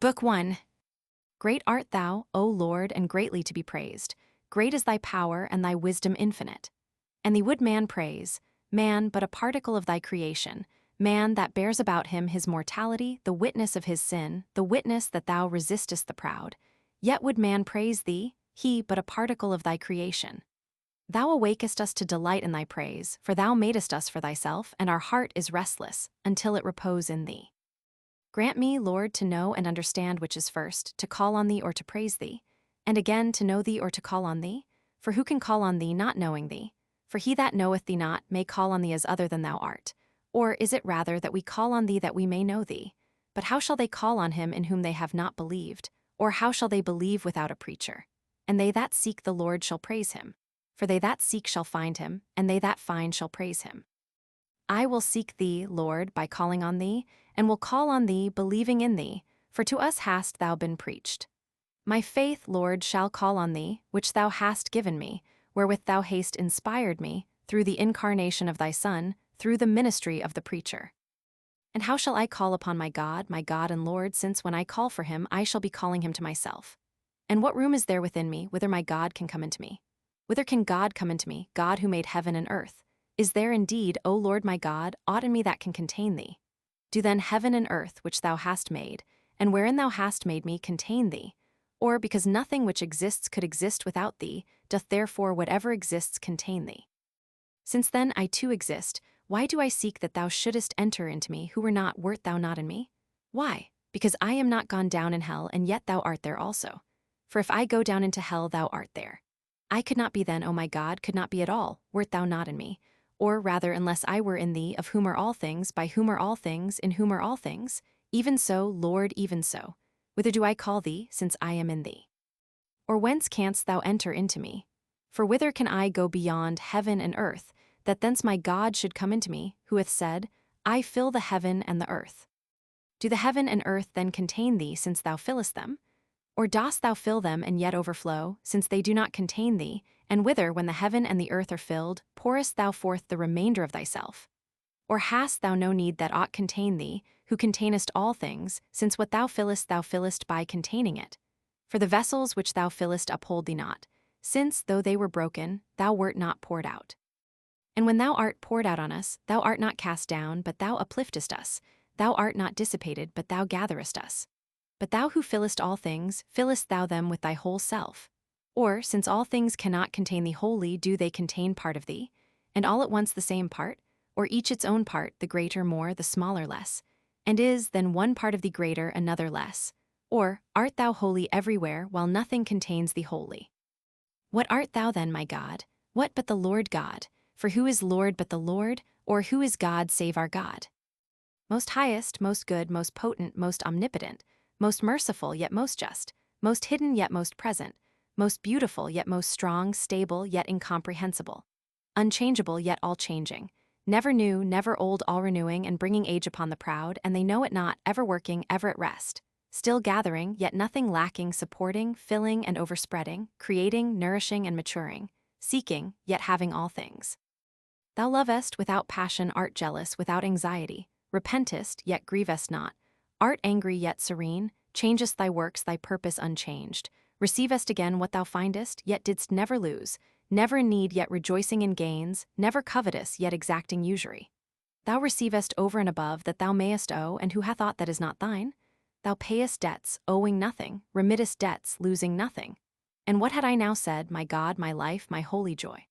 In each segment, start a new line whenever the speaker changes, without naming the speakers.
Book 1. Great art thou, O Lord, and greatly to be praised. Great is thy power, and thy wisdom infinite. And thee would man praise, man but a particle of thy creation, man that bears about him his mortality, the witness of his sin, the witness that thou resistest the proud. Yet would man praise thee, he but a particle of thy creation. Thou awakest us to delight in thy praise, for thou madest us for thyself, and our heart is restless, until it repose in thee. Grant me, Lord, to know and understand which is first, to call on thee or to praise thee, and again to know thee or to call on thee. For who can call on thee not knowing thee? For he that knoweth thee not may call on thee as other than thou art. Or is it rather that we call on thee that we may know thee? But how shall they call on him in whom they have not believed? Or how shall they believe without a preacher? And they that seek the Lord shall praise him. For they that seek shall find him, and they that find shall praise him. I will seek thee, Lord, by calling on thee, and will call on thee, believing in thee, for to us hast thou been preached. My faith, Lord, shall call on thee, which thou hast given me, wherewith thou hast inspired me, through the incarnation of thy Son, through the ministry of the preacher. And how shall I call upon my God and Lord, since when I call for him I shall be calling him to myself? And what room is there within me, whither my God can come into me? Whither can God come into me, God who made heaven and earth? Is there indeed, O Lord my God, aught in me that can contain thee? Do then heaven and earth, which thou hast made, and wherein thou hast made me, contain thee? Or because nothing which exists could exist without thee, doth therefore whatever exists contain thee? Since then I too exist, why do I seek that thou shouldest enter into me, who wert thou not in me? Why? Because I am not gone down in hell, and yet thou art there also. For if I go down into hell, thou art there. I could not be then, O my God, could not be at all, wert thou not in me. Or rather, unless I were in thee, of whom are all things, by whom are all things, in whom are all things, even so, Lord, even so. Whither do I call thee, since I am in thee? Or whence canst thou enter into me? For whither can I go beyond heaven and earth, that thence my God should come into me, who hath said, I fill the heaven and the earth? Do the heaven and earth then contain thee, since thou fillest them? Or dost thou fill them and yet overflow, since they do not contain thee? And whither, when the heaven and the earth are filled, pourest thou forth the remainder of thyself? Or hast thou no need that aught contain thee, who containest all things, since what thou fillest by containing it? For the vessels which thou fillest uphold thee not, since, though they were broken, thou wert not poured out. And when thou art poured out on us, thou art not cast down, but thou upliftest us. Thou art not dissipated, but thou gatherest us. But thou who fillest all things, fillest thou them with thy whole self? Or, since all things cannot contain thee wholly, do they contain part of thee? And all at once the same part? Or each its own part, the greater more, the smaller less? And is, then, one part of thee greater, another less? Or, art thou wholly everywhere, while nothing contains thee wholly? What art thou then, my God? What but the Lord God? For who is Lord but the Lord? Or who is God save our God? Most highest, most good, most potent, most omnipotent, most merciful yet most just, most hidden yet most present, most beautiful yet most strong, stable yet incomprehensible, unchangeable yet all-changing, never new, never old, all-renewing and bringing age upon the proud, and they know it not, ever working, ever at rest, still gathering, yet nothing lacking, supporting, filling and overspreading, creating, nourishing and maturing, seeking, yet having all things. Thou lovest without passion, art jealous without anxiety, repentest, yet grievest not, art angry yet serene, changest thy works, thy purpose unchanged, receivest again what thou findest, yet didst never lose, never in need yet rejoicing in gains, never covetous yet exacting usury. Thou receivest over and above that thou mayest owe, and who hath aught that is not thine? Thou payest debts, owing nothing, remittest debts, losing nothing. And what had I now said, my God, my life, my holy joy?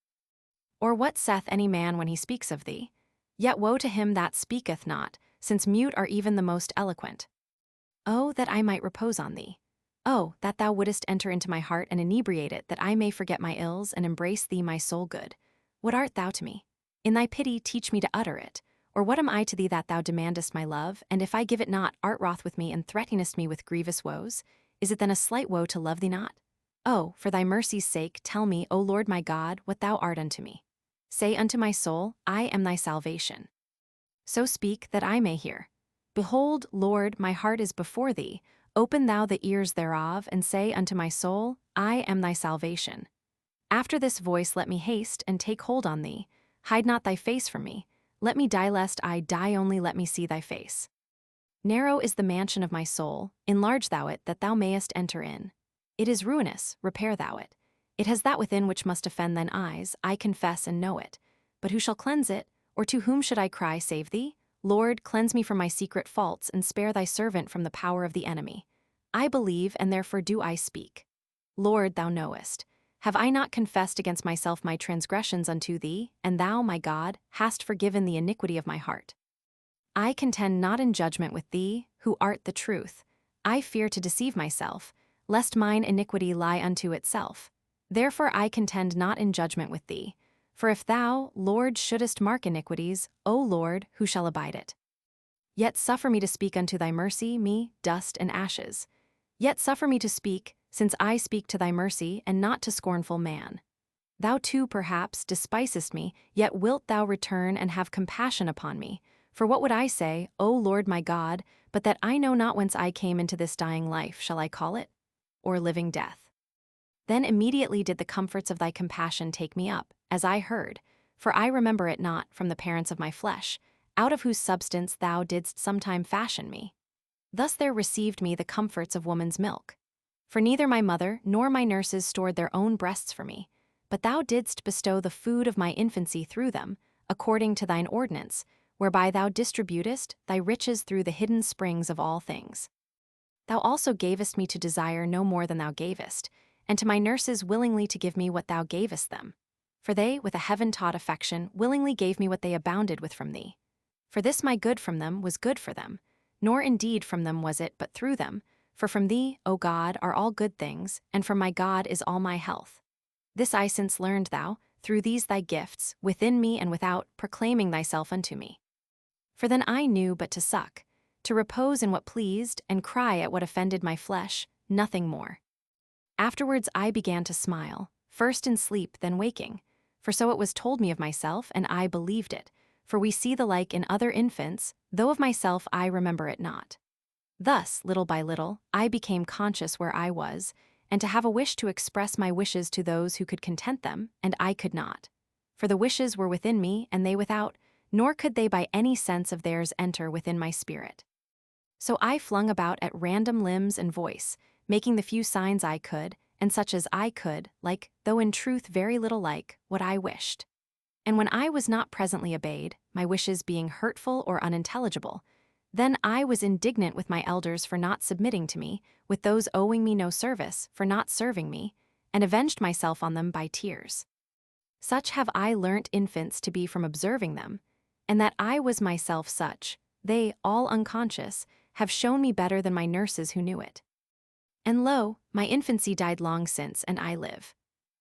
Or what saith any man when he speaks of thee? Yet woe to him that speaketh not, since mute are even the most eloquent. Oh, that I might repose on thee! Oh, that thou wouldest enter into my heart and inebriate it, that I may forget my ills and embrace thee, my soul good. What art thou to me? In thy pity teach me to utter it. Or what am I to thee that thou demandest my love, and if I give it not, art wroth with me and threatenest me with grievous woes? Is it then a slight woe to love thee not? Oh, for thy mercy's sake, tell me, O Lord my God, what thou art unto me. Say unto my soul, I am thy salvation. So speak, that I may hear. Behold, Lord, my heart is before thee. Open thou the ears thereof, and say unto my soul, I am thy salvation. After this voice let me haste, and take hold on thee. Hide not thy face from me. Let me die lest I die, only let me see thy face. Narrow is the mansion of my soul, enlarge thou it that thou mayest enter in. It is ruinous, repair thou it. It has that within which must offend thine eyes, I confess and know it. But who shall cleanse it, or to whom should I cry, save thee? Lord, cleanse me from my secret faults, and spare thy servant from the power of the enemy. I believe, and therefore do I speak. Lord, thou knowest. Have I not confessed against myself my transgressions unto thee, and thou, my God, hast forgiven the iniquity of my heart? I contend not in judgment with thee, who art the truth. I fear to deceive myself, lest mine iniquity lie unto itself. Therefore I contend not in judgment with thee. For if thou, Lord, shouldest mark iniquities, O Lord, who shall abide it? Yet suffer me to speak unto thy mercy, me, dust and ashes. Yet suffer me to speak, since I speak to thy mercy, and not to scornful man. Thou too, perhaps, despisest me, yet wilt thou return and have compassion upon me. For what would I say, O Lord my God, but that I know not whence I came into this dying life, shall I call it? Or living death? Then immediately did the comforts of thy compassion take me up, as I heard, for I remember it not, from the parents of my flesh, out of whose substance thou didst sometime fashion me. Thus there received me the comforts of woman's milk. For neither my mother nor my nurses stored their own breasts for me, but thou didst bestow the food of my infancy through them, according to thine ordinance, whereby thou distributest thy riches through the hidden springs of all things. Thou also gavest me to desire no more than thou gavest, and to my nurses willingly to give me what thou gavest them. For they, with a heaven-taught affection, willingly gave me what they abounded with from thee. For this my good from them was good for them, nor indeed from them was it, but through them. For from thee, O God, are all good things, and from my God is all my health. This I since learned thou, through these thy gifts, within me and without, proclaiming thyself unto me. For then I knew but to suck, to repose in what pleased, and cry at what offended my flesh, nothing more. Afterwards I began to smile, first in sleep then waking, for so it was told me of myself, and I believed it, for we see the like in other infants, though of myself I remember it not. Thus, little by little, I became conscious where I was, and to have a wish to express my wishes to those who could content them, and I could not. For the wishes were within me, and they without, nor could they by any sense of theirs enter within my spirit. So I flung about at random limbs and voice, making the few signs I could, and such as I could, like, though in truth very little like, what I wished. And when I was not presently obeyed, my wishes being hurtful or unintelligible, then I was indignant with my elders for not submitting to me, with those owing me no service for not serving me, and avenged myself on them by tears. Such have I learnt infants to be from observing them, and that I was myself such, they, all unconscious, have shown me better than my nurses who knew it. And lo, my infancy died long since, and I live.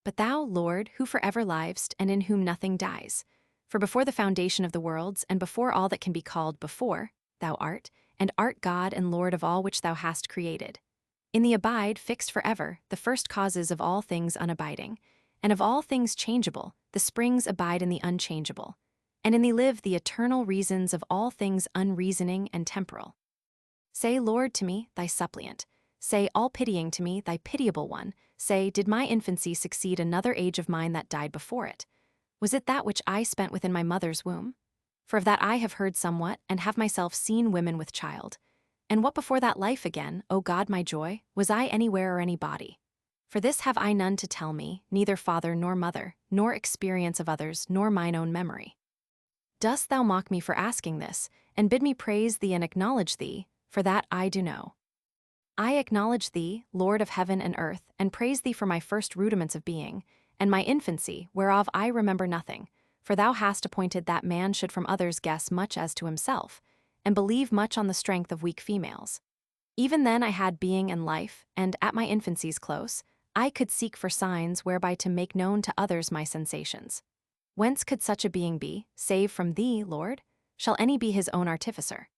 But thou, Lord, who forever livest, and in whom nothing dies, for before the foundation of the worlds, and before all that can be called before, thou art, and art God and Lord of all which thou hast created. In thee abide, fixed forever, the first causes of all things unabiding, and of all things changeable, the springs abide in the unchangeable. And in thee live the eternal reasons of all things unreasoning and temporal. Say, Lord, to me, thy suppliant. Say, all-pitying to me, thy pitiable one. Say, did my infancy succeed another age of mine that died before it? Was it that which I spent within my mother's womb? For of that I have heard somewhat, and have myself seen women with child. And what before that life again, O God my joy, was I anywhere or any body? For this have I none to tell me, neither father nor mother, nor experience of others, nor mine own memory. Dost thou mock me for asking this, and bid me praise thee and acknowledge thee, for that I do know. I acknowledge thee, Lord of heaven and earth, and praise thee for my first rudiments of being, and my infancy, whereof I remember nothing, for thou hast appointed that man should from others guess much as to himself, and believe much on the strength of weak females. Even then I had being and life, and at my infancy's close, I could seek for signs whereby to make known to others my sensations. Whence could such a being be, save from thee, Lord? Shall any be his own artificer?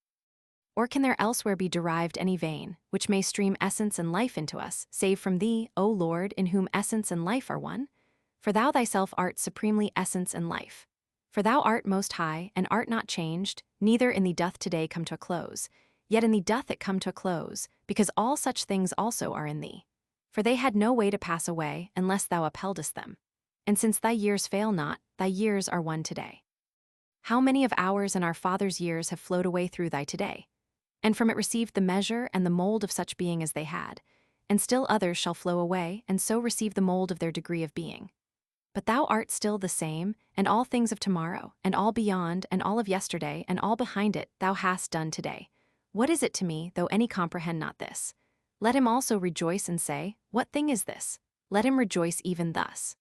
Or can there elsewhere be derived any vein, which may stream essence and life into us, save from thee, O Lord, in whom essence and life are one? For thou thyself art supremely essence and life. For thou art most high, and art not changed, neither in thee doth today come to a close, yet in thee doth it come to a close, because all such things also are in thee. For they had no way to pass away, unless thou upheldest them. And since thy years fail not, thy years are one today. How many of ours and our fathers' years have flowed away through thy today? and from it received the measure and the mold of such being as they had. And still others shall flow away, and so receive the mold of their degree of being. But thou art still the same, and all things of tomorrow, and all beyond, and all of yesterday, and all behind it, thou hast done today. What is it to me, though any comprehend not this? Let him also rejoice and say, What thing is this? Let him rejoice even thus.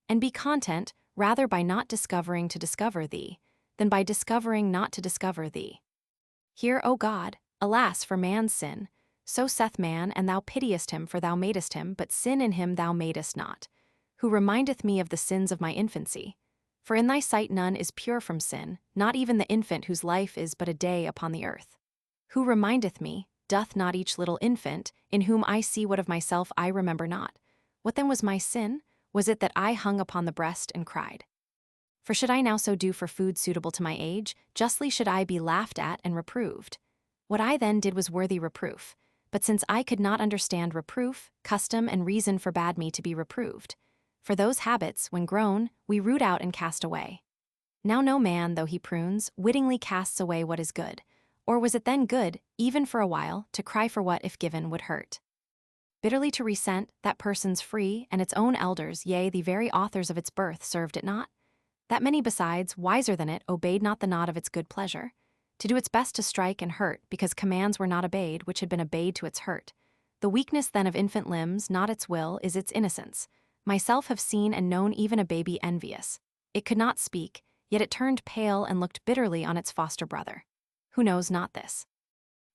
And be content, rather by not discovering to discover thee, than by discovering not to discover thee. Hear, O God, alas for man's sin, so saith man, and thou pitiest him, for thou madest him, but sin in him thou madest not. Who remindeth me of the sins of my infancy. For in thy sight none is pure from sin, not even the infant whose life is but a day upon the earth. Who remindeth me, doth not each little infant, in whom I see what of myself I remember not? What then was my sin? Was it that I hung upon the breast and cried? For should I now so do for food suitable to my age, justly should I be laughed at and reproved. What I then did was worthy reproof, but since I could not understand reproof, custom and reason forbade me to be reproved. For those habits, when grown, we root out and cast away. Now no man, though he prunes, wittingly casts away what is good. Or was it then good, even for a while, to cry for what, if given, would hurt? Bitterly to resent, that person's free, and its own elders, yea, the very authors of its birth, served it not? That many besides, wiser than it, obeyed not the nod of its good pleasure? To do its best to strike and hurt, because commands were not obeyed which had been obeyed to its hurt. The weakness then of infant limbs, not its will, is its innocence. Myself have seen and known even a baby envious. It could not speak, yet it turned pale and looked bitterly on its foster brother. Who knows not this?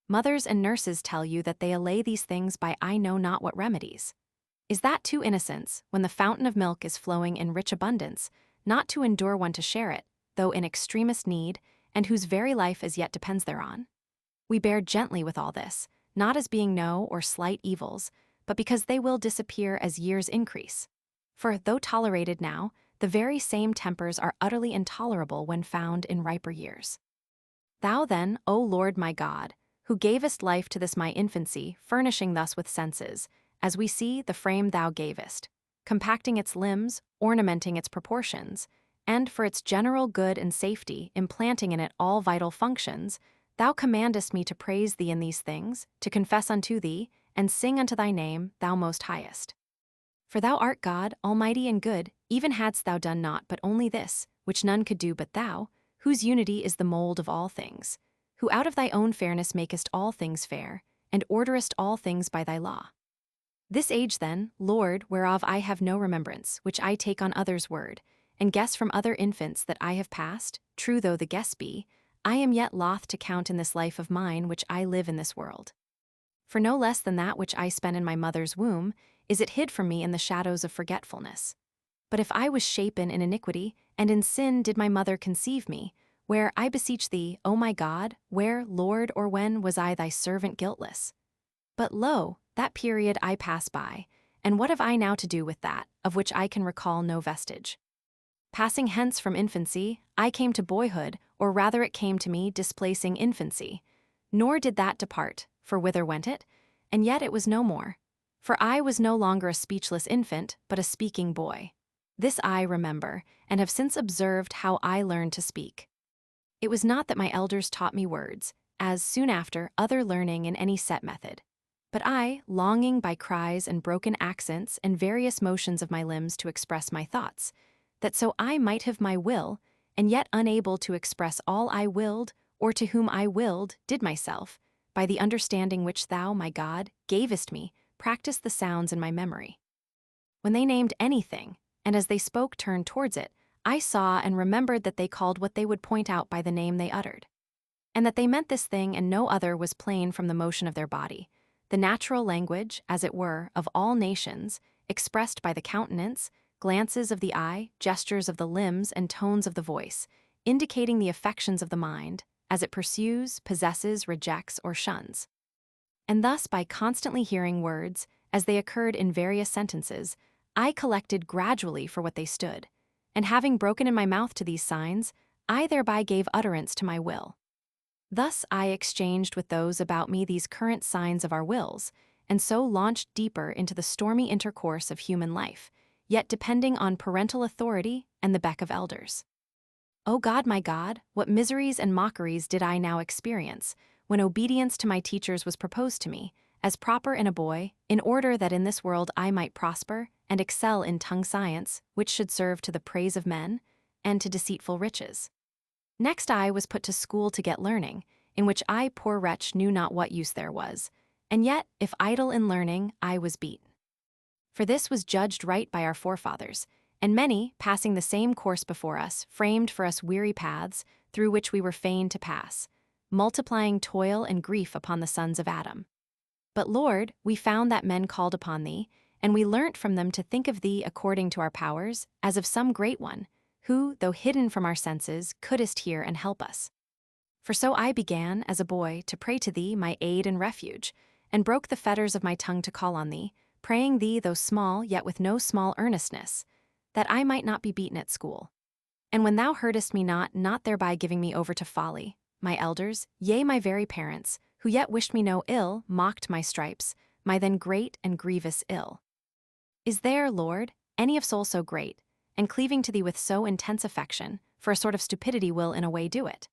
Mothers and nurses tell you that they allay these things by I know not what remedies. Is that too innocence, when the fountain of milk is flowing in rich abundance, not to endure one to share it, though in extremest need, and whose very life as yet depends thereon? We bear gently with all this, not as being no or slight evils, but because they will disappear as years increase. For, though tolerated now, the very same tempers are utterly intolerable when found in riper years. Thou then, O Lord my God, who gavest life to this my infancy, furnishing thus with senses, as we see the frame thou gavest, compacting its limbs, ornamenting its proportions, and for its general good and safety, implanting in it all vital functions, thou commandest me to praise thee in these things, to confess unto thee, and sing unto thy name, thou most highest. For thou art God, almighty and good, even hadst thou done naught but only this, which none could do but thou, whose unity is the mold of all things, who out of thy own fairness makest all things fair, and orderest all things by thy law. This age then, Lord, whereof I have no remembrance, which I take on others' word, and guess from other infants that I have passed, true though the guess be, I am yet loth to count in this life of mine which I live in this world. For no less than that which I spent in my mother's womb, is it hid from me in the shadows of forgetfulness. But if I was shapen in iniquity, and in sin did my mother conceive me, where, I beseech thee, O my God, where, Lord, or when was I thy servant guiltless? But lo, that period I pass by, and what have I now to do with that, of which I can recall no vestige? Passing hence from infancy, I came to boyhood, or rather it came to me displacing infancy. Nor did that depart, for whither went it? And yet it was no more. For I was no longer a speechless infant, but a speaking boy. This I remember, and have since observed how I learned to speak. It was not that my elders taught me words, as, soon after, other learning in any set method. But I, longing by cries and broken accents and various motions of my limbs to express my thoughts, that so I might have my will, and yet unable to express all I willed, or to whom I willed, did myself, by the understanding which thou, my God, gavest me, practice the sounds in my memory. When they named anything, and as they spoke turned towards it, I saw and remembered that they called what they would point out by the name they uttered, and that they meant this thing and no other was plain from the motion of their body, the natural language, as it were, of all nations, expressed by the countenance, glances of the eye, gestures of the limbs, and tones of the voice, indicating the affections of the mind, as it pursues, possesses, rejects, or shuns. And thus, by constantly hearing words, as they occurred in various sentences, I collected gradually for what they stood, and having broken in my mouth to these signs, I thereby gave utterance to my will. Thus I exchanged with those about me these current signs of our wills, and so launched deeper into the stormy intercourse of human life, yet depending on parental authority and the beck of elders. O God, my God, what miseries and mockeries did I now experience, when obedience to my teachers was proposed to me, as proper in a boy, in order that in this world I might prosper and excel in tongue science, which should serve to the praise of men, and to deceitful riches. Next I was put to school to get learning, in which I, poor wretch, knew not what use there was, and yet, if idle in learning, I was beaten. For this was judged right by our forefathers, and many, passing the same course before us, framed for us weary paths, through which we were fain to pass, multiplying toil and grief upon the sons of Adam. But Lord, we found that men called upon thee, and we learnt from them to think of thee according to our powers, as of some great one, who, though hidden from our senses, couldst hear and help us. For so I began, as a boy, to pray to thee, my aid and refuge, and broke the fetters of my tongue to call on thee, praying thee, though small, yet with no small earnestness, that I might not be beaten at school. And when thou heardest me not thereby giving me over to folly, my elders, yea, my very parents, who yet wished me no ill, mocked my stripes, my then great and grievous ill. Is there, Lord, any of soul so great, and cleaving to thee with so intense affection, for a sort of stupidity will in a way do it?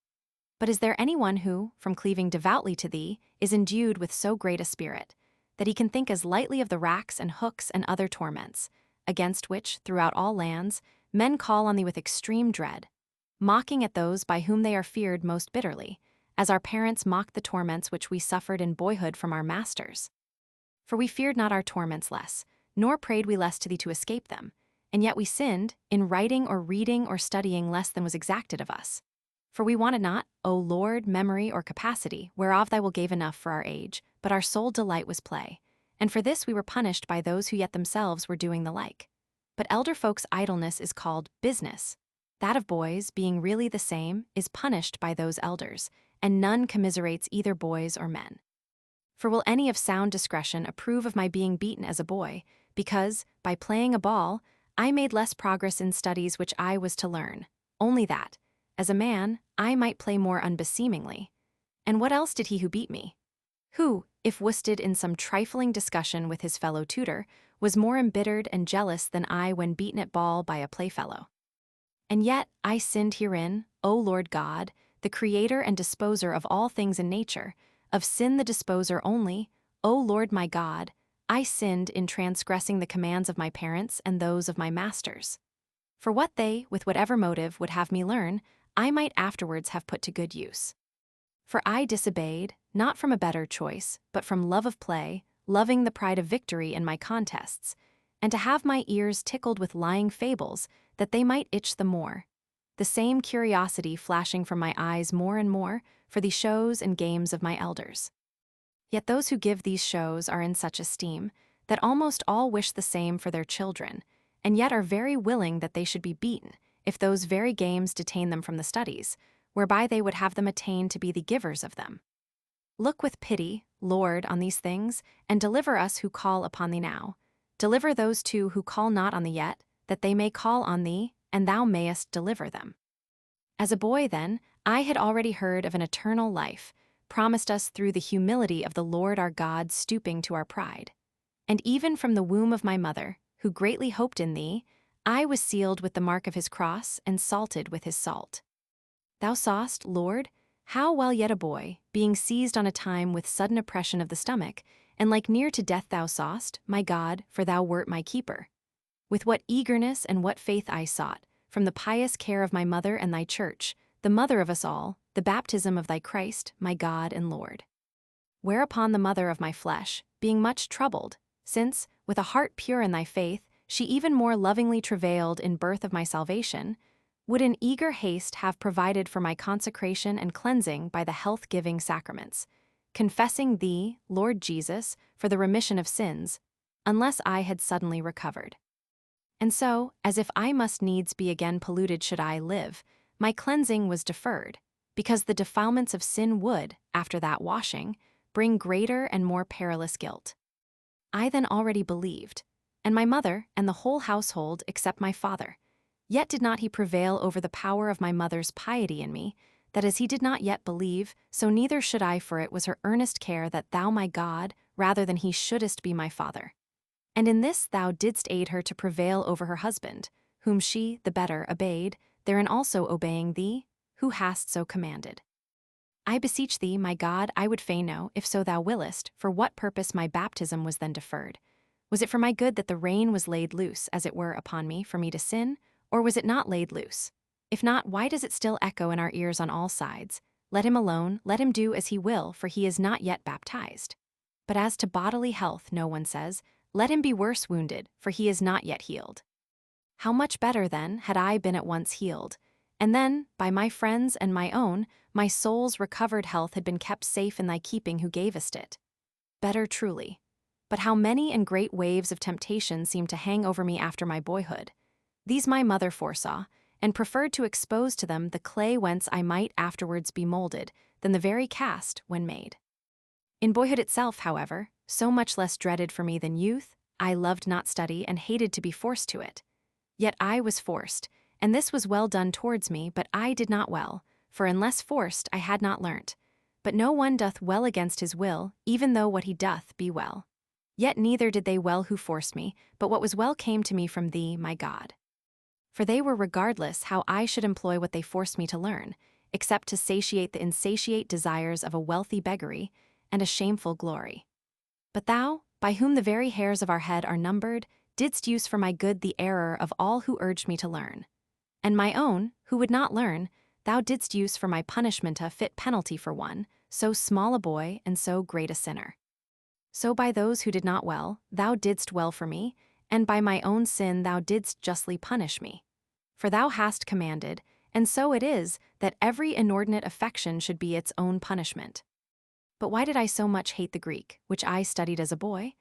But is there any one who, from cleaving devoutly to thee, is endued with so great a spirit, that he can think as lightly of the racks and hooks and other torments, against which, throughout all lands, men call on thee with extreme dread, mocking at those by whom they are feared most bitterly, as our parents mocked the torments which we suffered in boyhood from our masters? For we feared not our torments less, nor prayed we less to thee to escape them, and yet we sinned, in writing or reading or studying less than was exacted of us. For we wanted not, O Lord, memory or capacity, whereof thou wilt gave enough for our age, but our sole delight was play, and for this we were punished by those who yet themselves were doing the like. But elder folks' idleness is called business. That of boys, being really the same, is punished by those elders, and none commiserates either boys or men. For will any of sound discretion approve of my being beaten as a boy, because, by playing a ball, I made less progress in studies which I was to learn, only that, as a man, I might play more unbeseemingly? And what else did he who beat me? Who, if worsted in some trifling discussion with his fellow tutor, was more embittered and jealous than I when beaten at ball by a playfellow? And yet I sinned herein, O Lord God, the creator and disposer of all things in nature, of sin the disposer only, O Lord my God, I sinned in transgressing the commands of my parents and those of my masters. For what they, with whatever motive, would have me learn, I might afterwards have put to good use. For I disobeyed, not from a better choice, but from love of play, loving the pride of victory in my contests, and to have my ears tickled with lying fables, that they might itch the more, the same curiosity flashing from my eyes more and more for the shows and games of my elders. Yet those who give these shows are in such esteem, that almost all wish the same for their children, and yet are very willing that they should be beaten, if those very games detain them from the studies, whereby they would have them attain to be the givers of them. Look with pity, Lord, on these things, and deliver us who call upon thee now. Deliver those too who call not on thee yet, that they may call on thee, and thou mayest deliver them. As a boy, then, I had already heard of an eternal life, promised us through the humility of the Lord our God stooping to our pride. And even from the womb of my mother, who greatly hoped in thee, I was sealed with the mark of his cross and salted with his salt. Thou sawest, Lord, how while yet a boy, being seized on a time with sudden oppression of the stomach, and like near to death thou sawest, my God, for thou wert my keeper. With what eagerness and what faith I sought, from the pious care of my mother and thy church, the mother of us all, the baptism of thy Christ, my God and Lord. Whereupon the mother of my flesh, being much troubled, since, with a heart pure in thy faith, she even more lovingly travailed in birth of my salvation, would in eager haste have provided for my consecration and cleansing by the health-giving sacraments, confessing thee, Lord Jesus, for the remission of sins, unless I had suddenly recovered. And so, as if I must needs be again polluted should I live, my cleansing was deferred, because the defilements of sin would, after that washing, bring greater and more perilous guilt. I then already believed, and my mother and the whole household except my father. Yet did not he prevail over the power of my mother's piety in me, that as he did not yet believe, so neither should I, for it was her earnest care that thou, my God, rather than he shouldest be my father. And in this thou didst aid her to prevail over her husband, whom she, the better, obeyed, therein also obeying thee, who hast so commanded. I beseech thee, my God, I would fain know, if so thou willest, for what purpose my baptism was then deferred. Was it for my good that the rein was laid loose, as it were, upon me, for me to sin, or was it not laid loose? If not, why does it still echo in our ears on all sides? Let him alone, let him do as he will, for he is not yet baptized. But as to bodily health, no one says, let him be worse wounded, for he is not yet healed. How much better, then, had I been at once healed? And then, by my friends and my own, my soul's recovered health had been kept safe in thy keeping who gavest it. Better truly. But how many and great waves of temptation seemed to hang over me after my boyhood. These my mother foresaw, and preferred to expose to them the clay whence I might afterwards be molded, than the very cast when made. In boyhood itself, however, so much less dreaded for me than youth, I loved not study and hated to be forced to it. Yet I was forced, and this was well done towards me, but I did not well, for unless forced I had not learnt. But no one doth well against his will, even though what he doth be well. Yet neither did they well who forced me, but what was well came to me from thee, my God. For they were regardless how I should employ what they forced me to learn, except to satiate the insatiate desires of a wealthy beggary and a shameful glory. But thou, by whom the very hairs of our head are numbered, didst use for my good the error of all who urged me to learn. And my own, who would not learn, thou didst use for my punishment a fit penalty for one, so small a boy and so great a sinner. So by those who did not well, thou didst well for me, and by my own sin thou didst justly punish me. For thou hast commanded, and so it is, that every inordinate affection should be its own punishment. But why did I so much hate the Greek, which I studied as a boy?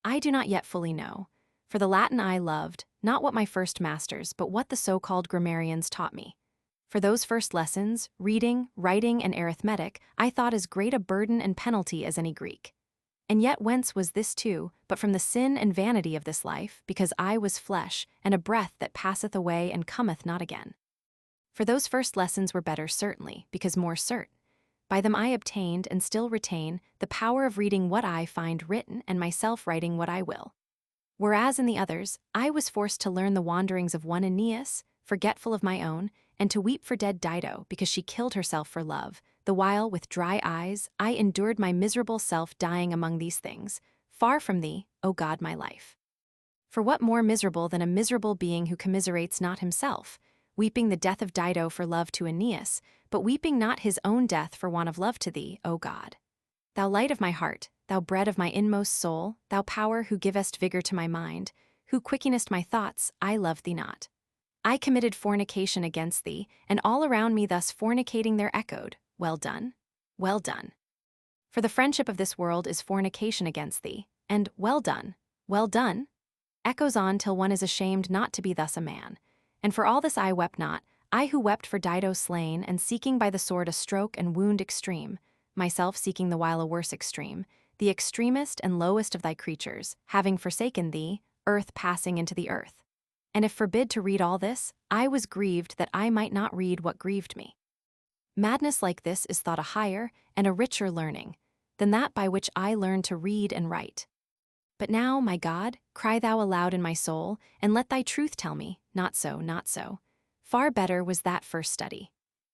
I do not yet fully know. For the Latin I loved, not what my first masters, but what the so-called grammarians taught me. For those first lessons, reading, writing, and arithmetic, I thought as great a burden and penalty as any Greek. And yet whence was this too, but from the sin and vanity of this life, because I was flesh, and a breath that passeth away and cometh not again. For those first lessons were better certainly, because more cert. By them I obtained, and still retain, the power of reading what I find written, and myself writing what I will. Whereas in the others, I was forced to learn the wanderings of one Aeneas, forgetful of my own, and to weep for dead Dido, because she killed herself for love, the while with dry eyes I endured my miserable self dying among these things, far from thee, O God, my life. For what more miserable than a miserable being who commiserates not himself, weeping the death of Dido for love to Aeneas, but weeping not his own death for want of love to thee, O God? Thou light of my heart, thou bread of my inmost soul, thou power who givest vigor to my mind, who quickenest my thoughts, I love thee not. I committed fornication against thee, and all around me thus fornicating there echoed, well done, well done. For the friendship of this world is fornication against thee, and well done, echoes on till one is ashamed not to be thus a man. And for all this I wept not, I who wept for Dido slain, and seeking by the sword a stroke and wound extreme, myself seeking the while a worse extreme, the extremest and lowest of thy creatures, having forsaken thee, earth passing into the earth. And if forbid to read all this, I was grieved that I might not read what grieved me. Madness like this is thought a higher and a richer learning than that by which I learned to read and write. But now, my God, cry thou aloud in my soul, and let thy truth tell me, not so, not so. Far better was that first study.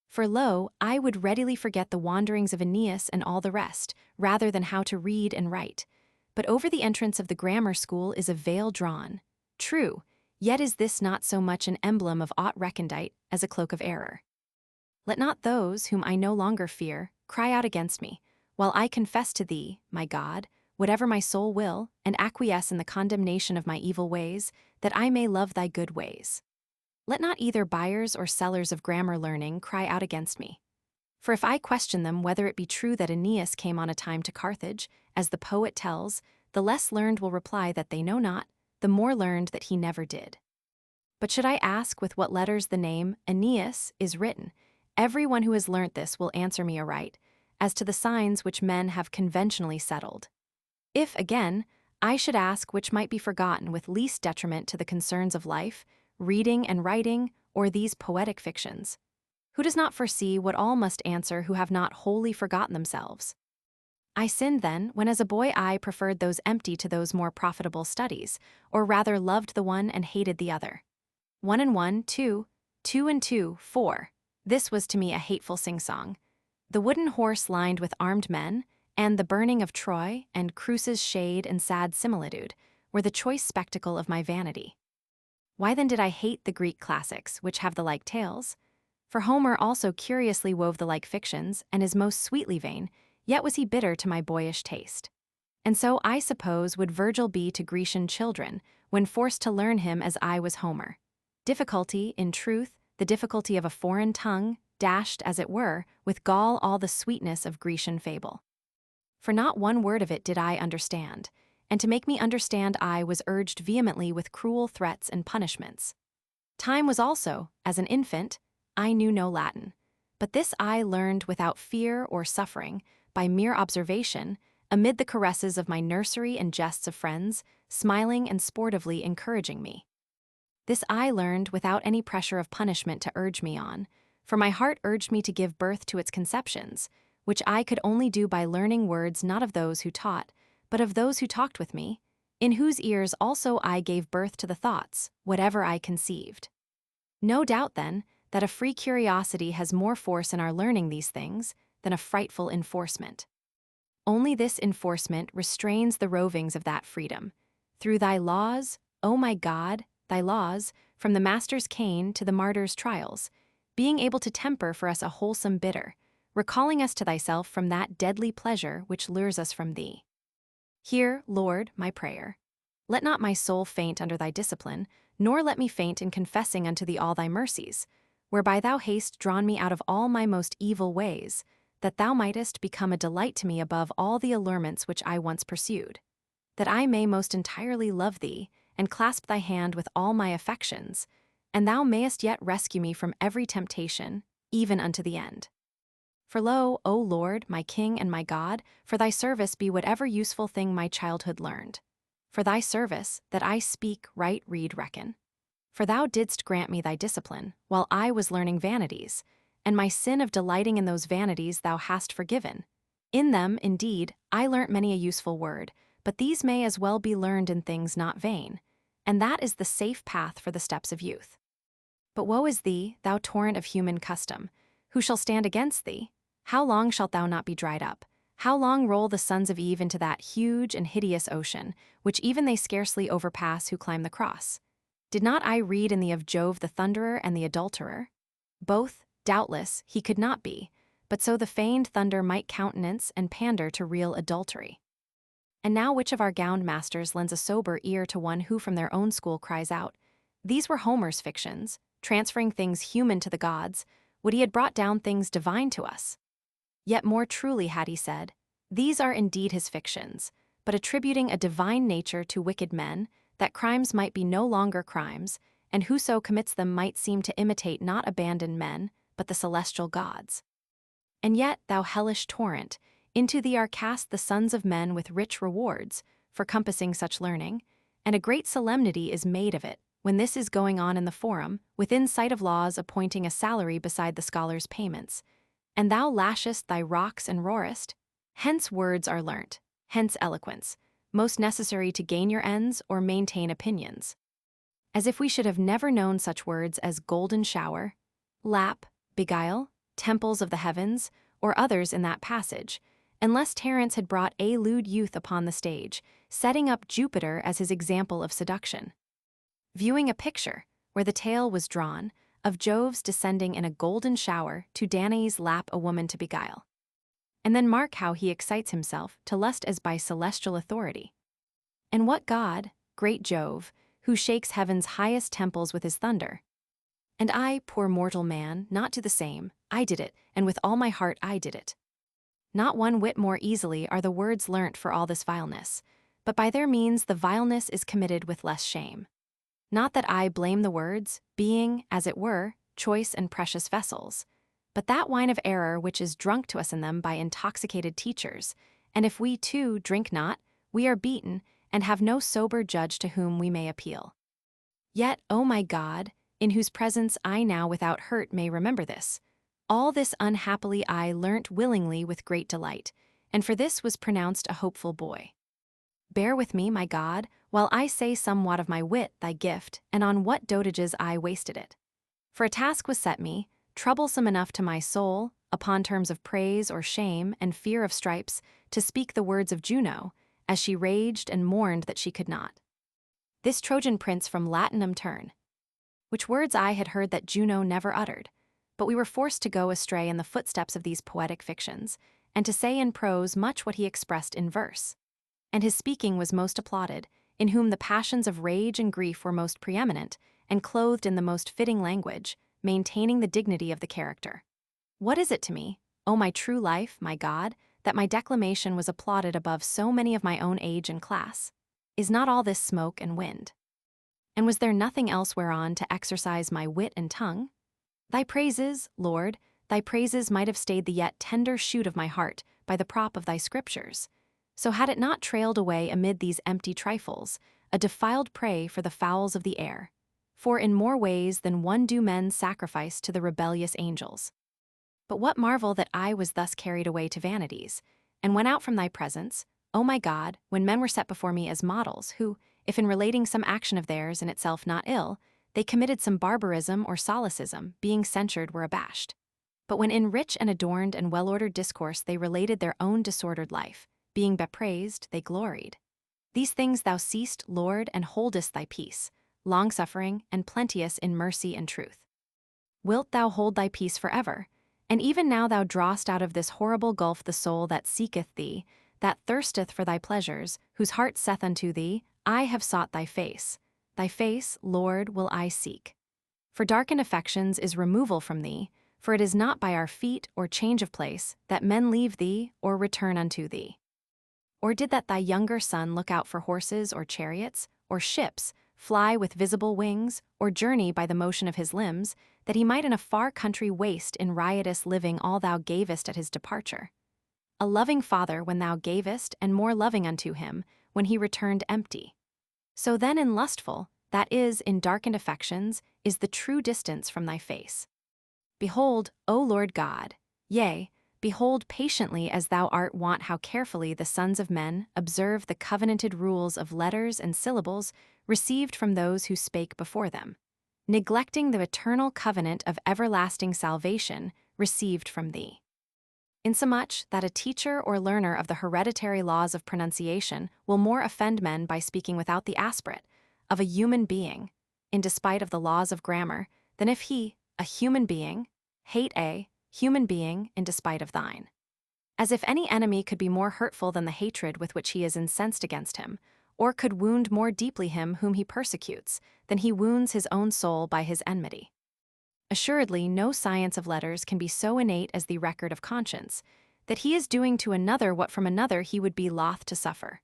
For lo, I would readily forget the wanderings of Aeneas and all the rest, rather than how to read and write. But over the entrance of the grammar school is a veil drawn. True, yet is this not so much an emblem of aught recondite as a cloak of error. Let not those, whom I no longer fear, cry out against me, while I confess to thee, my God, whatever my soul will, and acquiesce in the condemnation of my evil ways, that I may love thy good ways. Let not either buyers or sellers of grammar learning cry out against me. For if I question them whether it be true that Aeneas came on a time to Carthage, as the poet tells, the less learned will reply that they know not, the more learned that he never did. But should I ask with what letters the name Aeneas is written, every one who has learnt this will answer me aright, as to the signs which men have conventionally settled. If, again, I should ask which might be forgotten with least detriment to the concerns of life, reading and writing, or these poetic fictions, who does not foresee what all must answer who have not wholly forgotten themselves? I sinned then, when as a boy I preferred those empty to those more profitable studies, or rather loved the one and hated the other. 1 and 1, 2, 2 and 2, 4. This was to me a hateful sing-song. the wooden horse lined with armed men, and the burning of Troy, and Creusa's shade and sad similitude, were the choice spectacle of my vanity. Why then did I hate the Greek classics, which have the like tales? For Homer also curiously wove the like fictions, and is most sweetly vain, yet was he bitter to my boyish taste. And so I suppose would Virgil be to Grecian children, when forced to learn him as I was Homer. Difficulty, in truth, the difficulty of a foreign tongue, dashed, as it were, with gall all the sweetness of Grecian fable. For not one word of it did I understand, and to make me understand I was urged vehemently with cruel threats and punishments. Time was also, as an infant, I knew no Latin, but this I learned without fear or suffering, by mere observation, amid the caresses of my nursery and jests of friends, smiling and sportively encouraging me. This I learned without any pressure of punishment to urge me on, for my heart urged me to give birth to its conceptions, which I could only do by learning words not of those who taught, but of those who talked with me, in whose ears also I gave birth to the thoughts, whatever I conceived. No doubt, then, that a free curiosity has more force in our learning these things than a frightful enforcement. Only this enforcement restrains the rovings of that freedom. Through thy laws, O my God, thy laws, from the master's cane to the martyr's trials, being able to temper for us a wholesome bitter, recalling us to thyself from that deadly pleasure which lures us from thee. Hear, Lord, my prayer. Let not my soul faint under thy discipline, nor let me faint in confessing unto thee all thy mercies, whereby thou hast drawn me out of all my most evil ways, that thou mightest become a delight to me above all the allurements which I once pursued, that I may most entirely love thee, and clasp thy hand with all my affections, and thou mayest yet rescue me from every temptation, even unto the end. For lo, O Lord, my King and my God, for thy service be whatever useful thing my childhood learned. For thy service, that I speak, write, read, reckon. For thou didst grant me thy discipline, while I was learning vanities, and my sin of delighting in those vanities thou hast forgiven. In them, indeed, I learnt many a useful word, but these may as well be learned in things not vain, and that is the safe path for the steps of youth. But woe is thee, thou torrent of human custom! Who shall stand against thee? How long shalt thou not be dried up? How long roll the sons of Eve into that huge and hideous ocean, which even they scarcely overpass who climb the cross? Did not I read in thee of Jove the thunderer and the adulterer? Both, doubtless, he could not be, but so the feigned thunder might countenance and pander to real adultery. And now which of our gowned masters lends a sober ear to one who from their own school cries out, these were Homer's fictions, transferring things human to the gods, would he had brought down things divine to us? Yet more truly had he said, these are indeed his fictions, but attributing a divine nature to wicked men, that crimes might be no longer crimes, and whoso commits them might seem to imitate not abandoned men, but the celestial gods. And yet, thou hellish torrent, into thee are cast the sons of men with rich rewards, for compassing such learning, and a great solemnity is made of it, when this is going on in the forum, within sight of laws appointing a salary beside the scholar's payments. And thou lashest thy rocks and roarest. Hence words are learnt, hence eloquence, most necessary to gain your ends or maintain opinions. As if we should have never known such words as golden shower, lap, beguile, temples of the heavens, or others in that passage, unless Terence had brought a lewd youth upon the stage, setting up Jupiter as his example of seduction. Viewing a picture, where the tale was drawn, of Jove's descending in a golden shower to Danae's lap a woman to beguile. And then mark how he excites himself to lust as by celestial authority. And what god, great Jove, who shakes heaven's highest temples with his thunder? And I, poor mortal man, not to the same, I did it, and with all my heart I did it. Not one whit more easily are the words learnt for all this vileness, but by their means the vileness is committed with less shame. Not that I blame the words, being, as it were, choice and precious vessels, but that wine of error which is drunk to us in them by intoxicated teachers, and if we too drink not, we are beaten, and have no sober judge to whom we may appeal. Yet, O my God, in whose presence I now without hurt may remember this, all this unhappily I learnt willingly with great delight, and for this was pronounced a hopeful boy. Bear with me, my God, while I say somewhat of my wit, thy gift, and on what dotages I wasted it. For a task was set me, troublesome enough to my soul, upon terms of praise or shame and fear of stripes, to speak the words of Juno, as she raged and mourned that she could not. This Trojan prince from Latinum turn, which words I had heard that Juno never uttered, but we were forced to go astray in the footsteps of these poetic fictions, and to say in prose much what he expressed in verse. And his speaking was most applauded, in whom the passions of rage and grief were most preeminent, and clothed in the most fitting language, maintaining the dignity of the character. What is it to me, O my true life, my God, that my declamation was applauded above so many of my own age and class? Is not all this smoke and wind? And was there nothing else whereon to exercise my wit and tongue? Thy praises, Lord, thy praises might have stayed the yet tender shoot of my heart by the prop of thy scriptures. So had it not trailed away amid these empty trifles, a defiled prey for the fowls of the air. For in more ways than one do men sacrifice to the rebellious angels. But what marvel that I was thus carried away to vanities, and went out from thy presence, O my God, when men were set before me as models, who, if in relating some action of theirs in itself not ill, they committed some barbarism or solecism, being censured were abashed. But when in rich and adorned and well-ordered discourse they related their own disordered life, being bepraised, they gloried. These things thou seest, Lord, and holdest thy peace, long-suffering and plenteous in mercy and truth. Wilt thou hold thy peace forever? And even now thou drawest out of this horrible gulf the soul that seeketh thee, that thirsteth for thy pleasures, whose heart saith unto thee, I have sought thy face. Thy face, Lord, will I seek. For darkened affections is removal from thee, for it is not by our feet or change of place that men leave thee or return unto thee. Or did that thy younger son look out for horses or chariots, or ships, fly with visible wings, or journey by the motion of his limbs, that he might in a far country waste in riotous living all thou gavest at his departure? A loving father when thou gavest, and more loving unto him, when he returned empty. So then in lustful, that is, in darkened affections, is the true distance from thy face. Behold, O Lord God, yea, behold patiently as thou art wont how carefully the sons of men observe the covenanted rules of letters and syllables received from those who spake before them, neglecting the eternal covenant of everlasting salvation received from thee. Insomuch that a teacher or learner of the hereditary laws of pronunciation will more offend men by speaking without the aspirate of a human being, in despite of the laws of grammar, than if he, a human being, hate a human being in despite of thine. As if any enemy could be more hurtful than the hatred with which he is incensed against him, or could wound more deeply him whom he persecutes, than he wounds his own soul by his enmity. Assuredly, no science of letters can be so innate as the record of conscience, that he is doing to another what from another he would be loth to suffer.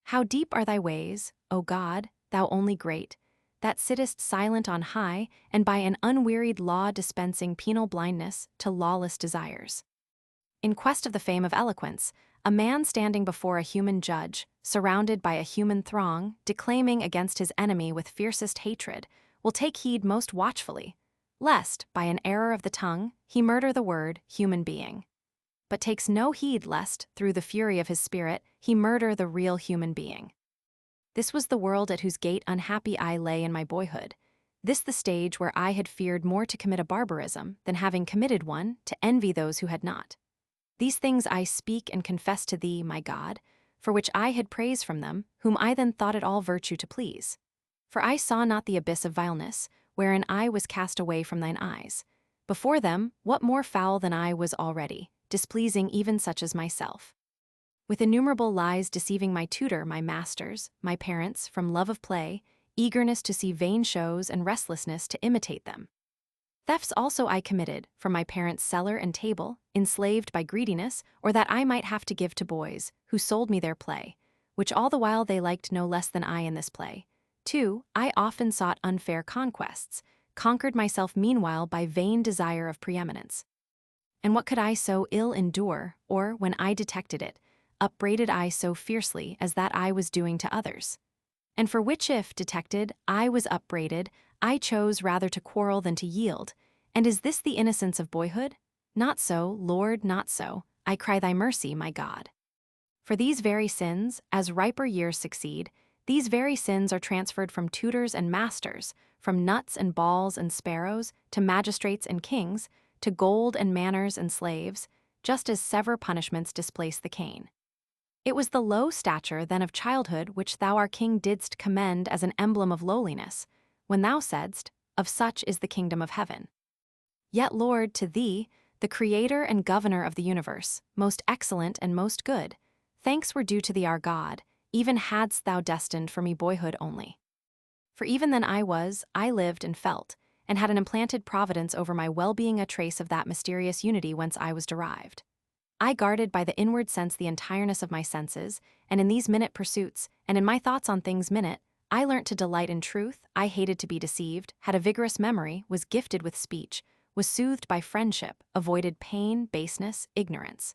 How deep are thy ways, O God, thou only great, that sittest silent on high, and by an unwearied law dispensing penal blindness to lawless desires. In quest of the fame of eloquence, a man standing before a human judge, surrounded by a human throng, declaiming against his enemy with fiercest hatred, will take heed most watchfully, lest, by an error of the tongue, he murder the word human being. But takes no heed lest, through the fury of his spirit, he murder the real human being. This was the world at whose gate unhappy I lay in my boyhood, this the stage where I had feared more to commit a barbarism than having committed one to envy those who had not. These things I speak and confess to thee, my God, for which I had praise from them, whom I then thought it all virtue to please. For I saw not the abyss of vileness, wherein I was cast away from thine eyes. Before them, what more foul than I was already, displeasing even such as myself. With innumerable lies deceiving my tutor, my masters, my parents, from love of play, eagerness to see vain shows, and restlessness to imitate them. Thefts also I committed, from my parents' cellar and table, enslaved by greediness, or that I might have to give to boys, who sold me their play, which all the while they liked no less than I in this play. 2. I often sought unfair conquests, conquered myself meanwhile by vain desire of preeminence. And what could I so ill endure, or, when I detected it, upbraided I so fiercely as that I was doing to others? And for which if, detected, I was upbraided, I chose rather to quarrel than to yield. And is this the innocence of boyhood? Not so, Lord, not so. I cry thy mercy, my God. For these very sins, as riper years succeed, these very sins are transferred from tutors and masters, from nuts and balls and sparrows, to magistrates and kings, to gold and manors and slaves, just as severe punishments displace the cane. It was the low stature then of childhood which thou our King didst commend as an emblem of lowliness, when thou saidst, Of such is the kingdom of heaven. Yet, Lord, to thee, the Creator and Governor of the universe, most excellent and most good, thanks were due to thee our God, even hadst thou destined for me boyhood only. For even then I lived and felt, and had an implanted providence over my well-being, a trace of that mysterious unity whence I was derived. I guarded by the inward sense the entireness of my senses, and in these minute pursuits, and in my thoughts on things minute, I learnt to delight in truth, I hated to be deceived, had a vigorous memory, was gifted with speech, was soothed by friendship, avoided pain, baseness, ignorance.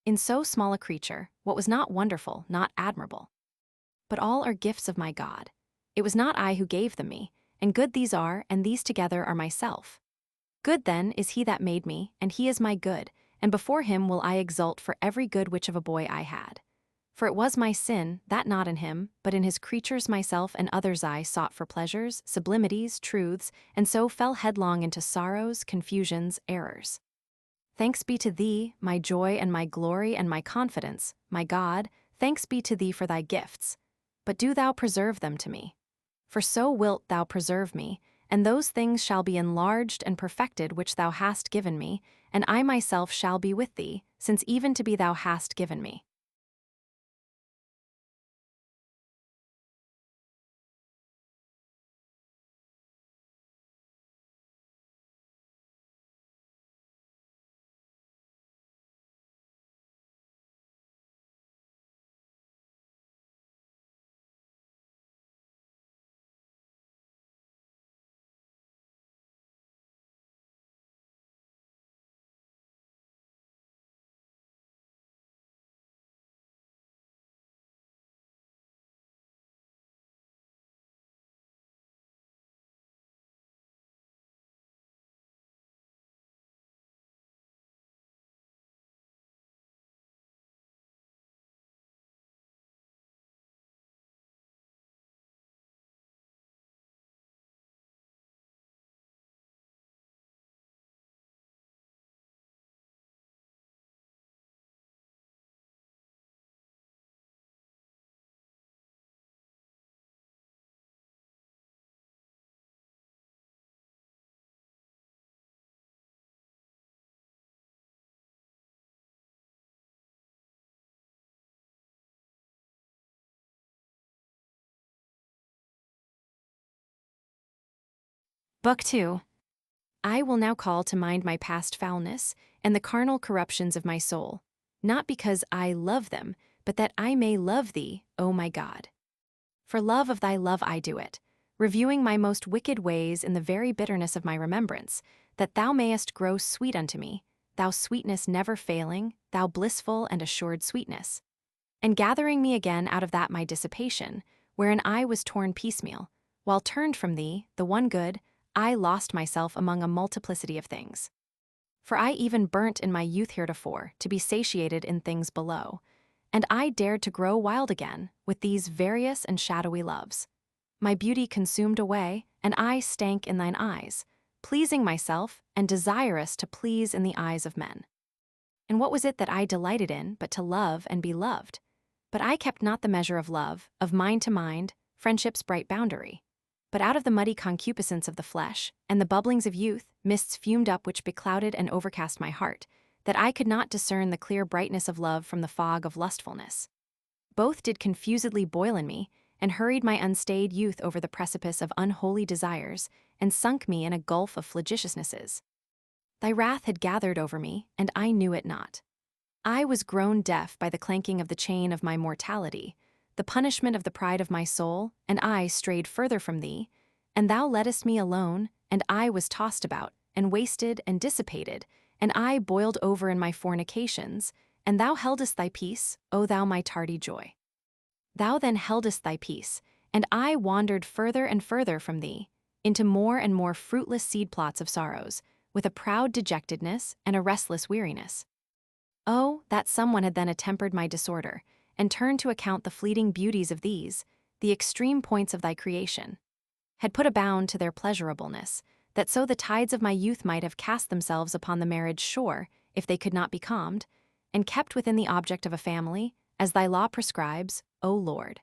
In so small a creature, what was not wonderful, not admirable? But all are gifts of my God. It was not I who gave them me, and good these are, and these together are myself. Good then is he that made me, and he is my good, and before him will I exult for every good which of a boy I had. For it was my sin, that not in him, but in his creatures myself and others I sought for pleasures, sublimities, truths, and so fell headlong into sorrows, confusions, errors. Thanks be to thee, my joy and my glory and my confidence, my God, thanks be to thee for thy gifts. But do thou preserve them to me. For so wilt thou preserve me, and those things shall be enlarged and perfected which thou hast given me, and I myself shall be with thee, since even to be thou hast given me. Book 2. I will now call to mind my past foulness and the carnal corruptions of my soul, not because I love them, but that I may love thee, O my God. For love of thy love I do it, reviewing my most wicked ways in the very bitterness of my remembrance, that thou mayest grow sweet unto me, thou sweetness never failing, thou blissful and assured sweetness. And gathering me again out of that my dissipation, wherein I was torn piecemeal, while turned from thee, the one good, I lost myself among a multiplicity of things. For I even burnt in my youth heretofore to be satiated in things below, and I dared to grow wild again with these various and shadowy loves. My beauty consumed away, and I stank in thine eyes, pleasing myself and desirous to please in the eyes of men. And what was it that I delighted in but to love and be loved? But I kept not the measure of love, of mind to mind, friendship's bright boundary. But out of the muddy concupiscence of the flesh, and the bubblings of youth, mists fumed up which beclouded and overcast my heart, that I could not discern the clear brightness of love from the fog of lustfulness. Both did confusedly boil in me, and hurried my unstayed youth over the precipice of unholy desires, and sunk me in a gulf of flagitiousnesses. Thy wrath had gathered over me, and I knew it not. I was grown deaf by the clanking of the chain of my mortality, the punishment of the pride of my soul, and I strayed further from thee, and thou leddest me alone, and I was tossed about, and wasted and dissipated, and I boiled over in my fornications, and thou heldest thy peace, O thou my tardy joy. Thou then heldest thy peace, and I wandered further and further from thee, into more and more fruitless seed plots of sorrows, with a proud dejectedness and a restless weariness. Oh, that someone had then attempered my disorder, and turned to account the fleeting beauties of these, the extreme points of thy creation, had put a bound to their pleasurableness, that so the tides of my youth might have cast themselves upon the marriage shore, if they could not be calmed, and kept within the object of a family, as thy law prescribes, O Lord.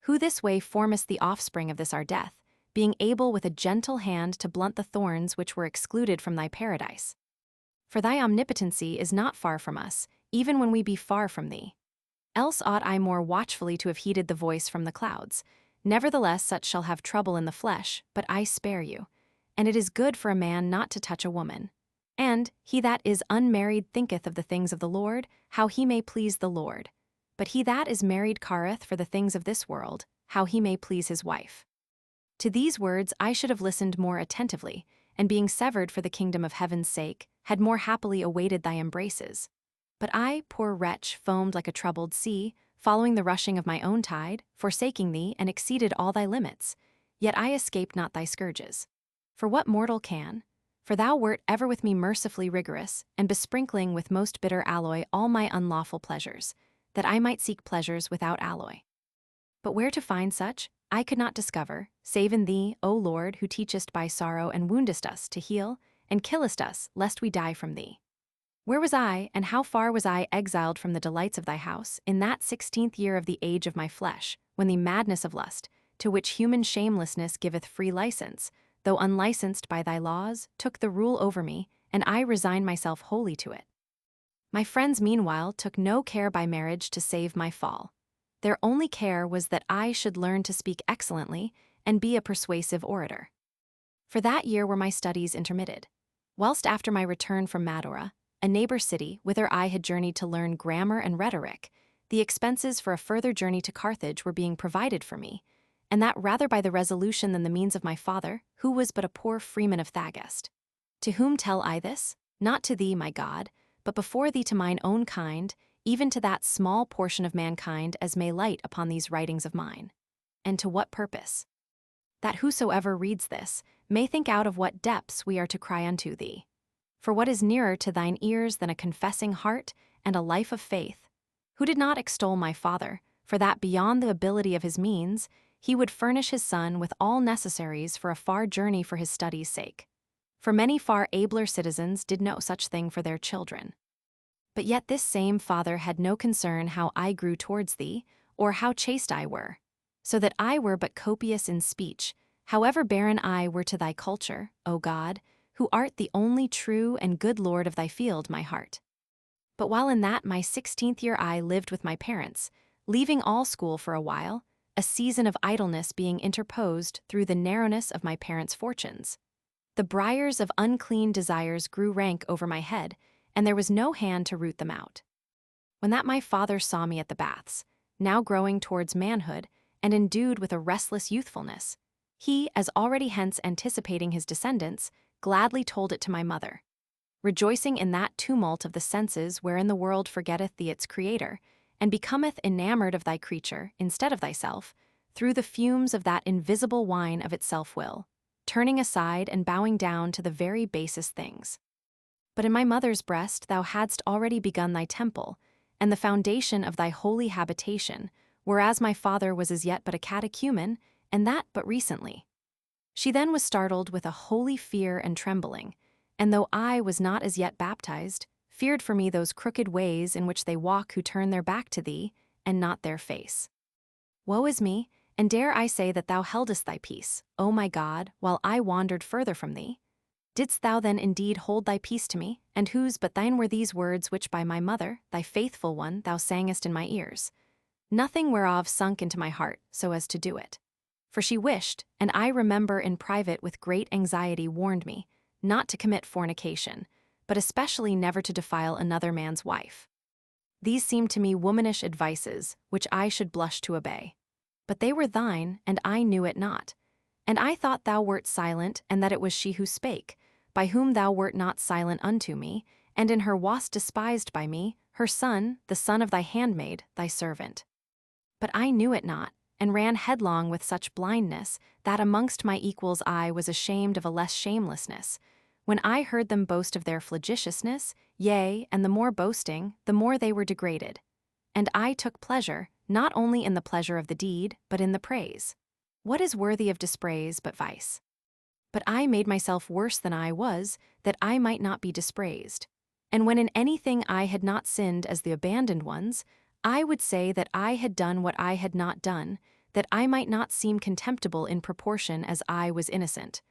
Who this way formest the offspring of this our death, being able with a gentle hand to blunt the thorns which were excluded from thy paradise. For thy omnipotency is not far from us, even when we be far from thee. Else ought I more watchfully to have heeded the voice from the clouds. Nevertheless such shall have trouble in the flesh, but I spare you. And it is good for a man not to touch a woman. And he that is unmarried thinketh of the things of the Lord, how he may please the Lord. But he that is married careth for the things of this world, how he may please his wife. To these words I should have listened more attentively, and being severed for the kingdom of heaven's sake, had more happily awaited thy embraces. But I, poor wretch, foamed like a troubled sea, following the rushing of my own tide, forsaking thee, and exceeded all thy limits. Yet I escaped not thy scourges. For what mortal can? For thou wert ever with me mercifully rigorous, and besprinkling with most bitter alloy all my unlawful pleasures, that I might seek pleasures without alloy. But where to find such, I could not discover, save in thee, O Lord, who teachest by sorrow and woundest us to heal, and killest us, lest we die from thee. Where was I, and how far was I exiled from the delights of thy house, in that 16th year of the age of my flesh, when the madness of lust, to which human shamelessness giveth free license, though unlicensed by thy laws, took the rule over me, and I resigned myself wholly to it. My friends meanwhile took no care by marriage to save my fall. Their only care was that I should learn to speak excellently and be a persuasive orator. For that year were my studies intermitted. Whilst after my return from Madura, a neighbor city whither I had journeyed to learn grammar and rhetoric, the expenses for a further journey to Carthage were being provided for me, and that rather by the resolution than the means of my father, who was but a poor freeman of Thagest. To whom tell I this? Not to thee, my God, but before thee to mine own kind, even to that small portion of mankind as may light upon these writings of mine. And to what purpose? That whosoever reads this may think out of what depths we are to cry unto thee. For what is nearer to thine ears than a confessing heart and a life of faith? Who did not extol my father, for that beyond the ability of his means, he would furnish his son with all necessaries for a far journey for his studies' sake. For many far abler citizens did no such thing for their children. But yet this same father had no concern how I grew towards thee, or how chaste I were, so that I were but copious in speech, however barren I were to thy culture, O God, who art the only true and good Lord of thy field, my heart. But while in that my 16th year I lived with my parents, leaving all school for a while, a season of idleness being interposed through the narrowness of my parents' fortunes. The briars of unclean desires grew rank over my head, and there was no hand to root them out. When that my father saw me at the baths, now growing towards manhood, and endued with a restless youthfulness, he, as already hence anticipating his descendants, gladly told it to my mother. Rejoicing in that tumult of the senses wherein the world forgetteth thee its creator, and becometh enamored of thy creature instead of thyself, through the fumes of that invisible wine of its self-will, turning aside and bowing down to the very basest things. But in my mother's breast thou hadst already begun thy temple, and the foundation of thy holy habitation, whereas my father was as yet but a catechumen, and that but recently. She then was startled with a holy fear and trembling, and though I was not as yet baptized, feared for me those crooked ways in which they walk who turn their back to thee, and not their face. Woe is me, and dare I say that thou heldest thy peace, O my God, while I wandered further from thee? Didst thou then indeed hold thy peace to me, and whose but thine were these words which by my mother, thy faithful one, thou sangest in my ears? Nothing whereof sunk into my heart, so as to do it. For she wished, and I remember in private with great anxiety warned me, not to commit fornication, but especially never to defile another man's wife. These seemed to me womanish advices, which I should blush to obey. But they were thine, and I knew it not. And I thought thou wert silent, and that it was she who spake, by whom thou wert not silent unto me, and in her wast despised by me, her son, the son of thy handmaid, thy servant. But I knew it not, and ran headlong with such blindness, that amongst my equals I was ashamed of a less shamelessness, when I heard them boast of their flagitiousness, yea, and the more boasting, the more they were degraded. And I took pleasure, not only in the pleasure of the deed, but in the praise. What is worthy of dispraise but vice? But I made myself worse than I was, that I might not be dispraised. And when in anything I had not sinned as the abandoned ones, I would say that I had done what I had not done, that I might not seem contemptible in proportion as I was innocent,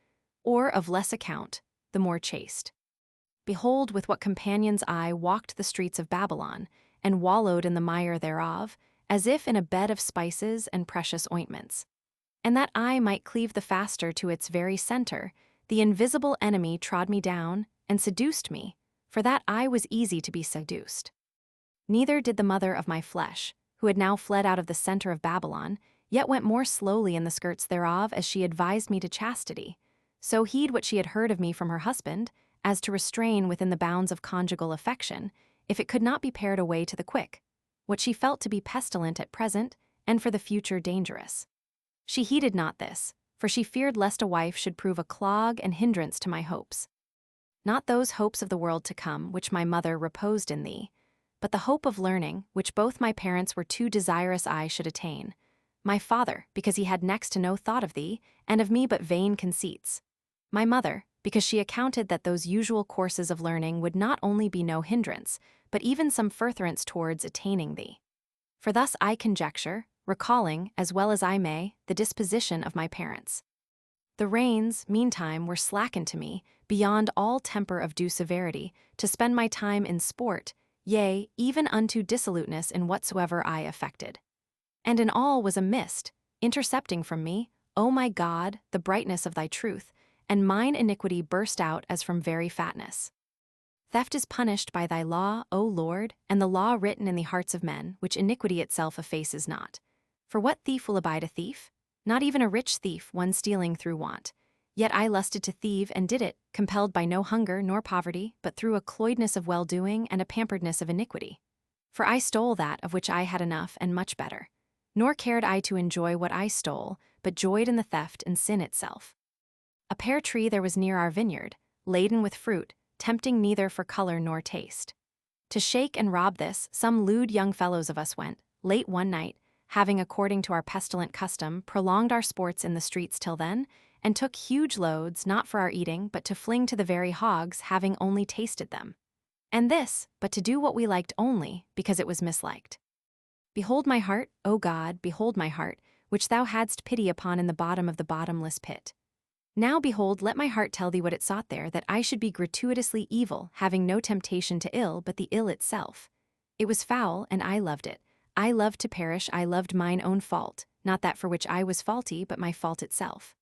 or of less account, the more chaste. Behold, with what companions I walked the streets of Babylon, and wallowed in the mire thereof, as if in a bed of spices and precious ointments. And that I might cleave the faster to its very center, the invisible enemy trod me down and seduced me, for that I was easy to be seduced. Neither did the mother of my flesh, who had now fled out of the center of Babylon, yet went more slowly in the skirts thereof as she advised me to chastity, so heed what she had heard of me from her husband, as to restrain within the bounds of conjugal affection, if it could not be pared away to the quick, what she felt to be pestilent at present, and for the future dangerous. She heeded not this, for she feared lest a wife should prove a clog and hindrance to my hopes. Not those hopes of the world to come which my mother reposed in thee, but the hope of learning, which both my parents were too desirous I should attain. My father, because he had next to no thought of thee, and of me but vain conceits. My mother, because she accounted that those usual courses of learning would not only be no hindrance, but even some furtherance towards attaining thee. For thus I conjecture, recalling, as well as I may, the disposition of my parents. The reins, meantime, were slackened to me, beyond all temper of due severity, to spend my time in sport, yea, even unto dissoluteness in whatsoever I affected. And in all was a mist, intercepting from me, O my God, the brightness of thy truth, and mine iniquity burst out as from very fatness. Theft is punished by thy law, O Lord, and the law written in the hearts of men, which iniquity itself effaces not. For what thief will abide a thief? Not even a rich thief, one stealing through want. Yet I lusted to thieve and did it, compelled by no hunger nor poverty, but through a cloydness of well-doing and a pamperedness of iniquity. For I stole that of which I had enough and much better. Nor cared I to enjoy what I stole, but joyed in the theft and sin itself. A pear tree there was near our vineyard, laden with fruit, tempting neither for color nor taste. To shake and rob this, some lewd young fellows of us went, late one night, having according to our pestilent custom prolonged our sports in the streets till then, and took huge loads, not for our eating, but to fling to the very hogs, having only tasted them. And this, but to do what we liked only, because it was misliked. Behold my heart, O God, behold my heart, which thou hadst pity upon in the bottom of the bottomless pit. Now behold, let my heart tell thee what it sought there, that I should be gratuitously evil, having no temptation to ill, but the ill itself. It was foul, and I loved it. I loved to perish, I loved mine own fault, not that for which I was faulty, but my fault itself.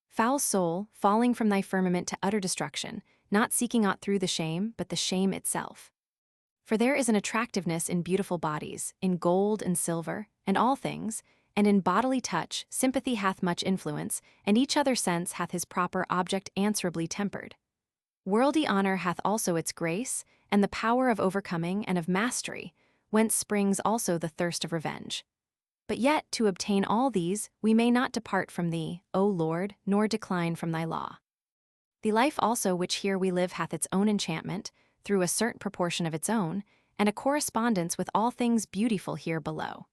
Foul soul, falling from thy firmament to utter destruction, not seeking aught through the shame, but the shame itself. For there is an attractiveness in beautiful bodies, in gold and silver, and all things, and in bodily touch, sympathy hath much influence, and each other sense hath his proper object answerably tempered. Worldly honor hath also its grace, and the power of overcoming and of mastery, whence springs also the thirst of revenge. But yet, to obtain all these, we may not depart from thee, O Lord, nor decline from thy law. The life also which here we live hath its own enchantment, through a certain proportion of its own, and a correspondence with all things beautiful here below.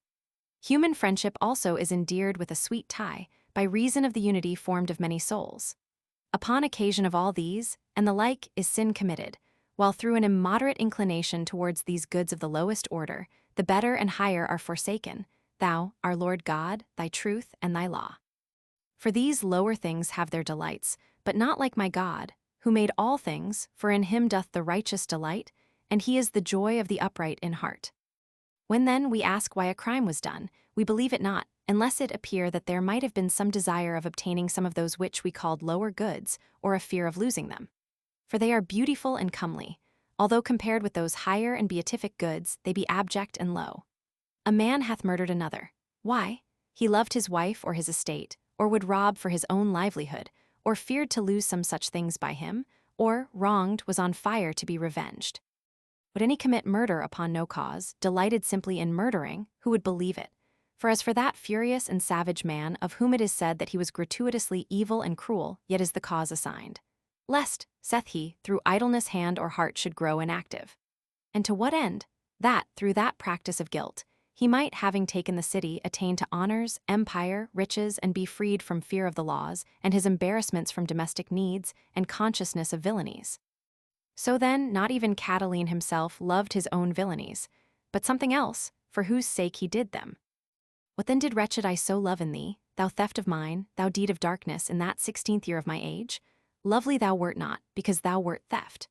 Human friendship also is endeared with a sweet tie, by reason of the unity formed of many souls. Upon occasion of all these, and the like, is sin committed, while through an immoderate inclination towards these goods of the lowest order, the better and higher are forsaken, thou, our Lord God, thy truth, and thy law. For these lower things have their delights, but not like my God, who made all things, for in him doth the righteous delight, and he is the joy of the upright in heart. When then we ask why a crime was done, we believe it not, unless it appear that there might have been some desire of obtaining some of those which we called lower goods, or a fear of losing them. For they are beautiful and comely, although compared with those higher and beatific goods, they be abject and low. A man hath murdered another. Why? He loved his wife or his estate, or would rob for his own livelihood, or feared to lose some such things by him, or, wronged, was on fire to be revenged. Would any commit murder upon no cause, delighted simply in murdering, who would believe it? For as for that furious and savage man, of whom it is said that he was gratuitously evil and cruel, yet is the cause assigned. Lest, saith he, through idleness hand or heart should grow inactive. And to what end? That, through that practice of guilt, he might, having taken the city, attain to honors, empire, riches, and be freed from fear of the laws, and his embarrassments from domestic needs, and consciousness of villainies. So then, not even Catiline himself loved his own villainies, but something else, for whose sake he did them. What then did wretched I so love in thee, thou theft of mine, thou deed of darkness, in that 16th year of my age? Lovely thou wert not, because thou wert theft.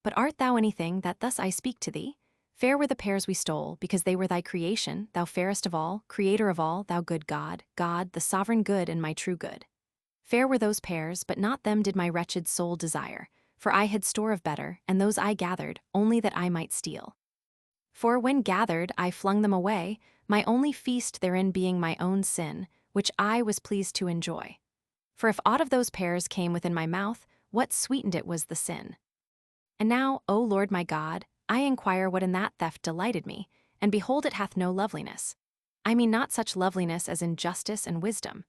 But art thou anything, that thus I speak to thee? Fair were the pears we stole, because they were thy creation, thou fairest of all, creator of all, thou good God, God, the sovereign good and my true good. Fair were those pears, but not them did my wretched soul desire, for I had store of better, and those I gathered, only that I might steal. For when gathered, I flung them away, my only feast therein being my own sin, which I was pleased to enjoy. For if aught of those pears came within my mouth, what sweetened it was the sin. And now, O Lord my God, I inquire what in that theft delighted me, and behold it hath no loveliness. I mean not such loveliness as in justice and wisdom,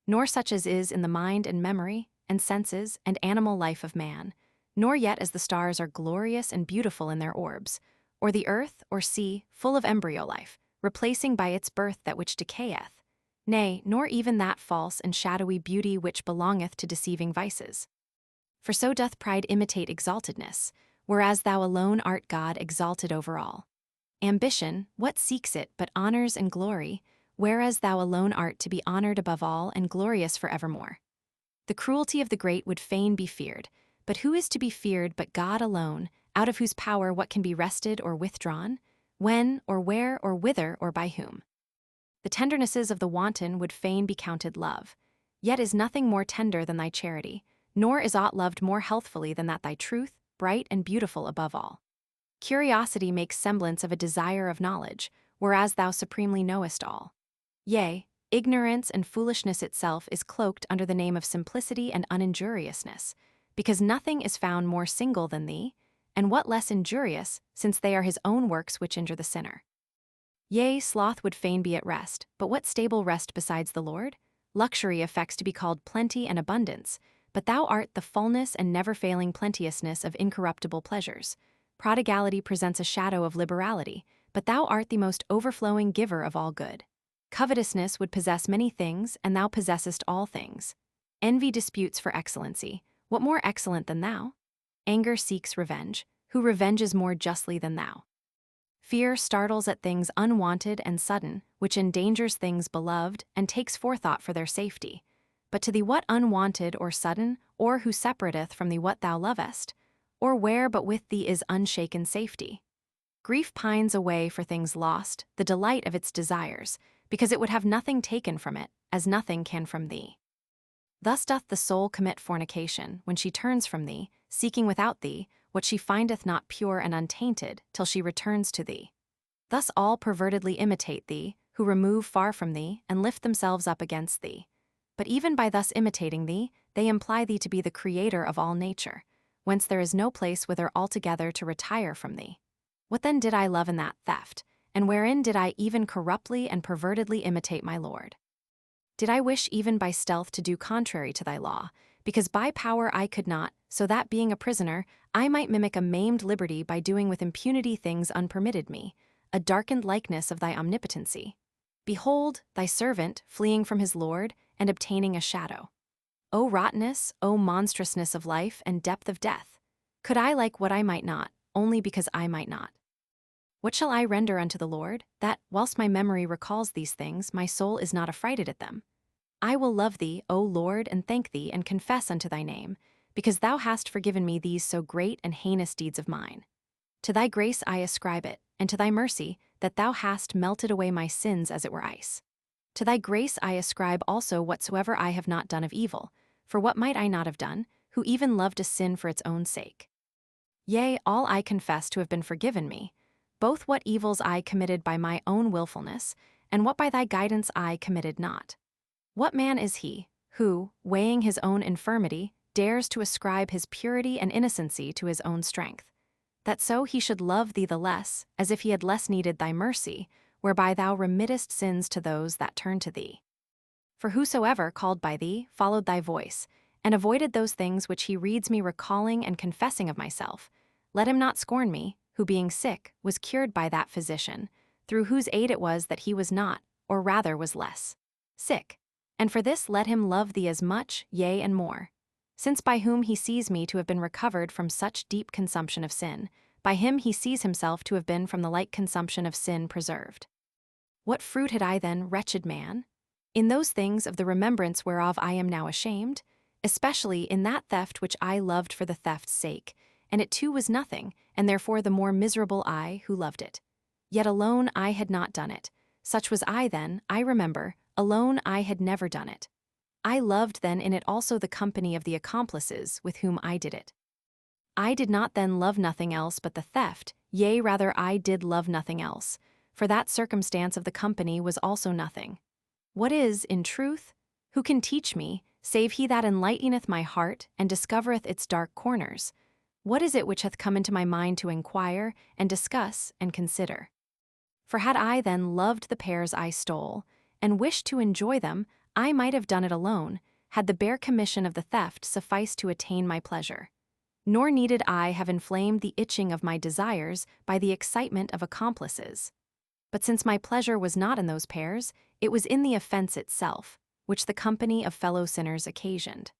nor such as is in the mind and memory, and senses, and animal life of man, nor yet as the stars are glorious and beautiful in their orbs, or the earth or sea full of embryo life, replacing by its birth that which decayeth, nay, nor even that false and shadowy beauty which belongeth to deceiving vices. For so doth pride imitate exaltedness, whereas thou alone art God exalted over all. Ambition, what seeks it but honors and glory, whereas thou alone art to be honored above all and glorious for evermore. The cruelty of the great would fain be feared, but who is to be feared but God alone, out of whose power what can be wrested or withdrawn, when or where or whither or by whom? The tendernesses of the wanton would fain be counted love, yet is nothing more tender than thy charity, nor is aught loved more healthfully than that thy truth, bright and beautiful above all. Curiosity makes semblance of a desire of knowledge, whereas thou supremely knowest all. Yea, ignorance and foolishness itself is cloaked under the name of simplicity and uninjuriousness, because nothing is found more single than thee, and what less injurious, since they are his own works which injure the sinner. Yea, sloth would fain be at rest, but what stable rest besides the Lord? Luxury affects to be called plenty and abundance, but thou art the fullness and never-failing plenteousness of incorruptible pleasures. Prodigality presents a shadow of liberality, but thou art the most overflowing giver of all good. Covetousness would possess many things, and thou possessest all things. Envy disputes for excellency. What more excellent than thou? Anger seeks revenge. Who revenges more justly than thou? Fear startles at things unwanted and sudden, which endangers things beloved and takes forethought for their safety. But to thee what unwanted or sudden, or who separateth from thee what thou lovest, or where but with thee is unshaken safety? Grief pines away for things lost, the delight of its desires, because it would have nothing taken from it, as nothing can from thee. Thus doth the soul commit fornication, when she turns from thee, seeking without thee what she findeth not pure and untainted, till she returns to thee. Thus all pervertedly imitate thee, who remove far from thee, and lift themselves up against thee. But even by thus imitating thee, they imply thee to be the creator of all nature, whence there is no place whither altogether to retire from thee. What then did I love in that theft, and wherein did I even corruptly and pervertedly imitate my Lord? Did I wish even by stealth to do contrary to thy law, because by power I could not, so that being a prisoner, I might mimic a maimed liberty by doing with impunity things unpermitted me, a darkened likeness of thy omnipotency? Behold, thy servant, fleeing from his Lord, and obtaining a shadow. O rottenness, O monstrousness of life and depth of death! Could I like what I might not, only because I might not? What shall I render unto the Lord, that, whilst my memory recalls these things, my soul is not affrighted at them? I will love thee, O Lord, and thank thee, and confess unto thy name, because thou hast forgiven me these so great and heinous deeds of mine. To thy grace I ascribe it, and to thy mercy, that thou hast melted away my sins as it were ice. To thy grace I ascribe also whatsoever I have not done of evil, for what might I not have done, who even loved a sin for its own sake? Yea, all I confess to have been forgiven me, both what evils I committed by my own willfulness, and what by thy guidance I committed not. What man is he, who, weighing his own infirmity, dares to ascribe his purity and innocency to his own strength, that so he should love thee the less, as if he had less needed thy mercy, whereby thou remittest sins to those that turn to thee? For whosoever, called by thee, followed thy voice, and avoided those things which he reads me recalling and confessing of myself, let him not scorn me, who being sick, was cured by that physician, through whose aid it was that he was not, or rather was less, sick. And for this let him love thee as much, yea and more. Since by whom he sees me to have been recovered from such deep consumption of sin, by him he sees himself to have been from the like consumption of sin preserved. What fruit had I then, wretched man? In those things of the remembrance whereof I am now ashamed, especially in that theft which I loved for the theft's sake, and it too was nothing, and therefore the more miserable I who loved it. Yet alone I had not done it. Such was I then, I remember, alone I had never done it. I loved then in it also the company of the accomplices with whom I did it. I did not then love nothing else but the theft, yea rather I did love nothing else, for that circumstance of the company was also nothing. What is, in truth? Who can teach me, save he that enlighteneth my heart and discovereth its dark corners? What is it which hath come into my mind to inquire, and discuss, and consider? For had I then loved the pears I stole, and wished to enjoy them, I might have done it alone, had the bare commission of the theft sufficed to attain my pleasure. Nor needed I have inflamed the itching of my desires by the excitement of accomplices. But since my pleasure was not in those pears, it was in the offense itself, which the company of fellow sinners occasioned.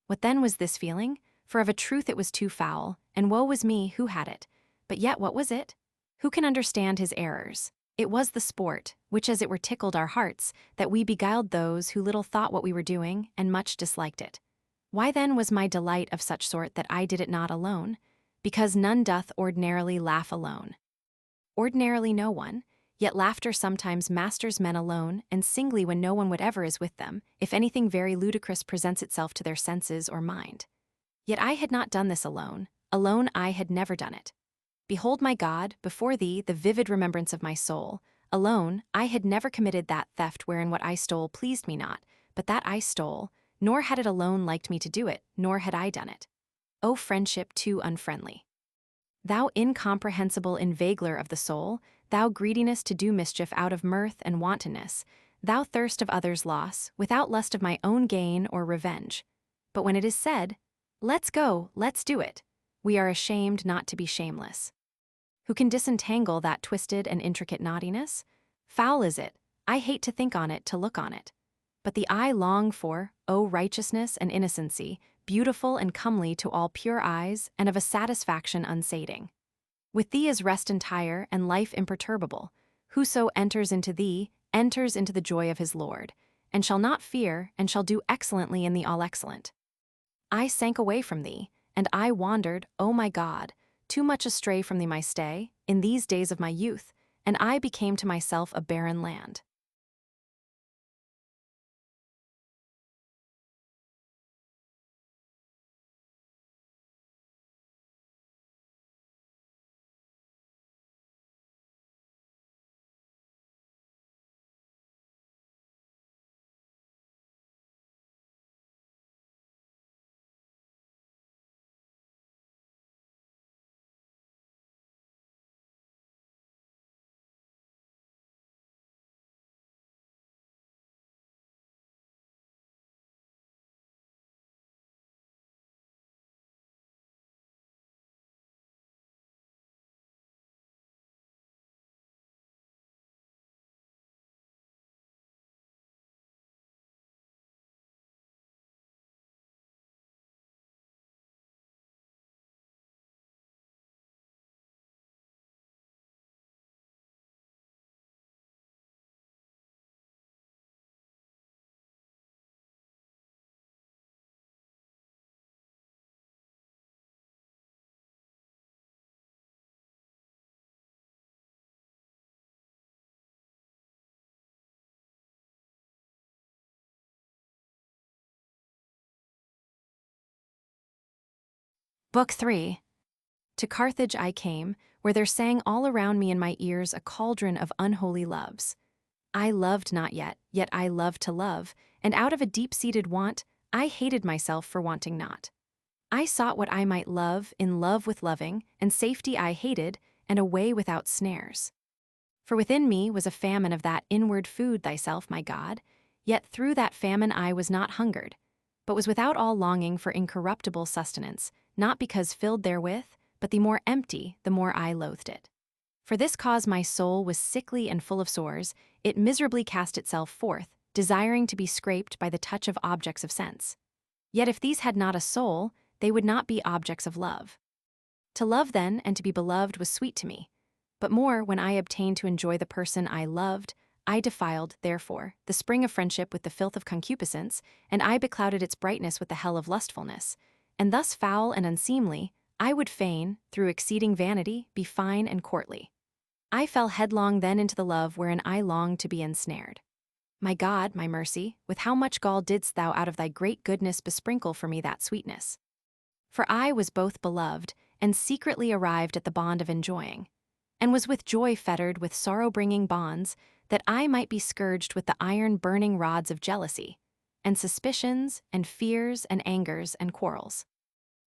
What then was this feeling? For of a truth it was too foul, and woe was me who had it. But yet what was it? Who can understand his errors? It was the sport, which as it were tickled our hearts, that we beguiled those who little thought what we were doing, and much disliked it. Why then was my delight of such sort that I did it not alone? Because none doth ordinarily laugh alone. Ordinarily no one, yet laughter sometimes masters men alone, and singly when no one whatever is with them, if anything very ludicrous presents itself to their senses or mind. Yet I had not done this alone I had never done it. Behold my God, before thee the vivid remembrance of my soul, alone I had never committed that theft wherein what I stole pleased me not, but that I stole, nor had it alone liked me to do it, nor had I done it. O friendship too unfriendly! Thou incomprehensible inveigler of the soul, thou greediness to do mischief out of mirth and wantonness, thou thirst of others' loss, without lust of my own gain or revenge. But when it is said, let's go, let's do it, we are ashamed not to be shameless. Who can disentangle that twisted and intricate knottiness? Foul is it, I hate to think on it, to look on it. But the eye long for, O righteousness and innocency, beautiful and comely to all pure eyes, and of a satisfaction unsating. With thee is rest entire and life imperturbable. Whoso enters into thee, enters into the joy of his Lord, and shall not fear, and shall do excellently in the all-excellent. I sank away from thee, and I wandered, O my God, too much astray from thee my stay, in these days of my youth, and I became to myself a barren land. Book 3. To Carthage I came, where there sang all around me in my ears a cauldron of unholy loves. I loved not yet I loved to love, and out of a deep-seated want, I hated myself for wanting not. I sought what I might love in love with loving, and safety I hated, and a way without snares. For within me was a famine of that inward food thyself, my God, yet through that famine I was not hungered, but was without all longing for incorruptible sustenance, not because filled therewith, but the more empty, the more I loathed it. For this cause my soul was sickly and full of sores, it miserably cast itself forth, desiring to be scraped by the touch of objects of sense. Yet if these had not a soul, they would not be objects of love. To love then and to be beloved was sweet to me. But more, when I obtained to enjoy the person I loved, I defiled, therefore, the spring of friendship with the filth of concupiscence, and I beclouded its brightness with the hell of lustfulness. And thus foul and unseemly, I would fain, through exceeding vanity, be fine and courtly. I fell headlong then into the love wherein I longed to be ensnared. My God, my mercy, with how much gall didst thou out of thy great goodness besprinkle for me that sweetness? For I was both beloved, and secretly arrived at the bond of enjoying, and was with joy fettered with sorrow-bringing bonds, that I might be scourged with the iron-burning rods of jealousy, and suspicions, and fears, and angers, and quarrels.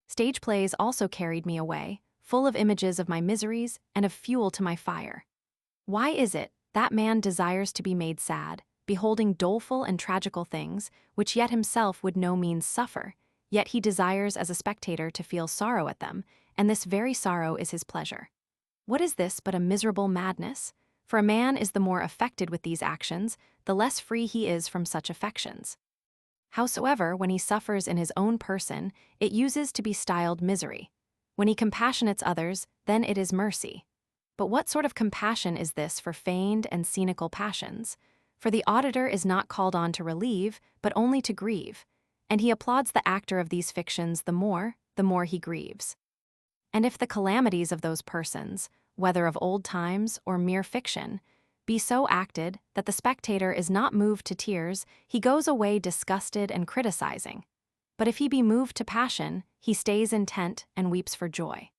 Stage plays also carried me away, full of images of my miseries and of fuel to my fire. Why is it that man desires to be made sad, beholding doleful and tragical things, which yet himself would no means suffer, yet he desires as a spectator to feel sorrow at them, and this very sorrow is his pleasure? What is this but a miserable madness? For a man is the more affected with these actions, the less free he is from such affections. Howsoever, when he suffers in his own person, it uses to be styled misery. When he compassionates others, then it is mercy. But what sort of compassion is this for feigned and scenical passions? For the auditor is not called on to relieve, but only to grieve, and he applauds the actor of these fictions the more he grieves. And if the calamities of those persons, whether of old times or mere fiction, be so acted that the spectator is not moved to tears, he goes away disgusted and criticizing. But if he be moved to passion, he stays intent and weeps for joy.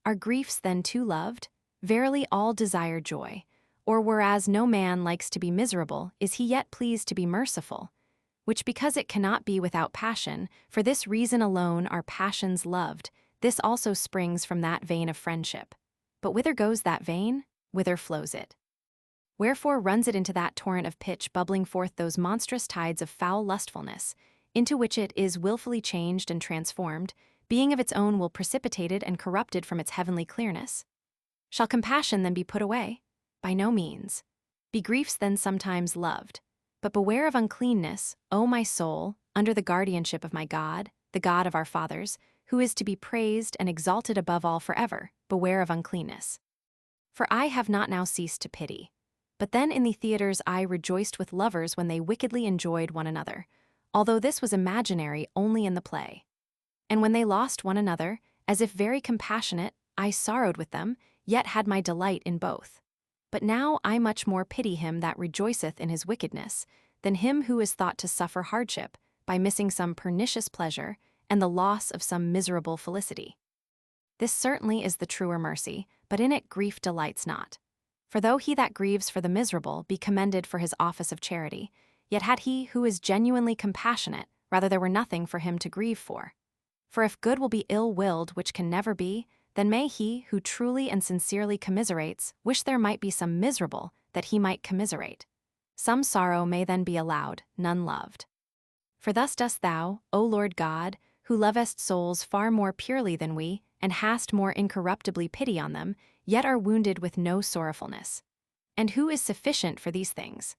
Are griefs then too loved? Verily all desire joy. Or whereas no man likes to be miserable, is he yet pleased to be merciful? Which because it cannot be without passion, for this reason alone are passions loved. This also springs from that vein of friendship. But whither goes that vein? Whither flows it? Wherefore runs it into that torrent of pitch, bubbling forth those monstrous tides of foul lustfulness, into which it is wilfully changed and transformed, being of its own will precipitated and corrupted from its heavenly clearness? Shall compassion then be put away? By no means. Be griefs then sometimes loved. But beware of uncleanness, O my soul, under the guardianship of my God, the God of our fathers, who is to be praised and exalted above all forever. Beware of uncleanness. For I have not now ceased to pity. But then in the theatres I rejoiced with lovers when they wickedly enjoyed one another, although this was imaginary only in the play. And when they lost one another, as if very compassionate, I sorrowed with them, yet had my delight in both. But now I much more pity him that rejoiceth in his wickedness, than him who is thought to suffer hardship, by missing some pernicious pleasure, and the loss of some miserable felicity. This certainly is the truer mercy, but in it grief delights not. For though he that grieves for the miserable be commended for his office of charity, yet had he who is genuinely compassionate, rather there were nothing for him to grieve for. For if good will be ill-willed, which can never be, then may he who truly and sincerely commiserates wish there might be some miserable, that he might commiserate. Some sorrow may then be allowed, none loved. For thus dost thou, O Lord God, who lovest souls far more purely than we, and hast more incorruptibly pity on them, yet are wounded with no sorrowfulness. And who is sufficient for these things?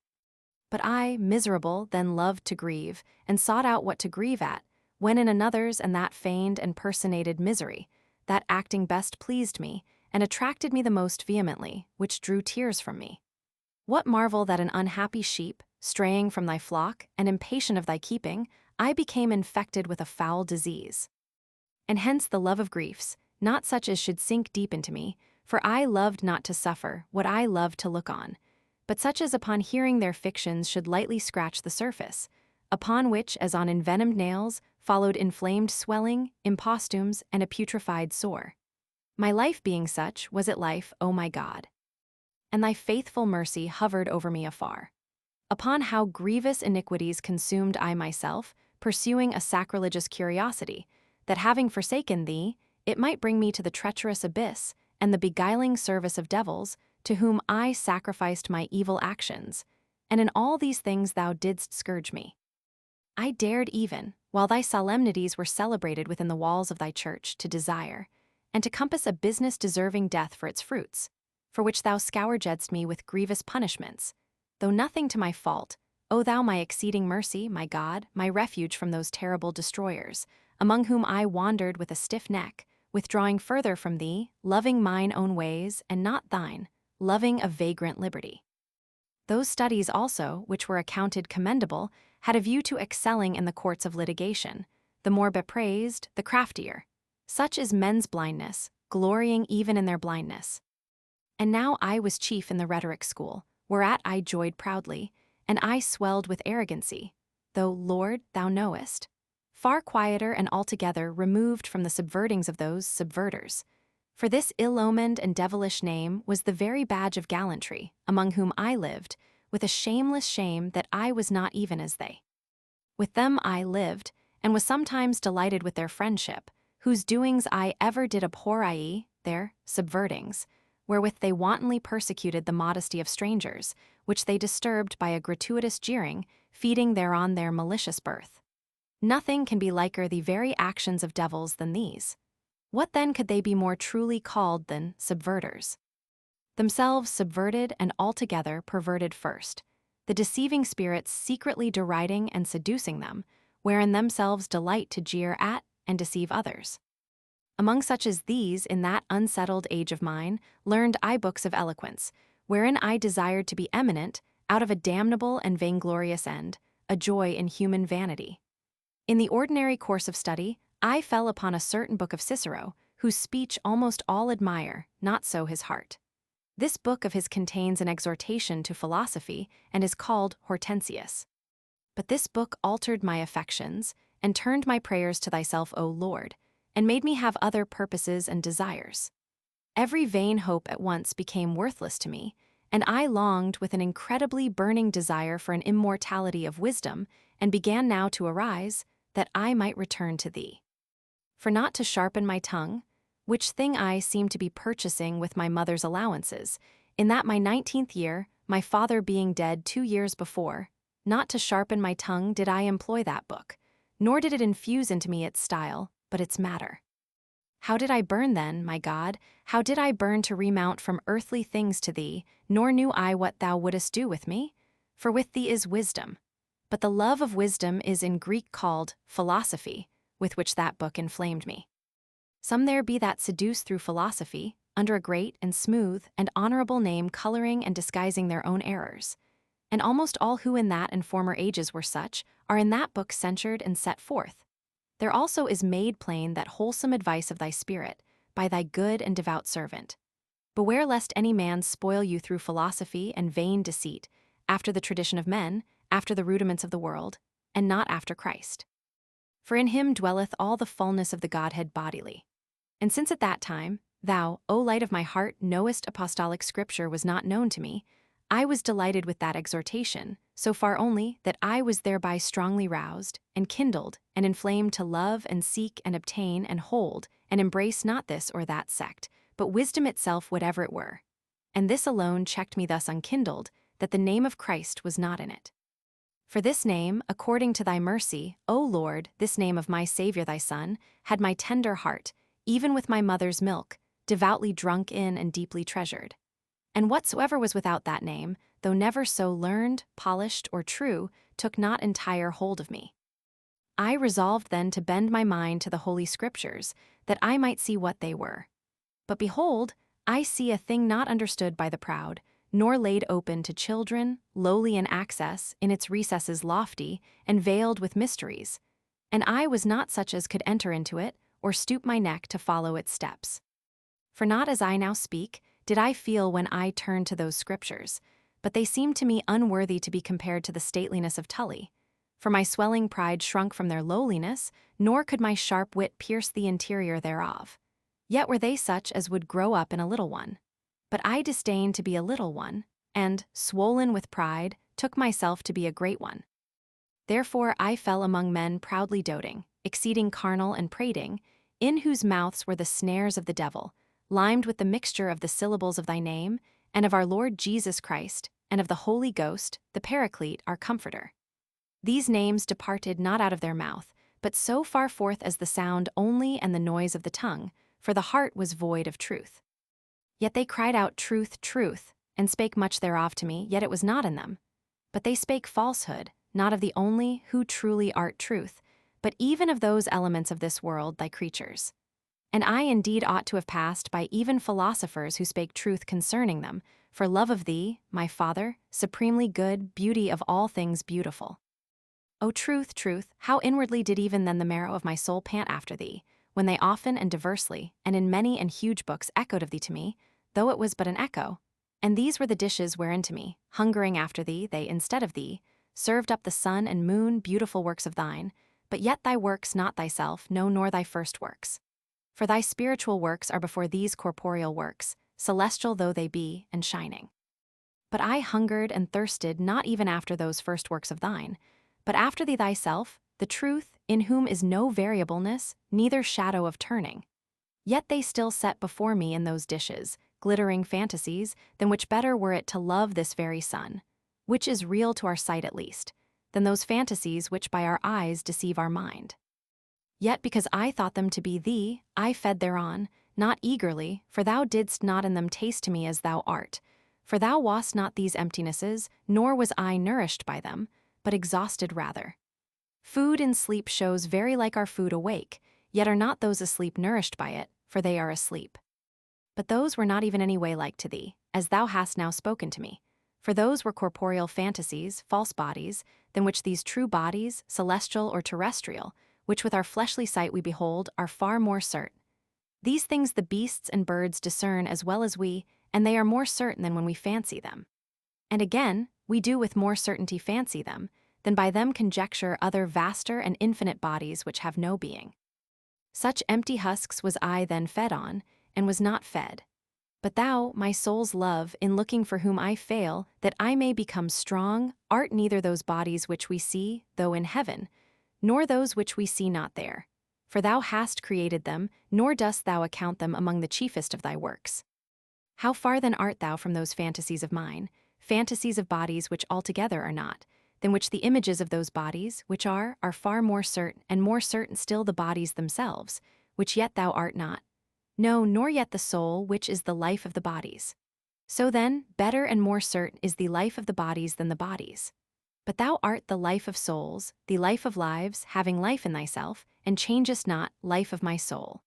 But I, miserable, then loved to grieve, and sought out what to grieve at, when in another's and that feigned and personated misery, that acting best pleased me, and attracted me the most vehemently, which drew tears from me. What marvel that an unhappy sheep, straying from thy flock, and impatient of thy keeping, I became infected with a foul disease. And hence the love of griefs, not such as should sink deep into me, for I loved not to suffer what I loved to look on, but such as upon hearing their fictions should lightly scratch the surface, upon which, as on envenomed nails, followed inflamed swelling, imposthumes, and a putrefied sore. My life being such, was it life, O my God? And thy faithful mercy hovered over me afar. Upon how grievous iniquities consumed I myself, pursuing a sacrilegious curiosity, that having forsaken thee, it might bring me to the treacherous abyss and the beguiling service of devils, to whom I sacrificed my evil actions, and in all these things thou didst scourge me. I dared even, while thy solemnities were celebrated within the walls of thy church, to desire, and to compass a business deserving death for its fruits, for which thou scourgedst me with grievous punishments, though nothing to my fault, O thou my exceeding mercy, my God, my refuge from those terrible destroyers, among whom I wandered with a stiff neck, withdrawing further from thee, loving mine own ways, and not thine, loving a vagrant liberty. Those studies also, which were accounted commendable, had a view to excelling in the courts of litigation, the more bepraised, the craftier. Such is men's blindness, glorying even in their blindness. And now I was chief in the rhetoric school, whereat I joyed proudly, and I swelled with arrogancy, though, Lord, thou knowest, far quieter and altogether removed from the subvertings of those subverters. For this ill-omened and devilish name was the very badge of gallantry, among whom I lived, with a shameless shame that I was not even as they. With them I lived, and was sometimes delighted with their friendship, whose doings I ever did abhor, i.e., their subvertings, wherewith they wantonly persecuted the modesty of strangers, which they disturbed by a gratuitous jeering, feeding thereon their malicious birth. Nothing can be liker the very actions of devils than these. What then could they be more truly called than subverters? Themselves subverted and altogether perverted first, the deceiving spirits secretly deriding and seducing them, wherein themselves delight to jeer at and deceive others. Among such as these, in that unsettled age of mine, learned I books of eloquence, wherein I desired to be eminent, out of a damnable and vainglorious end, a joy in human vanity. In the ordinary course of study, I fell upon a certain book of Cicero, whose speech almost all admire, not so his heart. This book of his contains an exhortation to philosophy, and is called Hortensius. But this book altered my affections, and turned my prayers to thyself, O Lord, and made me have other purposes and desires. Every vain hope at once became worthless to me, and I longed with an incredibly burning desire for an immortality of wisdom, and began now to arise, that I might return to thee. For not to sharpen my tongue, which thing I seemed to be purchasing with my mother's allowances, in that my 19th year, my father being dead 2 years before, not to sharpen my tongue did I employ that book, nor did it infuse into me its style, but its matter. How did I burn then, my God, how did I burn to remount from earthly things to thee, nor knew I what thou wouldest do with me? For with thee is wisdom. But the love of wisdom is in Greek called philosophy, with which that book inflamed me. Some there be that seduce through philosophy, under a great and smooth and honorable name coloring and disguising their own errors. And almost all who in that and former ages were such, are in that book censured and set forth. There also is made plain that wholesome advice of thy Spirit, by thy good and devout servant. Beware lest any man spoil you through philosophy and vain deceit, after the tradition of men, after the rudiments of the world, and not after Christ. For in him dwelleth all the fullness of the Godhead bodily. And since at that time, thou, O light of my heart, knowest apostolic scripture was not known to me, I was delighted with that exhortation, so far only that I was thereby strongly roused, and kindled, and inflamed to love and seek and obtain and hold, and embrace not this or that sect, but wisdom itself whatever it were. And this alone checked me thus unkindled, that the name of Christ was not in it. For this name, according to thy mercy, O Lord, this name of my Saviour thy Son, had my tender heart, even with my mother's milk, devoutly drunk in and deeply treasured. And whatsoever was without that name, though never so learned, polished, or true, took not entire hold of me. I resolved then to bend my mind to the Holy Scriptures, that I might see what they were. But behold, I see a thing not understood by the proud, nor laid open to children, lowly in access, in its recesses lofty, and veiled with mysteries. And I was not such as could enter into it, or stoop my neck to follow its steps. For not as I now speak, did I feel when I turned to those scriptures, but they seemed to me unworthy to be compared to the stateliness of Tully. For my swelling pride shrunk from their lowliness, nor could my sharp wit pierce the interior thereof. Yet were they such as would grow up in a little one. But I disdained to be a little one, and, swollen with pride, took myself to be a great one. Therefore I fell among men proudly doting, exceeding carnal and prating, in whose mouths were the snares of the devil, limed with the mixture of the syllables of thy name, and of our Lord Jesus Christ, and of the Holy Ghost, the Paraclete, our Comforter. These names departed not out of their mouth, but so far forth as the sound only and the noise of the tongue, for the heart was void of truth. Yet they cried out, Truth, truth, and spake much thereof to me, yet it was not in them. But they spake falsehood, not of the only who truly art truth, but even of those elements of this world, thy creatures. And I indeed ought to have passed by even philosophers who spake truth concerning them, for love of thee, my Father, supremely good, beauty of all things beautiful. O truth, truth, how inwardly did even then the marrow of my soul pant after thee, when they often and diversely, and in many and huge books echoed of thee to me, though it was but an echo. And these were the dishes wherein to me, hungering after thee, they, instead of thee, served up the sun and moon, beautiful works of thine, but yet thy works not thyself, no, nor thy first works. For thy spiritual works are before these corporeal works, celestial though they be, and shining. But I hungered and thirsted not even after those first works of thine, but after thee thyself, the truth, in whom is no variableness, neither shadow of turning. Yet they still set before me in those dishes, glittering fantasies, than which better were it to love this very sun, which is real to our sight at least, than those fantasies which by our eyes deceive our mind. Yet because I thought them to be thee, I fed thereon, not eagerly, for thou didst not in them taste to me as thou art. For thou wast not these emptinesses, nor was I nourished by them, but exhausted rather. Food in sleep shows very like our food awake, yet are not those asleep nourished by it, for they are asleep. But those were not even any way like to thee, as thou hast now spoken to me. For those were corporeal fantasies, false bodies, than which these true bodies, celestial or terrestrial, which with our fleshly sight we behold, are far more certain. These things the beasts and birds discern as well as we, and they are more certain than when we fancy them. And again, we do with more certainty fancy them, than by them conjecture other vaster and infinite bodies which have no being. Such empty husks was I then fed on, and was not fed. But thou, my soul's love, in looking for whom I fail, that I may become strong, art neither those bodies which we see, though in heaven, nor those which we see not there. For thou hast created them, nor dost thou account them among the chiefest of thy works. How far then art thou from those fantasies of mine, fantasies of bodies which altogether are not, than which the images of those bodies, which are far more certain, and more certain still the bodies themselves, which yet thou art not. No, nor yet the soul, which is the life of the bodies. So then, better and more certain is the life of the bodies than the bodies. But thou art the life of souls, the life of lives, having life in thyself, and changest not, life of my soul.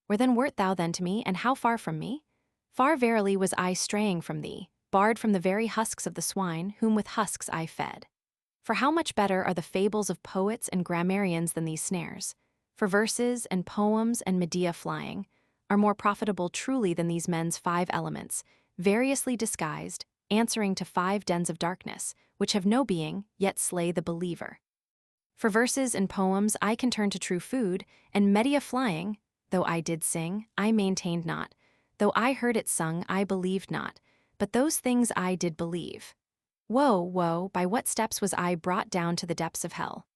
Where then wert thou then to me, and how far from me? Far verily was I straying from thee, barred from the very husks of the swine, whom with husks I fed. For how much better are the fables of poets and grammarians than these snares? For verses and poems and Medea flying are more profitable truly than these men's 5 elements, variously disguised, answering to 5 dens of darkness, which have no being, yet slay the believer. For verses and poems I can turn to true food, and Medea flying, though I did sing, I maintained not, though I heard it sung, I believed not, but those things I did believe. Woe, woe, by what steps was I brought down to the depths of hell?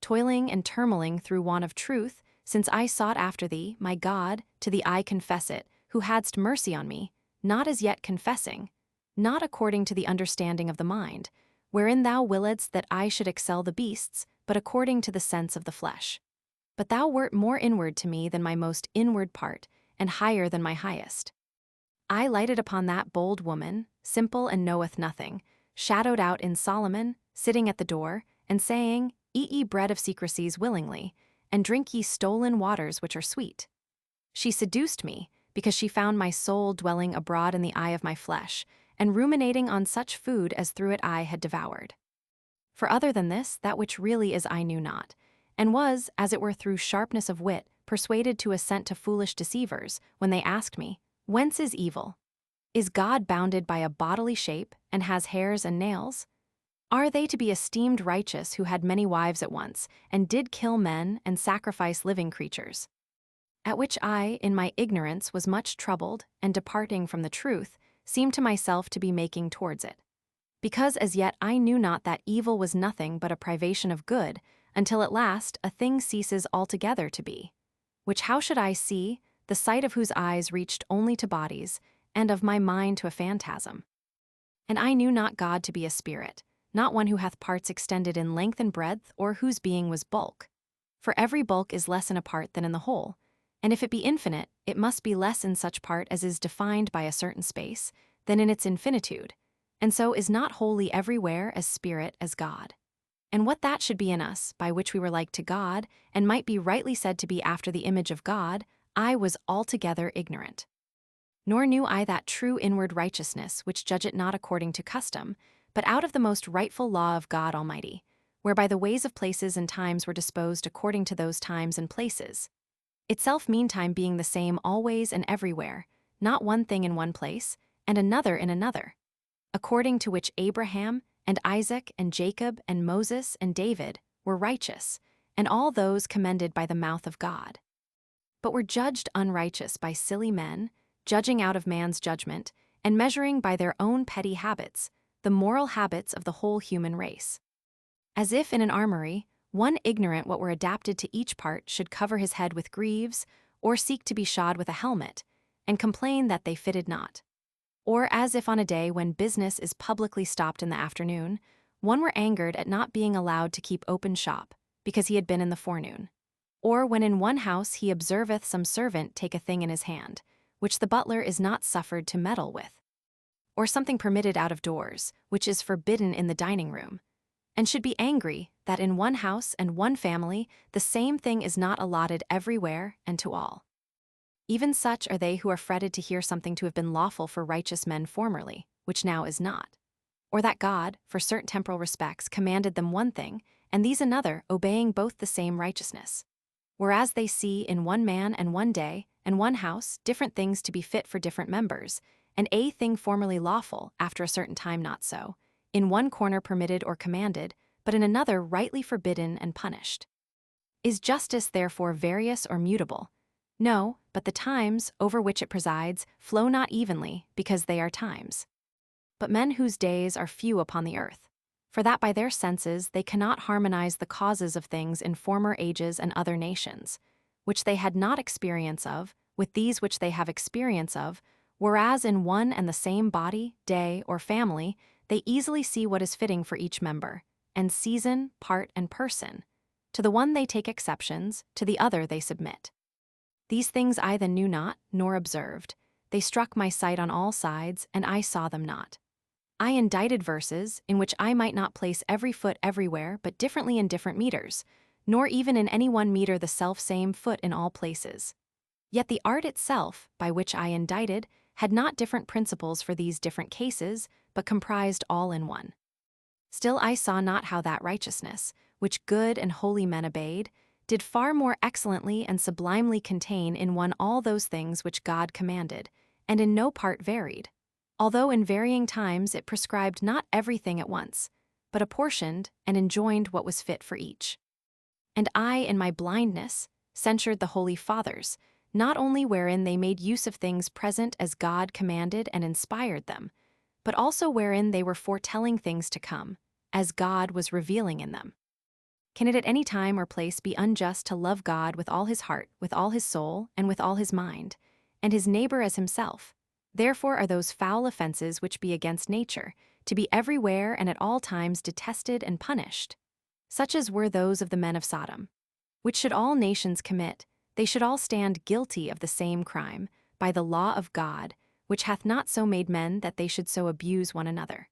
Toiling and turmoiling through want of truth, since I sought after thee, my God, to thee I confess it, who hadst mercy on me, not as yet confessing, not according to the understanding of the mind, wherein thou willedst that I should excel the beasts, but according to the sense of the flesh. But thou wert more inward to me than my most inward part, and higher than my highest. I lighted upon that bold woman, simple and knoweth nothing, shadowed out in Solomon, sitting at the door, and saying, Eat ye bread of secrecies willingly, and drink ye stolen waters which are sweet. She seduced me, because she found my soul dwelling abroad in the eye of my flesh, and ruminating on such food as through it I had devoured. For other than this, that which really is I knew not, and was, as it were through sharpness of wit, persuaded to assent to foolish deceivers, when they asked me, Whence is evil? Is God bounded by a bodily shape, and has hairs and nails? Are they to be esteemed righteous who had many wives at once, and did kill men and sacrifice living creatures? At which I, in my ignorance, was much troubled, and departing from the truth, seemed to myself to be making towards it. Because as yet I knew not that evil was nothing but a privation of good, until at last a thing ceases altogether to be. Which how should I see, the sight of whose eyes reached only to bodies, and of my mind to a phantasm? And I knew not God to be a spirit, not one who hath parts extended in length and breadth, or whose being was bulk. For every bulk is less in a part than in the whole, And if it be infinite, it must be less in such part as is defined by a certain space, than in its infinitude, and so is not wholly everywhere as spirit as God. And what that should be in us, by which we were like to God, and might be rightly said to be after the image of God, I was altogether ignorant. Nor knew I that true inward righteousness which judge it not according to custom, but out of the most rightful law of God Almighty, whereby the ways of places and times were disposed according to those times and places, itself meantime being the same always and everywhere, not one thing in one place, and another in another, according to which Abraham and Isaac and Jacob and Moses and David were righteous, and all those commended by the mouth of God. But were judged unrighteous by silly men, judging out of man's judgment, and measuring by their own petty habits the moral habits of the whole human race. As if in an armory, one ignorant what were adapted to each part should cover his head with greaves, or seek to be shod with a helmet, and complain that they fitted not. Or as if on a day when business is publicly stopped in the afternoon, one were angered at not being allowed to keep open shop, because he had been in the forenoon. Or when in one house he observeth some servant take a thing in his hand, which the butler is not suffered to meddle with. Or something permitted out of doors, which is forbidden in the dining room, and should be angry that in one house and one family the same thing is not allotted everywhere and to all. Even such are they who are fretted to hear something to have been lawful for righteous men formerly, which now is not. Or that God, for certain temporal respects, commanded them one thing, and these another, obeying both the same righteousness. Whereas they see in one man and one day, and one house, different things to be fit for different members, and a thing formerly lawful, after a certain time not so, in one corner permitted or commanded, but in another rightly forbidden and punished. Is justice therefore various or mutable? No, but the times, over which it presides, flow not evenly, because they are times. But men whose days are few upon the earth, for that by their senses they cannot harmonize the causes of things in former ages and other nations, which they had not experience of, with these which they have experience of, whereas in one and the same body, day, or family, they easily see what is fitting for each member, and season, part, and person. To the one they take exceptions, to the other they submit. These things I then knew not, nor observed. They struck my sight on all sides, and I saw them not. I indited verses, in which I might not place every foot everywhere, but differently in different meters, nor even in any one meter the self-same foot in all places. Yet the art itself, by which I indited, had not different principles for these different cases, but comprised all in one. Still I saw not how that righteousness, which good and holy men obeyed, did far more excellently and sublimely contain in one all those things which God commanded, and in no part varied, although in varying times it prescribed not everything at once, but apportioned and enjoined what was fit for each. And I, in my blindness, censured the holy fathers, not only wherein they made use of things present as God commanded and inspired them, but also wherein they were foretelling things to come, as God was revealing in them. Can it at any time or place be unjust to love God with all his heart, with all his soul, and with all his mind, and his neighbor as himself? Therefore are those foul offenses which be against nature, to be everywhere and at all times detested and punished, such as were those of the men of Sodom, which should all nations commit, they should all stand guilty of the same crime, by the law of God, which hath not so made men that they should so abuse one another.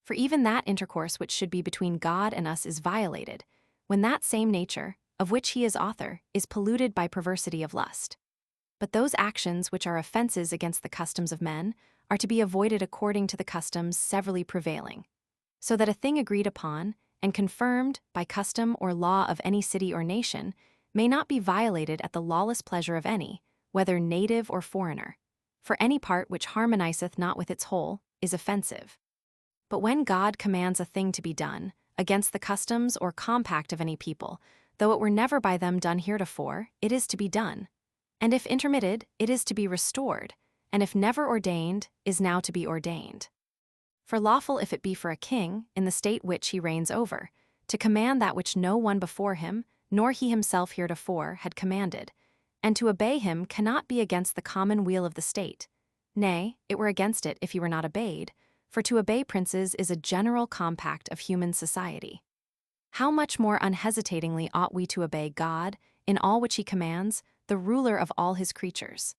For even that intercourse which should be between God and us is violated, when that same nature, of which he is author, is polluted by perversity of lust. But those actions which are offenses against the customs of men are to be avoided according to the customs severally prevailing, so that a thing agreed upon and confirmed by custom or law of any city or nation may not be violated at the lawless pleasure of any, whether native or foreigner, for any part which harmonizeth not with its whole is offensive. But when God commands a thing to be done, against the customs or compact of any people, though it were never by them done heretofore, it is to be done. And if intermitted, it is to be restored, and if never ordained, is now to be ordained. For lawful if it be for a king, in the state which he reigns over, to command that which no one before him, nor he himself heretofore, had commanded, and to obey him cannot be against the common weal of the state. Nay, it were against it if he were not obeyed, for to obey princes is a general compact of human society. How much more unhesitatingly ought we to obey God, in all which he commands, the ruler of all his creatures.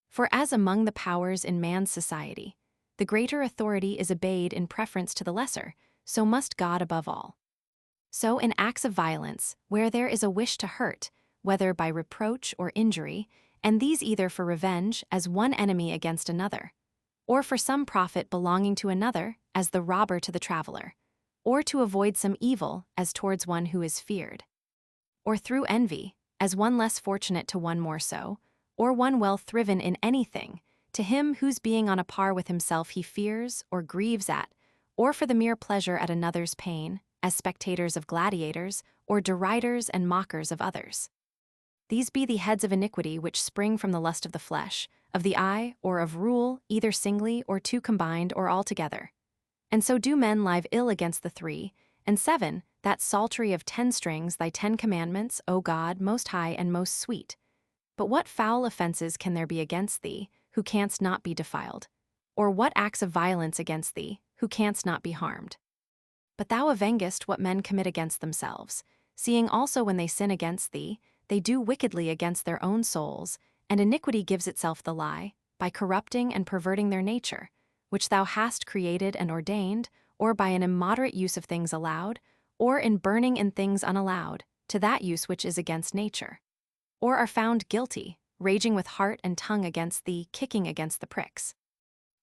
For as among the powers in man's society, the greater authority is obeyed in preference to the lesser, so must God above all. So in acts of violence, where there is a wish to hurt, whether by reproach or injury, and these either for revenge as one enemy against another, or for some profit belonging to another as the robber to the traveler, or to avoid some evil as towards one who is feared, or through envy, as one less fortunate to one more so, or one well thriven in anything, to him whose being on a par with himself he fears or grieves at, or for the mere pleasure at another's pain, as spectators of gladiators, or deriders and mockers of others. These be the heads of iniquity which spring from the lust of the flesh, of the eye, or of rule, either singly or two combined or all together. And so do men live ill against the 3, and 7, that psaltery of 10 strings, thy 10 commandments, O God, most high and most sweet. But what foul offenses can there be against thee, who canst not be defiled? Or what acts of violence against thee, who canst not be harmed? But thou avengest what men commit against themselves, seeing also when they sin against thee, they do wickedly against their own souls, and iniquity gives itself the lie, by corrupting and perverting their nature, which thou hast created and ordained, or by an immoderate use of things allowed, or in burning in things unallowed, to that use which is against nature. Or are found guilty, raging with heart and tongue against thee, kicking against the pricks.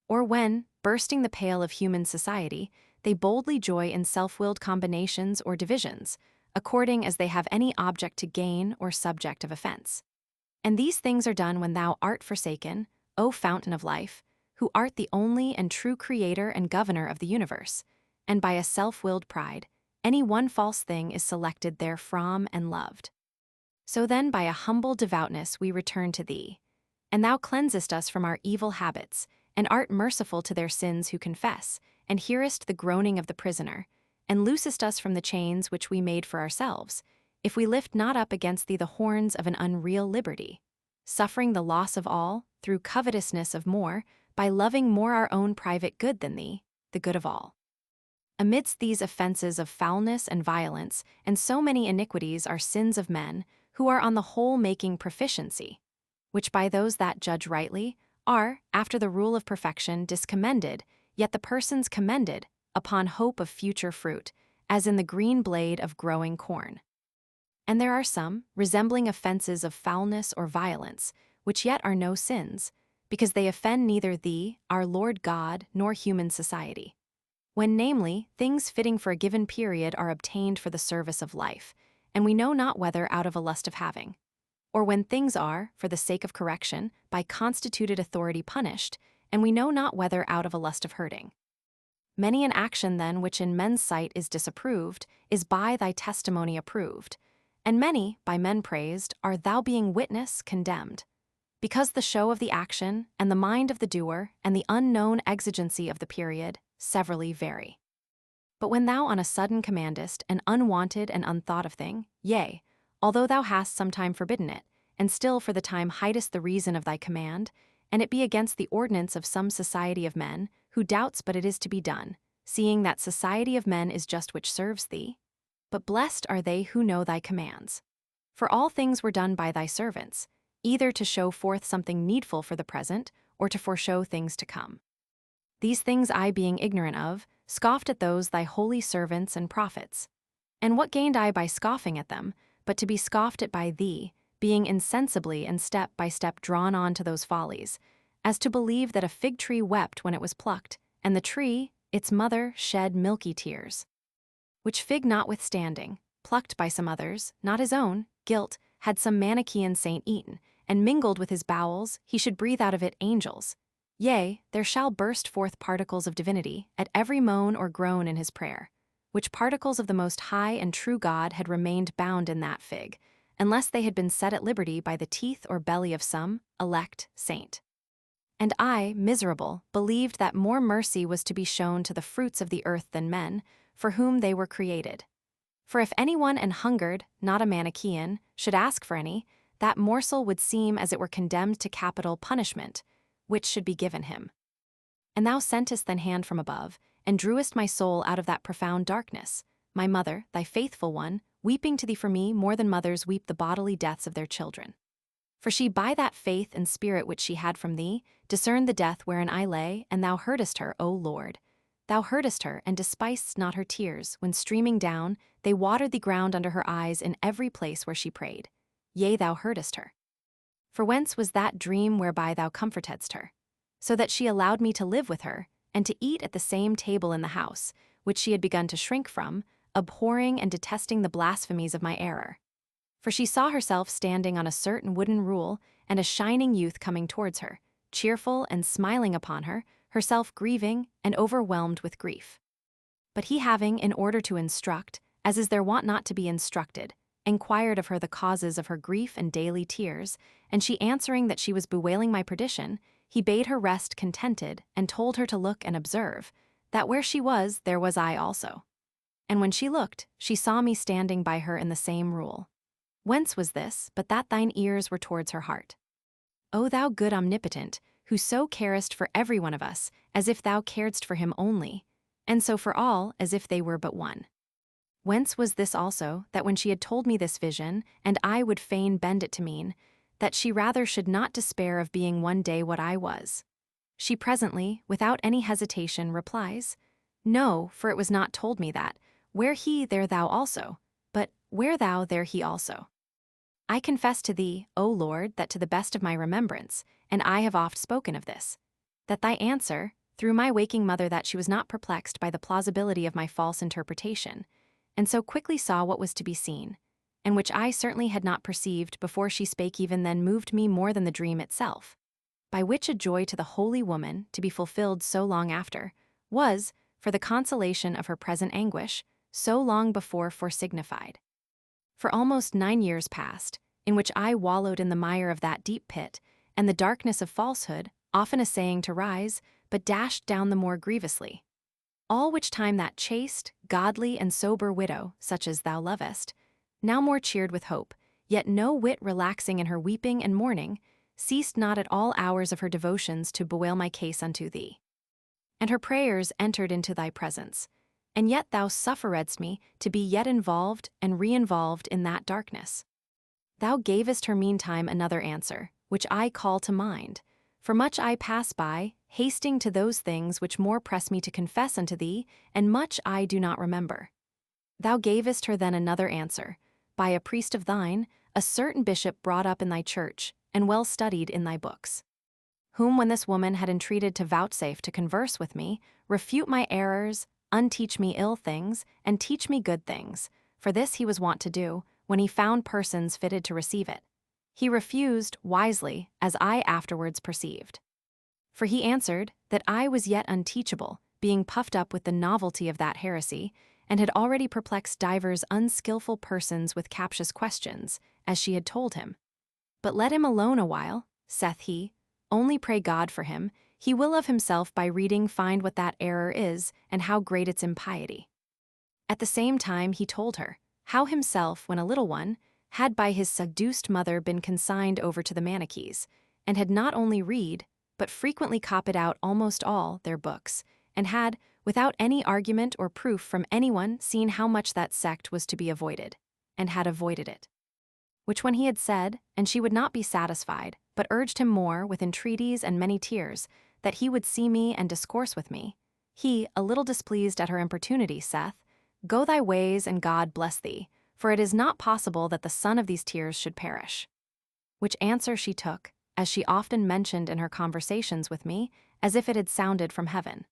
Or when, bursting the pale of human society, they boldly joy in self-willed combinations or divisions, according as they have any object to gain or subject of offense. And these things are done when thou art forsaken, O fountain of life, who art the only and true creator and governor of the universe, and by a self-willed pride, any one false thing is selected therefrom and loved. So then by a humble devoutness we return to thee, and thou cleansest us from our evil habits, and art merciful to their sins who confess, and hearest the groaning of the prisoner, and loosest us from the chains which we made for ourselves, if we lift not up against thee the horns of an unreal liberty, suffering the loss of all, through covetousness of more, by loving more our own private good than thee, the good of all. Amidst these offenses of foulness and violence, and so many iniquities are sins of men, who are on the whole making proficiency, which by those that judge rightly, are, after the rule of perfection, discommended, yet the persons commended, upon hope of future fruit, as in the green blade of growing corn. And there are some, resembling offenses of foulness or violence, which yet are no sins, because they offend neither thee, our Lord God, nor human society. When, namely, things fitting for a given period are obtained for the service of life, and we know not whether out of a lust of having, or when things are, for the sake of correction, by constituted authority punished, and we know not whether out of a lust of hurting. Many an action then which in men's sight is disapproved, is by thy testimony approved, and many, by men praised, are thou being witness condemned. Because the show of the action, and the mind of the doer, and the unknown exigency of the period, severally vary. But when thou on a sudden commandest an unwanted and unthought of thing, yea, although thou hast sometime forbidden it, and still for the time hidest the reason of thy command, and it be against the ordinance of some society of men, who doubts but it is to be done, seeing that society of men is just which serves thee. But blessed are they who know thy commands. For all things were done by thy servants, either to show forth something needful for the present, or to foreshow things to come. These things I, being ignorant of, scoffed at those thy holy servants and prophets. And what gained I by scoffing at them, but to be scoffed at by thee, being insensibly and step by step drawn on to those follies, as to believe that a fig tree wept when it was plucked, and the tree, its mother, shed milky tears. Which fig notwithstanding, plucked by some others, not his own, guilt, had some Manichaean saint eaten, and mingled with his bowels, he should breathe out of it angels. Yea, there shall burst forth particles of divinity, at every moan or groan in his prayer, which particles of the most high and true God had remained bound in that fig, unless they had been set at liberty by the teeth or belly of some elect saint. And I, miserable, believed that more mercy was to be shown to the fruits of the earth than men, for whom they were created. For if anyone an hungered, not a Manichaean, should ask for any, that morsel would seem as it were condemned to capital punishment, which should be given him. And thou sentest thine hand from above, and drewest my soul out of that profound darkness, my mother, thy faithful one, weeping to thee for me more than mothers weep the bodily deaths of their children. For she by that faith and spirit which she had from thee, discerned the death wherein I lay, and thou heardest her, O Lord. Thou heardest her, and despisedst not her tears, when streaming down, they watered the ground under her eyes in every place where she prayed. Yea, thou heardest her. For whence was that dream whereby thou comfortedst her? So that she allowed me to live with her, and to eat at the same table in the house, which she had begun to shrink from, abhorring and detesting the blasphemies of my error. For she saw herself standing on a certain wooden rule, and a shining youth coming towards her, cheerful and smiling upon her, herself grieving and overwhelmed with grief. But he having, in order to instruct, as is their wont not to be instructed, inquired of her the causes of her grief and daily tears, and she answering that she was bewailing my perdition, he bade her rest contented, and told her to look and observe, that where she was, there was I also. And when she looked, she saw me standing by her in the same rule. Whence was this, but that thine ears were towards her heart? O thou good omnipotent, who so carest for every one of us, as if thou caredst for him only, and so for all, as if they were but one. Whence was this also, that when she had told me this vision, and I would fain bend it to mean, that she rather should not despair of being one day what I was? She presently, without any hesitation, replies, No, for it was not told me that, where he, there thou also, but where thou, there he also. I confess to thee, O Lord, that to the best of my remembrance, and I have oft spoken of this, that thy answer, through my waking mother, that she was not perplexed by the plausibility of my false interpretation, and so quickly saw what was to be seen, and which I certainly had not perceived before she spake even then, moved me more than the dream itself, by which a joy to the holy woman, to be fulfilled so long after, was, for the consolation of her present anguish, so long before foresignified. For almost 9 years past, in which I wallowed in the mire of that deep pit, and the darkness of falsehood, often essaying to rise, but dashed down the more grievously. All which time that chaste, godly, and sober widow, such as thou lovest, now more cheered with hope, yet no whit relaxing in her weeping and mourning, ceased not at all hours of her devotions to bewail my case unto thee. And her prayers entered into thy presence, and yet thou sufferedst me to be yet involved and re-involved in that darkness. Thou gavest her meantime another answer, which I call to mind, for much I pass by, hasting to those things which more press me to confess unto thee, and much I do not remember. Thou gavest her then another answer, by a priest of thine, a certain bishop brought up in thy church, and well studied in thy books, whom when this woman had entreated to vouchsafe to converse with me, refute my errors, unteach me ill things, and teach me good things, for this he was wont to do, when he found persons fitted to receive it. He refused, wisely, as I afterwards perceived. For he answered, that I was yet unteachable, being puffed up with the novelty of that heresy, and had already perplexed divers unskilful persons with captious questions, as she had told him. But let him alone a while, saith he, only pray God for him, he will of himself by reading find what that error is, and how great its impiety. At the same time he told her, how himself, when a little one, had by his seduced mother been consigned over to the Manichees, and had not only read, but frequently copied out almost all their books, and had, without any argument or proof from anyone, seen how much that sect was to be avoided, and had avoided it. Which when he had said, and she would not be satisfied, but urged him more with entreaties and many tears, that he would see me and discourse with me, he, a little displeased at her importunity, saith, Go thy ways, and God bless thee, for it is not possible that the son of these tears should perish. Which answer she took, as she often mentioned in her conversations with me, as if it had sounded from heaven.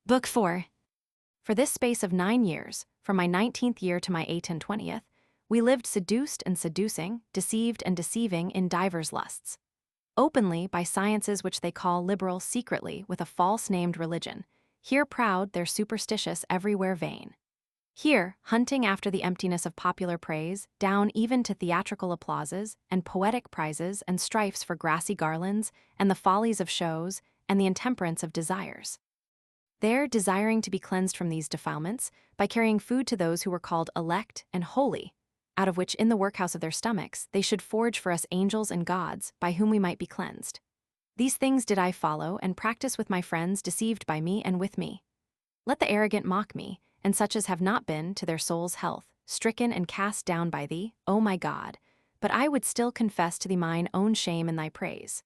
Book 4. For this space of 9 years, from my 19th year to my 8th and 20th, we lived seduced and seducing, deceived and deceiving in divers lusts. Openly by sciences which they call liberal, secretly with a false named religion. Here proud, there superstitious, everywhere vain. Here, hunting after the emptiness of popular praise, down even to theatrical applauses, and poetic prizes, and strifes for grassy garlands, and the follies of shows, and the intemperance of desires. There, desiring to be cleansed from these defilements, by carrying food to those who were called elect and holy, out of which in the workhouse of their stomachs they should forge for us angels and gods, by whom we might be cleansed. These things did I follow, and practice with my friends deceived by me and with me. Let the arrogant mock me, and such as have not been, to their soul's health, stricken and cast down by thee, O my God, but I would still confess to thee mine own shame in thy praise.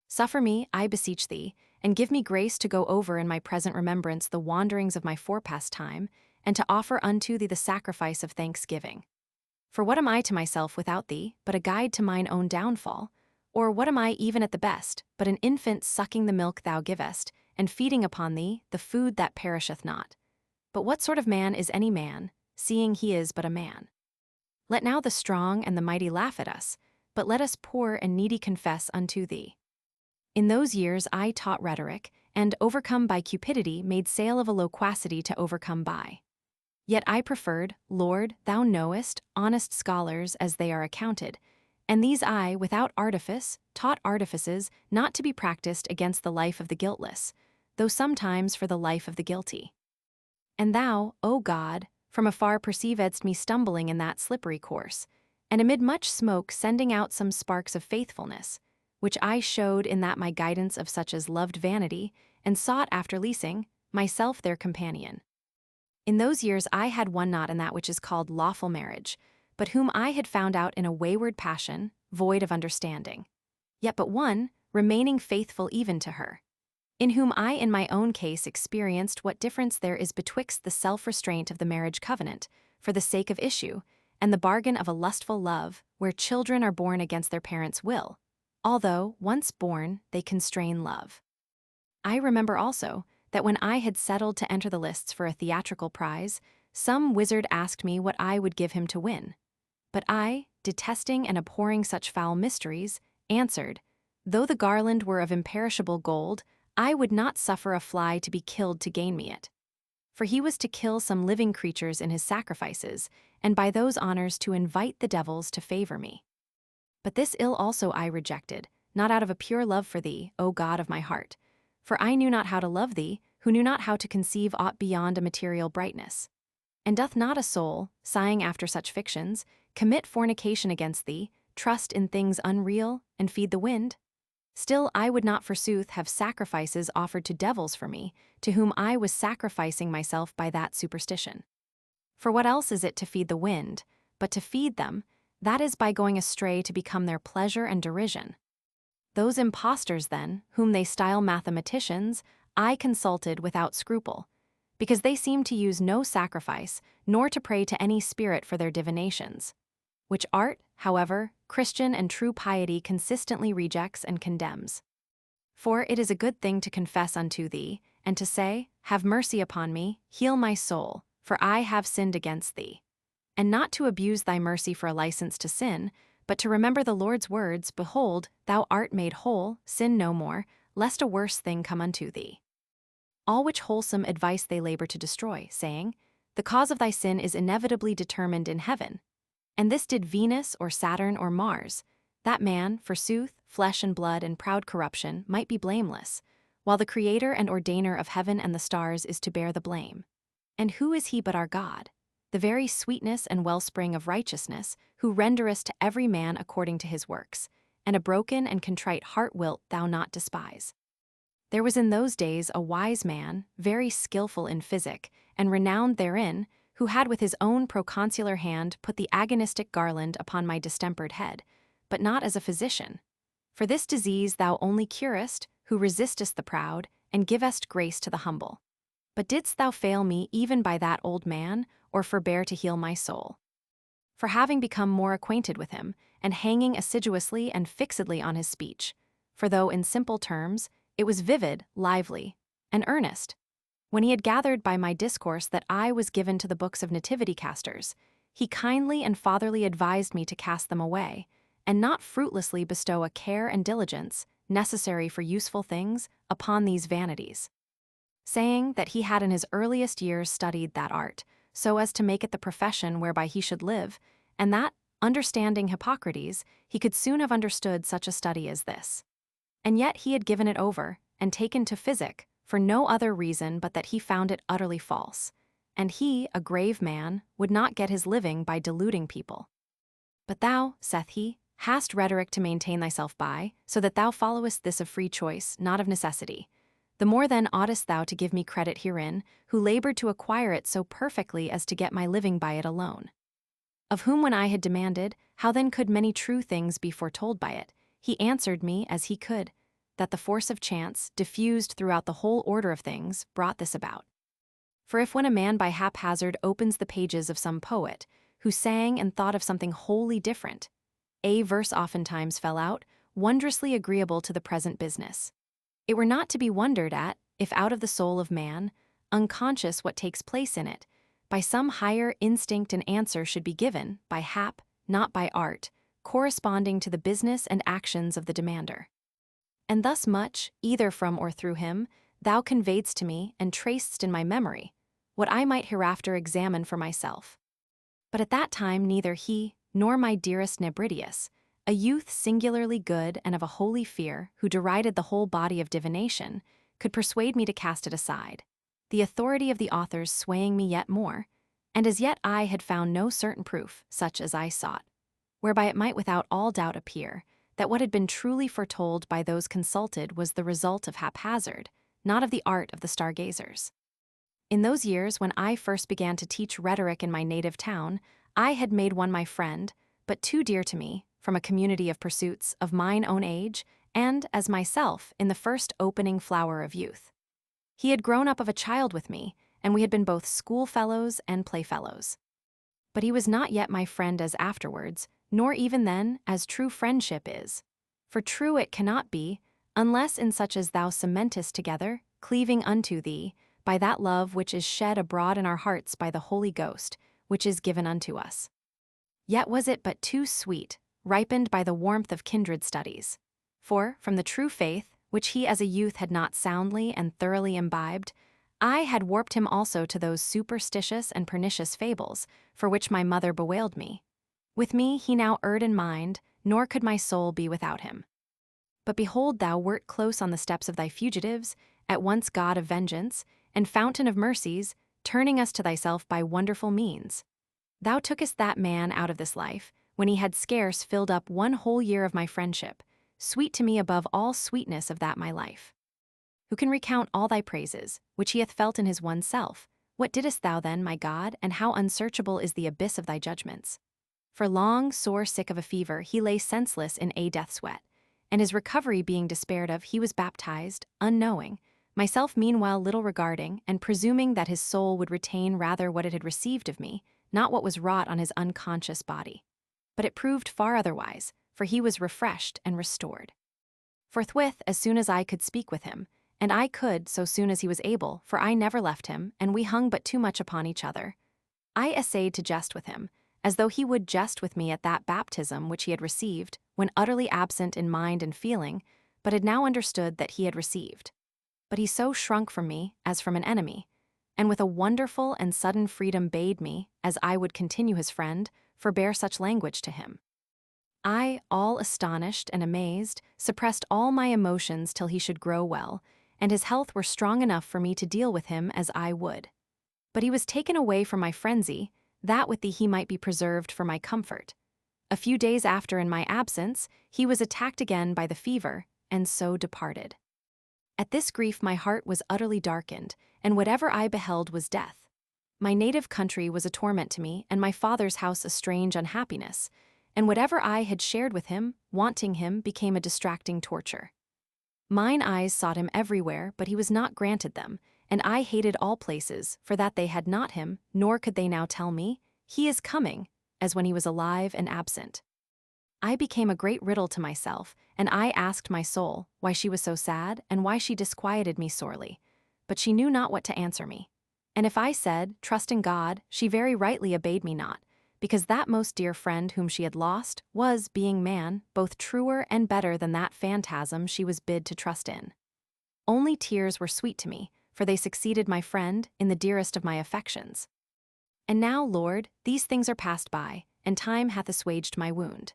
Suffer me, I beseech thee, and give me grace to go over in my present remembrance the wanderings of my forepast time, and to offer unto thee the sacrifice of thanksgiving. For what am I to myself without thee, but a guide to mine own downfall? Or what am I even at the best, but an infant sucking the milk thou givest, and feeding upon thee the food that perisheth not? But what sort of man is any man, seeing he is but a man? Let now the strong and the mighty laugh at us, but let us poor and needy confess unto thee. In those years I taught rhetoric, and, overcome by cupidity, made sale of a loquacity to overcome by. Yet I preferred, Lord, thou knowest, honest scholars as they are accounted, and these I, without artifice, taught artifices not to be practiced against the life of the guiltless, though sometimes for the life of the guilty. And thou, O God, from afar perceivedst me stumbling in that slippery course, and amid much smoke sending out some sparks of faithfulness, which I showed in that my guidance of such as loved vanity, and sought after leasing, myself their companion. In those years I had one not in that which is called lawful marriage, but whom I had found out in a wayward passion, void of understanding. Yet but one, remaining faithful even to her. In whom I in my own case experienced what difference there is betwixt the self-restraint of the marriage covenant, for the sake of issue, and the bargain of a lustful love, where children are born against their parents' will, although, once born, they constrain love. I remember also that when I had settled to enter the lists for a theatrical prize, some wizard asked me what I would give him to win. But I, detesting and abhorring such foul mysteries, answered, though the garland were of imperishable gold, I would not suffer a fly to be killed to gain me it. For he was to kill some living creatures in his sacrifices, and by those honors to invite the devils to favor me. But this ill also I rejected, not out of a pure love for thee, O God of my heart. For I knew not how to love thee, who knew not how to conceive aught beyond a material brightness. And doth not a soul, sighing after such fictions, commit fornication against thee, trust in things unreal, and feed the wind? Still I would not forsooth have sacrifices offered to devils for me, to whom I was sacrificing myself by that superstition. For what else is it to feed the wind, but to feed them, that is by going astray to become their pleasure and derision. Those impostors then, whom they style mathematicians, I consulted without scruple, because they seem to use no sacrifice, nor to pray to any spirit for their divinations. Which art, however, Christian and true piety consistently rejects and condemns. For it is a good thing to confess unto thee, and to say, have mercy upon me, heal my soul, for I have sinned against thee. And not to abuse thy mercy for a license to sin, but to remember the Lord's words, behold, thou art made whole, sin no more, lest a worse thing come unto thee. All which wholesome advice they labor to destroy, saying, the cause of thy sin is inevitably determined in heaven. And this did Venus or Saturn or Mars, that man, forsooth, flesh and blood and proud corruption, might be blameless, while the Creator and Ordainer of heaven and the stars is to bear the blame. And who is he but our God, the very sweetness and wellspring of righteousness, who renderest to every man according to his works, and a broken and contrite heart wilt thou not despise? There was in those days a wise man, very skillful in physic, and renowned therein, who had with his own proconsular hand put the agonistic garland upon my distempered head, but not as a physician. For this disease thou only curest, who resistest the proud, and givest grace to the humble. But didst thou fail me even by that old man, or forbear to heal my soul? For having become more acquainted with him, and hanging assiduously and fixedly on his speech, for though in simple terms, it was vivid, lively, and earnest, When he had gathered by my discourse that I was given to the books of nativity casters, he kindly and fatherly advised me to cast them away, and not fruitlessly bestow a care and diligence, necessary for useful things, upon these vanities, saying that he had in his earliest years studied that art, so as to make it the profession whereby he should live, and that, understanding Hippocrates, he could soon have understood such a study as this. And yet he had given it over, and taken to physic, for no other reason but that he found it utterly false, and he, a grave man, would not get his living by deluding people. But thou, saith he, hast rhetoric to maintain thyself by, so that thou followest this of free choice, not of necessity. The more then oughtest thou to give me credit herein, who labored to acquire it so perfectly as to get my living by it alone. Of whom when I had demanded, how then could many true things be foretold by it, he answered me as he could, that the force of chance, diffused throughout the whole order of things, brought this about. For if when a man by haphazard opens the pages of some poet, who sang and thought of something wholly different, a verse oftentimes fell out, wondrously agreeable to the present business. It were not to be wondered at, if out of the soul of man, unconscious what takes place in it, by some higher instinct an answer should be given, by hap, not by art, corresponding to the business and actions of the demander. And thus much, either from or through him, thou conveyedst to me and tracedst in my memory, what I might hereafter examine for myself. But at that time neither he, nor my dearest Nebridius, a youth singularly good and of a holy fear, who derided the whole body of divination, could persuade me to cast it aside, the authority of the authors swaying me yet more, and as yet I had found no certain proof, such as I sought, whereby it might without all doubt appear, that what had been truly foretold by those consulted was the result of haphazard, not of the art of the stargazers. In those years when I first began to teach rhetoric in my native town, I had made one my friend, but too dear to me, from a community of pursuits of mine own age, and, as myself, in the first opening flower of youth. He had grown up of a child with me, and we had been both schoolfellows and playfellows. But he was not yet my friend as afterwards, nor even then as true friendship is. For true it cannot be, unless in such as thou cementest together, cleaving unto thee, by that love which is shed abroad in our hearts by the Holy Ghost, which is given unto us. Yet was it but too sweet, ripened by the warmth of kindred studies. For, from the true faith, which he as a youth had not soundly and thoroughly imbibed, I had warped him also to those superstitious and pernicious fables, for which my mother bewailed me. With me he now erred in mind, nor could my soul be without him. But behold, thou wert close on the steps of thy fugitives, at once God of vengeance, and fountain of mercies, turning us to thyself by wonderful means. Thou tookest that man out of this life, when he had scarce filled up 1 whole year of my friendship, sweet to me above all sweetness of that my life. Who can recount all thy praises, which he hath felt in his one self? What didst thou then, my God, and how unsearchable is the abyss of thy judgments? For long, sore sick of a fever, he lay senseless in a death sweat, and his recovery being despaired of, he was baptized, unknowing, myself meanwhile little regarding, and presuming that his soul would retain rather what it had received of me, not what was wrought on his unconscious body. But it proved far otherwise, for he was refreshed and restored. Forthwith, as soon as I could speak with him, and I could so soon as he was able, for I never left him, and we hung but too much upon each other, I essayed to jest with him, as though he would jest with me at that baptism which he had received, when utterly absent in mind and feeling, but had now understood that he had received. But he so shrunk from me, as from an enemy, and with a wonderful and sudden freedom bade me, as I would continue his friend, forbear such language to him. I, all astonished and amazed, suppressed all my emotions till he should grow well, and his health were strong enough for me to deal with him as I would. But he was taken away from my frenzy, that with thee he might be preserved for my comfort. A few days after in my absence, he was attacked again by the fever, and so departed. At this grief my heart was utterly darkened, and whatever I beheld was death. My native country was a torment to me, and my father's house a strange unhappiness, and whatever I had shared with him, wanting him, became a distracting torture. Mine eyes sought him everywhere, but he was not granted them, and I hated all places, for that they had not him, nor could they now tell me, he is coming, as when he was alive and absent. I became a great riddle to myself, and I asked my soul why she was so sad and why she disquieted me sorely. but she knew not what to answer me. And if I said, trust in God, she very rightly obeyed me not, because that most dear friend whom she had lost was, being man, both truer and better than that phantasm she was bid to trust in. Only tears were sweet to me, for they succeeded my friend in the dearest of my affections. And now, Lord, these things are passed by, and time hath assuaged my wound.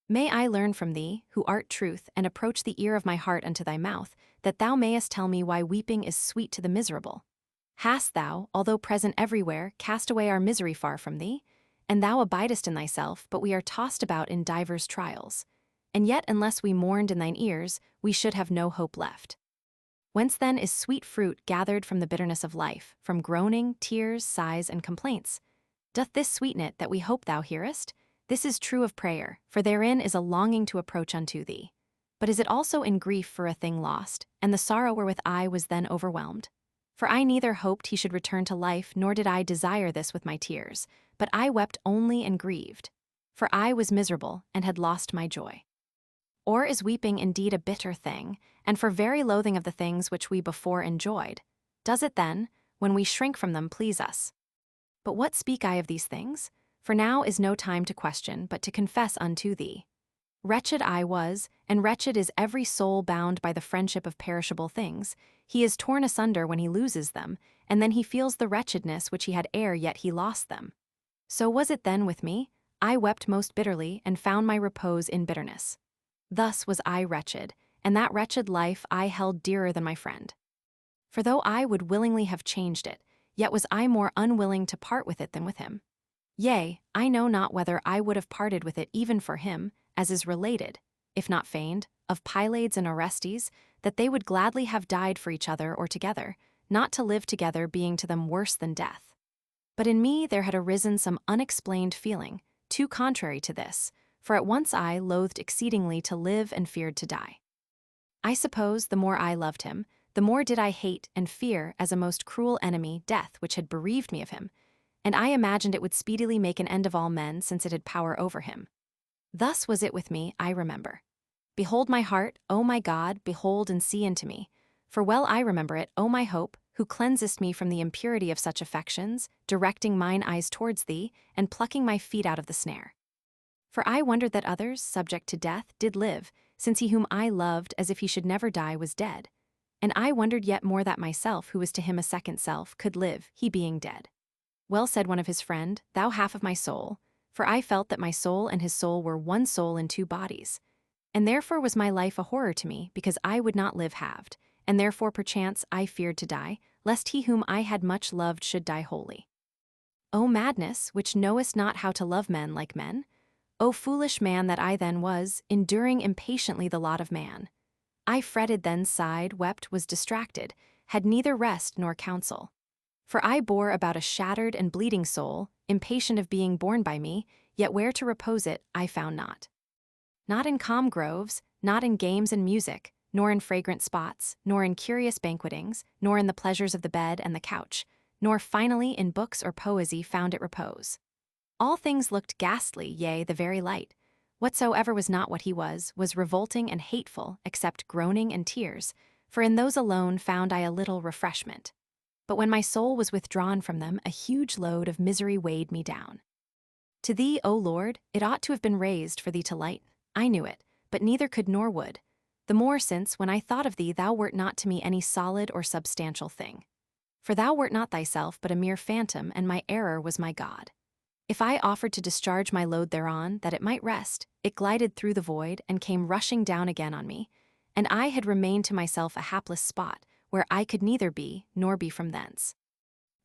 May I learn from thee, who art truth, and approach the ear of my heart unto thy mouth, that thou mayest tell me why weeping is sweet to the miserable. Hast thou, although present everywhere, cast away our misery far from thee? And thou abidest in thyself, but we are tossed about in divers trials. And yet unless we mourned in thine ears, we should have no hope left. Whence then is sweet fruit gathered from the bitterness of life, from groaning, tears, sighs, and complaints? Doth this sweeten it that we hope thou hearest? This is true of prayer, for therein is a longing to approach unto thee. But is it also in grief for a thing lost, and the sorrow wherewith I was then overwhelmed? For I neither hoped he should return to life, nor did I desire this with my tears, but I wept only and grieved. For I was miserable, and had lost my joy. Or is weeping indeed a bitter thing, and for very loathing of the things which we before enjoyed? Does it then, when we shrink from them, please us? But what speak I of these things? For now is no time to question, but to confess unto thee. Wretched I was, and wretched is every soul bound by the friendship of perishable things. He is torn asunder when he loses them, and then he feels the wretchedness which he had ere yet he lost them. So was it then with me. I wept most bitterly, and found my repose in bitterness. Thus was I wretched, and that wretched life I held dearer than my friend. For though I would willingly have changed it, yet was I more unwilling to part with it than with him. Yea, I know not whether I would have parted with it even for him, as is related, if not feigned, of Pylades and Orestes, that they would gladly have died for each other or together, not to live together being to them worse than death. But in me there had arisen some unexplained feeling, too contrary to this, for at once I loathed exceedingly to live and feared to die. I suppose the more I loved him, the more did I hate and fear as a most cruel enemy death which had bereaved me of him, and I imagined it would speedily make an end of all men since it had power over him. Thus was it with me, I remember. Behold my heart, O my God, behold and see into me. For well I remember it, O my hope, who cleansest me from the impurity of such affections, directing mine eyes towards thee, and plucking my feet out of the snare. For I wondered that others, subject to death, did live, since he whom I loved as if he should never die was dead. And I wondered yet more that myself, who was to him a second self, could live, he being dead. Well said one of his friend, thou half of my soul, for I felt that my soul and his soul were one soul in two bodies. And therefore was my life a horror to me, because I would not live halved, and therefore perchance I feared to die, lest he whom I had much loved should die wholly. O madness, which knowest not how to love men like men? O foolish man that I then was, enduring impatiently the lot of man. I fretted then, sighed, wept, was distracted, had neither rest nor counsel. For I bore about a shattered and bleeding soul, impatient of being borne by me, yet where to repose it I found not. Not in calm groves, not in games and music, nor in fragrant spots, nor in curious banquetings, nor in the pleasures of the bed and the couch, nor finally in books or poesy found it repose. All things looked ghastly, yea, the very light. Whatsoever was not what he was revolting and hateful, except groaning and tears, for in those alone found I a little refreshment. But when my soul was withdrawn from them, a huge load of misery weighed me down. To thee, O Lord, it ought to have been raised for thee to light. I knew it, but neither could nor would. The more since, when I thought of thee, thou wert not to me any solid or substantial thing. For thou wert not thyself, but a mere phantom, and my error was my God. If I offered to discharge my load thereon, that it might rest, it glided through the void, and came rushing down again on me, and I had remained to myself a hapless spot, where I could neither be, nor be from thence.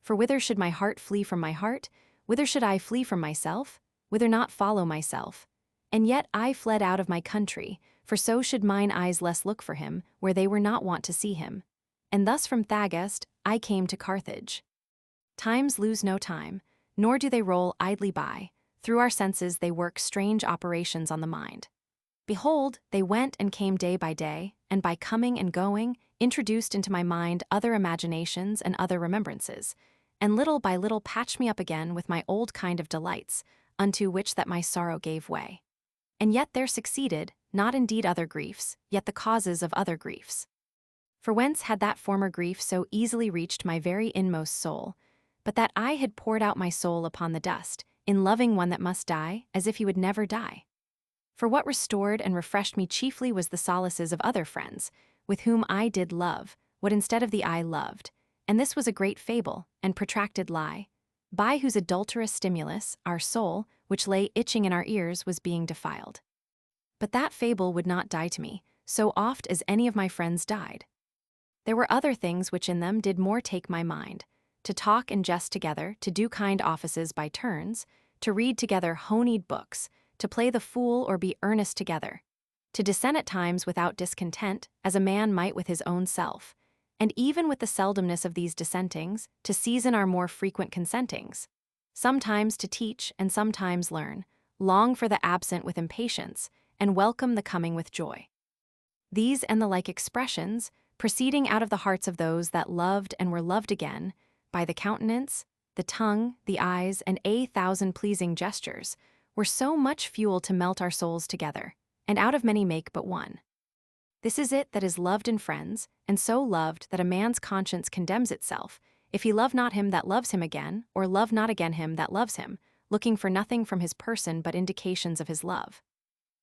For whither should my heart flee from my heart? Whither should I flee from myself? Whither not follow myself? And yet I fled out of my country, for so should mine eyes less look for him, where they were not wont to see him. And thus from Thagast I came to Carthage. Times lose no time, nor do they roll idly by. Through our senses they work strange operations on the mind. Behold, they went and came day by day, and by coming and going, introduced into my mind other imaginations and other remembrances, and little by little patched me up again with my old kind of delights, unto which that my sorrow gave way. And yet there succeeded, not indeed other griefs, yet the causes of other griefs. For whence had that former grief so easily reached my very inmost soul, but that I had poured out my soul upon the dust, in loving one that must die, as if he would never die? For what restored and refreshed me chiefly was the solaces of other friends, with whom I did love, what instead of the I loved, and this was a great fable, and protracted lie, by whose adulterous stimulus, our soul, which lay itching in our ears, was being defiled. But that fable would not die to me, so oft as any of my friends died. There were other things which in them did more take my mind, to talk and jest together, to do kind offices by turns, to read together honeyed books, to play the fool or be earnest together, to dissent at times without discontent, as a man might with his own self, and even with the seldomness of these dissentings, to season our more frequent consentings, sometimes to teach and sometimes learn, long for the absent with impatience, and welcome the coming with joy. These and the like expressions, proceeding out of the hearts of those that loved and were loved again, by the countenance, the tongue, the eyes, and 1,000 pleasing gestures, were so much fuel to melt our souls together, and out of many make but one. This is it that is loved in friends, and so loved that a man's conscience condemns itself, if he love not him that loves him again, or love not again him that loves him, looking for nothing from his person but indications of his love.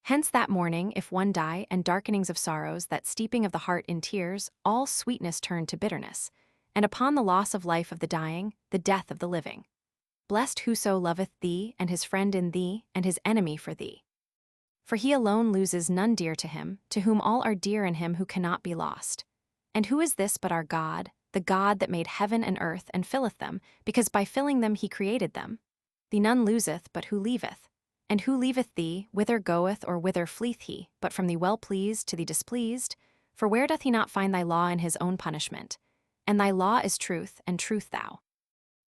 Hence that morning, if one die, and darkenings of sorrows, that steeping of the heart in tears, all sweetness turned to bitterness, and upon the loss of life of the dying, the death of the living. Blessed whoso loveth thee, and his friend in thee, and his enemy for thee. For he alone loses none dear to him, to whom all are dear in him who cannot be lost. And who is this but our God, the God that made heaven and earth and filleth them, because by filling them he created them? Thee none loseth but who leaveth. And who leaveth thee, whither goeth or whither fleeth he, but from thee well-pleased to thee displeased? For where doth he not find thy law in his own punishment? And thy law is truth, and truth thou.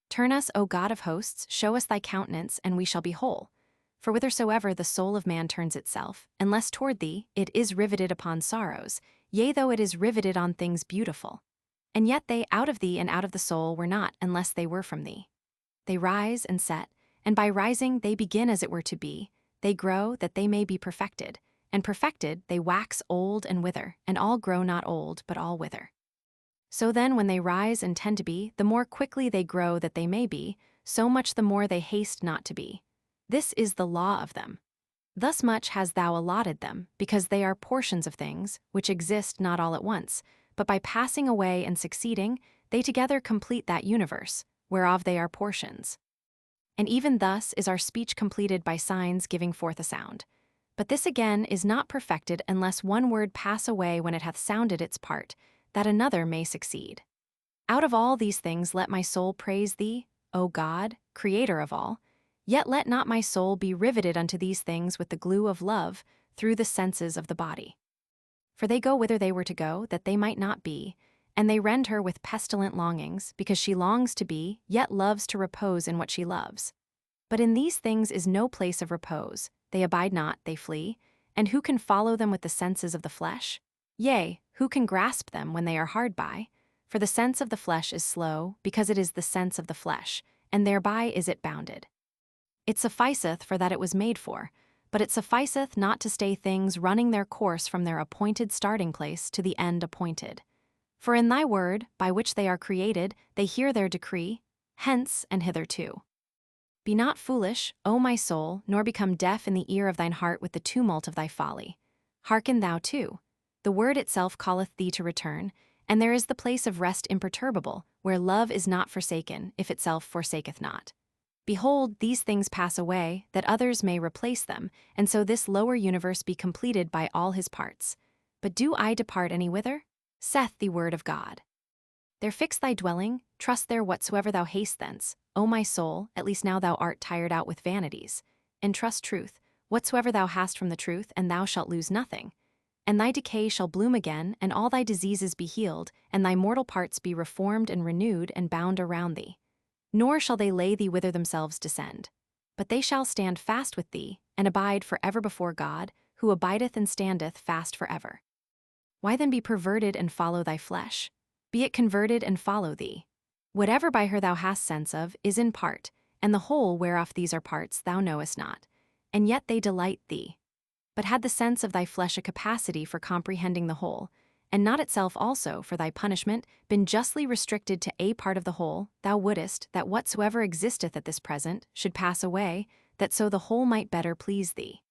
Turn us, O God of hosts, show us thy countenance, and we shall be whole. For whithersoever the soul of man turns itself, unless toward thee, it is riveted upon sorrows, yea, though it is riveted on things beautiful. And yet they out of thee and out of the soul were not, unless they were from thee. They rise and set, and by rising they begin as it were to be, they grow that they may be perfected, and perfected they wax old and wither, and all grow not old, but all wither. So then when they rise and tend to be, the more quickly they grow that they may be, so much the more they haste not to be. This is the law of them. Thus much hast thou allotted them, because they are portions of things, which exist not all at once, but by passing away and succeeding, they together complete that universe, whereof they are portions. And even thus is our speech completed by signs giving forth a sound. But this again is not perfected unless one word pass away when it hath sounded its part, that another may succeed. Out of all these things let my soul praise thee, O God, Creator of all, yet let not my soul be riveted unto these things with the glue of love through the senses of the body. For they go whither they were to go, that they might not be, and they rend her with pestilent longings, because she longs to be, yet loves to repose in what she loves. But in these things is no place of repose, they abide not, they flee, and who can follow them with the senses of the flesh? Yea, who can grasp them when they are hard by? For the sense of the flesh is slow, because it is the sense of the flesh, and thereby is it bounded. It sufficeth for that it was made for, but it sufficeth not to stay things running their course from their appointed starting place to the end appointed. For in thy word, by which they are created, they hear their decree, hence and hitherto. Be not foolish, O my soul, nor become deaf in the ear of thine heart with the tumult of thy folly. Hearken thou too. The word itself calleth thee to return, and there is the place of rest imperturbable, where love is not forsaken, if itself forsaketh not. Behold, these things pass away, that others may replace them, and so this lower universe be completed by all his parts. But do I depart any whither? Saith the word of God. There fix thy dwelling, trust there whatsoever thou haste thence, O my soul, at least now thou art tired out with vanities. And trust truth, whatsoever thou hast from the truth, and thou shalt lose nothing. And thy decay shall bloom again, and all thy diseases be healed, and thy mortal parts be reformed and renewed and bound around thee. Nor shall they lay thee whither themselves descend. But they shall stand fast with thee, and abide for ever before God, who abideth and standeth fast for ever. Why then be perverted and follow thy flesh? Be it converted and follow thee. Whatever by her thou hast sense of is in part, and the whole whereof these are parts thou knowest not, and yet they delight thee. But had the sense of thy flesh a capacity for comprehending the whole, and not itself also, for thy punishment, been justly restricted to a part of the whole, thou wouldest that whatsoever existeth at this present should pass away, that so the whole might better please thee.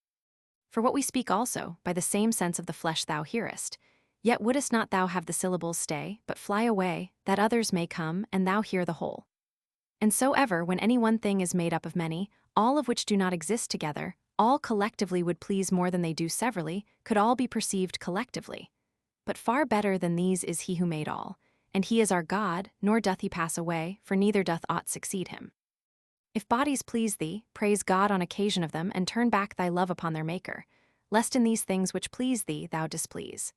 For what we speak also, by the same sense of the flesh thou hearest, yet wouldest not thou have the syllables stay, but fly away, that others may come, and thou hear the whole. And so ever, when any one thing is made up of many, all of which do not exist together, all collectively would please more than they do severally, could all be perceived collectively. But far better than these is he who made all, and he is our God, nor doth he pass away, for neither doth aught succeed him. If bodies please thee, praise God on occasion of them, and turn back thy love upon their Maker, lest in these things which please thee thou displease.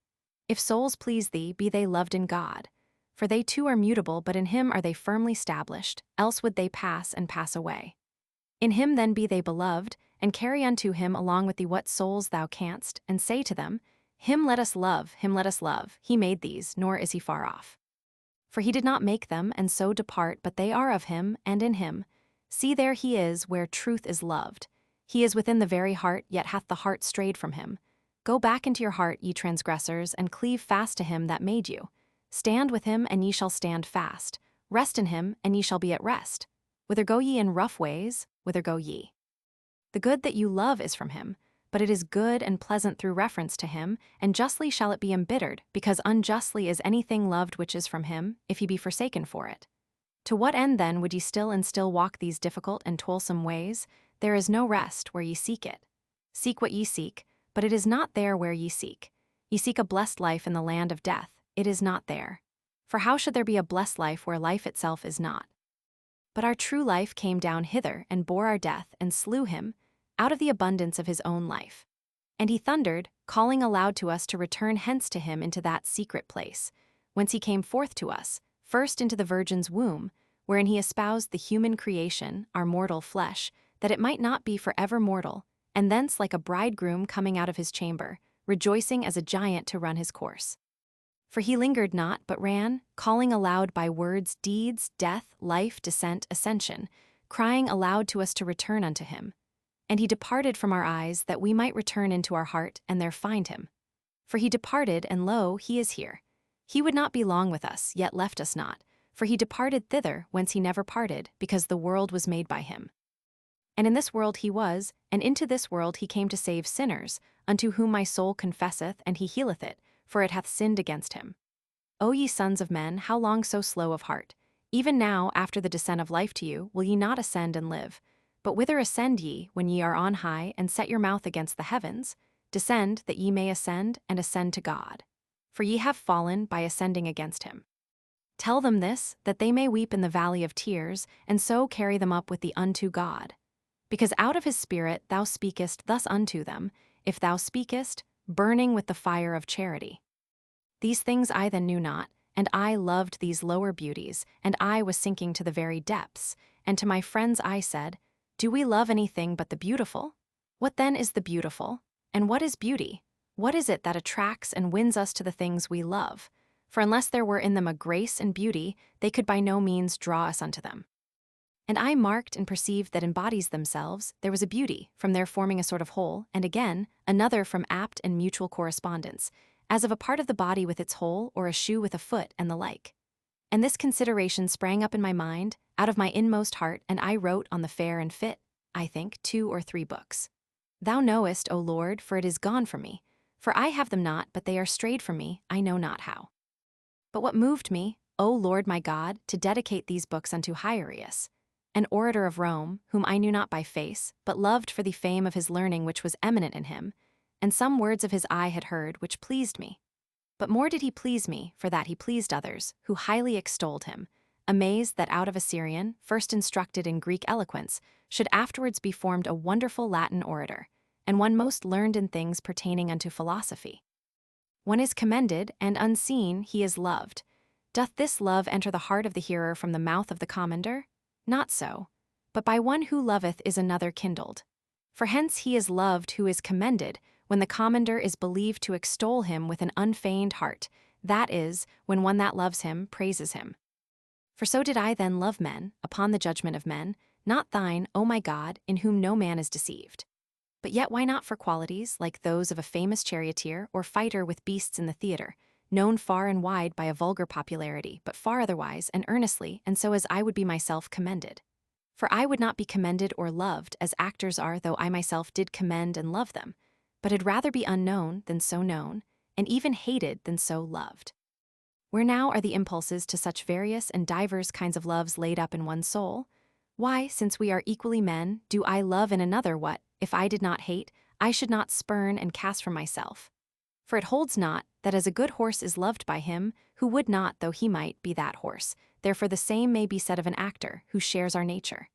If souls please thee, be they loved in God. For they too are mutable, but in him are they firmly stablished, else would they pass and pass away. In him then be they beloved, and carry unto him along with thee what souls thou canst, and say to them, him let us love, he made these, nor is he far off. For he did not make them, and so depart, but they are of him, and in him. See, there he is, where truth is loved. He is within the very heart, yet hath the heart strayed from him. Go back into your heart, ye transgressors, and cleave fast to him that made you. Stand with him, and ye shall stand fast. Rest in him, and ye shall be at rest. Whither go ye in rough ways? Whither go ye? The good that you love is from him, but it is good and pleasant through reference to him, and justly shall it be embittered, because unjustly is anything loved which is from him, if he be forsaken for it. To what end then would ye still and still walk these difficult and toilsome ways? There is no rest where ye seek it. Seek what ye seek, but it is not there where ye seek. Ye seek a blessed life in the land of death, it is not there. For how should there be a blessed life where life itself is not? But our true life came down hither, and bore our death, and slew him, out of the abundance of his own life. And he thundered, calling aloud to us to return hence to him into that secret place, whence he came forth to us, first into the Virgin's womb, wherein he espoused the human creation, our mortal flesh, that it might not be forever mortal, and thence like a bridegroom coming out of his chamber, rejoicing as a giant to run his course. For he lingered not, but ran, calling aloud by words, deeds, death, life, descent, ascension, crying aloud to us to return unto him. And he departed from our eyes, that we might return into our heart, and there find him. For he departed, and lo, he is here. He would not be long with us, yet left us not, for he departed thither whence he never parted, because the world was made by him. And in this world he was, and into this world he came to save sinners, unto whom my soul confesseth, and he healeth it, for it hath sinned against him. O ye sons of men, how long so slow of heart? Even now, after the descent of life to you, will ye not ascend and live? But whither ascend ye, when ye are on high, and set your mouth against the heavens? Descend, that ye may ascend, and ascend to God. For ye have fallen by ascending against him. Tell them this, that they may weep in the valley of tears, and so carry them up with thee unto God. Because out of his Spirit thou speakest thus unto them, if thou speakest, burning with the fire of charity. These things I then knew not, and I loved these lower beauties, and I was sinking to the very depths, and to my friends I said, do we love anything but the beautiful? What then is the beautiful? And what is beauty? What is it that attracts and wins us to the things we love? For unless there were in them a grace and beauty, they could by no means draw us unto them. And I marked and perceived that in bodies themselves there was a beauty, from their forming a sort of whole, and again, another from apt and mutual correspondence, as of a part of the body with its whole, or a shoe with a foot, and the like. And this consideration sprang up in my mind, out of my inmost heart, and I wrote on the fair and fit, I think, 2 or 3 books. Thou knowest, O Lord, for it is gone from me. For I have them not, but they are strayed from me, I know not how. But what moved me, O Lord my God, to dedicate these books unto Hierius, an orator of Rome, whom I knew not by face, but loved for the fame of his learning which was eminent in him, and some words of his I had heard which pleased me. But more did he please me, for that he pleased others, who highly extolled him, amazed that out of a Syrian, first instructed in Greek eloquence, should afterwards be formed a wonderful Latin orator, and one most learned in things pertaining unto philosophy. One is commended, and unseen he is loved. Doth this love enter the heart of the hearer from the mouth of the commender? Not so. But by one who loveth is another kindled. For hence he is loved who is commended, when the commender is believed to extol him with an unfeigned heart, that is, when one that loves him praises him. For so did I then love men, upon the judgment of men, not thine, O my God, in whom no man is deceived. But yet why not for qualities, like those of a famous charioteer or fighter with beasts in the theatre, known far and wide by a vulgar popularity, but far otherwise and earnestly, and so as I would be myself commended. For I would not be commended or loved as actors are, though I myself did commend and love them, but had rather be unknown than so known, and even hated than so loved. Where now are the impulses to such various and divers kinds of loves laid up in one soul? Why, since we are equally men, do I love in another what, if I did not hate, I should not spurn and cast from myself? For it holds not, that as a good horse is loved by him, who would not, though he might, be that horse, therefore the same may be said of an actor, who shares our nature.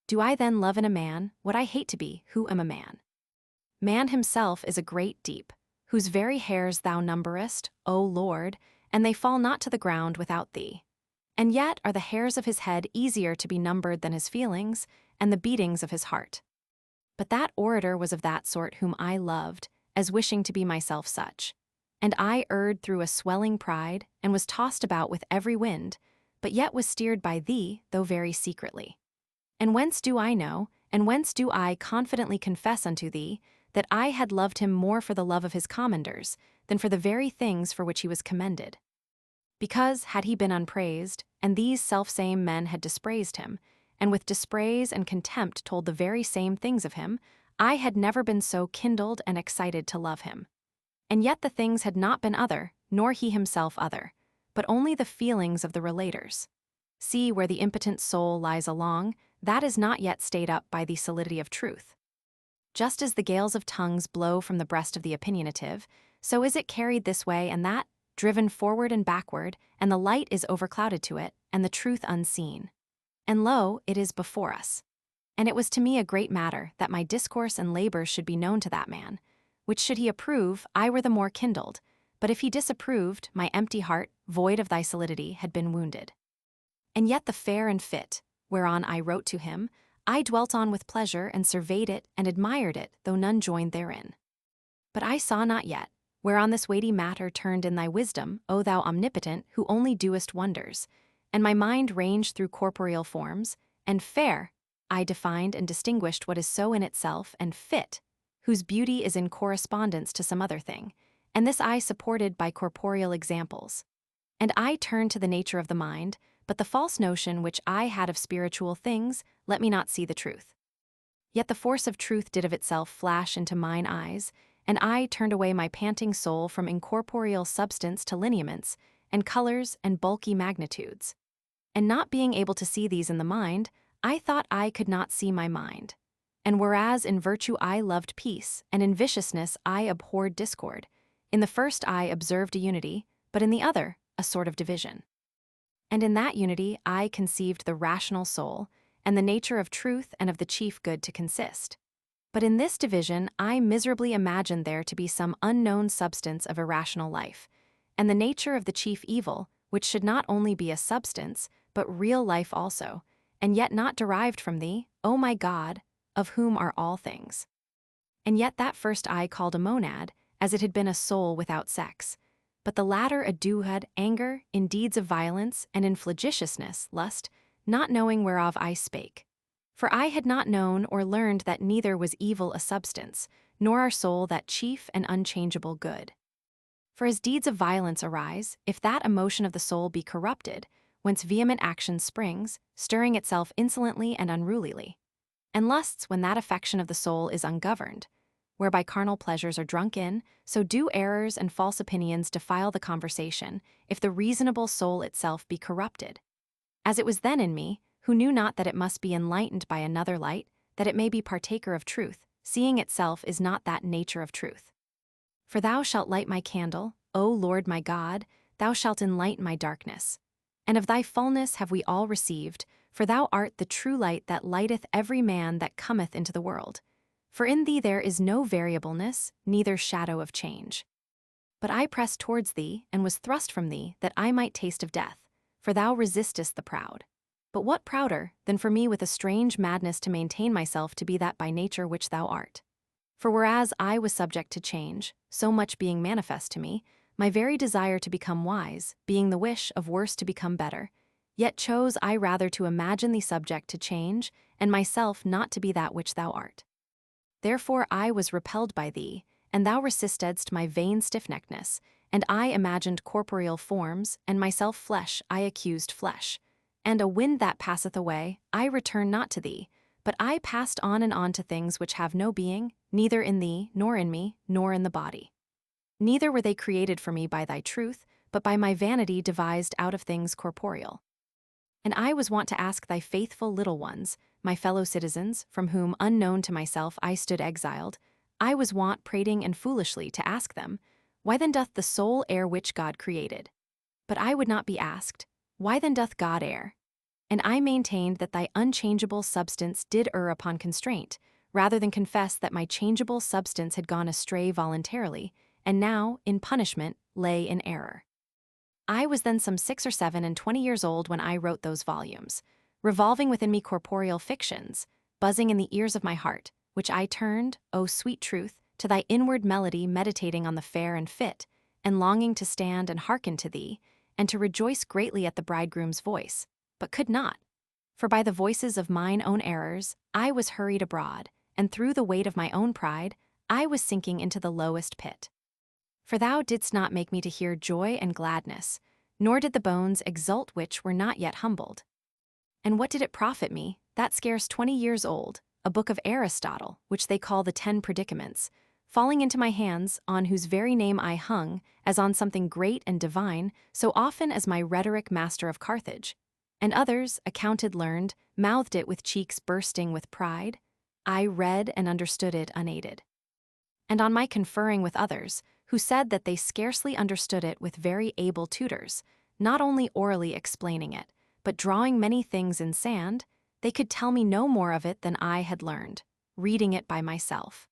Do I then love in a man, what I hate to be, who am a man? Man himself is a great deep, whose very hairs thou numberest, O Lord, and they fall not to the ground without thee. And yet are the hairs of his head easier to be numbered than his feelings, and the beatings of his heart. But that orator was of that sort whom I loved, as wishing to be myself such. And I erred through a swelling pride, and was tossed about with every wind, but yet was steered by thee, though very secretly. And whence do I know, and whence do I confidently confess unto thee, that I had loved him more for the love of his commenders, than for the very things for which he was commended? Because, had he been unpraised, and these selfsame men had dispraised him, and with dispraise and contempt told the very same things of him, I had never been so kindled and excited to love him. And yet the things had not been other, nor he himself other, but only the feelings of the relators. See, where the impotent soul lies along, that is not yet stayed up by the solidity of truth. Just as the gales of tongues blow from the breast of the opinionative, so is it carried this way and that, driven forward and backward, and the light is overclouded to it, and the truth unseen. And lo, it is before us. And it was to me a great matter that my discourse and labors should be known to that man, which should he approve, I were the more kindled, but if he disapproved, my empty heart, void of thy solidity, had been wounded. And yet the fair and fit, whereon I wrote to him, I dwelt on with pleasure and surveyed it and admired it, though none joined therein. But I saw not yet, whereon this weighty matter turned in thy wisdom, O thou omnipotent, who only doest wonders, and my mind ranged through corporeal forms, and fair, I defined and distinguished what is so in itself, and fit, whose beauty is in correspondence to some other thing, and this I supported by corporeal examples. And I turned to the nature of the mind, but the false notion which I had of spiritual things let me not see the truth. Yet the force of truth did of itself flash into mine eyes, and I turned away my panting soul from incorporeal substance to lineaments, and colors and bulky magnitudes. And not being able to see these in the mind, I thought I could not see my mind. And whereas in virtue I loved peace, and in viciousness I abhorred discord, in the first I observed a unity, but in the other a sort of division. And in that unity I conceived the rational soul, and the nature of truth and of the chief good to consist. But in this division I miserably imagined there to be some unknown substance of irrational life, and the nature of the chief evil, which should not only be a substance, but real life also, and yet not derived from thee, O my God, of whom are all things. And yet that first I called a monad, as it had been a soul without sex, but the latter a duhad, anger, in deeds of violence, and in flagitiousness, lust, not knowing whereof I spake. For I had not known or learned that neither was evil a substance, nor our soul that chief and unchangeable good. For as deeds of violence arise, if that emotion of the soul be corrupted, whence vehement action springs, stirring itself insolently and unrulily, and lusts when that affection of the soul is ungoverned, whereby carnal pleasures are drunk in, so do errors and false opinions defile the conversation, if the reasonable soul itself be corrupted. As it was then in me, who knew not that it must be enlightened by another light, that it may be partaker of truth, seeing itself is not that nature of truth. For thou shalt light my candle, O Lord my God, thou shalt enlighten my darkness. And of thy fullness have we all received, for thou art the true light that lighteth every man that cometh into the world. For in thee there is no variableness, neither shadow of change. But I pressed towards thee, and was thrust from thee, that I might taste of death, for thou resistest the proud. But what prouder, than for me with a strange madness to maintain myself to be that by nature which thou art? For whereas I was subject to change, so much being manifest to me, my very desire to become wise, being the wish of worse to become better, yet chose I rather to imagine thee subject to change, and myself not to be that which thou art. Therefore I was repelled by thee, and thou resistedst my vain stiffneckedness, and I imagined corporeal forms, and myself flesh I accused flesh. And a wind that passeth away, I return not to thee, but I passed on and on to things which have no being, neither in thee, nor in me, nor in the body. Neither were they created for me by thy truth, but by my vanity devised out of things corporeal. And I was wont to ask thy faithful little ones, my fellow citizens, from whom unknown to myself I stood exiled, I was wont prating and foolishly to ask them, why then doth the soul err which God created? But I would not be asked, why then doth God err? And I maintained that thy unchangeable substance did err upon constraint, rather than confess that my changeable substance had gone astray voluntarily, and now, in punishment, lay in error. I was then some 6 or 7 and 20 years old when I wrote those volumes, revolving within me corporeal fictions, buzzing in the ears of my heart, which I turned, O sweet truth, to thy inward melody, meditating on the fair and fit, and longing to stand and hearken to thee, and to rejoice greatly at the bridegroom's voice, but could not. For by the voices of mine own errors I was hurried abroad, and through the weight of my own pride I was sinking into the lowest pit. For thou didst not make me to hear joy and gladness, nor did the bones exult which were not yet humbled. And what did it profit me, that scarce 20 years old, a book of Aristotle, which they call the 10 Predicaments, falling into my hands, on whose very name I hung, as on something great and divine, so often as my rhetoric master of Carthage, and others, accounted learned, mouthed it with cheeks bursting with pride? I read and understood it unaided. And on my conferring with others, who said that they scarcely understood it with very able tutors, not only orally explaining it, but drawing many things in sand, they could tell me no more of it than I had learned, reading it by myself.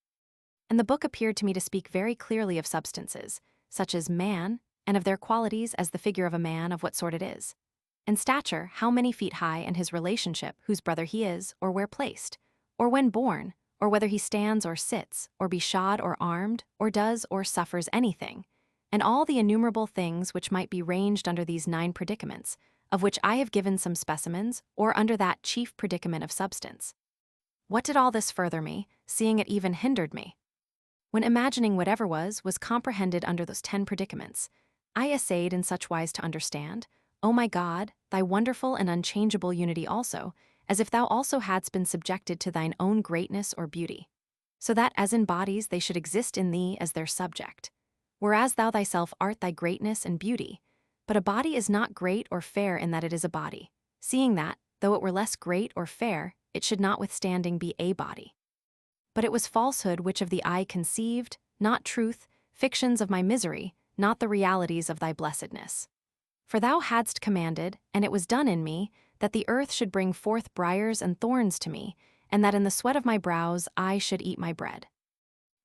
And the book appeared to me to speak very clearly of substances, such as man, and of their qualities as the figure of a man, of what sort it is, and stature, how many feet high, and his relationship, whose brother he is, or where placed, or when born, or whether he stands or sits, or be shod or armed, or does or suffers anything, and all the innumerable things which might be ranged under these 9 predicaments, of which I have given some specimens, or under that chief predicament of substance. What did all this further me, seeing it even hindered me? When imagining whatever was comprehended under those 10 predicaments, I essayed in such wise to understand, O my God, thy wonderful and unchangeable unity also, as if thou also hadst been subjected to thine own greatness or beauty, so that as in bodies they should exist in thee as their subject, whereas thou thyself art thy greatness and beauty. But a body is not great or fair in that it is a body, seeing that, though it were less great or fair, it should notwithstanding be a body. But it was falsehood which of the eye conceived, not truth, fictions of my misery, not the realities of thy blessedness. For thou hadst commanded, and it was done in me, that the earth should bring forth briars and thorns to me, and that in the sweat of my brows I should eat my bread.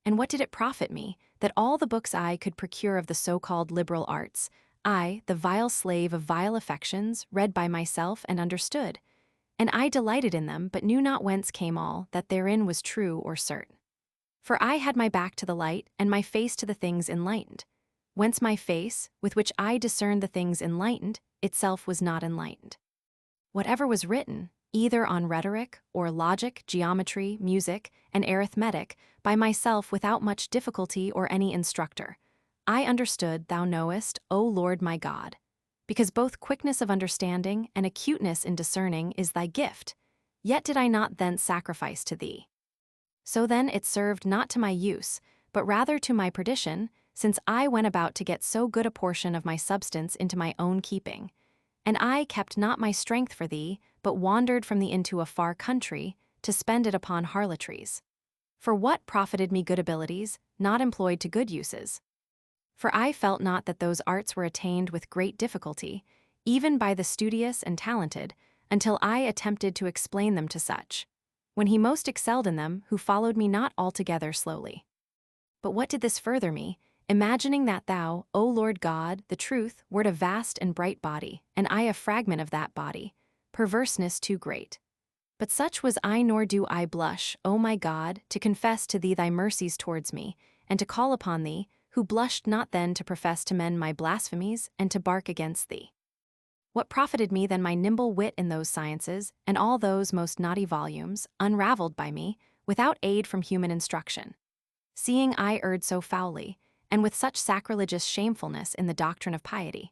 And what did it profit me, that all the books I could procure of the so-called liberal arts, I, the vile slave of vile affections, read by myself and understood? And I delighted in them, but knew not whence came all that therein was true or certain. For I had my back to the light, and my face to the things enlightened, whence my face, with which I discerned the things enlightened, itself was not enlightened. Whatever was written, either on rhetoric, or logic, geometry, music, and arithmetic, by myself without much difficulty or any instructor, I understood, thou knowest, O Lord my God, because both quickness of understanding and acuteness in discerning is thy gift, yet did I not thence sacrifice to thee. So then it served not to my use, but rather to my perdition, since I went about to get so good a portion of my substance into my own keeping. And I kept not my strength for thee, but wandered from thee into a far country, to spend it upon harlotries. For what profited me good abilities, not employed to good uses? For I felt not that those arts were attained with great difficulty, even by the studious and talented, until I attempted to explain them to such, when he most excelled in them, who followed me not altogether slowly. But what did this further me, imagining that thou, O Lord God, the truth, wert a vast and bright body, and I a fragment of that body, perverseness too great. But such was I, nor do I blush, O my God, to confess to thee thy mercies towards me, and to call upon thee, who blushed not then to profess to men my blasphemies, and to bark against thee. What profited me then my nimble wit in those sciences, and all those most knotty volumes, unravelled by me, without aid from human instruction? Seeing I erred so foully, and with such sacrilegious shamefulness in the doctrine of piety?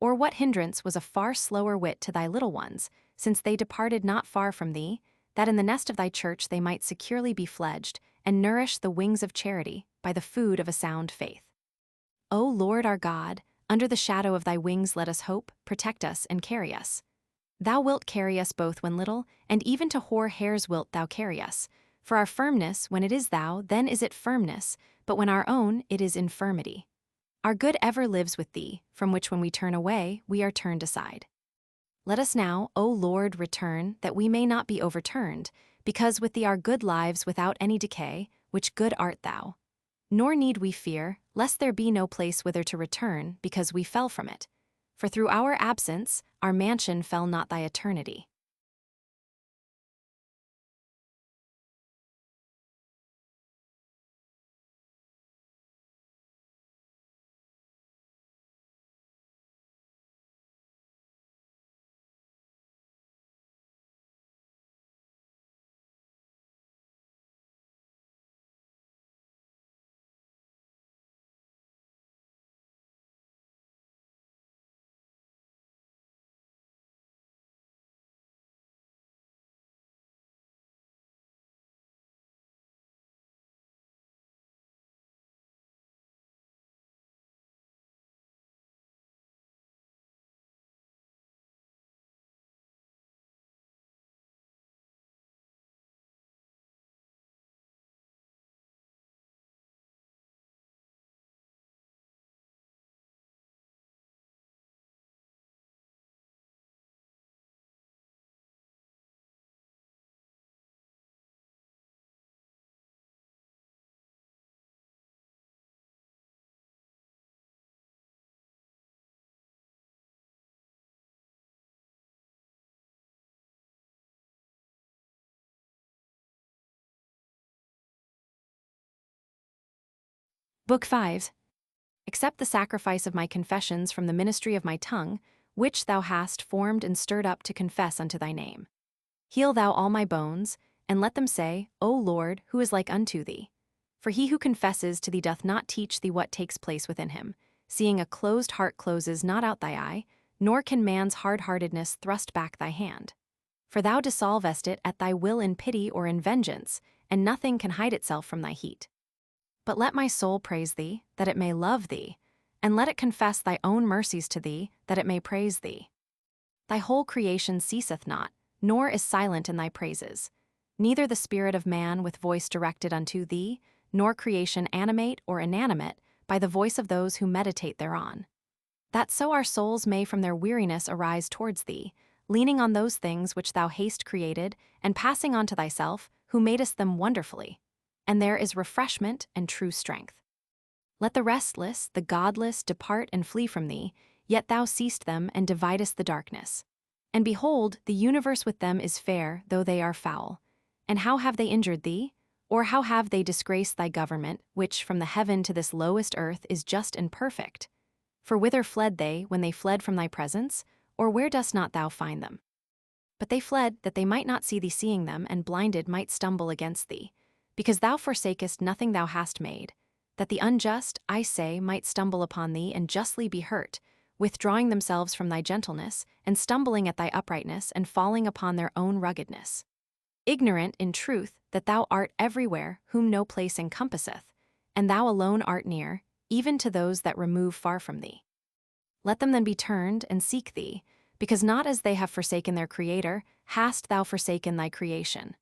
Or what hindrance was a far slower wit to thy little ones, since they departed not far from thee, that in the nest of thy church they might securely be fledged, and nourish the wings of charity by the food of a sound faith? O Lord our God, under the shadow of thy wings let us hope, protect us, and carry us. Thou wilt carry us both when little, and even to hoar hairs wilt thou carry us. For our firmness, when it is thou, then is it firmness, but when our own, it is infirmity. Our good ever lives with thee, from which when we turn away, we are turned aside. Let us now, O Lord, return, that we may not be overturned, because with thee our good lives without any decay, which good art thou. Nor need we fear, lest there be no place whither to return, because we fell from it. For through our absence, our mansion fell not thy eternity. Book 5. Accept the sacrifice of my confessions from the ministry of my tongue, which thou hast formed and stirred up to confess unto thy name. Heal thou all my bones, and let them say, O Lord, who is like unto thee? For he who confesses to thee doth not teach thee what takes place within him, seeing a closed heart closes not out thy eye, nor can man's hard-heartedness thrust back thy hand. For thou dissolvest it at thy will in pity or in vengeance, and nothing can hide itself from thy heat. But let my soul praise thee, that it may love thee, and let it confess thy own mercies to thee, that it may praise thee. Thy whole creation ceaseth not, nor is silent in thy praises. Neither the spirit of man with voice directed unto thee, nor creation animate or inanimate, by the voice of those who meditate thereon. That so our souls may from their weariness arise towards thee, leaning on those things which thou hast created, and passing on to thyself, who madest them wonderfully. And there is refreshment and true strength. Let the restless, the godless depart and flee from thee, yet thou seest them and dividest the darkness. And behold, the universe with them is fair, though they are foul. And how have they injured thee? Or how have they disgraced thy government, which from the heaven to this lowest earth is just and perfect? For whither fled they when they fled from thy presence? Or where dost not thou find them? But they fled that they might not see thee seeing them, and blinded might stumble against thee. Because thou forsakest nothing thou hast made, that the unjust, I say, might stumble upon thee and justly be hurt, withdrawing themselves from thy gentleness, and stumbling at thy uprightness, and falling upon their own ruggedness. Ignorant, in truth, that thou art everywhere, whom no place encompasseth, and thou alone art near, even to those that remove far from thee. Let them then be turned and seek thee, because not as they have forsaken their Creator, hast thou forsaken thy creation.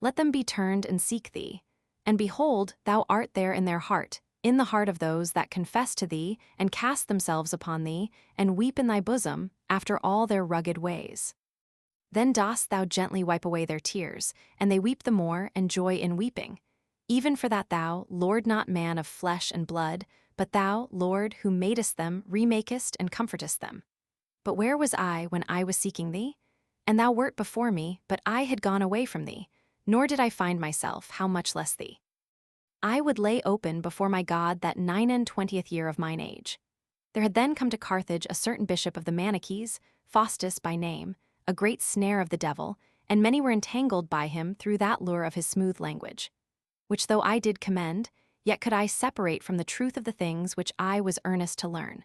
Let them be turned and seek thee. And behold, thou art there in their heart, in the heart of those that confess to thee, and cast themselves upon thee, and weep in thy bosom, after all their rugged ways. Then dost thou gently wipe away their tears, and they weep the more, and joy in weeping. Even for that thou, Lord, not man of flesh and blood, but thou, Lord, who madest them, remakest and comfortest them. But where was I when I was seeking thee? And thou wert before me, but I had gone away from thee. Nor did I find myself, how much less thee. I would lay open before my God that 29th year of mine age. There had then come to Carthage a certain bishop of the Manichees, Faustus by name, a great snare of the devil, and many were entangled by him through that lure of his smooth language. Which though I did commend, yet could I separate from the truth of the things which I was earnest to learn.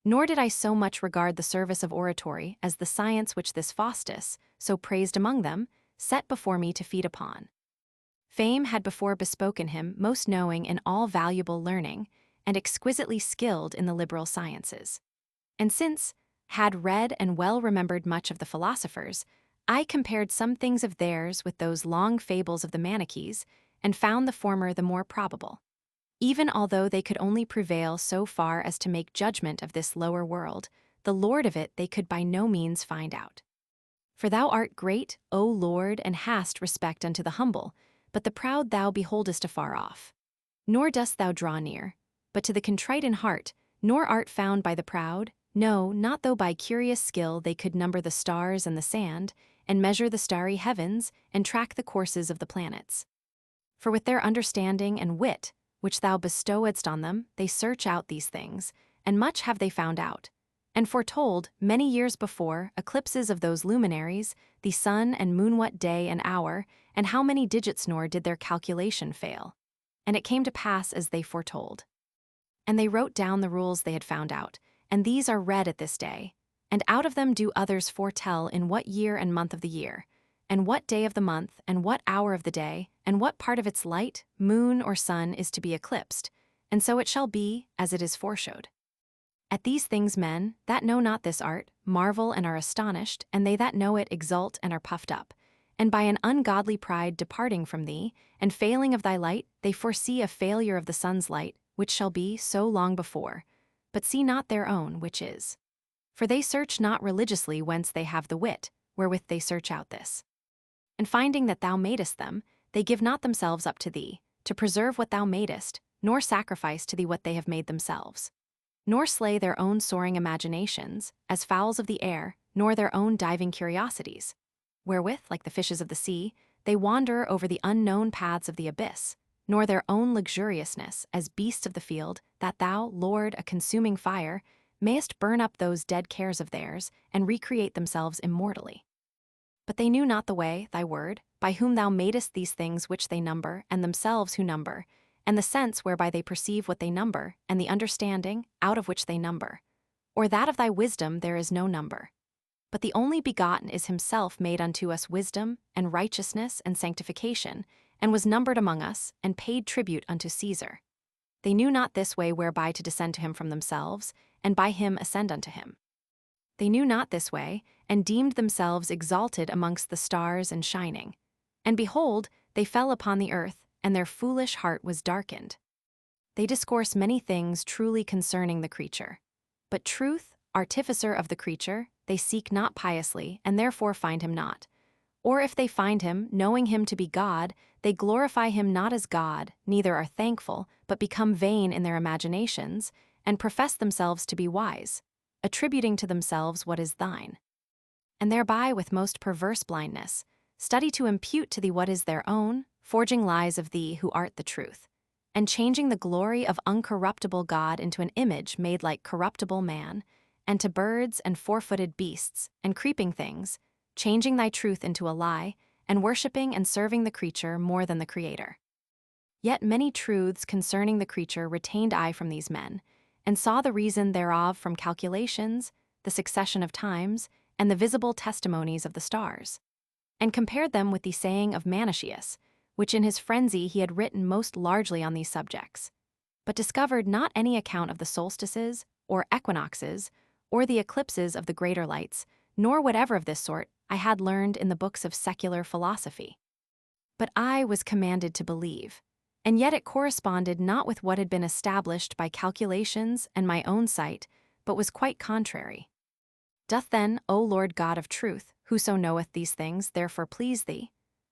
Nor did I so much regard the service of oratory as the science which this Faustus, so praised among them, set before me to feed upon. Fame had before bespoken him most knowing in all valuable learning, and exquisitely skilled in the liberal sciences. And since, had read and well remembered much of the philosophers, I compared some things of theirs with those long fables of the Manichees, and found the former the more probable, even although they could only prevail so far as to make judgment of this lower world, the Lord of it they could by no means find out. For thou art great, O Lord, and hast respect unto the humble, but the proud thou beholdest afar off. Nor dost thou draw near, but to the contrite in heart, nor art found by the proud, no, not though by curious skill they could number the stars and the sand, and measure the starry heavens, and track the courses of the planets. For with their understanding and wit, which thou bestowedst on them, they search out these things, and much have they found out, and foretold, many years before, eclipses of those luminaries, the sun and moon what day and hour, and how many digits nor did their calculation fail. And it came to pass as they foretold. And they wrote down the rules they had found out, and these are read at this day, and out of them do others foretell in what year and month of the year, and what day of the month, and what hour of the day, and what part of its light, moon or sun is to be eclipsed, and so it shall be, as it is foreshowed. At these things men, that know not this art, marvel and are astonished, and they that know it exult and are puffed up. And by an ungodly pride departing from thee, and failing of thy light, they foresee a failure of the sun's light, which shall be so long before, but see not their own, which is. For they search not religiously whence they have the wit, wherewith they search out this. And finding that thou madest them, they give not themselves up to thee, to preserve what thou madest, nor sacrifice to thee what they have made themselves. Nor slay their own soaring imaginations, as fowls of the air, nor their own diving curiosities, wherewith, like the fishes of the sea, they wander over the unknown paths of the abyss, nor their own luxuriousness, as beasts of the field, that thou, Lord, a consuming fire, mayest burn up those dead cares of theirs, and recreate themselves immortally. But they knew not the way, thy word, by whom thou madest these things which they number, and themselves who number, and the sense whereby they perceive what they number, and the understanding, out of which they number. Or that of thy wisdom there is no number. But the only begotten is himself made unto us wisdom, and righteousness, and sanctification, and was numbered among us, and paid tribute unto Caesar. They knew not this way whereby to descend to him from themselves, and by him ascend unto him. They knew not this way, and deemed themselves exalted amongst the stars and shining. And behold, they fell upon the earth, and their foolish heart was darkened. They discourse many things truly concerning the creature. But truth, artificer of the creature, they seek not piously, and therefore find him not. Or if they find him, knowing him to be God, they glorify him not as God, neither are thankful, but become vain in their imaginations, and profess themselves to be wise, attributing to themselves what is thine. And thereby with most perverse blindness, study to impute to thee what is their own, forging lies of thee who art the truth, and changing the glory of uncorruptible God into an image made like corruptible man, and to birds and four-footed beasts, and creeping things, changing thy truth into a lie, and worshipping and serving the creature more than the Creator. Yet many truths concerning the creature retained I from these men, and saw the reason thereof from calculations, the succession of times, and the visible testimonies of the stars, and compared them with the saying of Manicheus, which in his frenzy he had written most largely on these subjects, but discovered not any account of the solstices, or equinoxes, or the eclipses of the greater lights, nor whatever of this sort I had learned in the books of secular philosophy. But I was commanded to believe, and yet it corresponded not with what had been established by calculations and my own sight, but was quite contrary. Doth then, O Lord God of truth, whoso knoweth these things, therefore please thee?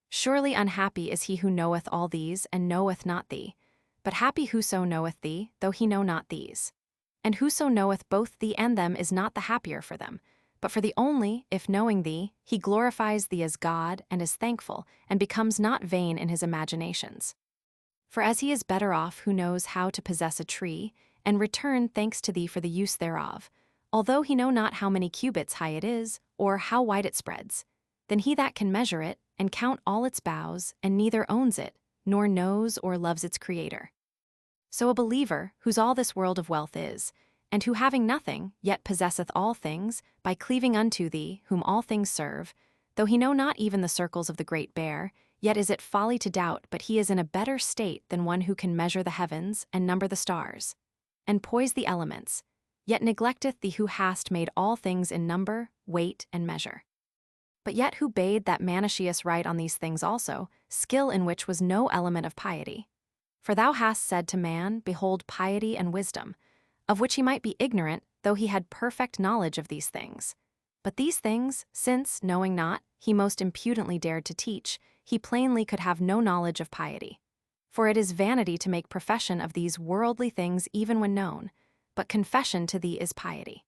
Surely unhappy is he who knoweth all these and knoweth not thee, but happy whoso knoweth thee, though he know not these. And whoso knoweth both thee and them is not the happier for them, but for the only, if knowing thee, he glorifies thee as God and is thankful, and becomes not vain in his imaginations. For as he is better off who knows how to possess a tree, and return thanks to thee for the use thereof, although he know not how many cubits high it is, or how wide it spreads, than he that can measure it, and count all its boughs, and neither owns it, nor knows or loves its Creator. So a believer, whose all this world of wealth is, and who having nothing, yet possesseth all things, by cleaving unto thee, whom all things serve, though he know not even the circles of the great bear, yet is it folly to doubt but he is in a better state than one who can measure the heavens, and number the stars, and poise the elements, yet neglecteth thee who hast made all things in number, weight, and measure. But yet who bade that Manichaeus write on these things also, skill in which was no element of piety? For thou hast said to man, Behold piety and wisdom, of which he might be ignorant, though he had perfect knowledge of these things. But these things, since, knowing not, he most impudently dared to teach, he plainly could have no knowledge of piety. For it is vanity to make profession of these worldly things even when known, but confession to thee is piety.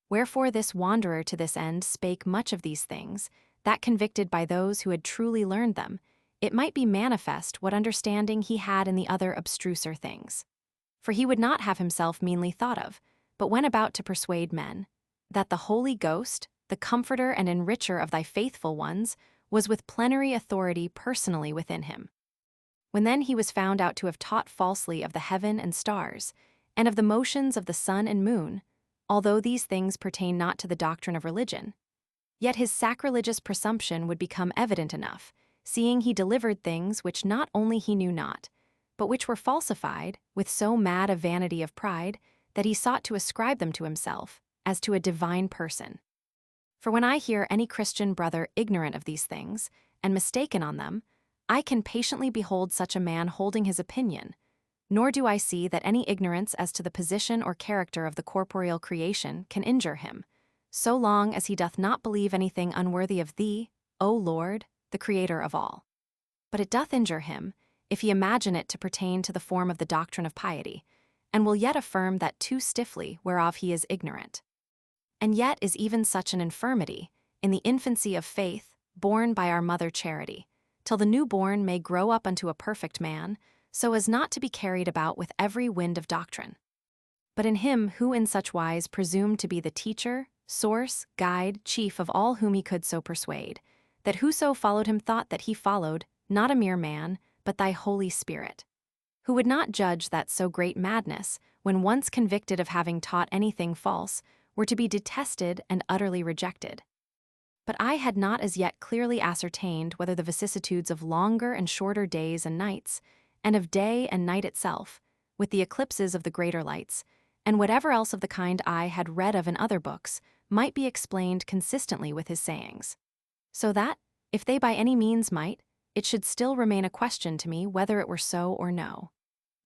Wherefore this wanderer to this end spake much of these things, that convicted by those who had truly learned them, it might be manifest what understanding he had in the other abstruser things. For he would not have himself meanly thought of, but went about to persuade men, that the Holy Ghost, the comforter and enricher of thy faithful ones, was with plenary authority personally within him. When then he was found out to have taught falsely of the heaven and stars, and of the motions of the sun and moon, although these things pertain not to the doctrine of religion, yet his sacrilegious presumption would become evident enough, seeing he delivered things which not only he knew not, but which were falsified with so mad a vanity of pride that he sought to ascribe them to himself, as to a divine person. For when I hear any Christian brother ignorant of these things, and mistaken on them, I can patiently behold such a man holding his opinion, nor do I see that any ignorance as to the position or character of the corporeal creation can injure him, so long as he doth not believe anything unworthy of thee, O Lord, the Creator of all. But it doth injure him, if he imagine it to pertain to the form of the doctrine of piety, and will yet affirm that too stiffly whereof he is ignorant. And yet is even such an infirmity, in the infancy of faith, born by our mother Charity, till the newborn may grow up unto a perfect man, so as not to be carried about with every wind of doctrine. But in him who in such wise presumed to be the teacher, source, guide, chief of all whom he could so persuade, that whoso followed him thought that he followed, not a mere man, but thy Holy Spirit, who would not judge that so great madness, when once convicted of having taught anything false, were to be detested and utterly rejected. But I had not as yet clearly ascertained whether the vicissitudes of longer and shorter days and nights, and of day and night itself, with the eclipses of the greater lights, and whatever else of the kind I had read of in other books, might be explained consistently with his sayings. So that, if they by any means might, it should still remain a question to me whether it were so or no.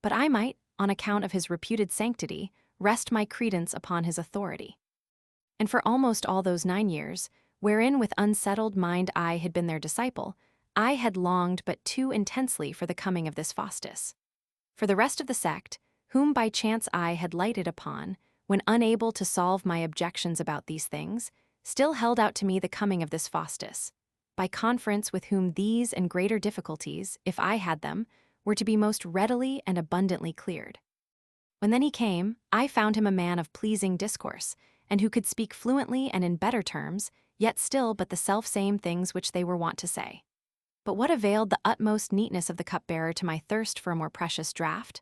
But I might, on account of his reputed sanctity, rest my credence upon his authority. And for almost all those 9 years, wherein with unsettled mind I had been their disciple, I had longed but too intensely for the coming of this Faustus. For the rest of the sect, whom by chance I had lighted upon, when unable to solve my objections about these things, still held out to me the coming of this Faustus, by conference with whom these and greater difficulties, if I had them, were to be most readily and abundantly cleared. When then he came, I found him a man of pleasing discourse, and who could speak fluently and in better terms, yet still but the self-same things which they were wont to say. But what availed the utmost neatness of the cupbearer to my thirst for a more precious draught?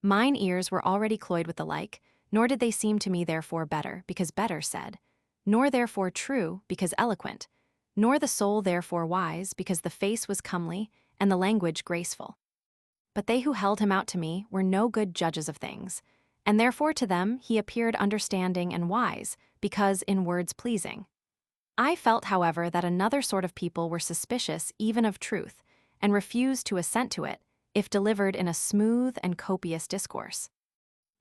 Mine ears were already cloyed with the like, nor did they seem to me therefore better, because better said, nor therefore true, because eloquent, nor the soul therefore wise, because the face was comely, and the language graceful. But they who held him out to me were no good judges of things, and therefore to them he appeared understanding and wise, because in words pleasing. I felt, however, that another sort of people were suspicious even of truth, and refused to assent to it, if delivered in a smooth and copious discourse.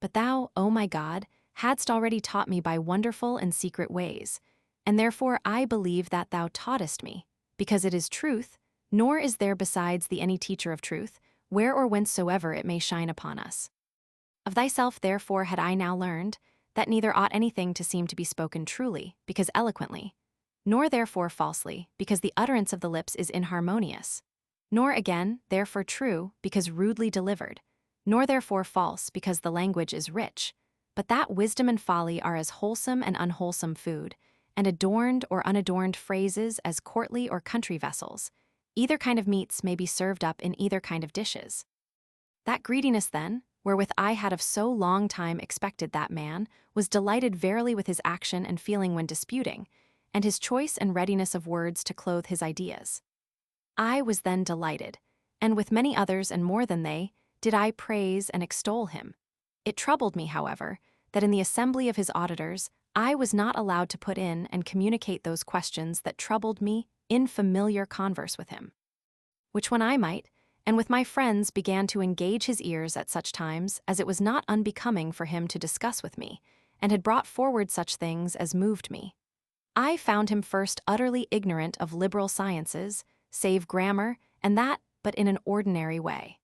But thou, O my God, hadst already taught me by wonderful and secret ways, and therefore I believe that thou taughtest me, because it is truth, nor is there besides thee any teacher of truth, where or whencesoever it may shine upon us. Of thyself therefore had I now learned, that neither ought anything to seem to be spoken truly, because eloquently, nor therefore falsely, because the utterance of the lips is inharmonious, nor again, therefore true, because rudely delivered, nor therefore false, because the language is rich, but that wisdom and folly are as wholesome and unwholesome food, and adorned or unadorned phrases as courtly or country vessels. Either kind of meats may be served up in either kind of dishes. That greediness, then, wherewith I had of so long time expected that man, was delighted verily with his action and feeling when disputing, and his choice and readiness of words to clothe his ideas. I was then delighted, and with many others and more than they, did I praise and extol him. It troubled me, however, that in the assembly of his auditors, I was not allowed to put in and communicate those questions that troubled me in familiar converse with him. Which when I might, and with my friends began to engage his ears at such times as it was not unbecoming for him to discuss with me, and had brought forward such things as moved me. I found him first utterly ignorant of liberal sciences, save grammar, and that but in an ordinary way.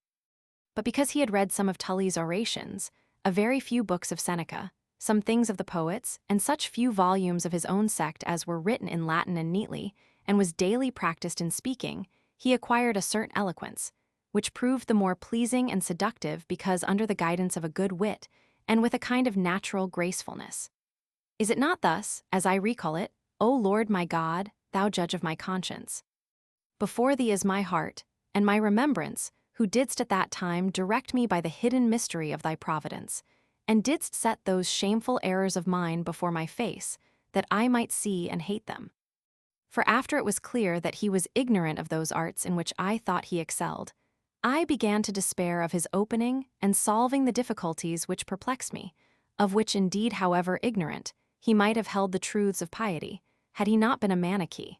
But because he had read some of Tully's orations, a very few books of Seneca, some things of the poets, and such few volumes of his own sect as were written in Latin and neatly, and was daily practiced in speaking, he acquired a certain eloquence, which proved the more pleasing and seductive because under the guidance of a good wit, and with a kind of natural gracefulness. Is it not thus, as I recall it, O Lord my God, thou judge of my conscience? Before thee is my heart, and my remembrance, who didst at that time direct me by the hidden mystery of thy providence, and didst set those shameful errors of mine before my face, that I might see and hate them. For after it was clear that he was ignorant of those arts in which I thought he excelled, I began to despair of his opening and solving the difficulties which perplexed me, of which indeed, however ignorant, he might have held the truths of piety, had he not been a Manichee.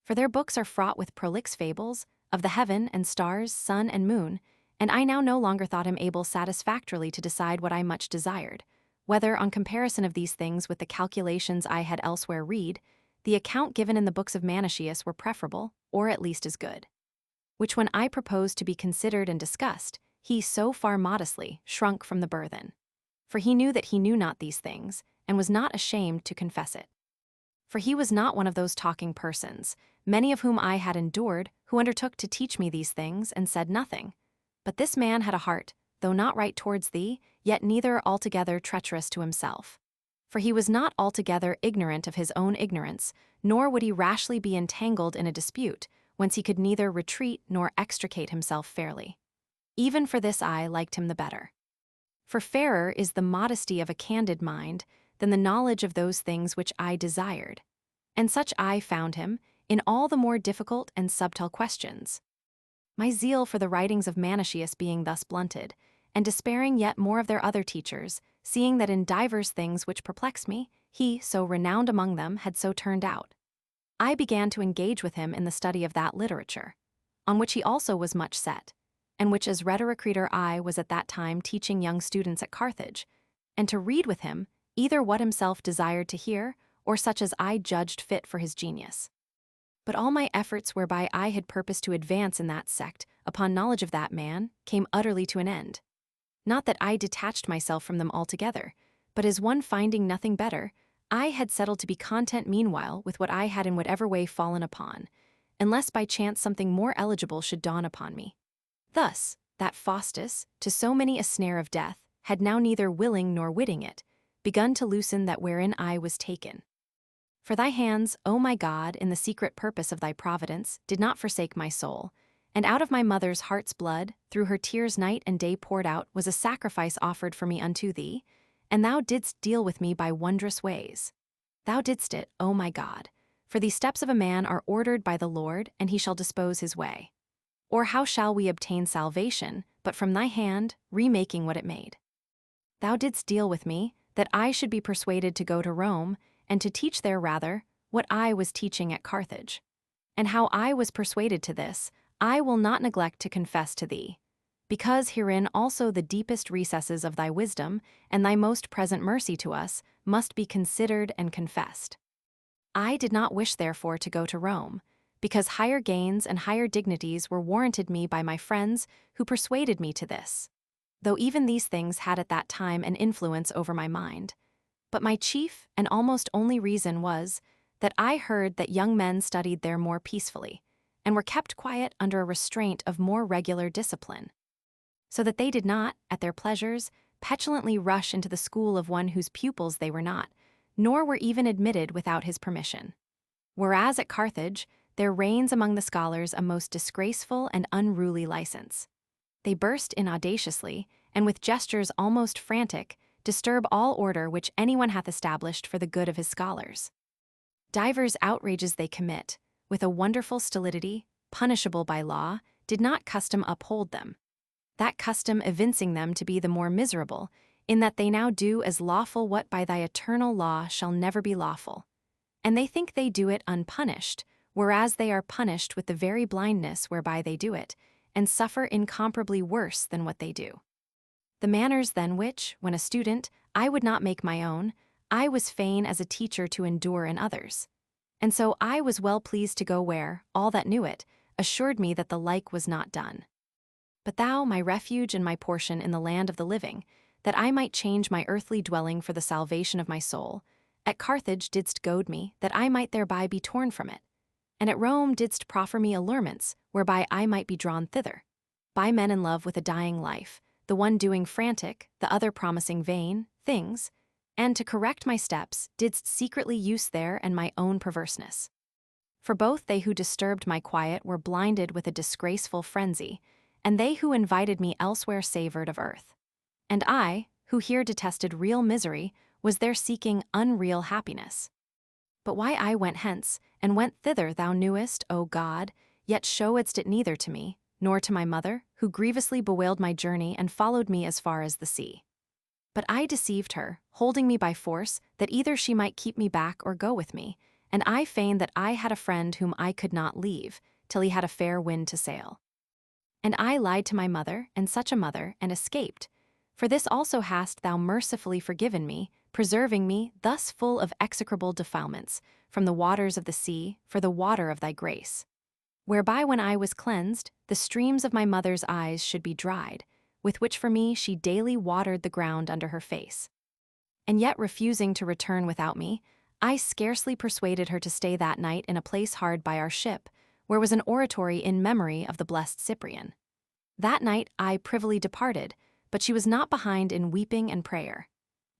For their books are fraught with prolix fables of the heaven and stars, sun and moon, and I now no longer thought him able satisfactorily to decide what I much desired, whether, on comparison of these things with the calculations I had elsewhere read, the account given in the books of Manicheus were preferable, or at least as good. Which when I proposed to be considered and discussed, he so far modestly shrunk from the burthen. For he knew that he knew not these things, and was not ashamed to confess it. For he was not one of those talking persons, many of whom I had endured, who undertook to teach me these things and said nothing. But this man had a heart, though not right towards thee, yet neither altogether treacherous to himself. For he was not altogether ignorant of his own ignorance, nor would he rashly be entangled in a dispute, whence he could neither retreat nor extricate himself fairly. Even for this I liked him the better. For fairer is the modesty of a candid mind than the knowledge of those things which I desired. And such I found him in all the more difficult and subtle questions. My zeal for the writings of Manicheus being thus blunted, and despairing yet more of their other teachers, seeing that in divers things which perplexed me, he, so renowned among them, had so turned out, I began to engage with him in the study of that literature, on which he also was much set, and which as rhetoric reader I was at that time teaching young students at Carthage, and to read with him either what himself desired to hear, or such as I judged fit for his genius. But all my efforts whereby I had purposed to advance in that sect upon knowledge of that man came utterly to an end. Not that I detached myself from them altogether, but as one finding nothing better, I had settled to be content meanwhile with what I had in whatever way fallen upon, unless by chance something more eligible should dawn upon me. Thus, that Faustus, to so many a snare of death, had now neither willing nor witting it, begun to loosen that wherein I was taken. For thy hands, O my God, in the secret purpose of thy providence, did not forsake my soul, and out of my mother's heart's blood, through her tears night and day poured out, was a sacrifice offered for me unto thee, and thou didst deal with me by wondrous ways. Thou didst it, O my God, for the steps of a man are ordered by the Lord, and he shall dispose his way. Or how shall we obtain salvation, but from thy hand, remaking what it made? Thou didst deal with me, that I should be persuaded to go to Rome, and to teach there rather what I was teaching at Carthage. And how I was persuaded to this, I will not neglect to confess to thee, because herein also the deepest recesses of thy wisdom and thy most present mercy to us must be considered and confessed. I did not wish therefore to go to Rome, because higher gains and higher dignities were warranted me by my friends who persuaded me to this, though even these things had at that time an influence over my mind. But my chief and almost only reason was that I heard that young men studied there more peacefully, and were kept quiet under a restraint of more regular discipline, so that they did not, at their pleasures, petulantly rush into the school of one whose pupils they were not, nor were even admitted without his permission. Whereas at Carthage there reigns among the scholars a most disgraceful and unruly license. They burst in audaciously, and with gestures almost frantic, disturb all order which anyone hath established for the good of his scholars. Divers outrages they commit, with a wonderful stolidity, punishable by law, did not custom uphold them. That custom evincing them to be the more miserable, in that they now do as lawful what by thy eternal law shall never be lawful. And they think they do it unpunished, whereas they are punished with the very blindness whereby they do it, and suffer incomparably worse than what they do. The manners then which, when a student, I would not make my own, I was fain as a teacher to endure in others. And so I was well pleased to go where, all that knew it, assured me that the like was not done. But thou, my refuge and my portion in the land of the living, that I might change my earthly dwelling for the salvation of my soul, at Carthage didst goad me, that I might thereby be torn from it. And at Rome didst proffer me allurements, whereby I might be drawn thither. By men in love with a dying life, the one doing frantic, the other promising vain, things, and to correct my steps, didst secretly use there and my own perverseness. For both they who disturbed my quiet were blinded with a disgraceful frenzy, and they who invited me elsewhere savored of earth. And I, who here detested real misery, was there seeking unreal happiness. But why I went hence, and went thither thou knewest, O God, yet showedst it neither to me, nor to my mother, who grievously bewailed my journey and followed me as far as the sea. But I deceived her, holding me by force, that either she might keep me back or go with me, and I feigned that I had a friend whom I could not leave, till he had a fair wind to sail. And I lied to my mother, and such a mother, and escaped. For this also hast thou mercifully forgiven me, preserving me, thus full of execrable defilements, from the waters of the sea, for the water of thy grace. Whereby when I was cleansed, the streams of my mother's eyes should be dried, with which for me she daily watered the ground under her face. And yet refusing to return without me, I scarcely persuaded her to stay that night in a place hard by our ship, where was an oratory in memory of the blessed Cyprian. That night I privily departed, but she was not behind in weeping and prayer.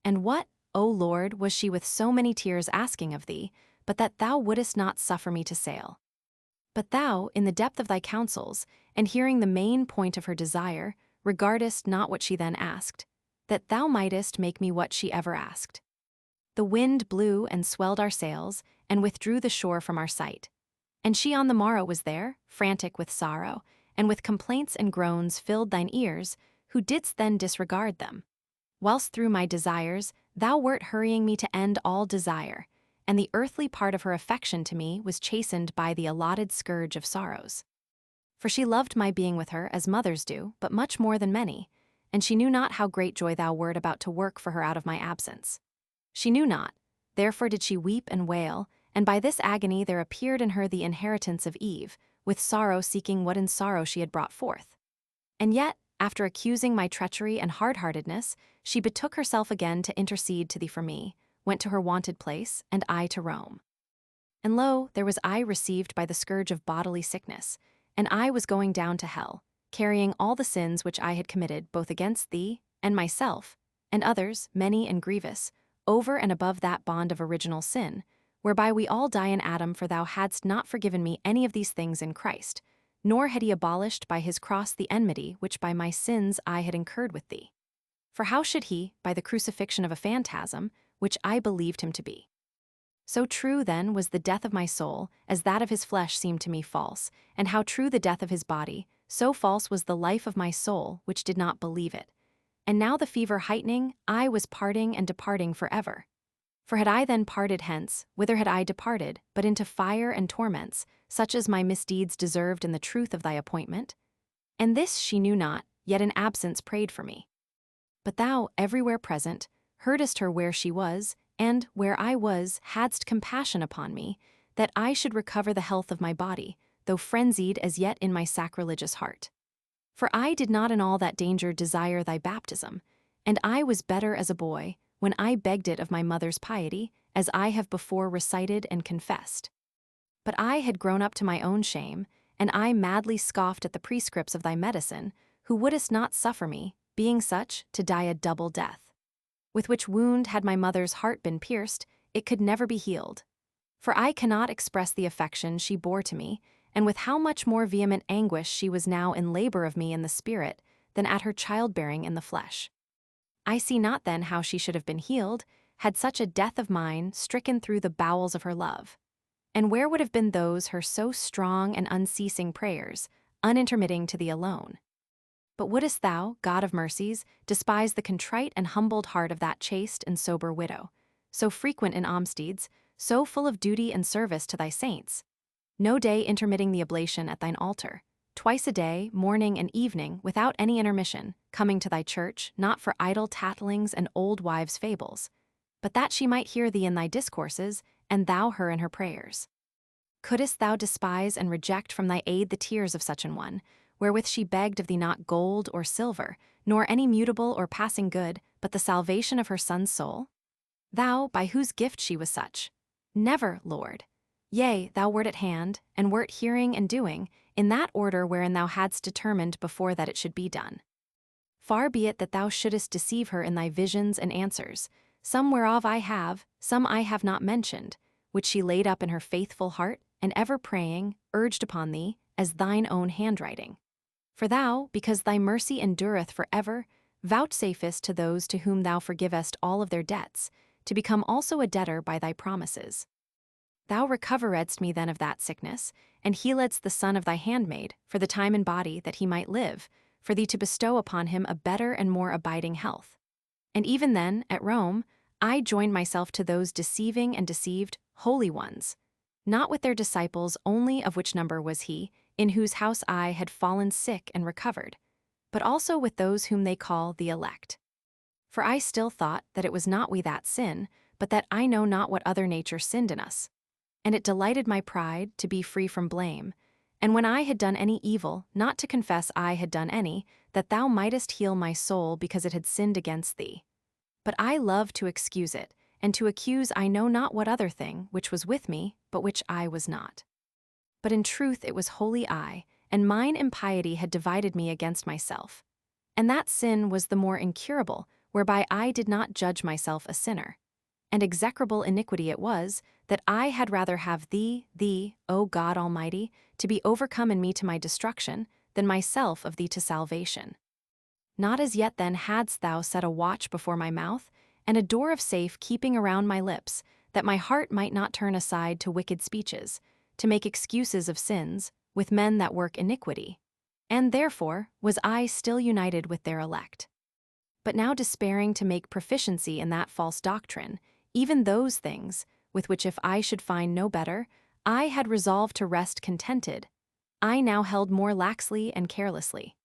And what, O Lord, was she with so many tears asking of thee, but that thou wouldest not suffer me to sail? But thou, in the depth of thy counsels, and hearing the main point of her desire, regardest not what she then asked, that thou mightest make me what she ever asked. The wind blew and swelled our sails, and withdrew the shore from our sight. And she on the morrow was there, frantic with sorrow, and with complaints and groans filled thine ears, who didst then disregard them. Whilst through my desires thou wert hurrying me to end all desire, and the earthly part of her affection to me was chastened by the allotted scourge of sorrows. For she loved my being with her as mothers do, but much more than many, and she knew not how great joy thou wert about to work for her out of my absence. She knew not, therefore did she weep and wail, and by this agony there appeared in her the inheritance of Eve, with sorrow seeking what in sorrow she had brought forth. And yet, after accusing my treachery and hard-heartedness, she betook herself again to intercede to thee for me, went to her wonted place, and I to Rome. And lo, there was I received by the scourge of bodily sickness, and I was going down to hell, carrying all the sins which I had committed both against thee and myself, and others, many and grievous, over and above that bond of original sin, whereby we all die in Adam, for thou hadst not forgiven me any of these things in Christ, nor had he abolished by his cross the enmity which by my sins I had incurred with thee. For how should he, by the crucifixion of a phantasm, which I believed him to be? So true, then, was the death of my soul, as that of his flesh seemed to me false, and how true the death of his body, so false was the life of my soul, which did not believe it. And now the fever heightening, I was parting and departing forever. For had I then parted hence, whither had I departed, but into fire and torments, such as my misdeeds deserved in the truth of thy appointment? And this she knew not, yet in absence prayed for me. But thou, everywhere present, heardest her where she was, and, where I was, hadst compassion upon me, that I should recover the health of my body, though frenzied as yet in my sacrilegious heart. For I did not in all that danger desire thy baptism, and I was better as a boy, when I begged it of my mother's piety, as I have before recited and confessed. But I had grown up to my own shame, and I madly scoffed at the prescripts of thy medicine, who wouldest not suffer me, being such, to die a double death. With which wound had my mother's heart been pierced, it could never be healed. For I cannot express the affection she bore to me, and with how much more vehement anguish she was now in labor of me in the spirit, than at her childbearing in the flesh. I see not then how she should have been healed, had such a death of mine stricken through the bowels of her love. And where would have been those her so strong and unceasing prayers, unintermitting to thee alone? But wouldest thou, God of mercies, despise the contrite and humbled heart of that chaste and sober widow, so frequent in almsdeeds, so full of duty and service to thy saints, no day intermitting the oblation at thine altar, twice a day, morning and evening, without any intermission, coming to thy church, not for idle tattlings and old wives' fables, but that she might hear thee in thy discourses, and thou her in her prayers? Couldst thou despise and reject from thy aid the tears of such an one, wherewith she begged of thee not gold or silver, nor any mutable or passing good, but the salvation of her son's soul? Thou, by whose gift she was such? Never, Lord. Yea, thou wert at hand, and wert hearing and doing, in that order wherein thou hadst determined before that it should be done. Far be it that thou shouldest deceive her in thy visions and answers, some whereof I have, some I have not mentioned, which she laid up in her faithful heart, and ever praying, urged upon thee, as thine own handwriting. For thou, because thy mercy endureth for ever, vouchsafest to those to whom thou forgivest all of their debts, to become also a debtor by thy promises. Thou recoveredst me then of that sickness, and healedst the son of thy handmaid, for the time and body that he might live, for thee to bestow upon him a better and more abiding health. And even then, at Rome, I joined myself to those deceiving and deceived holy ones, not with their disciples only, of which number was he, in whose house I had fallen sick and recovered, but also with those whom they call the elect. For I still thought that it was not we that sin, but that I know not what other nature sinned in us. And it delighted my pride to be free from blame, and when I had done any evil, not to confess I had done any, that thou mightest heal my soul because it had sinned against thee. But I love to excuse it, and to accuse I know not what other thing, which was with me, but which I was not. But in truth it was wholly I, and mine impiety had divided me against myself. And that sin was the more incurable, whereby I did not judge myself a sinner. And execrable iniquity it was, that I had rather have thee, O God Almighty, to be overcome in me to my destruction, than myself of thee to salvation. Not as yet then hadst thou set a watch before my mouth, and a door of safe keeping around my lips, that my heart might not turn aside to wicked speeches, to make excuses of sins, with men that work iniquity. And therefore was I still united with their elect. But now despairing to make proficiency in that false doctrine, even those things, with which if I should find no better, I had resolved to rest contented, I now held more laxly and carelessly.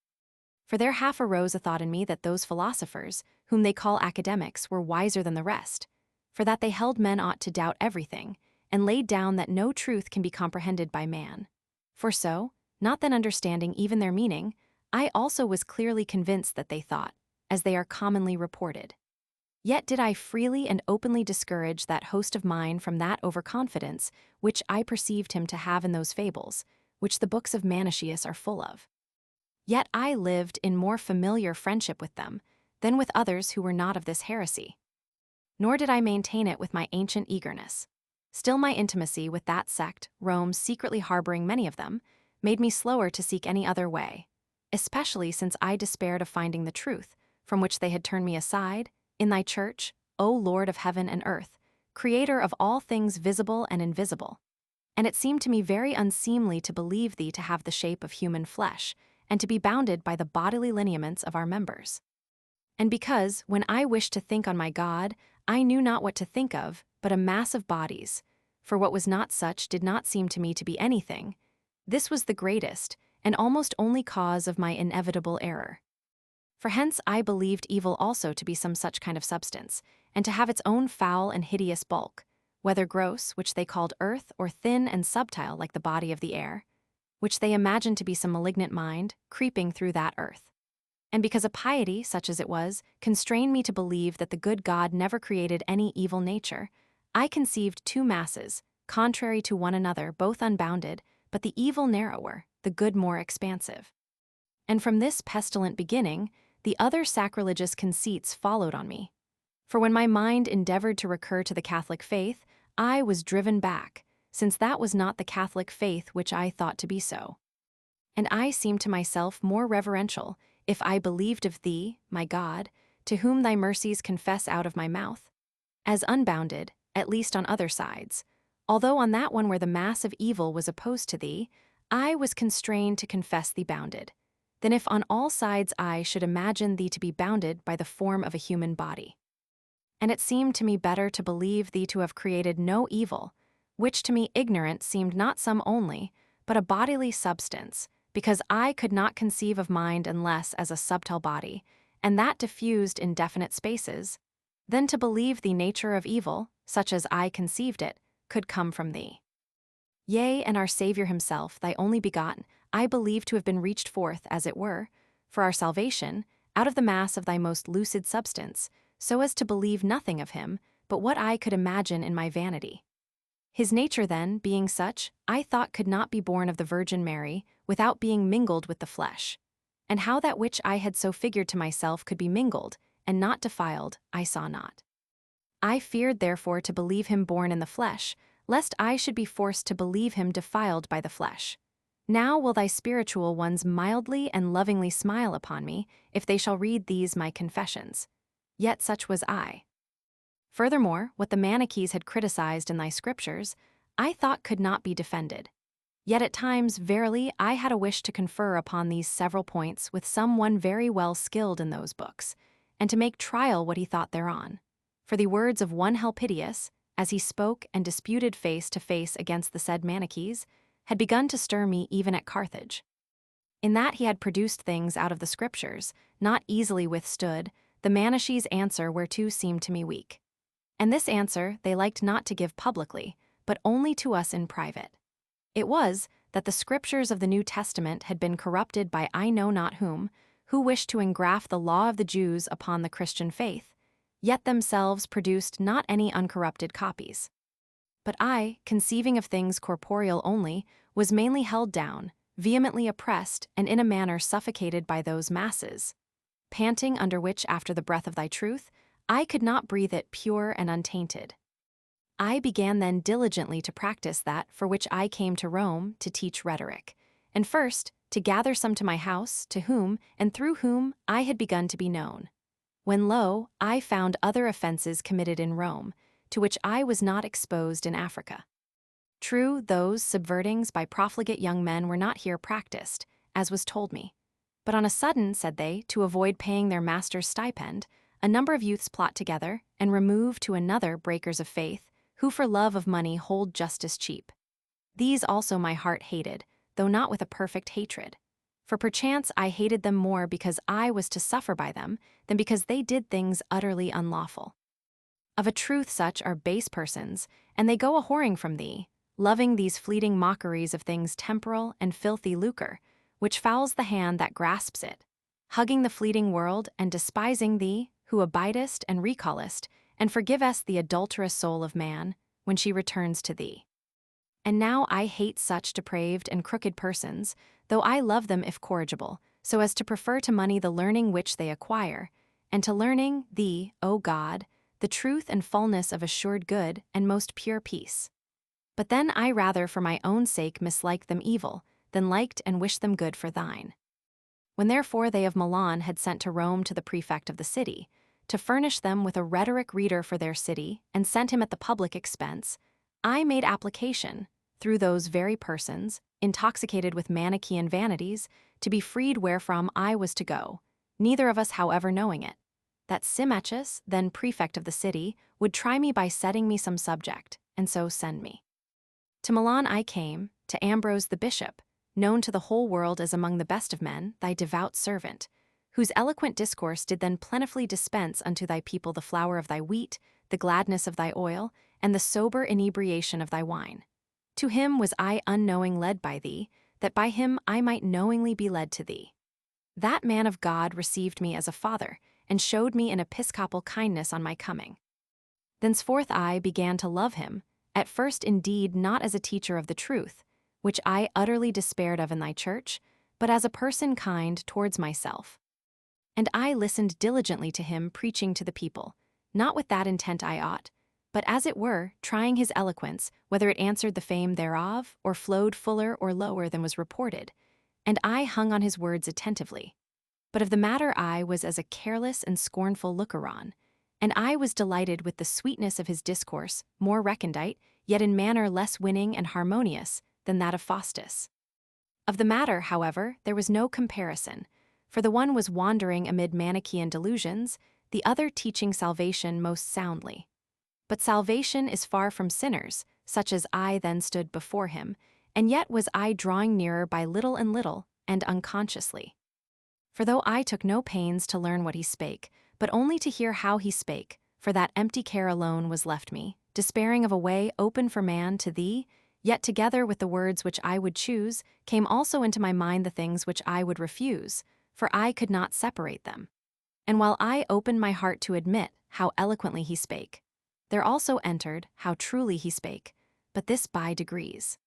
For there half arose a thought in me that those philosophers, whom they call academics, were wiser than the rest, for that they held men ought to doubt everything, and laid down that no truth can be comprehended by man. For so, not then understanding even their meaning, I also was clearly convinced that they thought, as they are commonly reported. Yet did I freely and openly discourage that host of mine from that overconfidence which I perceived him to have in those fables, which the books of Manichaeus are full of. Yet I lived in more familiar friendship with them than with others who were not of this heresy. Nor did I maintain it with my ancient eagerness. Still my intimacy with that sect, Rome secretly harboring many of them, made me slower to seek any other way, especially since I despaired of finding the truth, from which they had turned me aside, in thy church, O Lord of heaven and earth, creator of all things visible and invisible. And it seemed to me very unseemly to believe thee to have the shape of human flesh, and to be bounded by the bodily lineaments of our members. And because, when I wished to think on my God, I knew not what to think of, but a mass of bodies, for what was not such did not seem to me to be anything, this was the greatest, and almost only cause of my inevitable error. For hence I believed evil also to be some such kind of substance, and to have its own foul and hideous bulk, whether gross, which they called earth, or thin and subtile like the body of the air, which they imagined to be some malignant mind, creeping through that earth. And because a piety, such as it was, constrained me to believe that the good God never created any evil nature, I conceived two masses, contrary to one another, both unbounded, but the evil narrower, the good more expansive. And from this pestilent beginning, the other sacrilegious conceits followed on me. For when my mind endeavored to recur to the Catholic faith, I was driven back, since that was not the Catholic faith which I thought to be so. And I seemed to myself more reverential, if I believed of thee, my God, to whom thy mercies confess out of my mouth, as unbounded, at least on other sides, although on that one where the mass of evil was opposed to thee, I was constrained to confess thee bounded, than if on all sides I should imagine thee to be bounded by the form of a human body. And it seemed to me better to believe thee to have created no evil, which to me ignorant seemed not some only, but a bodily substance, because I could not conceive of mind unless as a subtile body, and that diffused in definite spaces, than to believe the nature of evil, such as I conceived it, could come from thee. Yea, and our Saviour himself, thy only begotten, I believe to have been reached forth, as it were, for our salvation, out of the mass of thy most lucid substance, so as to believe nothing of him, but what I could imagine in my vanity. His nature then, being such, I thought could not be born of the Virgin Mary, without being mingled with the flesh. And how that which I had so figured to myself could be mingled, and not defiled, I saw not. I feared therefore to believe him born in the flesh, lest I should be forced to believe him defiled by the flesh. Now will thy spiritual ones mildly and lovingly smile upon me, if they shall read these my confessions. Yet such was I. Furthermore, what the Manichees had criticized in thy scriptures, I thought could not be defended. Yet at times, verily, I had a wish to confer upon these several points with some one very well skilled in those books, and to make trial what he thought thereon. For the words of one Helpidius, as he spoke and disputed face to face against the said Manichees, had begun to stir me even at Carthage. In that he had produced things out of the scriptures, not easily withstood, the Manichees' answer whereto seemed to me weak. And this answer they liked not to give publicly, but only to us in private. It was, that the scriptures of the New Testament had been corrupted by I know not whom, who wished to engraft the law of the Jews upon the Christian faith, yet themselves produced not any uncorrupted copies. But I, conceiving of things corporeal only, was mainly held down, vehemently oppressed, and in a manner suffocated by those masses, panting under which after the breath of thy truth, I could not breathe it pure and untainted. I began then diligently to practice that for which I came to Rome to teach rhetoric, and first, to gather some to my house, to whom, and through whom, I had begun to be known. When lo, I found other offenses committed in Rome, to which I was not exposed in Africa. True, those subvertings by profligate young men were not here practiced, as was told me. But on a sudden, said they, to avoid paying their master's stipend, a number of youths plot together, and remove to another breakers of faith, who for love of money hold justice cheap. These also my heart hated, though not with a perfect hatred. For perchance I hated them more because I was to suffer by them, than because they did things utterly unlawful. Of a truth such are base persons, and they go a-whoring from thee, loving these fleeting mockeries of things temporal and filthy lucre, which fouls the hand that grasps it, hugging the fleeting world and despising thee, who abidest and recallest, and forgivest the adulterous soul of man, when she returns to thee. And now I hate such depraved and crooked persons, though I love them if corrigible, so as to prefer to money the learning which they acquire, and to learning thee, O God, the truth and fullness of assured good and most pure peace. But then I rather for my own sake misliked them evil, than liked and wished them good for thine. When therefore they of Milan had sent to Rome to the prefect of the city, to furnish them with a rhetoric reader for their city, and sent him at the public expense, I made application, through those very persons, intoxicated with Manichean vanities, to be freed wherefrom I was to go, neither of us however knowing it, that Symmachus, then prefect of the city, would try me by setting me some subject, and so send me. To Milan I came, to Ambrose the bishop, known to the whole world as among the best of men, thy devout servant, whose eloquent discourse did then plentifully dispense unto thy people the flour of thy wheat, the gladness of thy oil, and the sober inebriation of thy wine. To him was I unknowing led by thee, that by him I might knowingly be led to thee. That man of God received me as a father, and showed me an episcopal kindness on my coming. Thenceforth I began to love him, at first indeed not as a teacher of the truth, which I utterly despaired of in thy church, but as a person kind towards myself. And I listened diligently to him preaching to the people, not with that intent I ought, but as it were, trying his eloquence, whether it answered the fame thereof, or flowed fuller or lower than was reported, and I hung on his words attentively. But of the matter I was as a careless and scornful looker-on, and I was delighted with the sweetness of his discourse, more recondite, yet in manner less winning and harmonious than that of Faustus. Of the matter, however, there was no comparison, for the one was wandering amid Manichaean delusions, the other teaching salvation most soundly. But salvation is far from sinners, such as I then stood before him, and yet was I drawing nearer by little and unconsciously. For though I took no pains to learn what he spake, but only to hear how he spake, for that empty care alone was left me, despairing of a way open for man to thee, yet together with the words which I would choose, came also into my mind the things which I would refuse, for I could not separate them. And while I opened my heart to admit how eloquently he spake, there also entered how truly he spake, but this by degrees.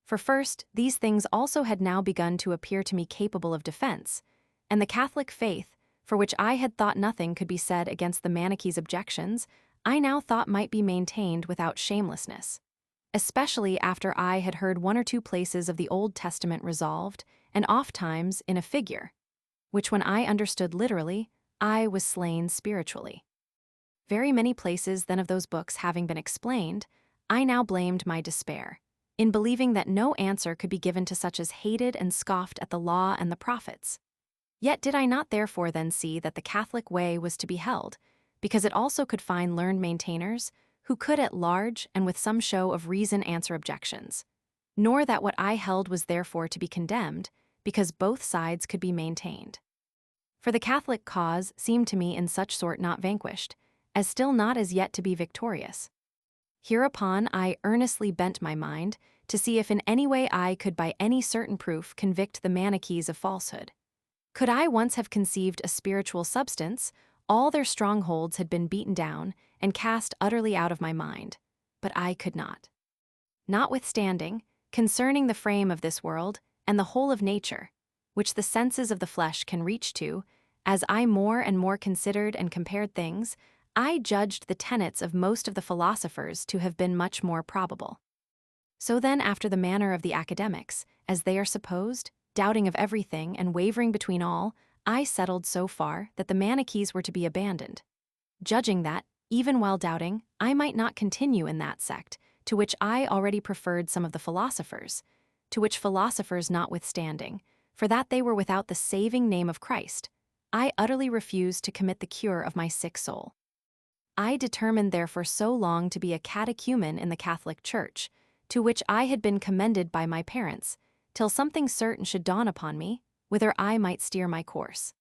For first, these things also had now begun to appear to me capable of defense, and the Catholic faith, for which I had thought nothing could be said against the Manichees' objections, I now thought might be maintained without shamelessness, especially after I had heard one or two places of the Old Testament resolved, and ofttimes in a figure, which when I understood literally, I was slain spiritually. Very many places then of those books having been explained, I now blamed my despair, in believing that no answer could be given to such as hated and scoffed at the law and the prophets. Yet did I not therefore then see that the Catholic way was to be held, because it also could find learned maintainers, who could at large and with some show of reason answer objections, nor that what I held was therefore to be condemned, because both sides could be maintained. For the Catholic cause seemed to me in such sort not vanquished, as still not as yet to be victorious. Hereupon I earnestly bent my mind to see if in any way I could by any certain proof convict the Manichees of falsehood. Could I once have conceived a spiritual substance, all their strongholds had been beaten down and cast utterly out of my mind, but I could not. Notwithstanding, concerning the frame of this world and the whole of nature, which the senses of the flesh can reach to, as I more and more considered and compared things, I judged the tenets of most of the philosophers to have been much more probable. So then, after the manner of the academics, as they are supposed, doubting of everything and wavering between all, I settled so far that the Manichees were to be abandoned, judging that, even while doubting, I might not continue in that sect, to which I already preferred some of the philosophers, to which philosophers notwithstanding, for that they were without the saving name of Christ, I utterly refused to commit the cure of my sick soul. I determined therefore so long to be a catechumen in the Catholic Church, to which I had been commended by my parents, till something certain should dawn upon me, whither I might steer my course.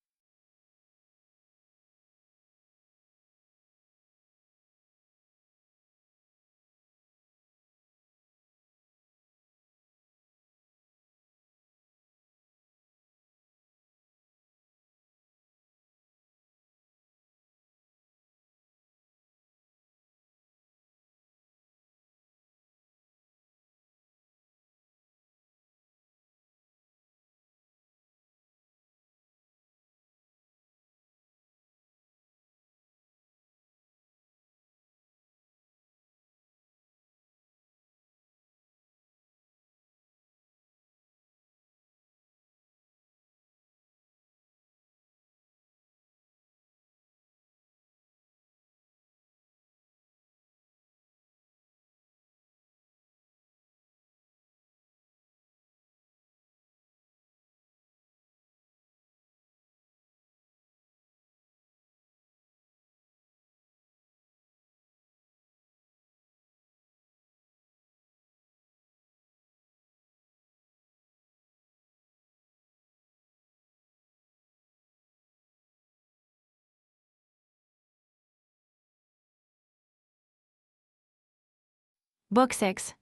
Book 6.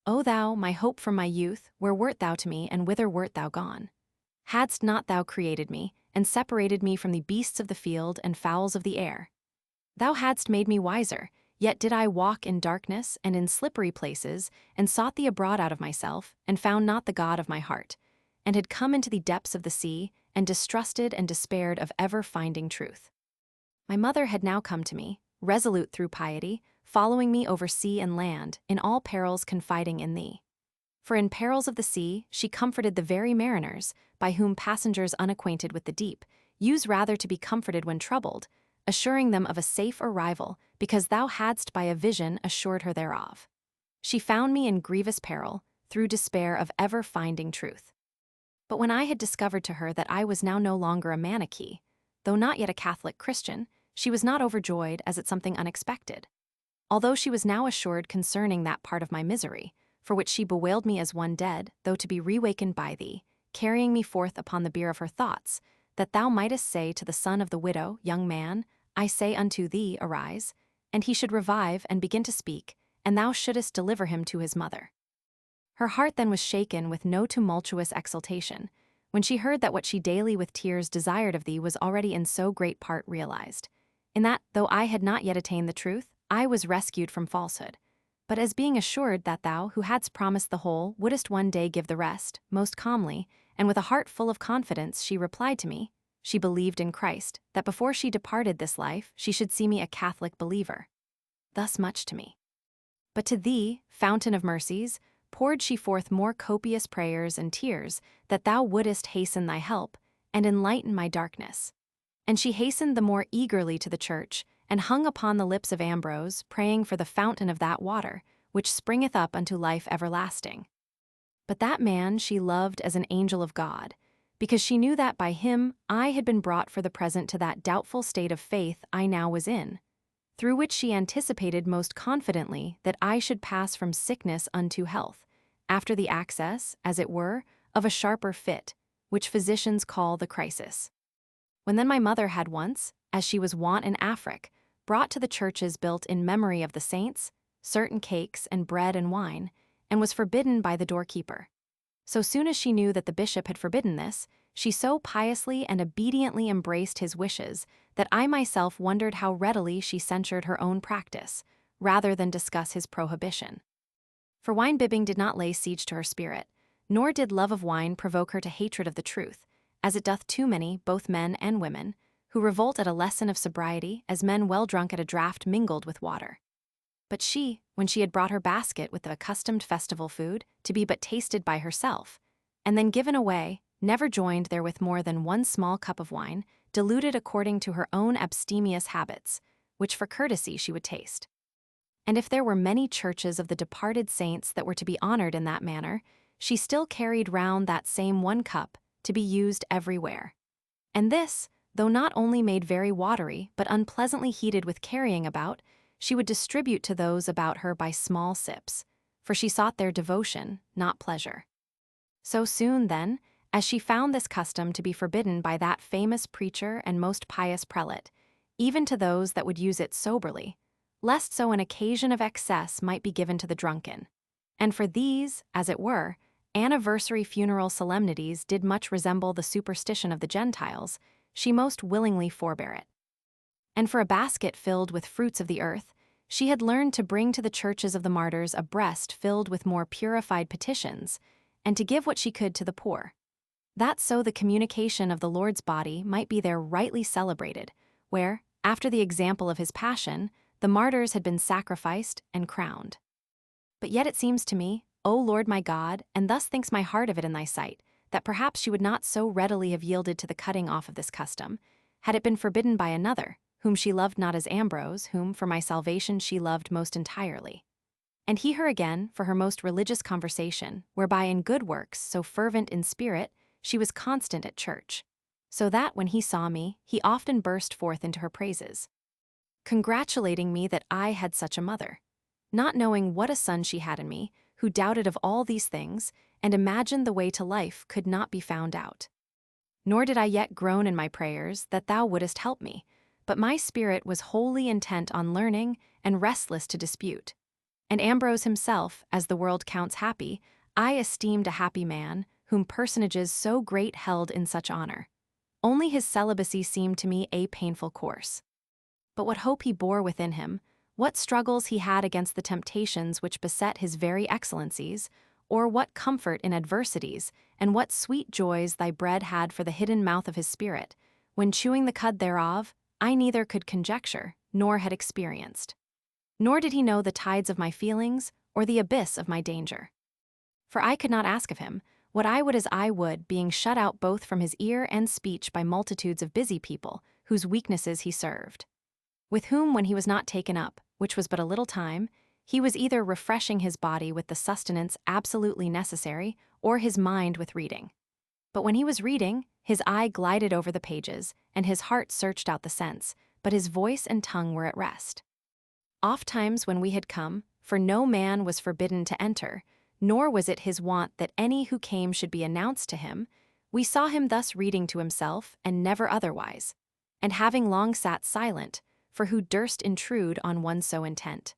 O thou, my hope from my youth, where wert thou to me, and whither wert thou gone? Hadst not thou created me, and separated me from the beasts of the field and fowls of the air? Thou hadst made me wiser, yet did I walk in darkness and in slippery places, and sought thee abroad out of myself, and found not the God of my heart, and had come into the depths of the sea, and distrusted and despaired of ever finding truth. My mother had now come to me, resolute through piety, following me over sea and land, in all perils confiding in thee. For in perils of the sea she comforted the very mariners, by whom passengers unacquainted with the deep use rather to be comforted when troubled, assuring them of a safe arrival, because thou hadst by a vision assured her thereof. She found me in grievous peril, through despair of ever finding truth. But when I had discovered to her that I was now no longer a Manichee, though not yet a Catholic Christian, she was not overjoyed as at something unexpected. Although she was now assured concerning that part of my misery, for which she bewailed me as one dead, though to be rewakened by thee, carrying me forth upon the bier of her thoughts, that thou mightest say to the son of the widow, Young man, I say unto thee, arise, and he should revive and begin to speak, and thou shouldest deliver him to his mother. Her heart then was shaken with no tumultuous exultation, when she heard that what she daily with tears desired of thee was already in so great part realized, in that, though I had not yet attained the truth, I was rescued from falsehood. But as being assured that thou, who hadst promised the whole, wouldest one day give the rest, most calmly, and with a heart full of confidence, she replied to me, she believed in Christ, that before she departed this life, she should see me a Catholic believer. Thus much to me. But to thee, fountain of mercies, poured she forth more copious prayers and tears, that thou wouldest hasten thy help, and enlighten my darkness. And she hastened the more eagerly to the church, and hung upon the lips of Ambrose, praying for the fountain of that water, which springeth up unto life everlasting. But that man she loved as an angel of God, because she knew that by him I had been brought for the present to that doubtful state of faith I now was in, through which she anticipated most confidently that I should pass from sickness unto health, after the access, as it were, of a sharper fit, which physicians call the crisis. When then my mother had once, as she was wont in Afric, brought to the churches built in memory of the saints, certain cakes and bread and wine, and was forbidden by the doorkeeper. So soon as she knew that the bishop had forbidden this, she so piously and obediently embraced his wishes that I myself wondered how readily she censured her own practice, rather than discuss his prohibition. For wine-bibbing did not lay siege to her spirit, nor did love of wine provoke her to hatred of the truth, as it doth too many, both men and women, who revolt at a lesson of sobriety as men well drunk at a draught mingled with water. But she, when she had brought her basket with the accustomed festival food, to be but tasted by herself, and then given away, never joined therewith more than one small cup of wine, diluted according to her own abstemious habits, which for courtesy she would taste. And if there were many churches of the departed saints that were to be honored in that manner, she still carried round that same one cup, to be used everywhere. And this, though not only made very watery, but unpleasantly heated with carrying about, she would distribute to those about her by small sips, for she sought their devotion, not pleasure. So soon, then, as she found this custom to be forbidden by that famous preacher and most pious prelate, even to those that would use it soberly, lest so an occasion of excess might be given to the drunken. And for these, as it were, anniversary funeral solemnities did much resemble the superstition of the Gentiles, she most willingly forbear it. And for a basket filled with fruits of the earth, she had learned to bring to the churches of the martyrs a breast filled with more purified petitions, and to give what she could to the poor, that so the communication of the Lord's body might be there rightly celebrated, where, after the example of his passion, the martyrs had been sacrificed and crowned. But yet it seems to me, O Lord my God, and thus thinks my heart of it in thy sight, that perhaps she would not so readily have yielded to the cutting off of this custom, had it been forbidden by another, whom she loved not as Ambrose, whom for my salvation she loved most entirely. And he her again for her most religious conversation, whereby in good works, so fervent in spirit, she was constant at church. So that when he saw me, he often burst forth into her praises, congratulating me that I had such a mother, not knowing what a son she had in me, who doubted of all these things, and imagined the way to life could not be found out. Nor did I yet groan in my prayers that thou wouldest help me, but my spirit was wholly intent on learning and restless to dispute. And Ambrose himself, as the world counts happy, I esteemed a happy man, whom personages so great held in such honor. Only his celibacy seemed to me a painful course. But what hope he bore within him, what struggles he had against the temptations which beset his very excellencies, or what comfort in adversities, and what sweet joys thy bread had for the hidden mouth of his spirit, when chewing the cud thereof, I neither could conjecture, nor had experienced. Nor did he know the tides of my feelings, or the abyss of my danger. For I could not ask of him what I would as I would, being shut out both from his ear and speech by multitudes of busy people, whose weaknesses he served. With whom when he was not taken up, which was but a little time, he was either refreshing his body with the sustenance absolutely necessary, or his mind with reading. But when he was reading, his eye glided over the pages, and his heart searched out the sense, but his voice and tongue were at rest. Ofttimes when we had come, for no man was forbidden to enter, nor was it his wont that any who came should be announced to him, we saw him thus reading to himself, and never otherwise, and having long sat silent, for who durst intrude on one so intent?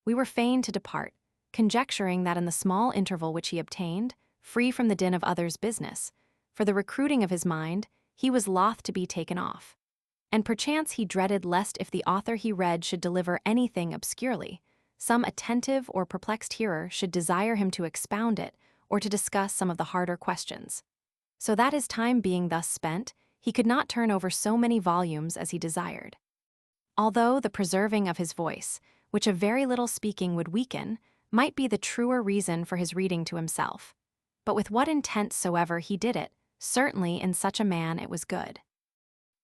We were fain to depart, conjecturing that in the small interval which he obtained, free from the din of others' business, for the recruiting of his mind, he was loth to be taken off. And perchance he dreaded lest if the author he read should deliver anything obscurely, some attentive or perplexed hearer should desire him to expound it, or to discuss some of the harder questions. So that his time being thus spent, he could not turn over so many volumes as he desired. Although the preserving of his voice, which a very little speaking would weaken, might be the truer reason for his reading to himself. But with what intent soever he did it, certainly in such a man it was good.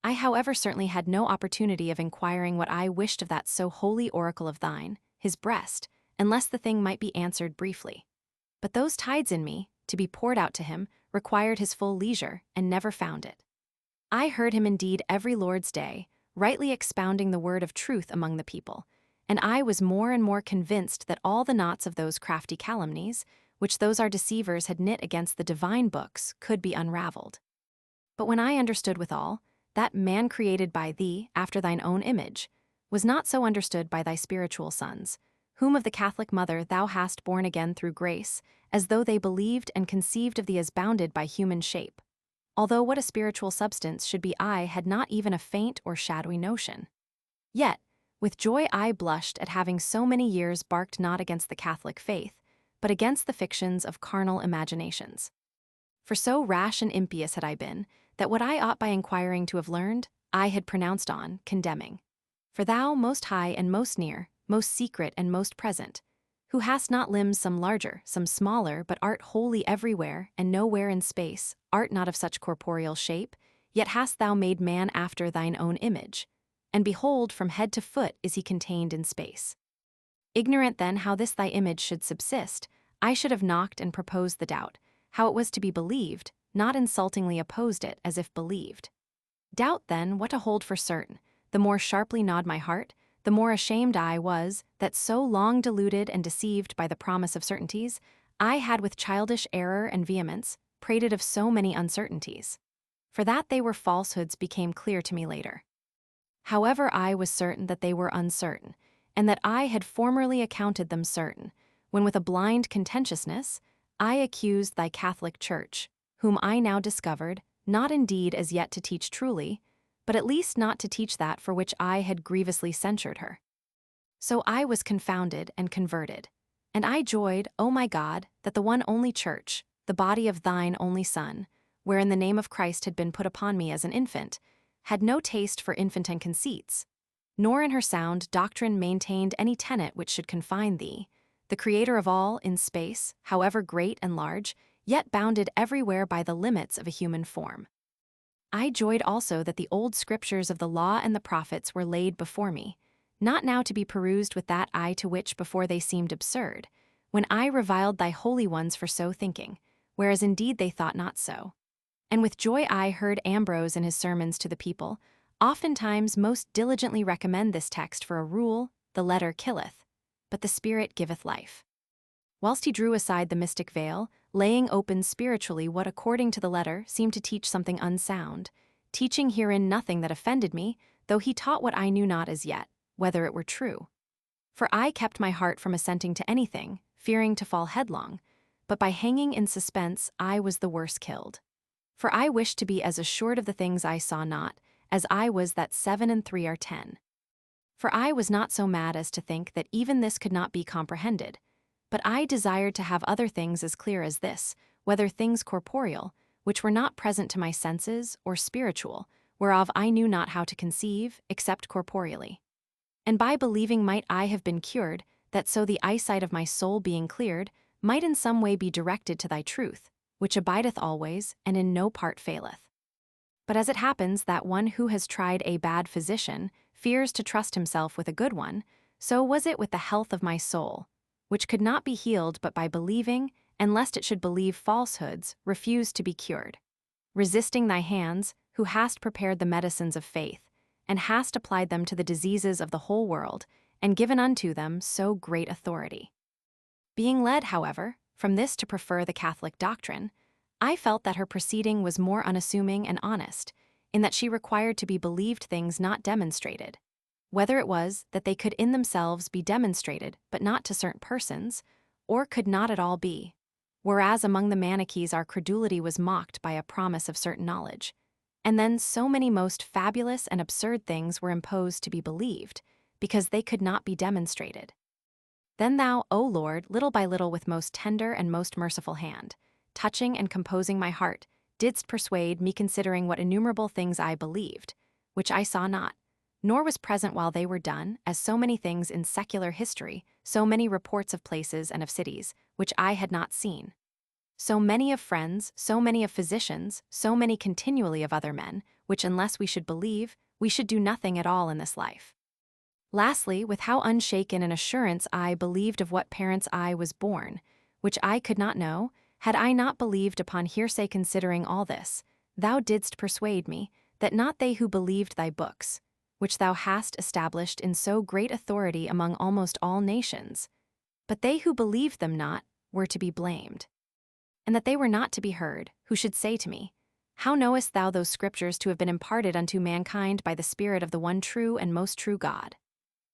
I however certainly had no opportunity of inquiring what I wished of that so holy oracle of thine, his breast, unless the thing might be answered briefly. But those tides in me, to be poured out to him, required his full leisure, and never found it. I heard him indeed every Lord's day, rightly expounding the word of truth among the people, and I was more and more convinced that all the knots of those crafty calumnies, which those our deceivers had knit against the divine books, could be unravelled. But when I understood withal, that man created by thee after thine own image was not so understood by thy spiritual sons, whom of the Catholic mother thou hast born again through grace, as though they believed and conceived of thee as bounded by human shape, although what a spiritual substance should be I had not even a faint or shadowy notion. Yet, with joy I blushed at having so many years barked not against the Catholic faith, but against the fictions of carnal imaginations. For so rash and impious had I been, that what I ought by inquiring to have learned, I had pronounced on, condemning. For thou, most high and most near, most secret and most present, who hast not limbs some larger, some smaller, but art wholly everywhere and nowhere in space, art not of such corporeal shape, yet hast thou made man after thine own image, and behold, from head to foot is he contained in space. Ignorant then how this thy image should subsist, I should have knocked and proposed the doubt, how it was to be believed, not insultingly opposed it as if believed. Doubt then what to hold for certain, the more sharply gnawed my heart, the more ashamed I was that so long deluded and deceived by the promise of certainties, I had with childish error and vehemence prated of so many uncertainties. For that they were falsehoods became clear to me later. However, I was certain that they were uncertain, and that I had formerly accounted them certain, when with a blind contentiousness I accused thy Catholic Church, whom I now discovered, not indeed as yet to teach truly, but at least not to teach that for which I had grievously censured her. So I was confounded and converted, and I joyed, O my God, that the one only Church, the body of thine only Son, wherein the name of Christ had been put upon me as an infant, had no taste for infantine conceits, nor in her sound doctrine maintained any tenet which should confine thee, the Creator of all, in space, however great and large, yet bounded everywhere by the limits of a human form. I joyed also that the old scriptures of the law and the prophets were laid before me, not now to be perused with that eye to which before they seemed absurd, when I reviled thy holy ones for so thinking, whereas indeed they thought not so. And with joy I heard Ambrose in his sermons to the people, oftentimes most diligently recommend this text for a rule, the letter killeth, but the Spirit giveth life. Whilst he drew aside the mystic veil, laying open spiritually what according to the letter seemed to teach something unsound, teaching herein nothing that offended me, though he taught what I knew not as yet, whether it were true. For I kept my heart from assenting to anything, fearing to fall headlong, but by hanging in suspense I was the worse killed. For I wished to be as assured of the things I saw not, as I was that 7 and 3 are 10. For I was not so mad as to think that even this could not be comprehended, but I desired to have other things as clear as this, whether things corporeal, which were not present to my senses, or spiritual, whereof I knew not how to conceive, except corporeally. And by believing might I have been cured, that so the eyesight of my soul being cleared, might in some way be directed to thy truth, which abideth always, and in no part faileth. But as it happens that one who has tried a bad physician fears to trust himself with a good one, so was it with the health of my soul, which could not be healed but by believing, and lest it should believe falsehoods, refused to be cured. Resisting thy hands, who hast prepared the medicines of faith, and hast applied them to the diseases of the whole world, and given unto them so great authority. Being led, however, from this to prefer the Catholic doctrine, I felt that her proceeding was more unassuming and honest, in that she required to be believed things not demonstrated. Whether it was that they could in themselves be demonstrated, but not to certain persons, or could not at all be. Whereas among the Manichees our credulity was mocked by a promise of certain knowledge. And then so many most fabulous and absurd things were imposed to be believed, because they could not be demonstrated. Then thou, O Lord, little by little with most tender and most merciful hand, touching and composing my heart, didst persuade me considering what innumerable things I believed, which I saw not, nor was present while they were done, as so many things in secular history, so many reports of places and of cities, which I had not seen. So many of friends, so many of physicians, so many continually of other men, which unless we should believe, we should do nothing at all in this life. Lastly, with how unshaken an assurance I believed of what parents I was born, which I could not know, had I not believed upon hearsay. Considering all this, thou didst persuade me, that not they who believed thy books, which thou hast established in so great authority among almost all nations, but they who believed them not, were to be blamed. And that they were not to be heard, who should say to me, how knowest thou those scriptures to have been imparted unto mankind by the Spirit of the one true and most true God?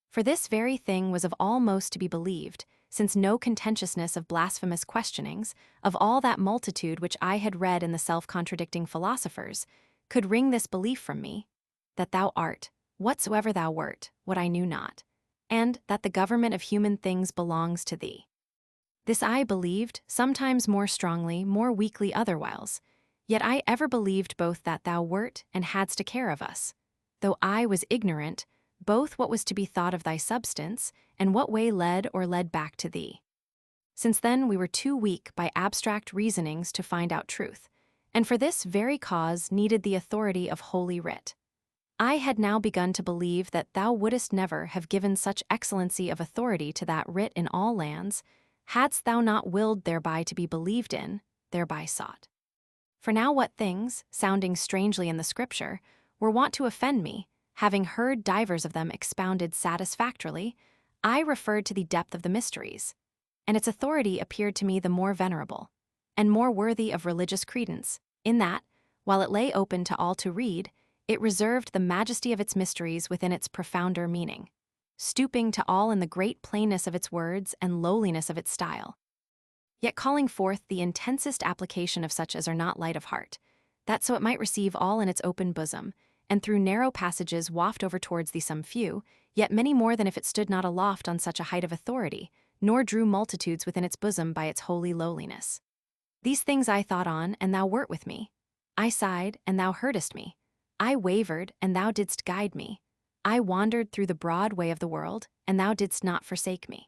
For this very thing was of all most to be believed, since no contentiousness of blasphemous questionings, of all that multitude which I had read in the self-contradicting philosophers, could wring this belief from me, that thou art, whatsoever thou wert, what I knew not, and that the government of human things belongs to thee. This I believed, sometimes more strongly, more weakly otherwhiles, yet I ever believed both that thou wert and hadst a care of us, though I was ignorant, both what was to be thought of thy substance, and what way led or led back to thee. Since then we were too weak by abstract reasonings to find out truth, and for this very cause needed the authority of Holy Writ. I had now begun to believe that thou wouldest never have given such excellency of authority to that writ in all lands, hadst thou not willed thereby to be believed in, thereby sought. For now what things, sounding strangely in the Scripture, were wont to offend me, having heard divers of them expounded satisfactorily, I referred to the depth of the mysteries, and its authority appeared to me the more venerable, and more worthy of religious credence, in that, while it lay open to all to read, it reserved the majesty of its mysteries within its profounder meaning, stooping to all in the great plainness of its words and lowliness of its style, yet calling forth the intensest application of such as are not light of heart, that so it might receive all in its open bosom, and through narrow passages waft over towards thee some few, yet many more than if it stood not aloft on such a height of authority, nor drew multitudes within its bosom by its holy lowliness. These things I thought on, and thou wert with me. I sighed, and thou heardest me. I wavered, and thou didst guide me. I wandered through the broad way of the world, and thou didst not forsake me.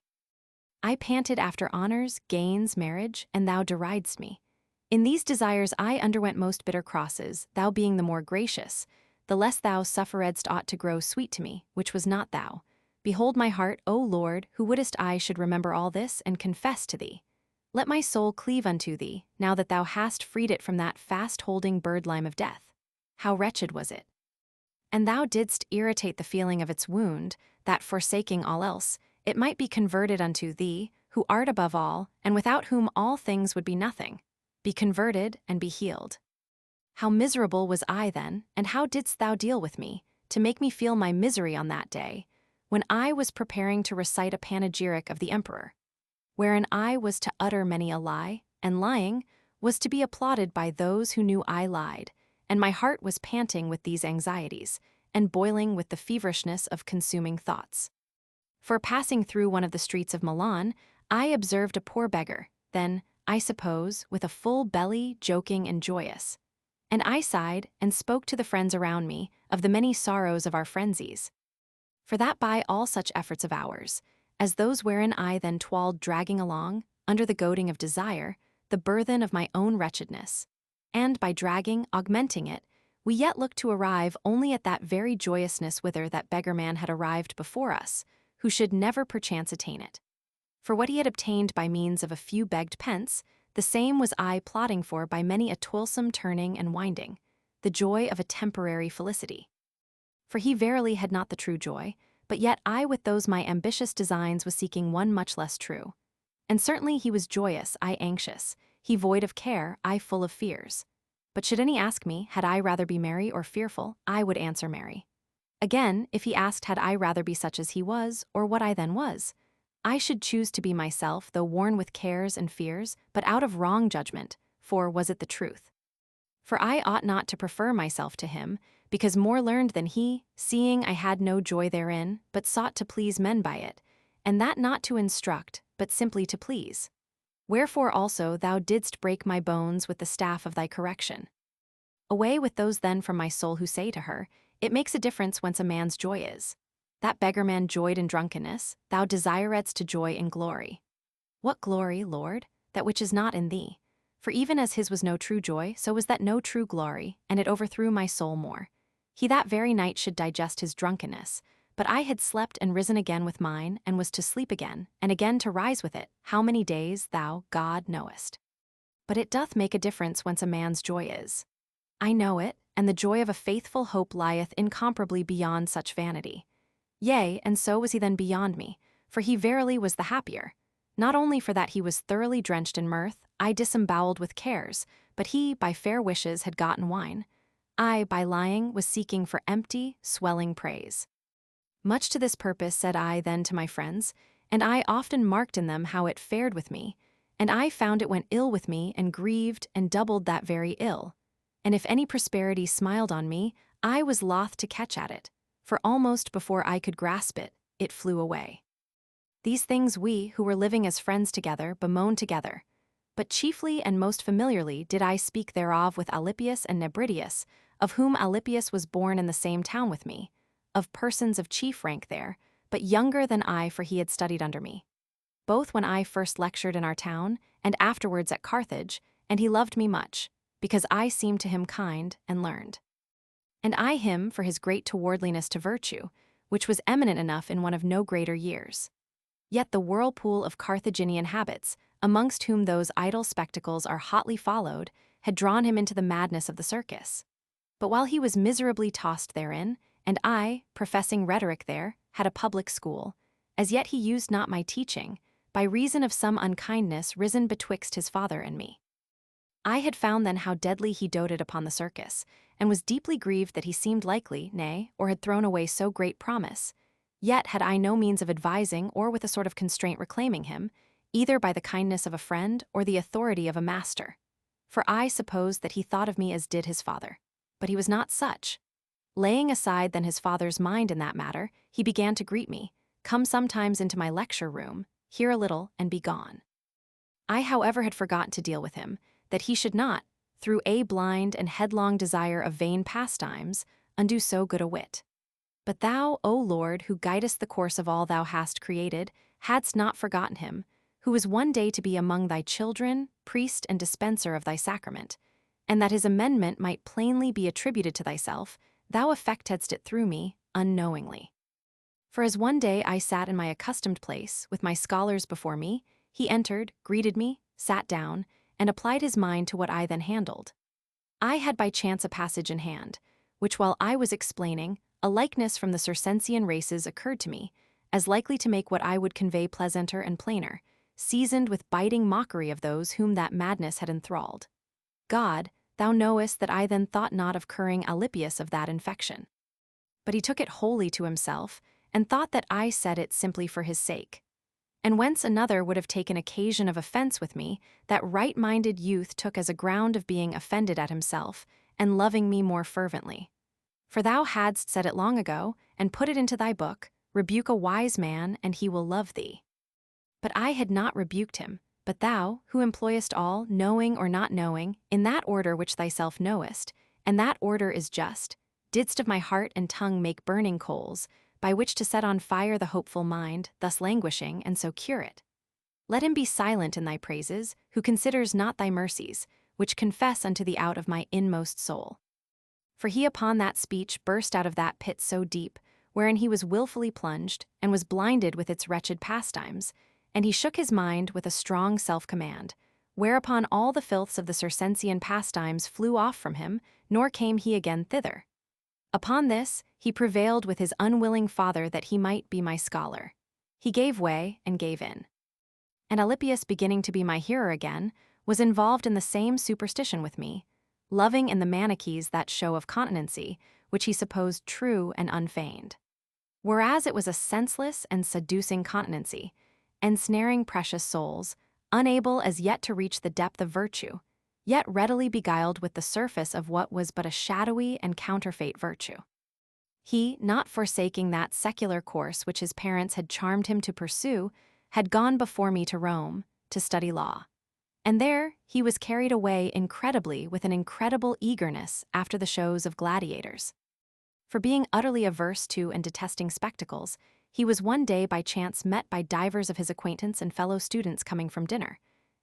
I panted after honors, gains, marriage, and thou deridedst me. In these desires I underwent most bitter crosses, thou being the more gracious, the less thou sufferedst aught to grow sweet to me, which was not thou. Behold my heart, O Lord, who wouldest I should remember all this and confess to thee. Let my soul cleave unto thee, now that thou hast freed it from that fast-holding birdlime of death. How wretched was it! And thou didst irritate the feeling of its wound, that, forsaking all else, it might be converted unto thee, who art above all, and without whom all things would be nothing. Be converted and be healed. How miserable was I then, and how didst thou deal with me, to make me feel my misery on that day, when I was preparing to recite a panegyric of the emperor, wherein I was to utter many a lie, and lying was to be applauded by those who knew I lied, and my heart was panting with these anxieties, and boiling with the feverishness of consuming thoughts. For passing through one of the streets of Milan, I observed a poor beggar, then, I suppose, with a full belly, joking and joyous. And I sighed, and spoke to the friends around me of the many sorrows of our frenzies. For that by all such efforts of ours, as those wherein I then twalled dragging along, under the goading of desire, the burthen of my own wretchedness. And by dragging, augmenting it, we yet look to arrive only at that very joyousness whither that beggar man had arrived before us, who should never perchance attain it. For what he had obtained by means of a few begged pence, the same was I plotting for by many a toilsome turning and winding, the joy of a temporary felicity. For he verily had not the true joy, but yet I with those my ambitious designs was seeking one much less true. And certainly he was joyous, I anxious, he void of care, I full of fears. But should any ask me, had I rather be merry or fearful, I would answer merry. Again, if he asked had I rather be such as he was, or what I then was, I should choose to be myself, though worn with cares and fears, but out of wrong judgment, for was it the truth? For I ought not to prefer myself to him, because more learned than he, seeing I had no joy therein, but sought to please men by it, and that not to instruct, but simply to please. Wherefore also thou didst break my bones with the staff of thy correction. Away with those then from my soul who say to her, it makes a difference whence a man's joy is. That beggar man joyed in drunkenness, thou desiredst to joy in glory. What glory, Lord? That which is not in thee. For even as his was no true joy, so was that no true glory, and it overthrew my soul more. He that very night should digest his drunkenness, but I had slept and risen again with mine, and was to sleep again, and again to rise with it, how many days, thou, God, knowest. But it doth make a difference whence a man's joy is. I know it, and the joy of a faithful hope lieth incomparably beyond such vanity. Yea, and so was he then beyond me, for he verily was the happier. Not only for that he was thoroughly drenched in mirth, I disemboweled with cares, but he, by fair wishes, had gotten wine. I, by lying, was seeking for empty, swelling praise. Much to this purpose said I then to my friends, and I often marked in them how it fared with me, and I found it went ill with me, and grieved and doubled that very ill. And if any prosperity smiled on me, I was loth to catch at it, for almost before I could grasp it, it flew away. These things we, who were living as friends together, bemoaned together. But chiefly and most familiarly did I speak thereof with Alypius and Nebridius, of whom Alypius was born in the same town with me, of persons of chief rank there, but younger than I, for he had studied under me. Both when I first lectured in our town, and afterwards at Carthage, and he loved me much, because I seemed to him kind and learned. And I him for his great towardliness to virtue, which was eminent enough in one of no greater years. Yet the whirlpool of Carthaginian habits, amongst whom those idle spectacles are hotly followed, had drawn him into the madness of the circus. But while he was miserably tossed therein, and I, professing rhetoric there, had a public school, as yet he used not my teaching, by reason of some unkindness risen betwixt his father and me. I had found then how deadly he doted upon the circus, and was deeply grieved that he seemed likely, nay, or had thrown away so great promise. Yet had I no means of advising or with a sort of constraint reclaiming him, either by the kindness of a friend or the authority of a master. For I supposed that he thought of me as did his father. But he was not such. Laying aside then his father's mind in that matter, he began to greet me, come sometimes into my lecture room, hear a little, and be gone. I however had forgotten to deal with him, that he should not, through a blind and headlong desire of vain pastimes, undo so good a wit. But thou, O Lord, who guidest the course of all thou hast created, hadst not forgotten him, who is one day to be among thy children, priest and dispenser of thy sacrament, and that his amendment might plainly be attributed to thyself, thou effectedst it through me, unknowingly. For as one day I sat in my accustomed place, with my scholars before me, he entered, greeted me, sat down, and applied his mind to what I then handled. I had by chance a passage in hand, which while I was explaining, a likeness from the Circensian races occurred to me, as likely to make what I would convey pleasanter and plainer, seasoned with biting mockery of those whom that madness had enthralled. God, thou knowest that I then thought not of curing Alypius of that infection. But he took it wholly to himself, and thought that I said it simply for his sake. And whence another would have taken occasion of offense with me, that right-minded youth took as a ground of being offended at himself, and loving me more fervently. For thou hadst said it long ago, and put it into thy book, rebuke a wise man, and he will love thee. But I had not rebuked him, but thou, who employest all, knowing or not knowing, in that order which thyself knowest, and that order is just, didst of my heart and tongue make burning coals, by which to set on fire the hopeful mind, thus languishing, and so cure it. Let him be silent in thy praises, who considers not thy mercies, which confess unto thee out of my inmost soul. For he upon that speech burst out of that pit so deep, wherein he was wilfully plunged, and was blinded with its wretched pastimes, and he shook his mind with a strong self-command, whereupon all the filths of the Circensian pastimes flew off from him, nor came he again thither. Upon this, he prevailed with his unwilling father that he might be my scholar. He gave way and gave in. And Alypius, beginning to be my hearer again, was involved in the same superstition with me, loving in the Manichees that show of continency, which he supposed true and unfeigned. Whereas it was a senseless and seducing continency, ensnaring precious souls, unable as yet to reach the depth of virtue, yet readily beguiled with the surface of what was but a shadowy and counterfeit virtue. He, not forsaking that secular course which his parents had charmed him to pursue, had gone before me to Rome, to study law. And there he was carried away incredibly with an incredible eagerness after the shows of gladiators. For being utterly averse to and detesting spectacles, he was one day by chance met by divers of his acquaintance and fellow students coming from dinner,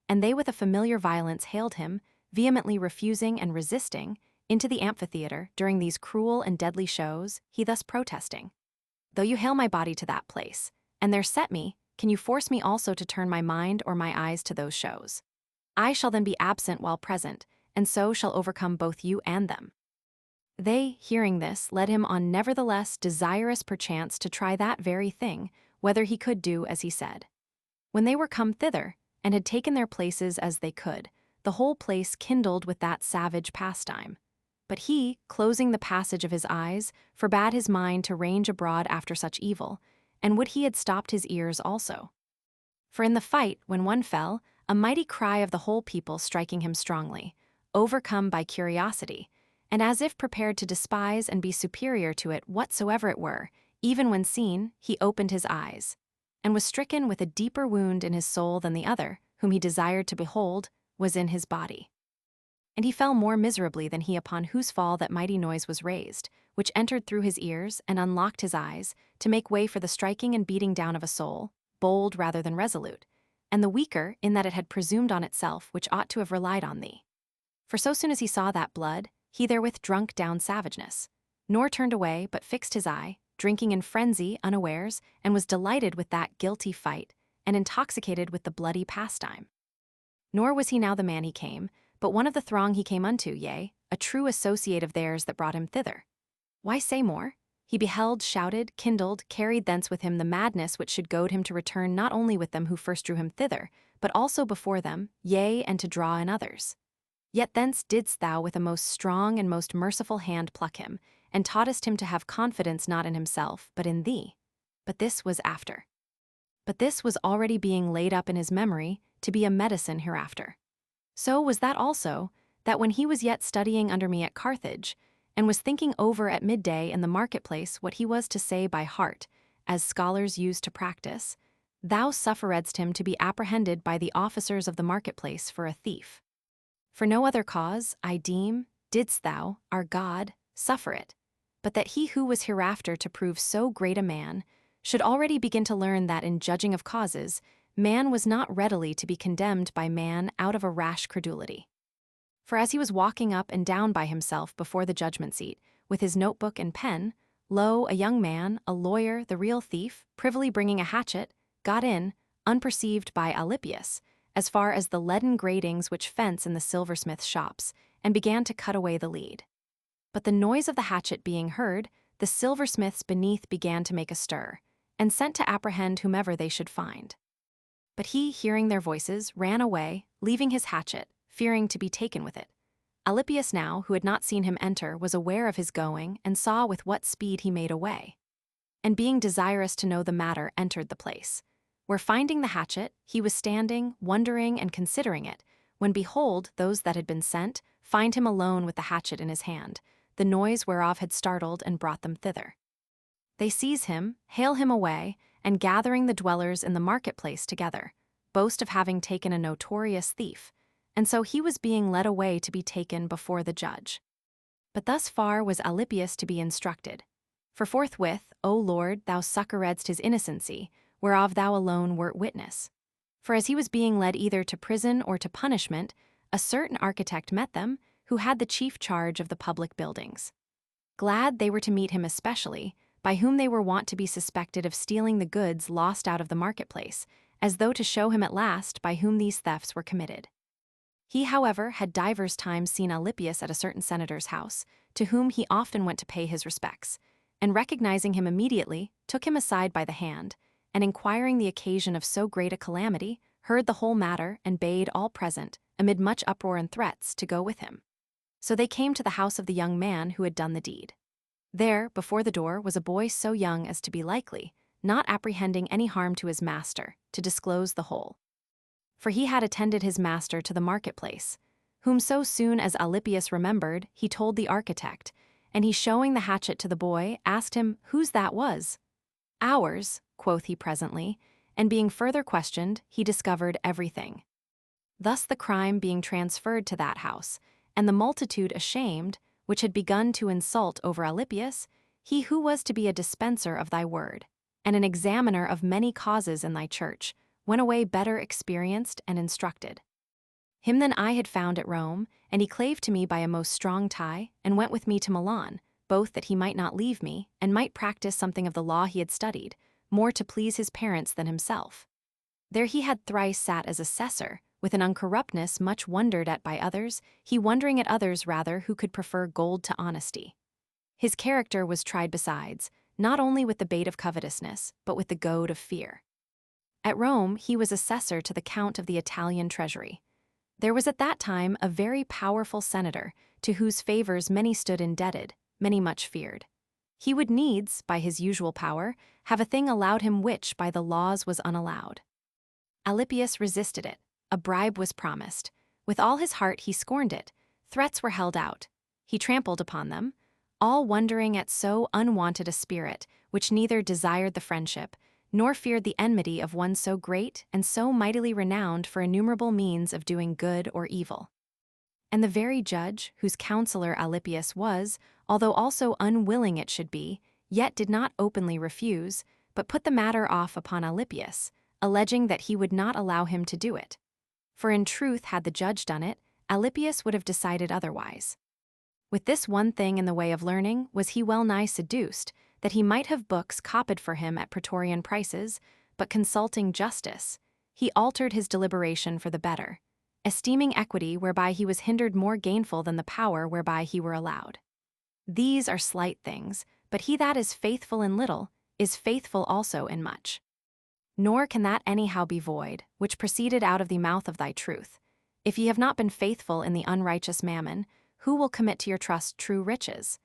and they with a familiar violence hailed him, vehemently refusing and resisting, into the amphitheater during these cruel and deadly shows, he thus protesting, "Though you hail my body to that place, and there set me, can you force me also to turn my mind or my eyes to those shows? I shall then be absent while present, and so shall overcome both you and them." They, hearing this, led him on nevertheless, desirous perchance to try that very thing, whether he could do as he said. When they were come thither, and had taken their places as they could, the whole place kindled with that savage pastime. But he, closing the passage of his eyes, forbade his mind to range abroad after such evil, and would he had stopped his ears also. For in the fight, when one fell, a mighty cry of the whole people striking him strongly, overcome by curiosity, and as if prepared to despise and be superior to it whatsoever it were, even when seen, he opened his eyes, and was stricken with a deeper wound in his soul than the other, whom he desired to behold, was in his body. And he fell more miserably than he upon whose fall that mighty noise was raised, which entered through his ears and unlocked his eyes, to make way for the striking and beating down of a soul, bold rather than resolute, and the weaker in that it had presumed on itself which ought to have relied on thee. For so soon as he saw that blood, he therewith drunk down savageness, nor turned away but fixed his eye, drinking in frenzy unawares, and was delighted with that guilty fight, and intoxicated with the bloody pastime. Nor was he now the man he came, but one of the throng he came unto, yea, a true associate of theirs that brought him thither. Why say more? He beheld, shouted, kindled, carried thence with him the madness which should goad him to return not only with them who first drew him thither, but also before them, yea, and to draw in others. Yet thence didst thou with a most strong and most merciful hand pluck him, and taughtest him to have confidence not in himself, but in thee. But this was after. But this was already being laid up in his memory, to be a medicine hereafter. So was that also, that when he was yet studying under me at Carthage, and was thinking over at midday in the marketplace what he was to say by heart, as scholars used to practice, thou sufferedst him to be apprehended by the officers of the marketplace for a thief. For no other cause, I deem, didst thou, our God, suffer it, but that he who was hereafter to prove so great a man should already begin to learn that in judging of causes, man was not readily to be condemned by man out of a rash credulity. For as he was walking up and down by himself before the judgment seat, with his notebook and pen, lo, a young man, a lawyer, the real thief, privily bringing a hatchet, got in, unperceived by Alypius, as far as the leaden gratings which fence in the silversmith's shops, and began to cut away the lead. But the noise of the hatchet being heard, the silversmiths beneath began to make a stir, and sent to apprehend whomever they should find. But he, hearing their voices, ran away, leaving his hatchet, fearing to be taken with it. Alypius now, who had not seen him enter, was aware of his going, and saw with what speed he made away. And being desirous to know the matter, entered the place, where finding the hatchet, he was standing, wondering and considering it, when behold, those that had been sent, find him alone with the hatchet in his hand, the noise whereof had startled and brought them thither. They seize him, hale him away, and gathering the dwellers in the marketplace together, boast of having taken a notorious thief, and so he was being led away to be taken before the judge. But thus far was Alypius to be instructed. For forthwith, O Lord, thou succoredst his innocency, whereof thou alone wert witness. For as he was being led either to prison or to punishment, a certain architect met them, who had the chief charge of the public buildings. Glad they were to meet him especially, by whom they were wont to be suspected of stealing the goods lost out of the marketplace, as though to show him at last by whom these thefts were committed. He, however, had divers times seen Alypius at a certain senator's house, to whom he often went to pay his respects, and recognizing him immediately, took him aside by the hand, and inquiring the occasion of so great a calamity, heard the whole matter, and bade all present, amid much uproar and threats, to go with him. So they came to the house of the young man who had done the deed. There, before the door, was a boy so young as to be likely, not apprehending any harm to his master, to disclose the whole. For he had attended his master to the marketplace, whom so soon as Alypius remembered, he told the architect, and he, showing the hatchet to the boy, asked him whose that was. Ours, quoth he presently, and being further questioned, he discovered everything. Thus the crime being transferred to that house, and the multitude ashamed, which had begun to insult over Alypius, he who was to be a dispenser of thy word, and an examiner of many causes in thy church, went away better experienced and instructed. Him than I had found at Rome, and he clave to me by a most strong tie, and went with me to Milan, both that he might not leave me, and might practice something of the law he had studied, more to please his parents than himself. There he had thrice sat as assessor, with an uncorruptness much wondered at by others, he wondering at others rather who could prefer gold to honesty. His character was tried besides, not only with the bait of covetousness, but with the goad of fear. At Rome he was assessor to the count of the Italian treasury. There was at that time a very powerful senator, to whose favors many stood indebted, many much feared. He would needs, by his usual power, have a thing allowed him which by the laws was unallowed. Alypius resisted it. A bribe was promised. With all his heart he scorned it. Threats were held out. He trampled upon them, all wondering at so unwonted a spirit, which neither desired the friendship, nor feared the enmity of one so great and so mightily renowned for innumerable means of doing good or evil. And the very judge, whose counselor Alypius was, although also unwilling it should be, yet did not openly refuse, but put the matter off upon Alypius, alleging that he would not allow him to do it. For in truth, had the judge done it, Alypius would have decided otherwise. With this one thing in the way of learning was he well nigh seduced, that he might have books copied for him at praetorian prices, but consulting justice, he altered his deliberation for the better, esteeming equity whereby he was hindered more gainful than the power whereby he were allowed. These are slight things, but he that is faithful in little is faithful also in much. Nor can that anyhow be void, which proceeded out of the mouth of thy truth. If ye have not been faithful in the unrighteous mammon, who will commit to your trust true riches?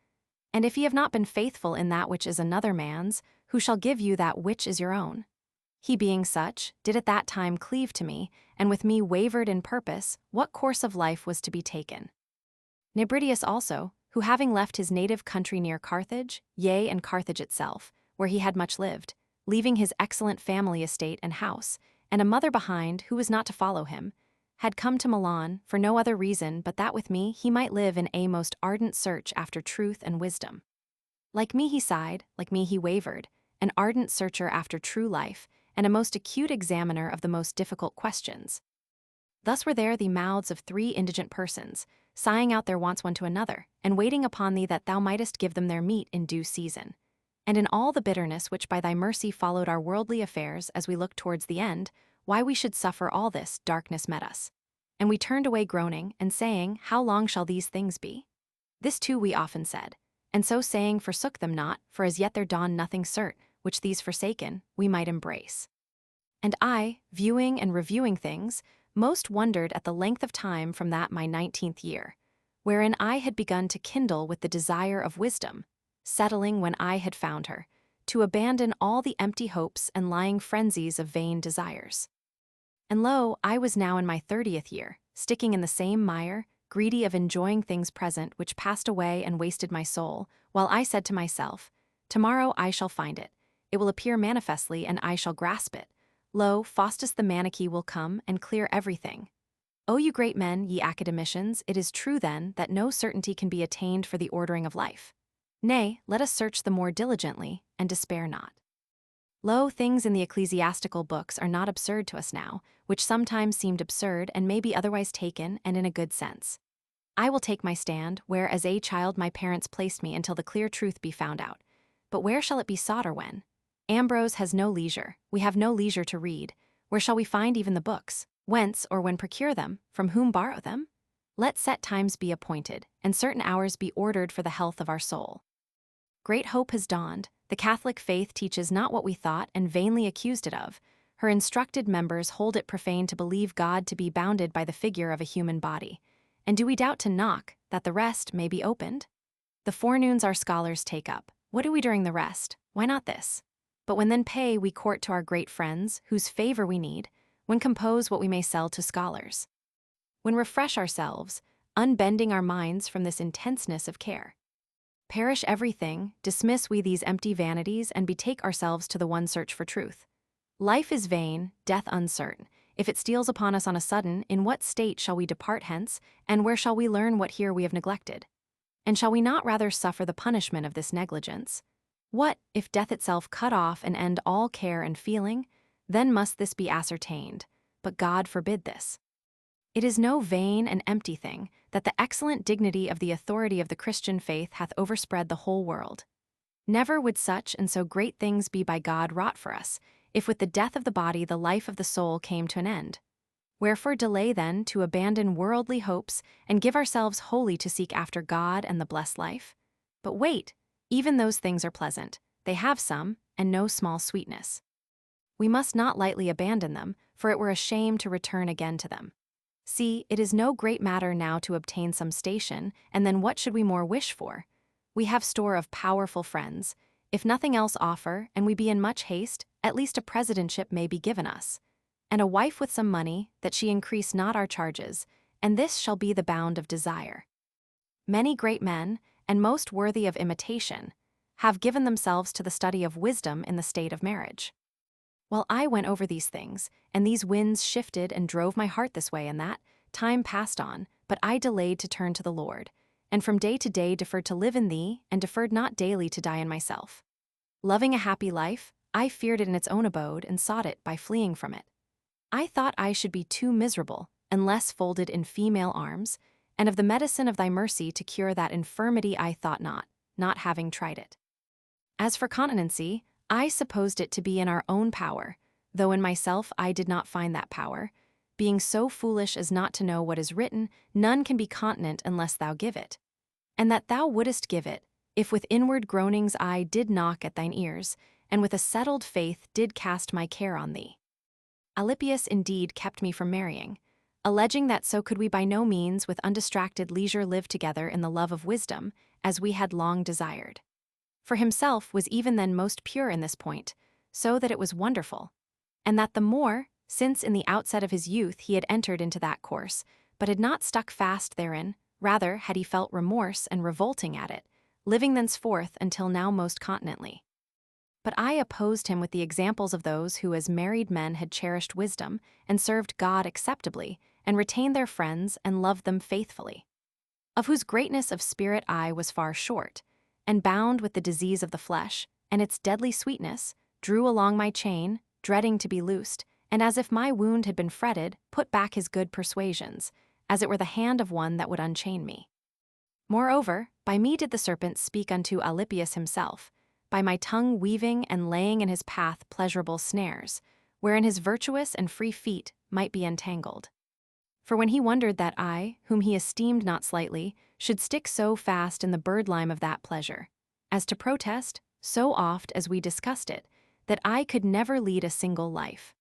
And if ye have not been faithful in that which is another man's, who shall give you that which is your own? He being such, did at that time cleave to me, and with me wavered in purpose what course of life was to be taken. Nebridius also, who having left his native country near Carthage, yea, and Carthage itself, where he had much lived, leaving his excellent family estate and house, and a mother behind who was not to follow him, had come to Milan for no other reason but that with me he might live in a most ardent search after truth and wisdom. Like me he sighed, like me he wavered, an ardent searcher after true life, and a most acute examiner of the most difficult questions. Thus were there the mouths of 3 indigent persons, sighing out their wants one to another, and waiting upon thee that thou mightest give them their meat in due season. And in all the bitterness which by thy mercy followed our worldly affairs as we looked towards the end, why we should suffer all this, darkness met us. And we turned away groaning, and saying, how long shall these things be? This too we often said, and so saying forsook them not, for as yet there dawned nothing cert, which these forsaken, we might embrace. And I, viewing and reviewing things, most wondered at the length of time from that my 19th year, wherein I had begun to kindle with the desire of wisdom, settling when I had found her, to abandon all the empty hopes and lying frenzies of vain desires. And lo, I was now in my 30th year, sticking in the same mire, greedy of enjoying things present which passed away and wasted my soul, while I said to myself, tomorrow I shall find it, it will appear manifestly and I shall grasp it. Lo, Faustus the Manichee will come and clear everything. O you great men, ye academicians, it is true then that no certainty can be attained for the ordering of life. Nay, let us search the more diligently, and despair not. Lo, things in the ecclesiastical books are not absurd to us now, which sometimes seemed absurd and may be otherwise taken and in a good sense. I will take my stand, where as a child my parents placed me until the clear truth be found out. But where shall it be sought or when? Ambrose has no leisure, we have no leisure to read. Where shall we find even the books? Whence or when procure them? From whom borrow them? Let set times be appointed, and certain hours be ordered for the health of our soul. Great hope has dawned. The Catholic faith teaches not what we thought and vainly accused it of. Her instructed members hold it profane to believe God to be bounded by the figure of a human body. And do we doubt to knock, that the rest may be opened? The forenoons our scholars take up. What do we during the rest? Why not this? But when then pay we court to our great friends, whose favor we need, when compose what we may sell to scholars. When refresh ourselves, unbending our minds from this intenseness of care. Perish everything, dismiss we these empty vanities, and betake ourselves to the one search for truth. Life is vain, death uncertain. If it steals upon us on a sudden, in what state shall we depart hence, and where shall we learn what here we have neglected? And shall we not rather suffer the punishment of this negligence? What, if death itself cut off and end all care and feeling? Then must this be ascertained, but God forbid this. It is no vain and empty thing, that the excellent dignity of the authority of the Christian faith hath overspread the whole world. Never would such and so great things be by God wrought for us, if with the death of the body the life of the soul came to an end. Wherefore delay then to abandon worldly hopes, and give ourselves wholly to seek after God and the blessed life? But wait, even those things are pleasant, they have some, and no small sweetness. We must not lightly abandon them, for it were a shame to return again to them. See, it is no great matter now to obtain some station, and then what should we more wish for? We have store of powerful friends. If nothing else offer, and we be in much haste, at least a presidentship may be given us. And a wife with some money, that she increase not our charges, and this shall be the bound of desire. Many great men, and most worthy of imitation, have given themselves to the study of wisdom in the state of marriage. While I went over these things, and these winds shifted and drove my heart this way and that, time passed on, but I delayed to turn to the Lord, and from day to day deferred to live in thee, and deferred not daily to die in myself. Loving a happy life, I feared it in its own abode, and sought it by fleeing from it. I thought I should be too miserable, unless folded in female arms, and of the medicine of thy mercy to cure that infirmity I thought not having tried it. As for continency, I supposed it to be in our own power, though in myself I did not find that power. Being so foolish as not to know what is written, none can be continent unless thou give it. And that thou wouldest give it, if with inward groanings I did knock at thine ears, and with a settled faith did cast my care on thee. Alypius indeed kept me from marrying, alleging that so could we by no means with undistracted leisure live together in the love of wisdom, as we had long desired. For himself was even then most pure in this point, so that it was wonderful, and that the more, since in the outset of his youth he had entered into that course, but had not stuck fast therein, rather had he felt remorse and revolting at it, living thenceforth until now most continently. But I opposed him with the examples of those who as married men had cherished wisdom, and served God acceptably, and retained their friends and loved them faithfully. Of whose greatness of spirit I was far short, and bound with the disease of the flesh, and its deadly sweetness, drew along my chain, dreading to be loosed, and as if my wound had been fretted, put back his good persuasions, as it were the hand of one that would unchain me. Moreover, by me did the serpent speak unto Alypius himself, by my tongue weaving and laying in his path pleasurable snares, wherein his virtuous and free feet might be entangled. For when he wondered that I, whom he esteemed not slightly, should stick so fast in the birdlime of that pleasure, as to protest, so oft as we discussed it, that I could never lead a single life.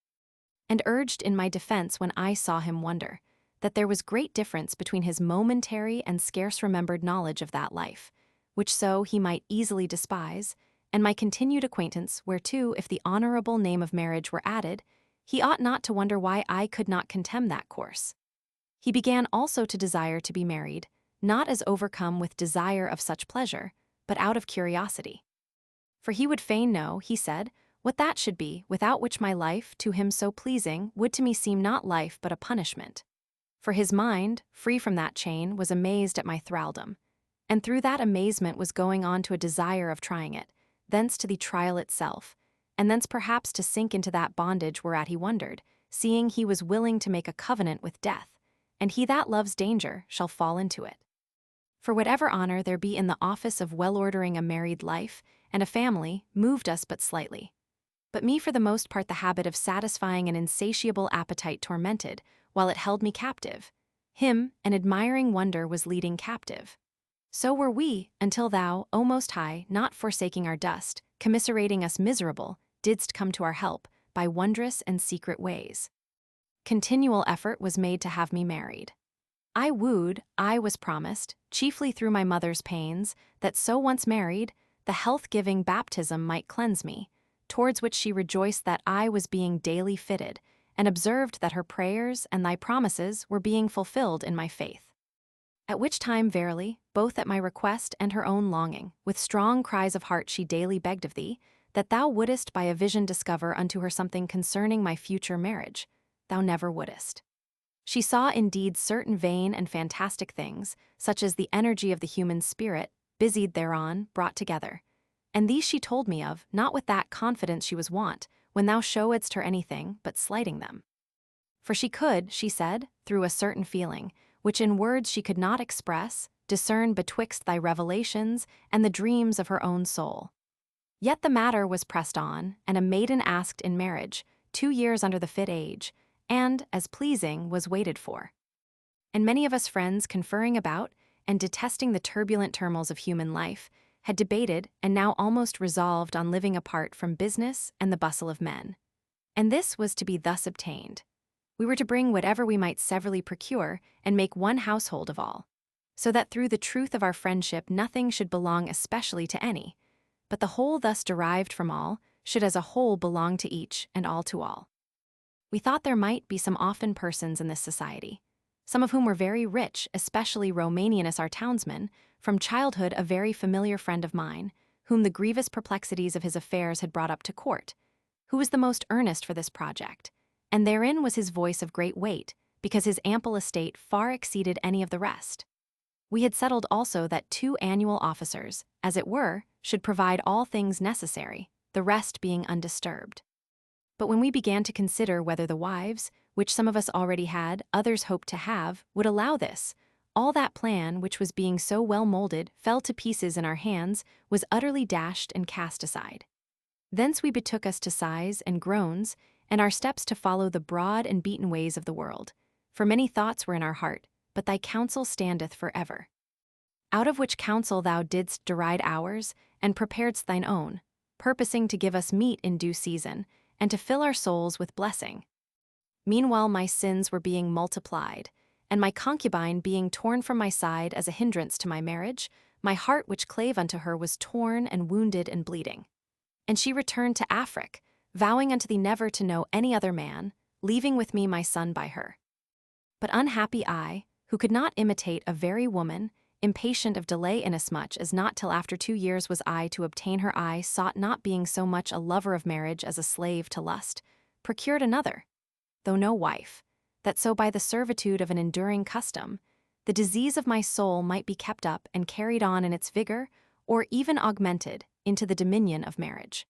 And urged in my defense when I saw him wonder, that there was great difference between his momentary and scarce remembered knowledge of that life, which so he might easily despise, and my continued acquaintance, whereto, if the honorable name of marriage were added, he ought not to wonder why I could not contemn that course. He began also to desire to be married, not as overcome with desire of such pleasure, but out of curiosity. For he would fain know, he said, what that should be, without which my life, to him so pleasing, would to me seem not life but a punishment. For his mind, free from that chain, was amazed at my thraldom, and through that amazement was going on to a desire of trying it, thence to the trial itself, and thence perhaps to sink into that bondage whereat he wondered, seeing he was willing to make a covenant with death, and he that loves danger shall fall into it. For whatever honor there be in the office of well-ordering a married life and a family moved us but slightly. But me for the most part the habit of satisfying an insatiable appetite tormented, while it held me captive. Him an admiring wonder was leading captive. So were we, until thou, O Most High, not forsaking our dust, commiserating us miserable, didst come to our help, by wondrous and secret ways. Continual effort was made to have me married. I wooed, I was promised, chiefly through my mother's pains, that so once married, the health-giving baptism might cleanse me, towards which she rejoiced that I was being daily fitted, and observed that her prayers and thy promises were being fulfilled in my faith. At which time verily, both at my request and her own longing, with strong cries of heart she daily begged of thee, that thou wouldest by a vision discover unto her something concerning my future marriage, thou never wouldest. She saw indeed certain vain and fantastic things, such as the energy of the human spirit, busied thereon, brought together. And these she told me of, not with that confidence she was wont, when thou showedst her anything, but slighting them. For she could, she said, through a certain feeling, which in words she could not express, discern betwixt thy revelations and the dreams of her own soul. Yet the matter was pressed on, and a maiden asked in marriage, 2 years under the fit age, and, as pleasing, was waited for. And many of us friends conferring about, and detesting the turbulent turmoils of human life, had debated and now almost resolved on living apart from business and the bustle of men. And this was to be thus obtained. We were to bring whatever we might severally procure and make one household of all, so that through the truth of our friendship nothing should belong especially to any, but the whole thus derived from all should as a whole belong to each and all to all. We thought there might be some often persons in this society, some of whom were very rich, especially Romanianus our townsman, from childhood a very familiar friend of mine, whom the grievous perplexities of his affairs had brought up to court, who was the most earnest for this project, and therein was his voice of great weight, because his ample estate far exceeded any of the rest. We had settled also that 2 annual officers, as it were, should provide all things necessary, the rest being undisturbed. But when we began to consider whether the wives, which some of us already had, others hoped to have, would allow this, all that plan, which was being so well molded, fell to pieces in our hands, was utterly dashed and cast aside. Thence we betook us to sighs and groans, and our steps to follow the broad and beaten ways of the world. For many thoughts were in our heart, but thy counsel standeth for ever. Out of which counsel thou didst deride ours, and preparedst thine own, purposing to give us meat in due season, and to fill our souls with blessing. Meanwhile my sins were being multiplied, and my concubine being torn from my side as a hindrance to my marriage, my heart which clave unto her was torn and wounded and bleeding. And she returned to Afric, vowing unto thee never to know any other man, leaving with me my son by her. But unhappy I, who could not imitate a very woman, impatient of delay inasmuch as not till after 2 years was I to obtain her eye, sought not being so much a lover of marriage as a slave to lust, procured another, though no wife, that so by the servitude of an enduring custom, the disease of my soul might be kept up and carried on in its vigor, or even augmented, into the dominion of marriage.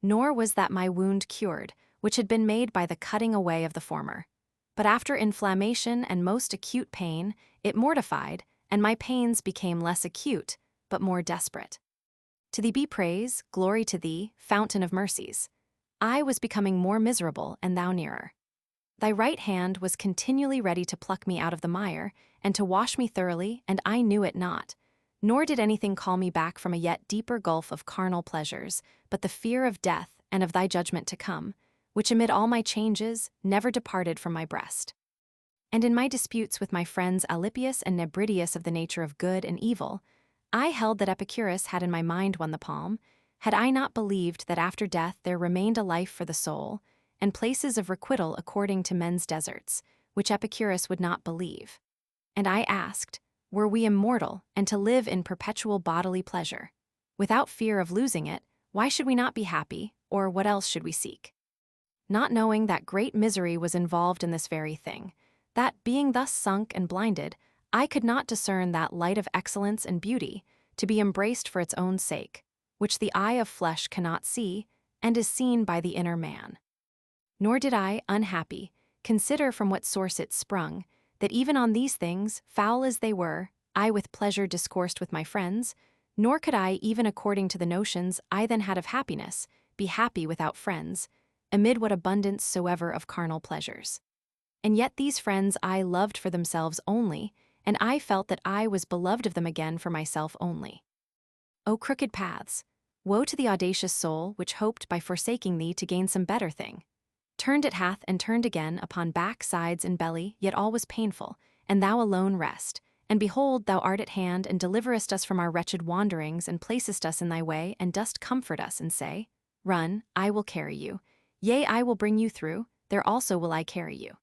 Nor was that my wound cured, which had been made by the cutting away of the former. But after inflammation and most acute pain, it mortified, and my pains became less acute, but more desperate. To thee be praise, glory to thee, fountain of mercies. I was becoming more miserable, and thou nearer. Thy right hand was continually ready to pluck me out of the mire, and to wash me thoroughly, and I knew it not. Nor did anything call me back from a yet deeper gulf of carnal pleasures, but the fear of death and of thy judgment to come, which amid all my changes never departed from my breast. And in my disputes with my friends Alypius and Nebridius of the nature of good and evil, I held that Epicurus had in my mind won the palm, had I not believed that after death there remained a life for the soul, and places of requital according to men's deserts, which Epicurus would not believe. And I asked, were we immortal, and to live in perpetual bodily pleasure? Without fear of losing it, why should we not be happy, or what else should we seek? Not knowing that great misery was involved in this very thing, that, being thus sunk and blinded, I could not discern that light of excellence and beauty, to be embraced for its own sake, which the eye of flesh cannot see, and is seen by the inner man. Nor did I, unhappy, consider from what source it sprung, that even on these things, foul as they were, I with pleasure discoursed with my friends, nor could I, even according to the notions I then had of happiness, be happy without friends, amid what abundance soever of carnal pleasures. And yet these friends I loved for themselves only, and I felt that I was beloved of them again for myself only. O crooked paths! Woe to the audacious soul which hoped by forsaking thee to gain some better thing. Turned it hath and turned again upon back, sides, and belly, yet all was painful, and thou alone rest. And behold, thou art at hand, and deliverest us from our wretched wanderings, and placest us in thy way, and dost comfort us, and say, Run, I will carry you. Yea, I will bring you through, there also will I carry you.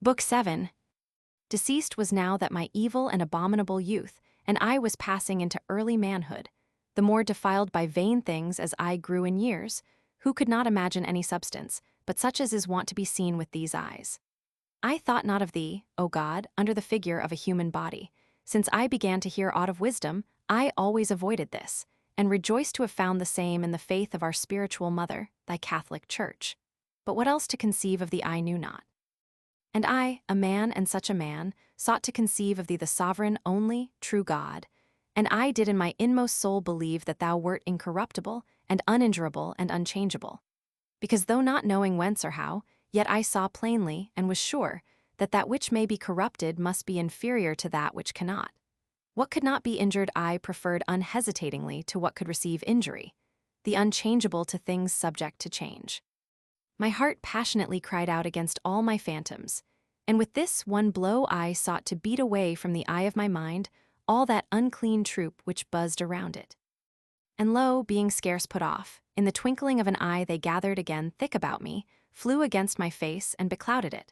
Book 7. Deceased was now that my evil and abominable youth, and I was passing into early manhood, the more defiled by vain things as I grew in years, who could not imagine any substance, but such as is wont to be seen with these eyes. I thought not of thee, O God, under the figure of a human body. Since I began to hear aught of wisdom, I always avoided this, and rejoiced to have found the same in the faith of our spiritual mother, thy Catholic Church. But what else to conceive of thee I knew not. And I, a man and such a man, sought to conceive of thee the sovereign, only, true God. And I did in my inmost soul believe that thou wert incorruptible, and uninjurable, and unchangeable. Because though not knowing whence or how, yet I saw plainly, and was sure, that that which may be corrupted must be inferior to that which cannot. What could not be injured I preferred unhesitatingly to what could receive injury, the unchangeable to things subject to change. My heart passionately cried out against all my phantoms, and with this one blow I sought to beat away from the eye of my mind all that unclean troop which buzzed around it. And lo, being scarce put off, in the twinkling of an eye they gathered again thick about me, flew against my face and beclouded it.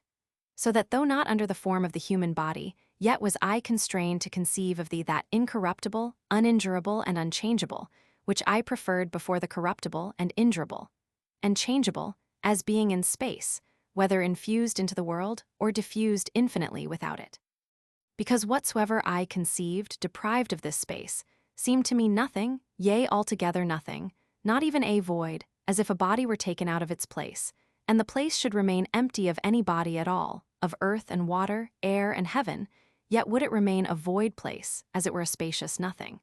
So that though not under the form of the human body, yet was I constrained to conceive of thee that incorruptible, uninjurable, and unchangeable, which I preferred before the corruptible and injurable, and changeable, as being in space, whether infused into the world or diffused infinitely without it. Because whatsoever I conceived, deprived of this space, seemed to me nothing, yea, altogether nothing, not even a void, as if a body were taken out of its place, and the place should remain empty of any body at all, of earth and water, air and heaven, yet would it remain a void place, as it were a spacious nothing.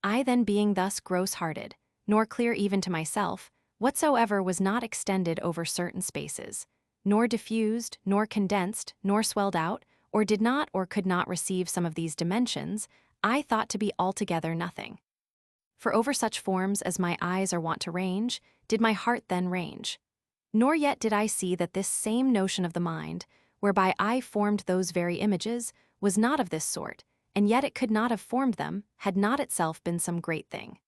I then being thus gross-hearted, nor clear even to myself, whatsoever was not extended over certain spaces, nor diffused, nor condensed, nor swelled out, or did not or could not receive some of these dimensions, I thought to be altogether nothing. For over such forms as my eyes are wont to range, did my heart then range. Nor yet did I see that this same notion of the mind, whereby I formed those very images, was not of this sort, and yet it could not have formed them, had not itself been some great thing.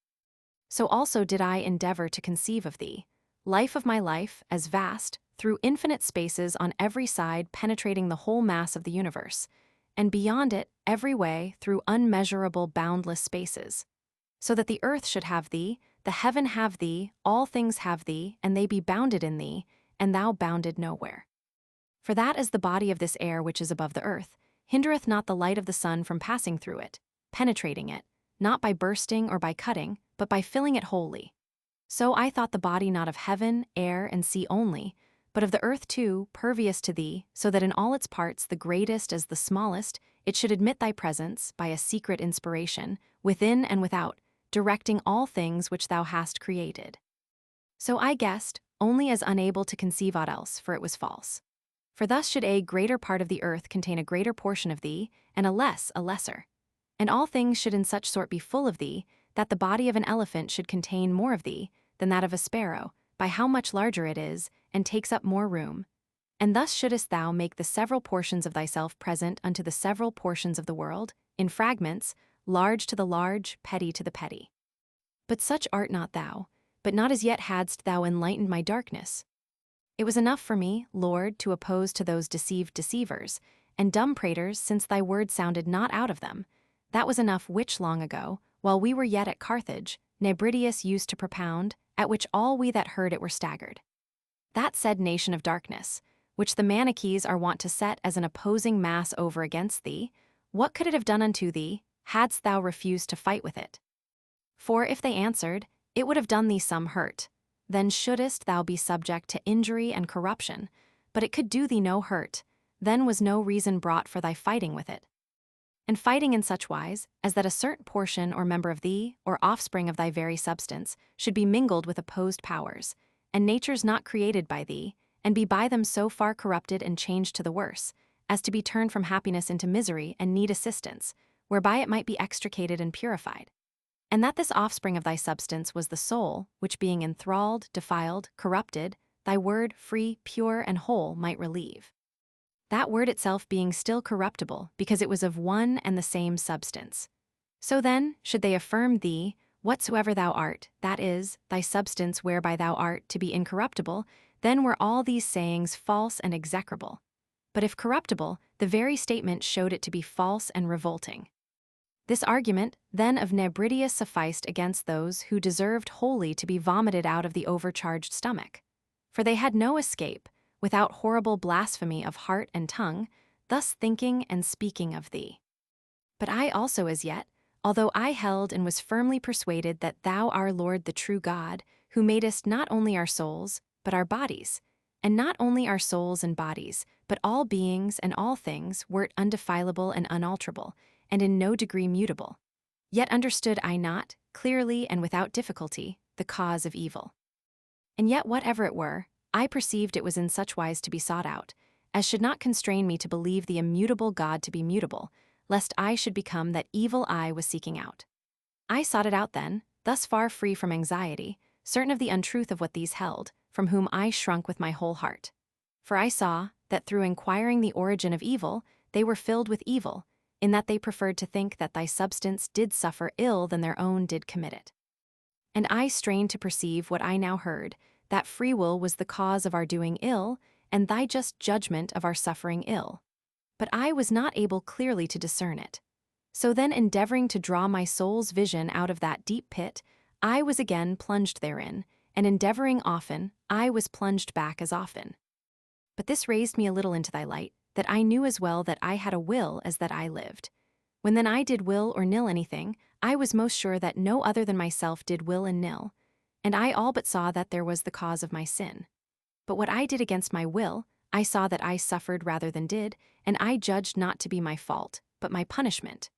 So also did I endeavor to conceive of thee, life of my life, as vast, through infinite spaces on every side penetrating the whole mass of the universe, and beyond it every way through unmeasurable boundless spaces, so that the earth should have thee, the heaven have thee, all things have thee, and they be bounded in thee, and thou bounded nowhere. For that is the body of this air which is above the earth, hindereth not the light of the sun from passing through it, penetrating it, not by bursting or by cutting, but by filling it wholly. So I thought the body not of heaven, air, and sea only, but of the earth too, pervious to thee, so that in all its parts, the greatest as the smallest, it should admit thy presence, by a secret inspiration, within and without, directing all things which thou hast created. So I guessed, only as unable to conceive aught else, for it was false. For thus should a greater part of the earth contain a greater portion of thee, and a lesser. And all things should in such sort be full of thee, that the body of an elephant should contain more of thee than that of a sparrow, by how much larger it is, and takes up more room. And thus shouldest thou make the several portions of thyself present unto the several portions of the world, in fragments, large to the large, petty to the petty. But such art not thou, but not as yet hadst thou enlightened my darkness. It was enough for me, Lord, to oppose to those deceived deceivers, and dumb praters, since thy word sounded not out of them. That was enough which long ago, while we were yet at Carthage, Nebridius used to propound, at which all we that heard it were staggered. That said nation of darkness, which the Manichees are wont to set as an opposing mass over against thee, what could it have done unto thee, hadst thou refused to fight with it? For if they answered, it would have done thee some hurt. Then shouldest thou be subject to injury and corruption, but it could do thee no hurt, then was no reason brought for thy fighting with it. And fighting in such wise, as that a certain portion or member of thee, or offspring of thy very substance, should be mingled with opposed powers, and natures not created by thee, and be by them so far corrupted and changed to the worse, as to be turned from happiness into misery and need assistance, whereby it might be extricated and purified. And that this offspring of thy substance was the soul, which being enthralled, defiled, corrupted, thy word, free, pure, and whole, might relieve. That word itself being still corruptible, because it was of one and the same substance. So then, should they affirm thee, whatsoever thou art, that is, thy substance whereby thou art to be incorruptible, then were all these sayings false and execrable. But if corruptible, the very statement showed it to be false and revolting. This argument, then, of Nebridius sufficed against those who deserved wholly to be vomited out of the overcharged stomach. For they had no escape, without horrible blasphemy of heart and tongue, thus thinking and speaking of thee. But I also as yet, although I held and was firmly persuaded that thou our Lord the true God, who madest not only our souls, but our bodies, and not only our souls and bodies, but all beings and all things, wert undefilable and unalterable, and in no degree mutable. Yet understood I not, clearly and without difficulty, the cause of evil. And yet whatever it were, I perceived it was in such wise to be sought out, as should not constrain me to believe the immutable God to be mutable, lest I should become that evil I was seeking out. I sought it out then, thus far free from anxiety, certain of the untruth of what these held, from whom I shrunk with my whole heart. For I saw, that through inquiring the origin of evil, they were filled with evil, in that they preferred to think that thy substance did suffer ill than their own did commit it. And I strained to perceive what I now heard, that free will was the cause of our doing ill, and thy just judgment of our suffering ill. But I was not able clearly to discern it. So then, endeavoring to draw my soul's vision out of that deep pit, I was again plunged therein, and endeavoring often, I was plunged back as often. But this raised me a little into thy light, that I knew as well that I had a will as that I lived. When then I did will or nill anything, I was most sure that no other than myself did will and nill, and I all but saw that there was the cause of my sin. But what I did against my will, I saw that I suffered rather than did, and I judged not to be my fault, but my punishment.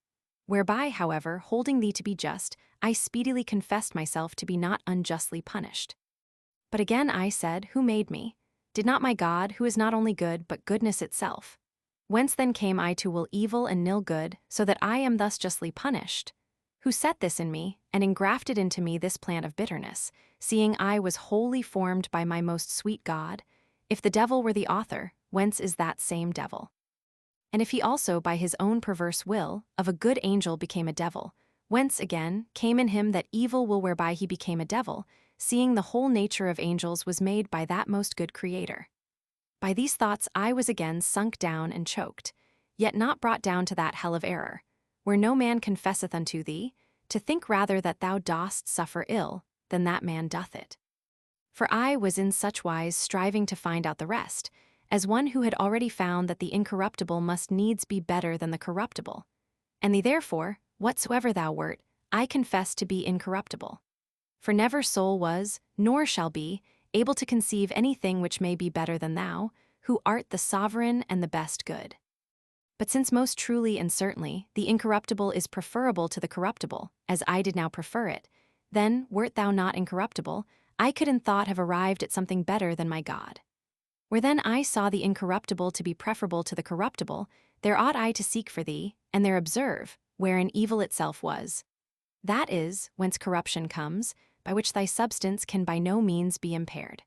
Whereby, however, holding thee to be just, I speedily confessed myself to be not unjustly punished. But again I said, who made me? Did not my God, who is not only good, but goodness itself? Whence then came I to will evil and nill good, so that I am thus justly punished? Who set this in me, and engrafted into me this plant of bitterness, seeing I was wholly formed by my most sweet God? If the devil were the author, whence is that same devil? And if he also by his own perverse will, of a good angel became a devil, whence again came in him that evil will whereby he became a devil, seeing the whole nature of angels was made by that most good Creator? By these thoughts I was again sunk down and choked, yet not brought down to that hell of error, where no man confesseth unto thee, to think rather that thou dost suffer ill, than that man doth it. For I was in such wise striving to find out the rest, as one who had already found that the incorruptible must needs be better than the corruptible. And thee therefore, whatsoever thou wert, I confess to be incorruptible. For never soul was, nor shall be, able to conceive anything which may be better than thou, who art the sovereign and the best good. But since most truly and certainly the incorruptible is preferable to the corruptible, as I did now prefer it, then, wert thou not incorruptible, I could in thought have arrived at something better than my God. Where then I saw the incorruptible to be preferable to the corruptible, there ought I to seek for thee, and there observe, wherein evil itself was. That is, whence corruption comes, by which thy substance can by no means be impaired.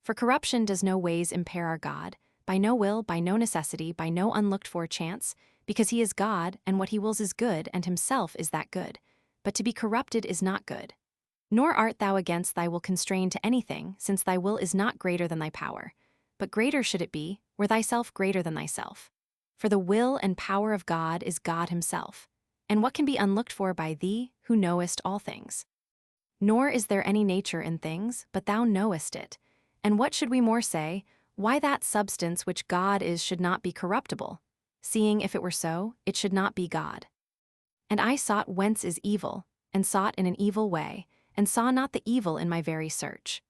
For corruption does no ways impair our God, by no will, by no necessity, by no unlooked-for chance, because he is God, and what he wills is good, and himself is that good. But to be corrupted is not good. Nor art thou against thy will constrained to anything, since thy will is not greater than thy power. But greater should it be, were thyself greater than thyself. For the will and power of God is God himself. And what can be unlooked for by thee, who knowest all things? Nor is there any nature in things, but thou knowest it. And what should we more say, why that substance which God is should not be corruptible, seeing if it were so, it should not be God. And I sought whence is evil, and sought in an evil way, and saw not the evil in my very search.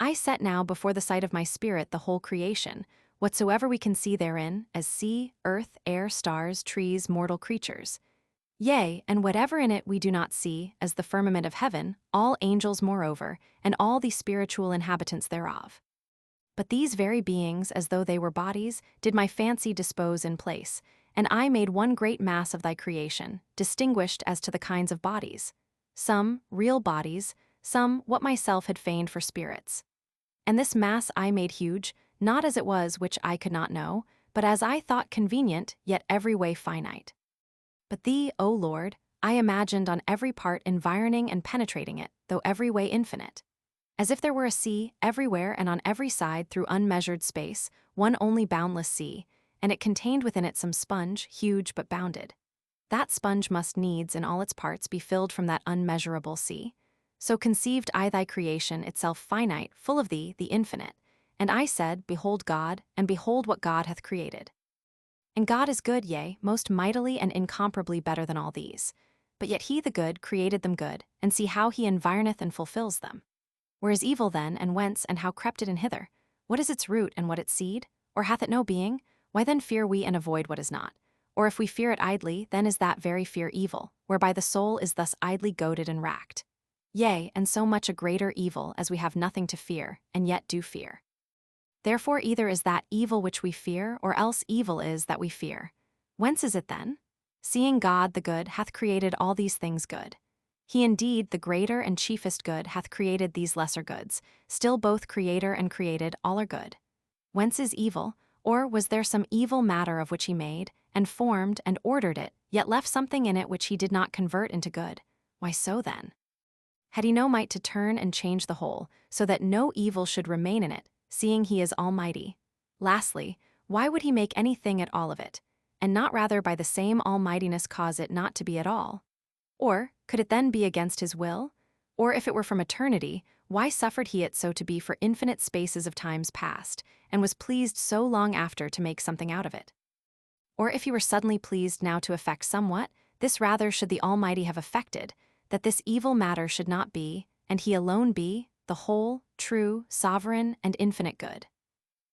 I set now before the sight of my spirit the whole creation, whatsoever we can see therein, as sea, earth, air, stars, trees, mortal creatures. Yea, and whatever in it we do not see, as the firmament of heaven, all angels moreover, and all the spiritual inhabitants thereof. But these very beings, as though they were bodies, did my fancy dispose in place, and I made one great mass of thy creation, distinguished as to the kinds of bodies. Some, real bodies, some, what myself had feigned for spirits. And this mass I made huge, not as it was which I could not know, but as I thought convenient, yet every way finite. But thee, O Lord, I imagined on every part environing and penetrating it, though every way infinite. As if there were a sea, everywhere and on every side through unmeasured space, one only boundless sea, and it contained within it some sponge, huge but bounded. That sponge must needs in all its parts be filled from that unmeasurable sea. So conceived I thy creation itself finite, full of thee, the infinite. And I said, Behold God, and behold what God hath created. And God is good, yea, most mightily and incomparably better than all these. But yet he the good created them good, and see how he environeth and fulfills them. Where is evil then, and whence, and how crept it in hither? What is its root, and what its seed? Or hath it no being? Why then fear we and avoid what is not? Or if we fear it idly, then is that very fear evil, whereby the soul is thus idly goaded and racked. Yea, and so much a greater evil, as we have nothing to fear, and yet do fear. Therefore either is that evil which we fear, or else evil is that we fear. Whence is it then? Seeing God the good hath created all these things good. He indeed, the greater and chiefest good, hath created these lesser goods, still both creator and created all are good. Whence is evil, or was there some evil matter of which he made, and formed, and ordered it, yet left something in it which he did not convert into good? Why so then? Had he no might to turn and change the whole, so that no evil should remain in it, seeing he is almighty? Lastly, why would he make anything at all of it, and not rather by the same almightiness cause it not to be at all? Or, could it then be against his will? Or if it were from eternity, why suffered he it so to be for infinite spaces of times past, and was pleased so long after to make something out of it? Or if he were suddenly pleased now to effect somewhat, this rather should the Almighty have effected, that this evil matter should not be, and he alone be, the whole, true, sovereign, and infinite good.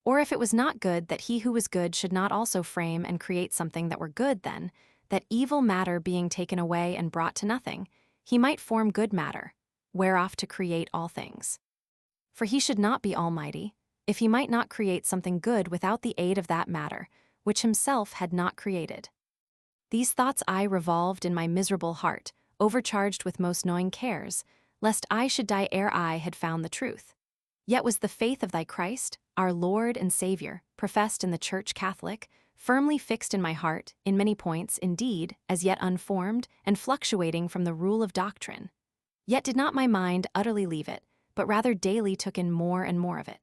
Or if it was not good that he who was good should not also frame and create something that were good then, that evil matter being taken away and brought to nothing, he might form good matter, whereof to create all things. For he should not be almighty, if he might not create something good without the aid of that matter, which himself had not created. These thoughts I revolved in my miserable heart, overcharged with most gnawing cares, lest I should die ere I had found the truth. Yet was the faith of thy Christ, our Lord and Saviour, professed in the Church Catholic, firmly fixed in my heart, in many points, indeed, as yet unformed, and fluctuating from the rule of doctrine. Yet did not my mind utterly leave it, but rather daily took in more and more of it.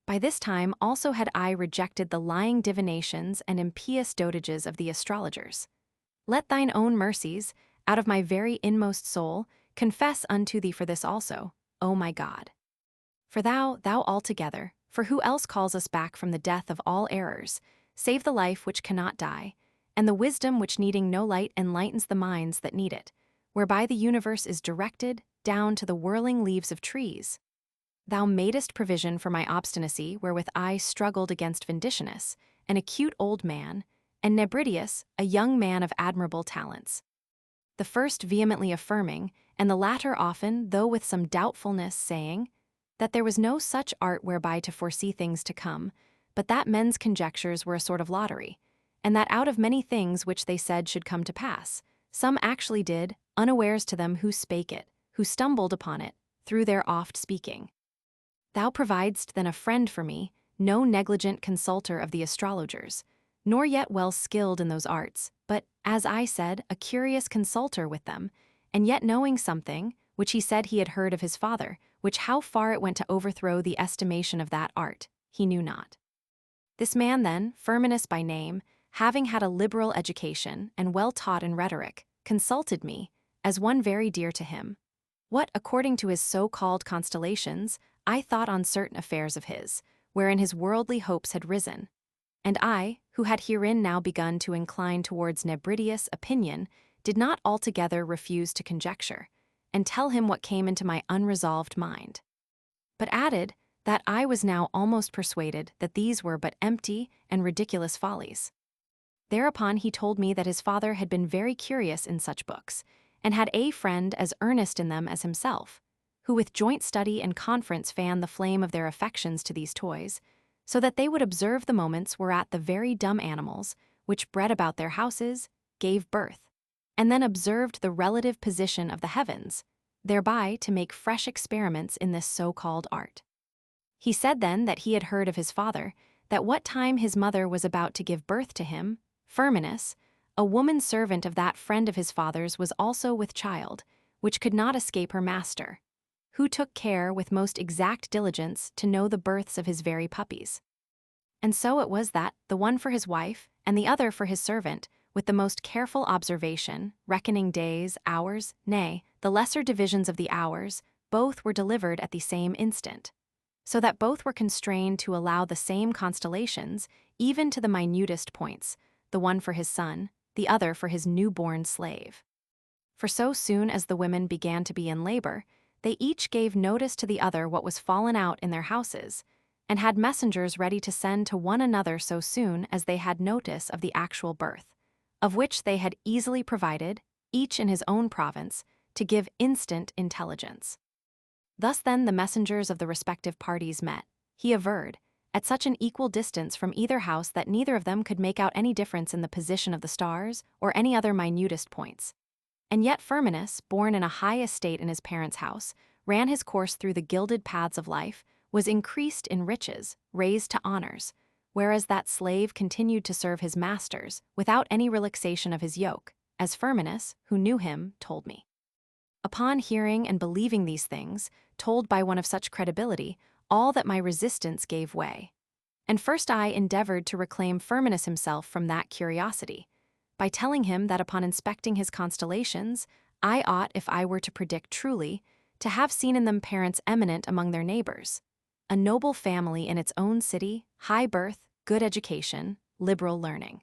By this time also had I rejected the lying divinations and impious dotages of the astrologers. Let thine own mercies, out of my very inmost soul, confess unto thee for this also, O my God. For thou altogether, For who else calls us back from the death of all errors, save the life which cannot die, and the wisdom which needing no light enlightens the minds that need it, whereby the universe is directed down to the whirling leaves of trees? Thou madest provision for my obstinacy, wherewith I struggled against Vindicianus, an acute old man, and Nebridius, a young man of admirable talents. The first vehemently affirming, and the latter often, though with some doubtfulness, saying, that there was no such art whereby to foresee things to come, but that men's conjectures were a sort of lottery, and that out of many things which they said should come to pass, some actually did, unawares to them who spake it, who stumbled upon it, through their oft speaking. Thou providest then a friend for me, no negligent consulter of the astrologers, nor yet well skilled in those arts, but, as I said, a curious consulter with them, and yet knowing something, which he said he had heard of his father, which how far it went to overthrow the estimation of that art, he knew not. This man then, Firminus by name, having had a liberal education, and well taught in rhetoric, consulted me, as one very dear to him, what, according to his so-called constellations, I thought on certain affairs of his, wherein his worldly hopes had risen. And I, who had herein now begun to incline towards Nebridius' opinion, did not altogether refuse to conjecture, and tell him what came into my unresolved mind, but added that I was now almost persuaded that these were but empty and ridiculous follies. Thereupon he told me that his father had been very curious in such books, and had a friend as earnest in them as himself, who with joint study and conference fanned the flame of their affections to these toys, so that they would observe the moments whereat the very dumb animals, which bred about their houses, gave birth, and then observed the relative position of the heavens, thereby to make fresh experiments in this so-called art. He said then that he had heard of his father, that what time his mother was about to give birth to him, Firminus, a woman servant of that friend of his father's, was also with child, which could not escape her master, who took care with most exact diligence to know the births of his very puppies. And so it was that, the one for his wife, and the other for his servant, with the most careful observation, reckoning days, hours, nay, the lesser divisions of the hours, both were delivered at the same instant, so that both were constrained to allow the same constellations, even to the minutest points, the one for his son, the other for his newborn slave. For so soon as the women began to be in labor, they each gave notice to the other what was fallen out in their houses, and had messengers ready to send to one another so soon as they had notice of the actual birth, of which they had easily provided, each in his own province, to give instant intelligence. Thus then the messengers of the respective parties met, he averred, at such an equal distance from either house that neither of them could make out any difference in the position of the stars or any other minutest points. And yet Firminus, born in a high estate in his parents' house, ran his course through the gilded paths of life, was increased in riches, raised to honors, whereas that slave continued to serve his masters without any relaxation of his yoke, as Firminus, who knew him, told me. Upon hearing and believing these things, told by one of such credibility, all that my resistance gave way. And first I endeavored to reclaim Firminus himself from that curiosity, by telling him that upon inspecting his constellations, I ought, if I were to predict truly, to have seen in them parents eminent among their neighbors, a noble family in its own city, high birth, good education, liberal learning.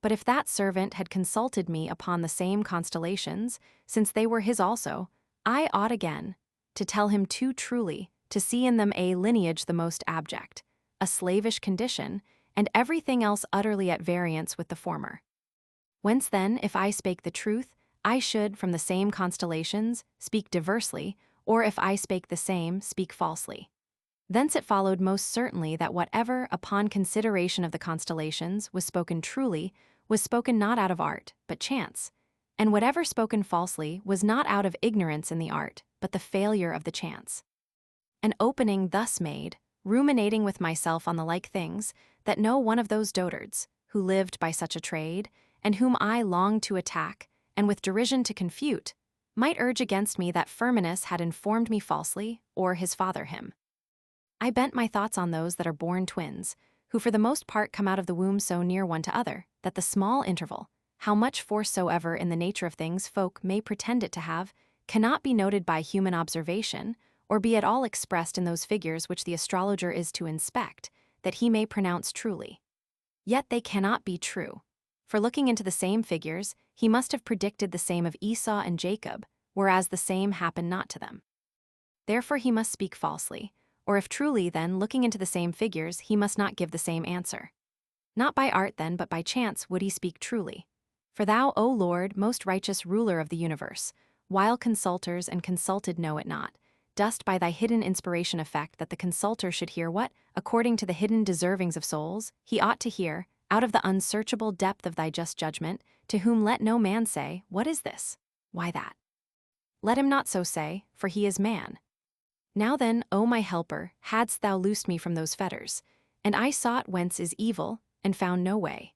But if that servant had consulted me upon the same constellations, since they were his also, I ought again to tell him too truly, to see in them a lineage the most abject, a slavish condition, and everything else utterly at variance with the former. Whence then, if I spake the truth, I should, from the same constellations, speak diversely, or if I spake the same, speak falsely. Thence it followed most certainly that whatever, upon consideration of the constellations, was spoken truly, was spoken not out of art, but chance, and whatever spoken falsely was not out of ignorance in the art, but the failure of the chance. An opening thus made, ruminating with myself on the like things, that no one of those dotards, who lived by such a trade, and whom I longed to attack, and with derision to confute, might urge against me that Firminus had informed me falsely, or his father him. I bent my thoughts on those that are born twins, who for the most part come out of the womb so near one to other, that the small interval, how much force soever in the nature of things folk may pretend it to have, cannot be noted by human observation, or be at all expressed in those figures which the astrologer is to inspect, that he may pronounce truly. Yet they cannot be true. For looking into the same figures, he must have predicted the same of Esau and Jacob, whereas the same happened not to them. Therefore he must speak falsely, or if truly, then, looking into the same figures, he must not give the same answer. Not by art, then, but by chance would he speak truly. For thou, O Lord, most righteous ruler of the universe, while consulters and consulted know it not, dost by thy hidden inspiration effect that the consulter should hear what, according to the hidden deservings of souls, he ought to hear, out of the unsearchable depth of thy just judgment, to whom let no man say, What is this? Why that? Let him not so say, for he is man. Now then, O my helper, hadst thou loosed me from those fetters, and I sought whence is evil, and found no way.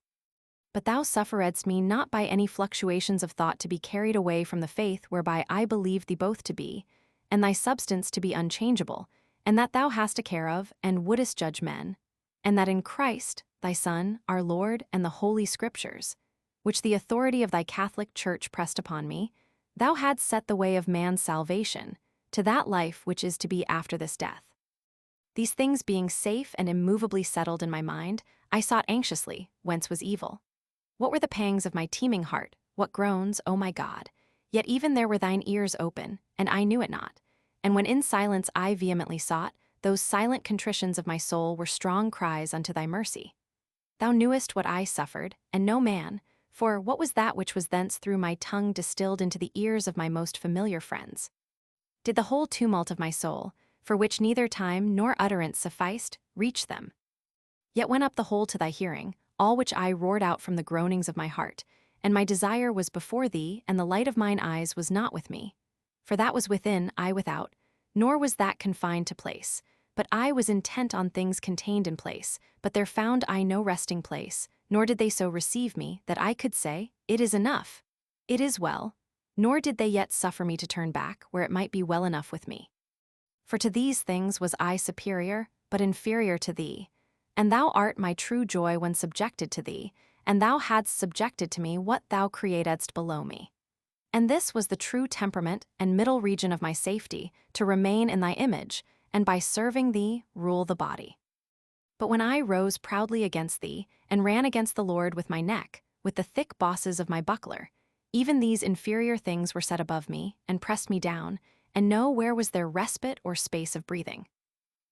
But thou sufferedst me not by any fluctuations of thought to be carried away from the faith whereby I believed thee both to be, and thy substance to be unchangeable, and that thou hast a care of, and wouldest judge men, and that in Christ, thy Son, our Lord, and the Holy Scriptures, which the authority of thy Catholic Church pressed upon me, thou hadst set the way of man's salvation, to that life which is to be after this death. These things being safe and immovably settled in my mind, I sought anxiously, whence was evil. What were the pangs of my teeming heart, what groans, O my God? Yet even there were thine ears open, and I knew it not. And when in silence I vehemently sought, those silent contritions of my soul were strong cries unto thy mercy. Thou knewest what I suffered, and no man, for what was that which was thence through my tongue distilled into the ears of my most familiar friends? Did the whole tumult of my soul, for which neither time nor utterance sufficed, reach them? Yet went up the whole to thy hearing, all which I roared out from the groanings of my heart, and my desire was before thee, and the light of mine eyes was not with me. For that was within, I without, nor was that confined to place, but I was intent on things contained in place, but there found I no resting place, nor did they so receive me, that I could say, It is enough, it is well, nor did they yet suffer me to turn back, where it might be well enough with me. For to these things was I superior, but inferior to thee, and thou art my true joy when subjected to thee, and thou hadst subjected to me what thou createdst below me. And this was the true temperament and middle region of my safety, to remain in thy image, and by serving thee, rule the body. But when I rose proudly against thee, and ran against the Lord with my neck, with the thick bosses of my buckler, even these inferior things were set above me, and pressed me down, and nowhere was there respite or space of breathing.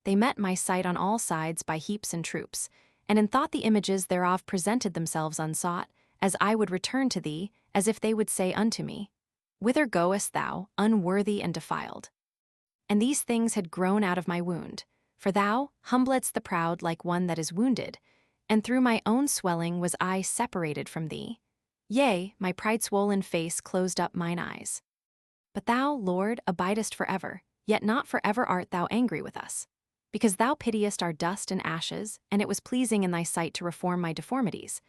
They met my sight on all sides by heaps and troops, and in thought the images thereof presented themselves unsought, as I would return to thee, as if they would say unto me, Whither goest thou, unworthy and defiled? And these things had grown out of my wound, for thou humbledst the proud like one that is wounded, and through my own swelling was I separated from thee. Yea, my pride-swollen face closed up mine eyes. But thou, Lord, abidest forever, yet not forever art thou angry with us. Because thou pitiest our dust and ashes, and it was pleasing in thy sight to reform my deformities.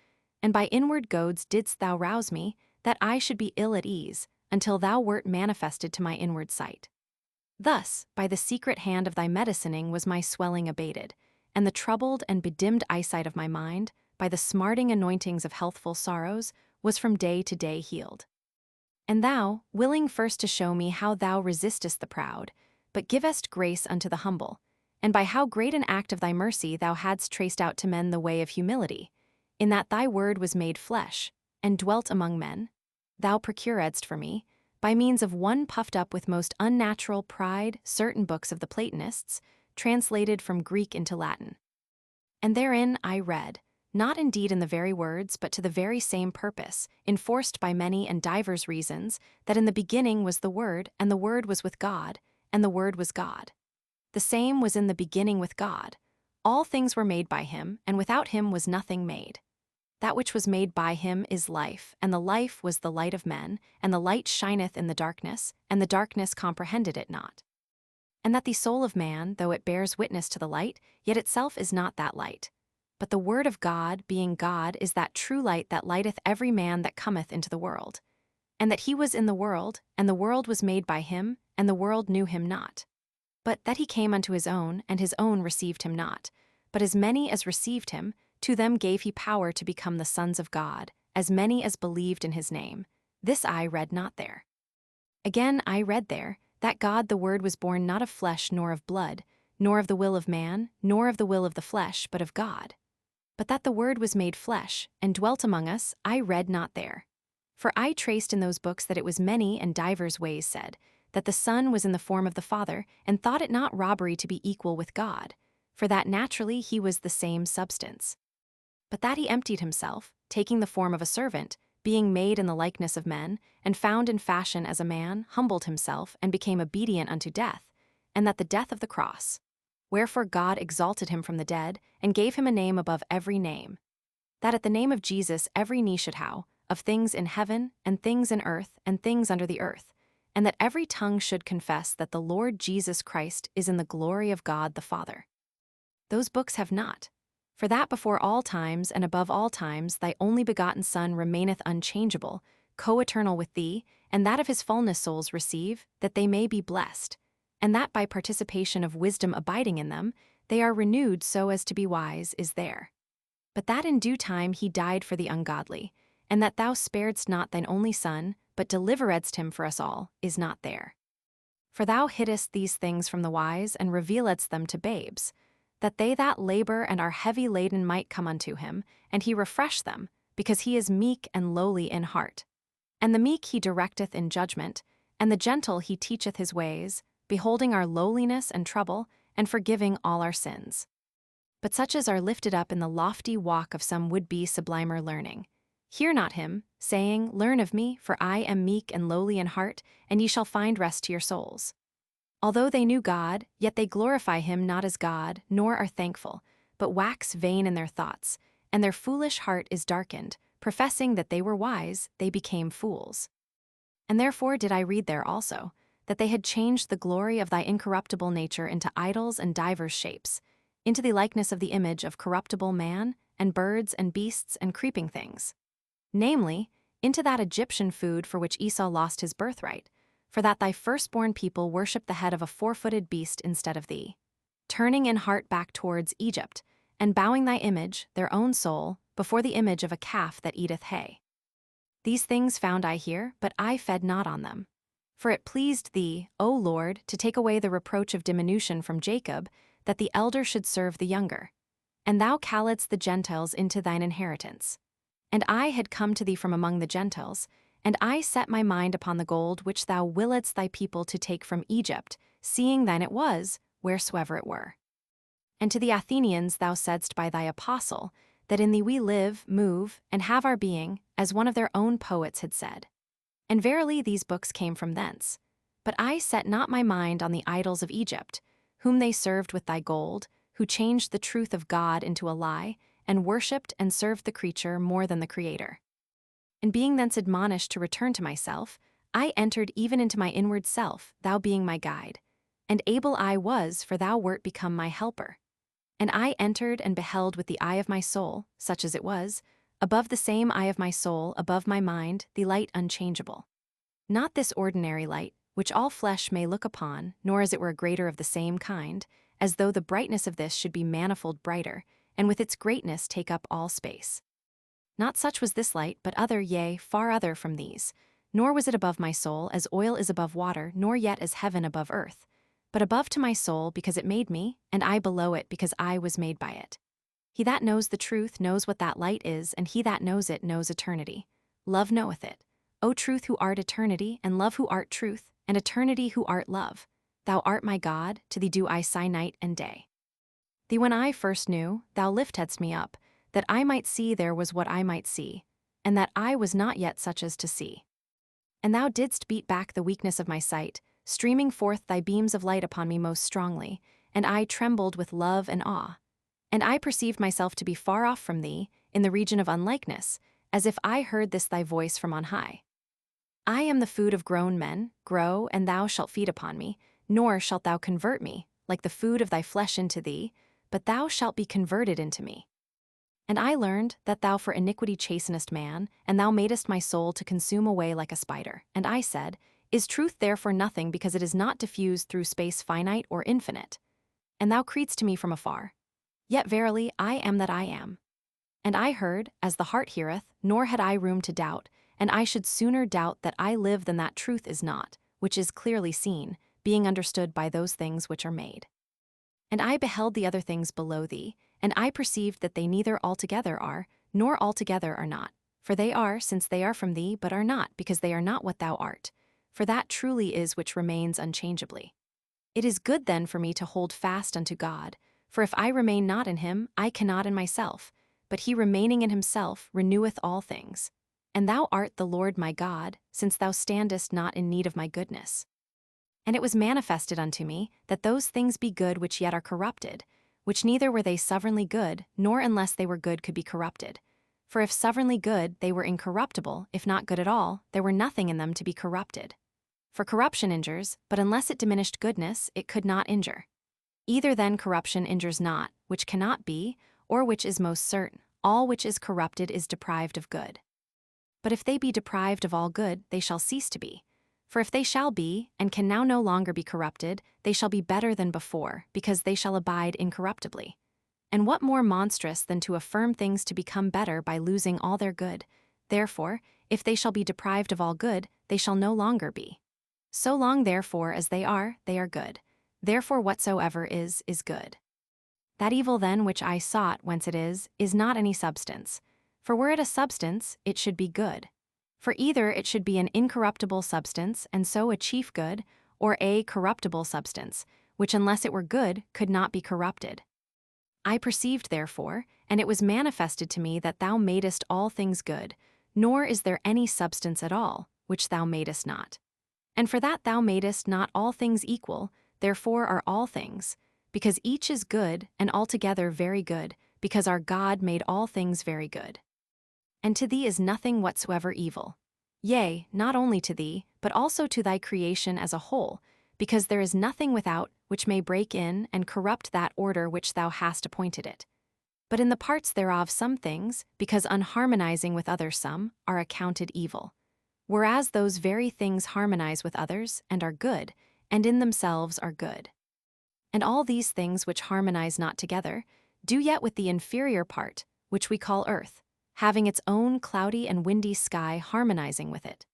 And by inward goads didst thou rouse me, that I should be ill at ease, until thou wert manifested to my inward sight. Thus, by the secret hand of thy medicining was my swelling abated, and the troubled and bedimmed eyesight of my mind, by the smarting anointings of healthful sorrows, was from day to day healed. And thou, willing first to show me how thou resistest the proud, but givest grace unto the humble, and by how great an act of thy mercy thou hadst traced out to men the way of humility, in that thy word was made flesh, and dwelt among men, thou procuredst for me, by means of one puffed up with most unnatural pride, certain books of the Platonists, translated from Greek into Latin. And therein I read, not indeed in the very words, but to the very same purpose, enforced by many and divers reasons, that in the beginning was the Word, and the Word was with God, and the Word was God. The same was in the beginning with God. All things were made by him, and without him was nothing made. That which was made by him is life, and the life was the light of men, and the light shineth in the darkness, and the darkness comprehended it not. And that the soul of man, though it bears witness to the light, yet itself is not that light. But the word of God, being God, is that true light that lighteth every man that cometh into the world. And that he was in the world, and the world was made by him, and the world knew him not. But that he came unto his own, and his own received him not. But as many as received him, to them gave he power to become the sons of God, as many as believed in his name. This I read not there. Again I read there, that God the Word was born not of flesh nor of blood, nor of the will of man, nor of the will of the flesh, but of God. But that the Word was made flesh, and dwelt among us, I read not there. For I traced in those books that it was many and divers ways said, that the Son was in the form of the Father, and thought it not robbery to be equal with God, for that naturally he was the same substance. But that he emptied himself, taking the form of a servant, being made in the likeness of men, and found in fashion as a man, humbled himself, and became obedient unto death, and that the death of the cross. Wherefore God exalted him from the dead, and gave him a name above every name, that at the name of Jesus every knee should bow, of things in heaven, and things in earth, and things under the earth, and that every tongue should confess that the Lord Jesus Christ is in the glory of God the Father. Those books have not. For that before all times and above all times thy only begotten Son remaineth unchangeable, co-eternal with thee, and that of his fullness souls receive, that they may be blessed, and that by participation of wisdom abiding in them, they are renewed so as to be wise is there. But that in due time he died for the ungodly, and that thou sparedst not thine only Son, but deliveredst him for us all, is not there. For thou hiddest these things from the wise, and revealedst them to babes, that they that labor and are heavy laden might come unto him, and he refresh them, because he is meek and lowly in heart. And the meek he directeth in judgment, and the gentle he teacheth his ways, beholding our lowliness and trouble, and forgiving all our sins. But such as are lifted up in the lofty walk of some would-be sublimer learning, hear not him, saying, Learn of me, for I am meek and lowly in heart, and ye shall find rest to your souls. Although they knew God, yet they glorify him not as God, nor are thankful, but wax vain in their thoughts, and their foolish heart is darkened, professing that they were wise, they became fools. And therefore did I read there also, that they had changed the glory of thy incorruptible nature into idols and divers shapes, into the likeness of the image of corruptible man, and birds and beasts and creeping things. Namely, into that Egyptian food for which Esau lost his birthright, for that thy firstborn people worshipped the head of a four-footed beast instead of thee, turning in heart back towards Egypt, and bowing thy image, their own soul, before the image of a calf that eateth hay. These things found I here, but I fed not on them. For it pleased thee, O Lord, to take away the reproach of diminution from Jacob, that the elder should serve the younger. And thou calledst the Gentiles into thine inheritance. And I had come to thee from among the Gentiles, and I set my mind upon the gold which thou willedst thy people to take from Egypt, seeing thine it was, wheresoever it were. And to the Athenians thou saidst by thy apostle, that in thee we live, move, and have our being, as one of their own poets had said. And verily these books came from thence. But I set not my mind on the idols of Egypt, whom they served with thy gold, who changed the truth of God into a lie, and worshipped and served the creature more than the Creator. And being thence admonished to return to myself, I entered even into my inward self, thou being my guide. And able I was, for thou wert become my helper. And I entered and beheld with the eye of my soul, such as it was, above the same eye of my soul, above my mind, the light unchangeable. Not this ordinary light, which all flesh may look upon, nor as it were greater of the same kind, as though the brightness of this should be manifold brighter, and with its greatness take up all space. Not such was this light, but other, yea, far other from these. Nor was it above my soul, as oil is above water, nor yet as heaven above earth, but above to my soul, because it made me, and I below it, because I was made by it. He that knows the truth knows what that light is, and he that knows it knows eternity. Love knoweth it. O truth, who art eternity, and love, who art truth, and eternity, who art love. Thou art my God, to thee do I sigh night and day. Thee when I first knew, thou liftedst me up, that I might see there was what I might see, and that I was not yet such as to see. And thou didst beat back the weakness of my sight, streaming forth thy beams of light upon me most strongly, and I trembled with love and awe. And I perceived myself to be far off from thee, in the region of unlikeness, as if I heard this thy voice from on high. I am the food of grown men, grow, and thou shalt feed upon me, nor shalt thou convert me, like the food of thy flesh into thee, but thou shalt be converted into me. And I learned that thou for iniquity chastenest man, and thou madest my soul to consume away like a spider. And I said, Is truth therefore nothing, because it is not diffused through space finite or infinite? And thou creedst to me from afar. Yet verily I am that I am. And I heard, as the heart heareth, nor had I room to doubt, and I should sooner doubt that I live than that truth is not, which is clearly seen, being understood by those things which are made. And I beheld the other things below thee, and I perceived that they neither altogether are, nor altogether are not. For they are, since they are from thee, but are not, because they are not what thou art. For that truly is which remains unchangeably. It is good then for me to hold fast unto God, for if I remain not in him, I cannot in myself, but he remaining in himself reneweth all things. And thou art the Lord my God, since thou standest not in need of my goodness. And it was manifested unto me, that those things be good which yet are corrupted, which neither were they sovereignly good, nor unless they were good could be corrupted. For if sovereignly good, they were incorruptible; if not good at all, there were nothing in them to be corrupted. For corruption injures, but unless it diminished goodness, it could not injure. Either then corruption injures not, which cannot be, or which is most certain, all which is corrupted is deprived of good. But if they be deprived of all good, they shall cease to be. For if they shall be, and can now no longer be corrupted, they shall be better than before, because they shall abide incorruptibly. And what more monstrous than to affirm things to become better by losing all their good? Therefore, if they shall be deprived of all good, they shall no longer be. So long therefore as they are good. Therefore whatsoever is good. That evil then which I sought whence it is not any substance. For were it a substance, it should be good. For either it should be an incorruptible substance, and so a chief good, or a corruptible substance, which unless it were good, could not be corrupted. I perceived therefore, and it was manifested to me that thou madest all things good, nor is there any substance at all, which thou madest not. And for that thou madest not all things equal, therefore are all things, because each is good, and altogether very good, because our God made all things very good. And to thee is nothing whatsoever evil. Yea, not only to thee, but also to thy creation as a whole, because there is nothing without which may break in and corrupt that order which thou hast appointed it. But in the parts thereof some things, because unharmonizing with others some, are accounted evil. Whereas those very things harmonize with others, and are good, and in themselves are good. And all these things which harmonize not together, do yet with the inferior part, which we call earth, having its own cloudy and windy sky harmonizing with it.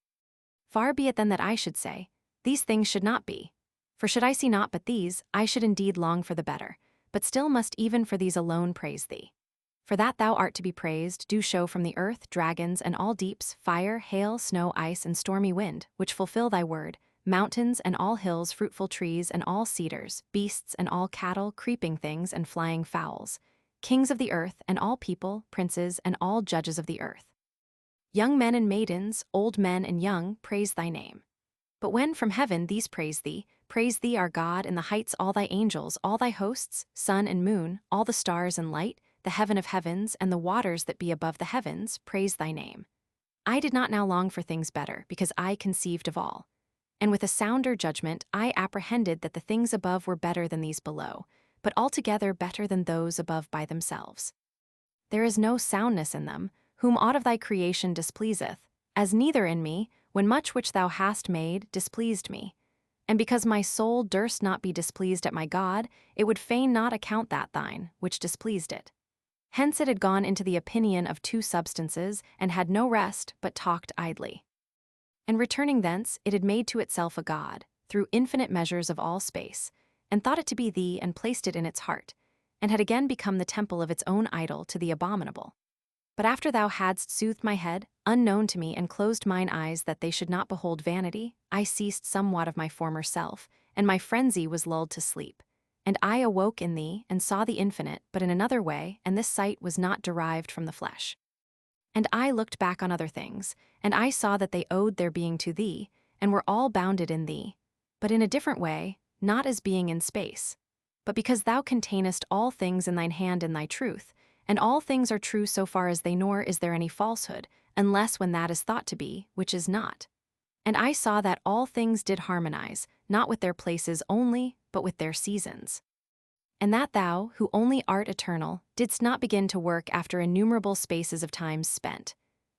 Far be it then that I should say, these things should not be. For should I see naught but these, I should indeed long for the better, but still must even for these alone praise thee. For that thou art to be praised, do show from the earth, dragons, and all deeps, fire, hail, snow, ice, and stormy wind, which fulfill thy word, mountains and all hills, fruitful trees and all cedars, beasts and all cattle, creeping things and flying fowls, kings of the earth and all people, princes and all judges of the earth. Young men and maidens, old men and young, praise thy name. But when from heaven these praise thee our God, in the heights all thy angels, all thy hosts, sun and moon, all the stars and light, the heaven of heavens, and the waters that be above the heavens, praise thy name. I did not now long for things better, because I conceived of all. And with a sounder judgment I apprehended that the things above were better than these below, but altogether better than those above by themselves. There is no soundness in them, whom aught of thy creation displeaseth, as neither in me, when much which thou hast made displeased me. And because my soul durst not be displeased at my God, it would fain not account that thine, which displeased it. Hence it had gone into the opinion of two substances, and had no rest, but talked idly. And returning thence, it had made to itself a God, through infinite measures of all space, and thought it to be thee, and placed it in its heart, and had again become the temple of its own idol to the abominable. But after thou hadst soothed my head, unknown to me, and closed mine eyes that they should not behold vanity, I ceased somewhat of my former self, and my frenzy was lulled to sleep. And I awoke in thee, and saw the infinite, but in another way, and this sight was not derived from the flesh. And I looked back on other things, and I saw that they owed their being to thee, and were all bounded in thee, but in a different way, not as being in space, but because thou containest all things in thine hand in thy truth, and all things are true so far as they, nor is there any falsehood, unless when that is thought to be, which is not. And I saw that all things did harmonize, not with their places only, but with their seasons. And that thou, who only art eternal, didst not begin to work after innumerable spaces of times spent.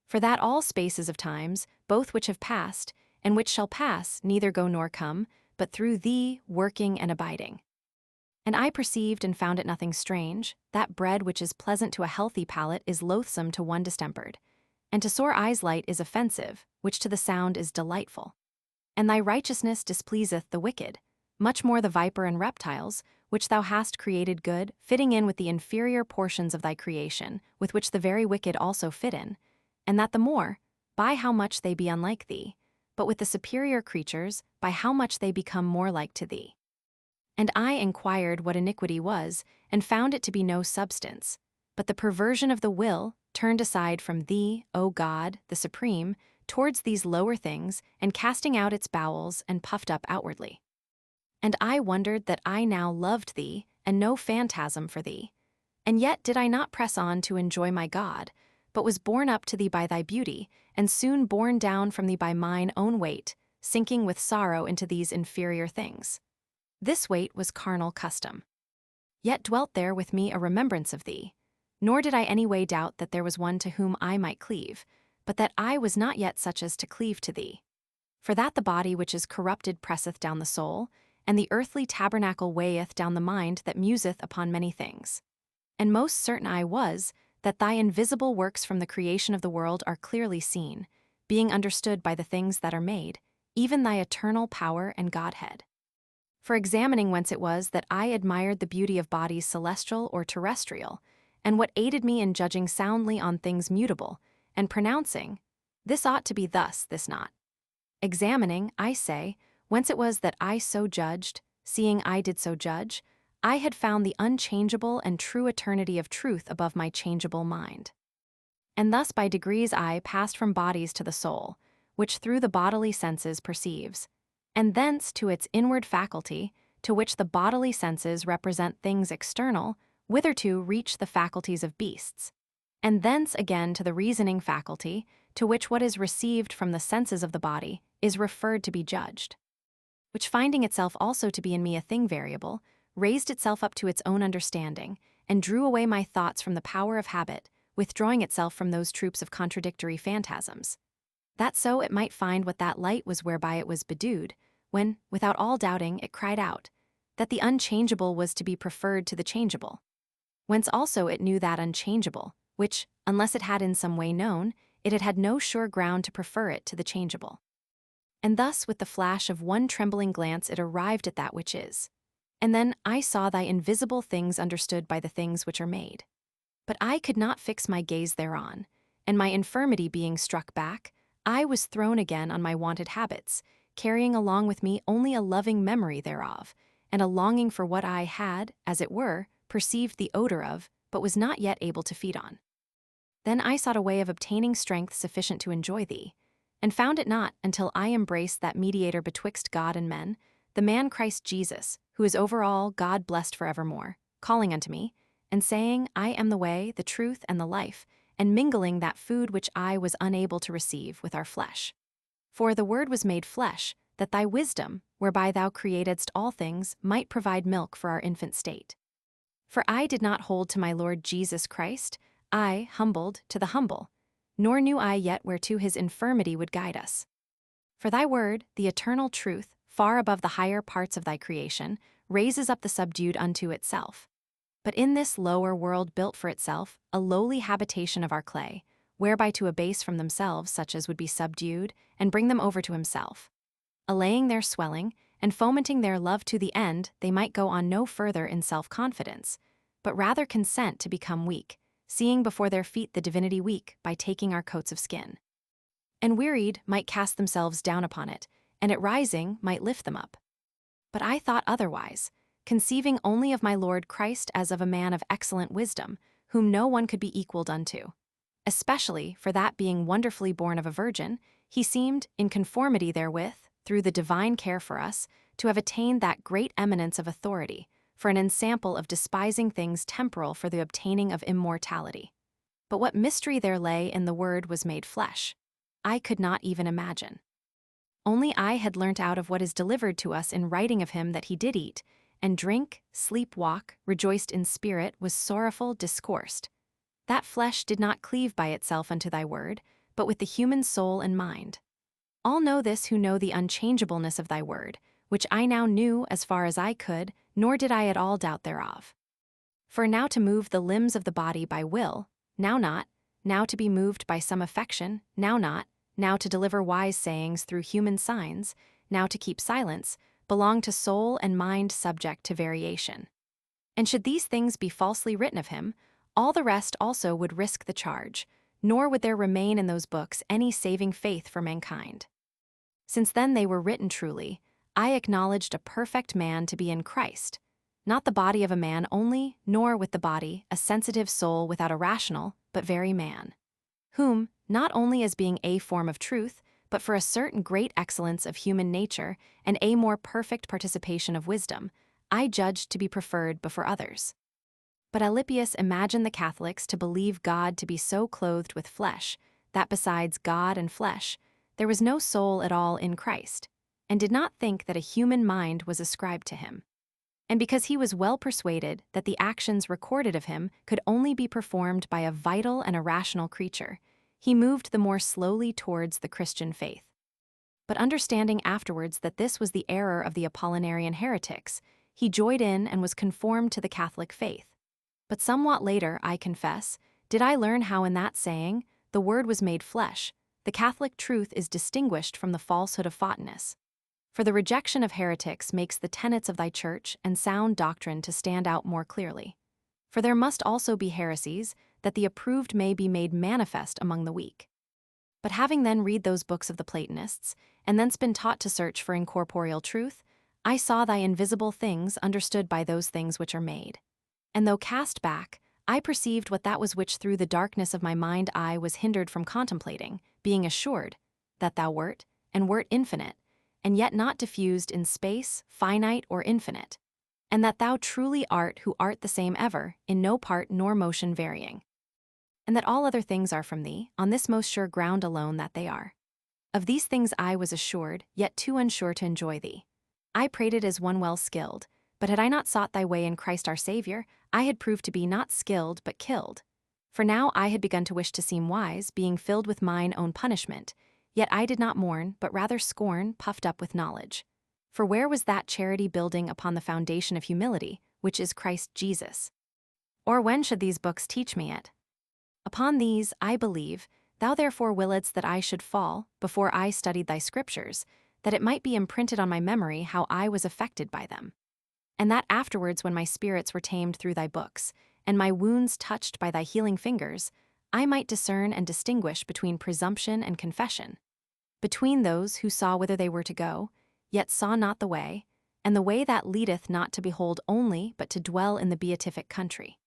For that all spaces of times, both which have passed, and which shall pass, neither go nor come, but through thee, working and abiding. And I perceived and found it nothing strange, that bread which is pleasant to a healthy palate is loathsome to one distempered, and to sore eyes light is offensive, which to the sound is delightful. And thy righteousness displeaseth the wicked, much more the viper and reptiles, which thou hast created good, fitting in with the inferior portions of thy creation, with which the very wicked also fit in, and that the more, by how much they be unlike thee, but with the superior creatures, by how much they become more like to thee. And I inquired what iniquity was, and found it to be no substance, but the perversion of the will, turned aside from thee, O God, the Supreme, towards these lower things, and casting out its bowels, and puffed up outwardly. And I wondered that I now loved thee, and no phantasm for thee. And yet did I not press on to enjoy my God, but was borne up to thee by thy beauty, and soon borne down from thee by mine own weight, sinking with sorrow into these inferior things. This weight was carnal custom. Yet dwelt there with me a remembrance of thee, nor did I any way doubt that there was one to whom I might cleave, but that I was not yet such as to cleave to thee. For that the body which is corrupted presseth down the soul, and the earthly tabernacle weigheth down the mind that museth upon many things. And most certain I was, that thy invisible works from the creation of the world are clearly seen, being understood by the things that are made, even thy eternal power and Godhead. For examining whence it was that I admired the beauty of bodies celestial or terrestrial, and what aided me in judging soundly on things mutable, and pronouncing, this ought to be thus, this not. Examining, I say, whence it was that I so judged, seeing I did so judge, I had found the unchangeable and true eternity of truth above my changeable mind. And thus by degrees I passed from bodies to the soul, which through the bodily senses perceives, and thence to its inward faculty, to which the bodily senses represent things external, whitherto reach the faculties of beasts, and thence again to the reasoning faculty, to which what is received from the senses of the body is referred to be judged, which finding itself also to be in me a thing variable, raised itself up to its own understanding, and drew away my thoughts from the power of habit, withdrawing itself from those troops of contradictory phantasms, that so it might find what that light was whereby it was bedewed, when, without all doubting, it cried out, that the unchangeable was to be preferred to the changeable. Whence also it knew that unchangeable, which, unless it had in some way known, it had had no sure ground to prefer it to the changeable. And thus with the flash of one trembling glance it arrived at that which is. And then I saw thy invisible things understood by the things which are made. But I could not fix my gaze thereon, and my infirmity being struck back, I was thrown again on my wonted habits, carrying along with me only a loving memory thereof, and a longing for what I had, as it were, perceived the odor of, but was not yet able to feed on. Then I sought a way of obtaining strength sufficient to enjoy thee, and found it not until I embraced that mediator betwixt God and men, the man Christ Jesus, who is over all God blessed forevermore, calling unto me, and saying, I am the way, the truth, and the life, and mingling that food which I was unable to receive with our flesh. For the Word was made flesh, that thy wisdom, whereby thou createdst all things, might provide milk for our infant state. For I did not hold to my Lord Jesus Christ, I, humbled, to the humble, nor knew I yet whereto his infirmity would guide us. For thy word, the eternal truth, far above the higher parts of thy creation, raises up the subdued unto itself. But in this lower world built for itself, a lowly habitation of our clay, whereby to abase from themselves such as would be subdued, and bring them over to himself, allaying their swelling, and fomenting their love to the end they might go on no further in self-confidence, but rather consent to become weak, seeing before their feet the divinity weak by taking our coats of skin. And wearied might cast themselves down upon it, and it rising might lift them up. But I thought otherwise, conceiving only of my Lord Christ as of a man of excellent wisdom, whom no one could be equaled unto. Especially for that being wonderfully born of a virgin, he seemed, in conformity therewith, through the divine care for us, to have attained that great eminence of authority, for an ensample of despising things temporal for the obtaining of immortality. But what mystery there lay in the Word was made flesh, I could not even imagine. Only I had learnt out of what is delivered to us in writing of him that he did eat, and drink, sleep, walk, rejoiced in spirit, was sorrowful, discoursed. That flesh did not cleave by itself unto thy word, but with the human soul and mind. All know this who know the unchangeableness of thy word, which I now knew as far as I could, nor did I at all doubt thereof. For now to move the limbs of the body by will, now not, now to be moved by some affection, now not, now to deliver wise sayings through human signs, now to keep silence, belong to soul and mind subject to variation. And should these things be falsely written of him, all the rest also would risk the charge, nor would there remain in those books any saving faith for mankind. Since then they were written truly, I acknowledged a perfect man to be in Christ, not the body of a man only, nor with the body a sensitive soul without a rational, but very man, whom, not only as being a form of truth, but for a certain great excellence of human nature and a more perfect participation of wisdom, I judged to be preferred before others. But Alypius imagined the Catholics to believe God to be so clothed with flesh, that besides God and flesh, there was no soul at all in Christ, and did not think that a human mind was ascribed to him. And because he was well persuaded that the actions recorded of him could only be performed by a vital and a rational creature, he moved the more slowly towards the Christian faith. But understanding afterwards that this was the error of the Apollinarian heretics, he joined in and was conformed to the Catholic faith. But somewhat later, I confess, did I learn how in that saying, the Word was made flesh, the Catholic truth is distinguished from the falsehood of Photinus. For the rejection of heretics makes the tenets of thy church and sound doctrine to stand out more clearly. For there must also be heresies, that the approved may be made manifest among the weak. But having then read those books of the Platonists, and thence been taught to search for incorporeal truth, I saw thy invisible things understood by those things which are made. And though cast back, I perceived what that was which through the darkness of my mind I was hindered from contemplating, being assured that thou wert, and wert infinite, and yet not diffused in space, finite or infinite, and that thou truly art who art the same ever, in no part nor motion varying. And that all other things are from thee, on this most sure ground alone that they are. Of these things I was assured, yet too unsure to enjoy thee. I prayed it as one well skilled, but had I not sought thy way in Christ our Saviour, I had proved to be not skilled but killed. For now I had begun to wish to seem wise, being filled with mine own punishment, yet I did not mourn, but rather scorn, puffed up with knowledge. For where was that charity building upon the foundation of humility, which is Christ Jesus? Or when should these books teach me it? Upon these, I believe, thou therefore willedst that I should fall, before I studied thy scriptures, that it might be imprinted on my memory how I was affected by them. And that afterwards when my spirits were tamed through thy books, and my wounds touched by thy healing fingers, I might discern and distinguish between presumption and confession, between those who saw whither they were to go, yet saw not the way, and the way that leadeth not to behold only, but to dwell in the beatific country.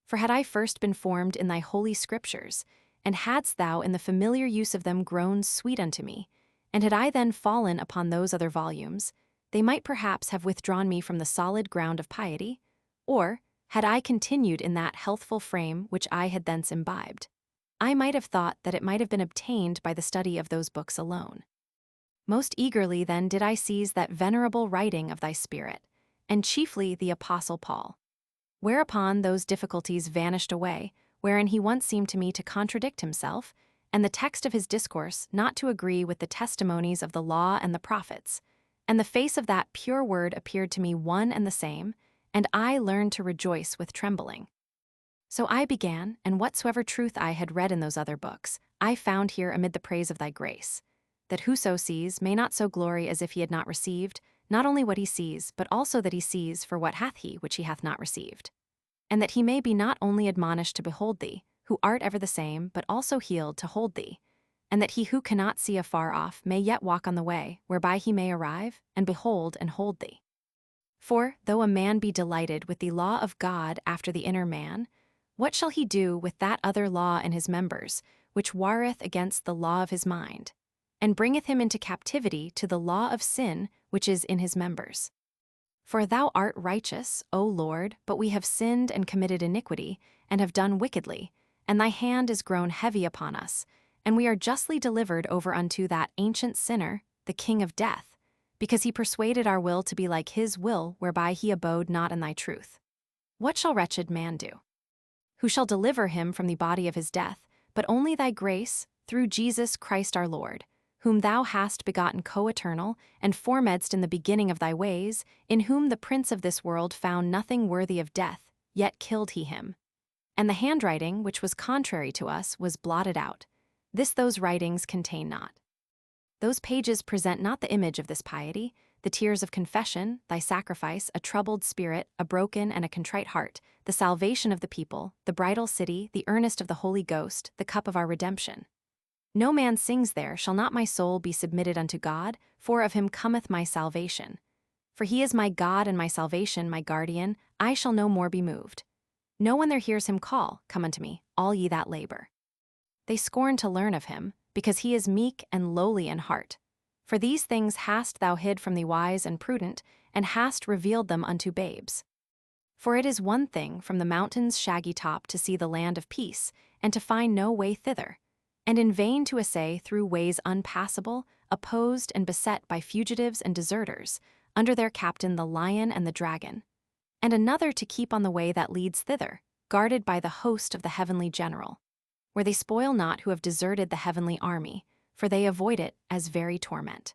For had I first been formed in thy holy scriptures, and hadst thou in the familiar use of them grown sweet unto me, and had I then fallen upon those other volumes, they might perhaps have withdrawn me from the solid ground of piety, or, had I continued in that healthful frame which I had thence imbibed, I might have thought that it might have been obtained by the study of those books alone. Most eagerly then did I seize that venerable writing of thy Spirit, and chiefly the Apostle Paul. Whereupon those difficulties vanished away, wherein he once seemed to me to contradict himself, and the text of his discourse not to agree with the testimonies of the law and the prophets, and the face of that pure word appeared to me one and the same, and I learned to rejoice with trembling. So I began, and whatsoever truth I had read in those other books, I found here amid the praise of thy grace, that whoso sees may not so glory as if he had not received, not only what he sees, but also that he sees for what hath he which he hath not received. And that he may be not only admonished to behold thee, who art ever the same, but also healed to hold thee, and that he who cannot see afar off may yet walk on the way, whereby he may arrive, and behold and hold thee. For, though a man be delighted with the law of God after the inner man, what shall he do with that other law in his members, which warreth against the law of his mind, and bringeth him into captivity to the law of sin which is in his members? For thou art righteous, O Lord, but we have sinned and committed iniquity, and have done wickedly, and thy hand is grown heavy upon us, and we are justly delivered over unto that ancient sinner, the king of death, because he persuaded our will to be like his will, whereby he abode not in thy truth. What shall wretched man do? Who shall deliver him from the body of his death, but only thy grace, through Jesus Christ our Lord, whom thou hast begotten co-eternal, and formedst in the beginning of thy ways, in whom the prince of this world found nothing worthy of death, yet killed he him. And the handwriting, which was contrary to us, was blotted out. This those writings contain not. Those pages present not the image of this piety, the tears of confession, thy sacrifice, a troubled spirit, a broken and a contrite heart, the salvation of the people, the bridal city, the earnest of the Holy Ghost, the cup of our redemption. No man sings there, shall not my soul be submitted unto God, for of him cometh my salvation. For he is my God and my salvation, my guardian, I shall no more be moved. No one there hears him call, come unto me, all ye that labor. They scorn to learn of him, because he is meek and lowly in heart. For these things hast thou hid from the wise and prudent, and hast revealed them unto babes. For it is one thing from the mountain's shaggy top to see the land of peace, and to find no way thither, and in vain to essay through ways unpassable, opposed and beset by fugitives and deserters, under their captain the lion and the dragon, and another to keep on the way that leads thither, guarded by the host of the heavenly general, where they spoil not who have deserted the heavenly army, for they avoid it as very torment.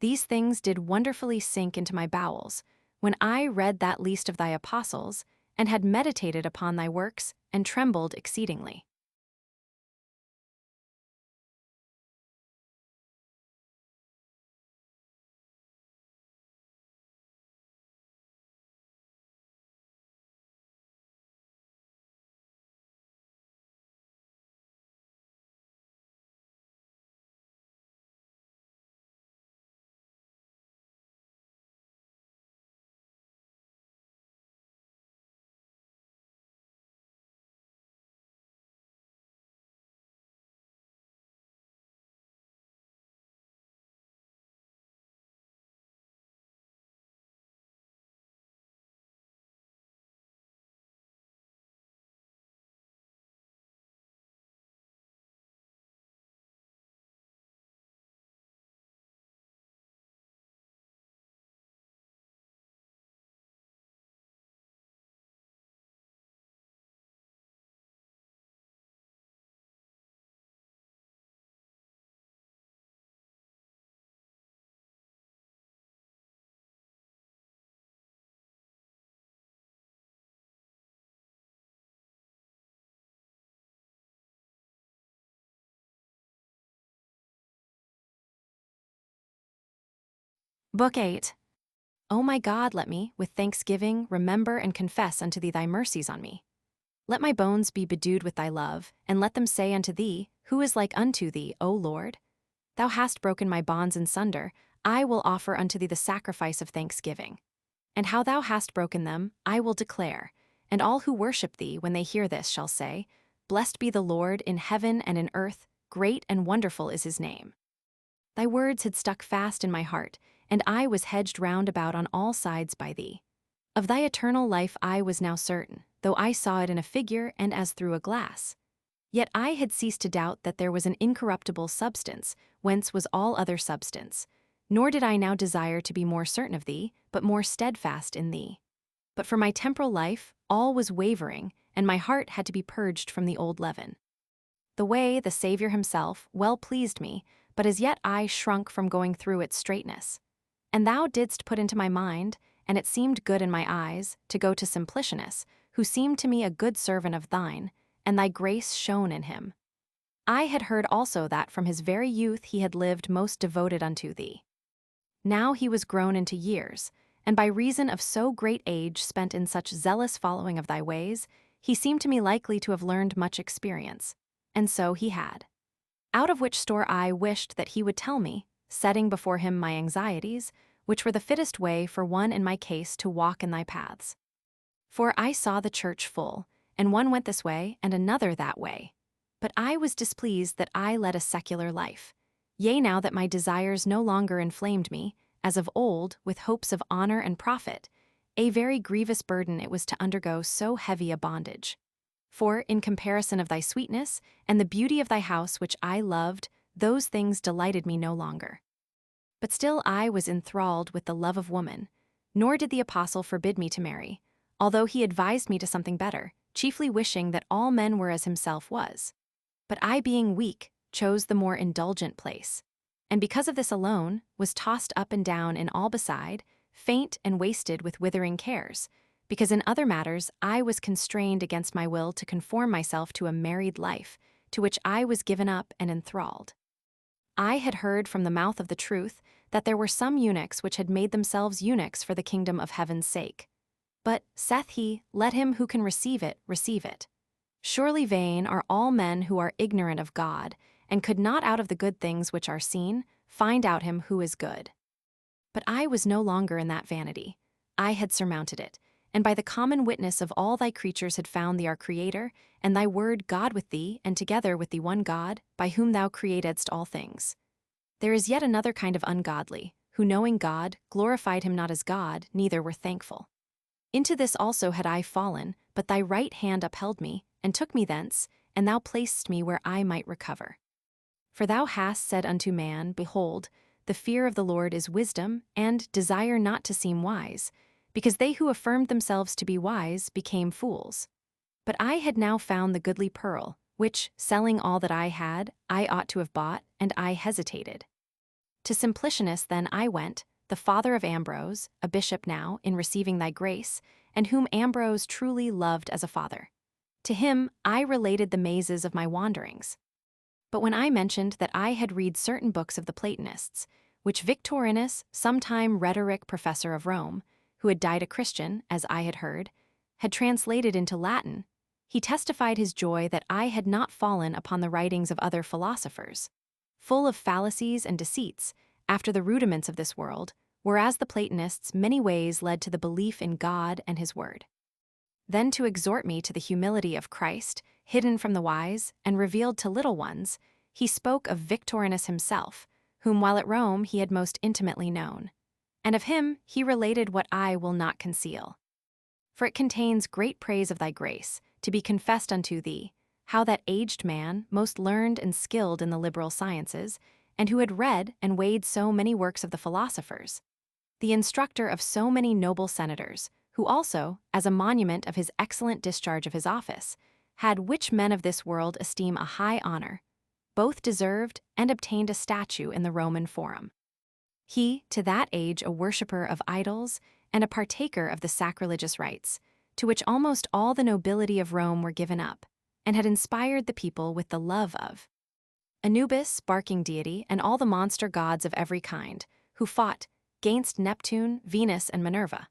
These things did wonderfully sink into my bowels, when I read that least of thy apostles, and had meditated upon thy works, and trembled exceedingly. Book 8. O my God, let me, with thanksgiving, remember and confess unto thee thy mercies on me. Let my bones be bedewed with thy love, and let them say unto thee, who is like unto thee, O Lord? Thou hast broken my bonds in sunder, I will offer unto thee the sacrifice of thanksgiving. And how thou hast broken them, I will declare, and all who worship thee when they hear this shall say, Blessed be the Lord in heaven and in earth, great and wonderful is his name. Thy words had stuck fast in my heart, and I was hedged round about on all sides by thee. Of thy eternal life I was now certain, though I saw it in a figure and as through a glass. Yet I had ceased to doubt that there was an incorruptible substance, whence was all other substance. Nor did I now desire to be more certain of thee, but more steadfast in thee. But for my temporal life, all was wavering, and my heart had to be purged from the old leaven. The way, the Saviour himself, well pleased me, but as yet I shrunk from going through its straightness. And thou didst put into my mind, and it seemed good in my eyes, to go to Simplicianus, who seemed to me a good servant of thine, and thy grace shone in him. I had heard also that from his very youth he had lived most devoted unto thee. Now he was grown into years, and by reason of so great age spent in such zealous following of thy ways, he seemed to me likely to have learned much experience. And so he had. Out of which store I wished that he would tell me, setting before him my anxieties, which were the fittest way for one in my case to walk in thy paths. For I saw the church full, and one went this way and another that way. But I was displeased that I led a secular life. Yea, now that my desires no longer inflamed me, as of old, with hopes of honor and profit, a very grievous burden it was to undergo so heavy a bondage. For, in comparison of thy sweetness, and the beauty of thy house which I loved, those things delighted me no longer. But still I was enthralled with the love of woman, nor did the apostle forbid me to marry, although he advised me to something better, chiefly wishing that all men were as himself was. But I, being weak, chose the more indulgent place, and because of this alone, was tossed up and down in all beside, faint and wasted with withering cares, because in other matters I was constrained against my will to conform myself to a married life, to which I was given up and enthralled. I had heard from the mouth of the truth that there were some eunuchs which had made themselves eunuchs for the kingdom of heaven's sake. But, saith he, let him who can receive it, receive it. Surely vain are all men who are ignorant of God, and could not out of the good things which are seen, find out him who is good. But I was no longer in that vanity. I had surmounted it, and by the common witness of all thy creatures had found thee our Creator, and thy word God with thee, and together with the one God, by whom thou createdst all things. There is yet another kind of ungodly, who knowing God, glorified him not as God, neither were thankful. Into this also had I fallen, but thy right hand upheld me, and took me thence, and thou placedst me where I might recover. For thou hast said unto man, Behold, the fear of the Lord is wisdom, and desire not to seem wise, because they who affirmed themselves to be wise became fools. But I had now found the goodly pearl, which, selling all that I had, I ought to have bought, and I hesitated. To Simplicianus then I went, the father of Ambrose, a bishop now, in receiving thy grace, and whom Ambrose truly loved as a father. To him I related the mazes of my wanderings. But when I mentioned that I had read certain books of the Platonists, which Victorinus, sometime rhetoric professor of Rome, who had died a Christian, as I had heard, had translated into Latin, he testified his joy that I had not fallen upon the writings of other philosophers, full of fallacies and deceits, after the rudiments of this world, whereas the Platonists many ways led to the belief in God and his word. Then to exhort me to the humility of Christ, hidden from the wise, and revealed to little ones, he spoke of Victorinus himself, whom while at Rome he had most intimately known. And of him he related what I will not conceal. For it contains great praise of thy grace, to be confessed unto thee, how that aged man, most learned and skilled in the liberal sciences, and who had read and weighed so many works of the philosophers, the instructor of so many noble senators, who also, as a monument of his excellent discharge of his office, had which men of this world esteem a high honor, both deserved and obtained a statue in the Roman Forum. He, to that age a worshipper of idols and a partaker of the sacrilegious rites, to which almost all the nobility of Rome were given up, and had inspired the people with the love of Anubis, barking deity, and all the monster gods of every kind, who fought gainst Neptune, Venus, and Minerva,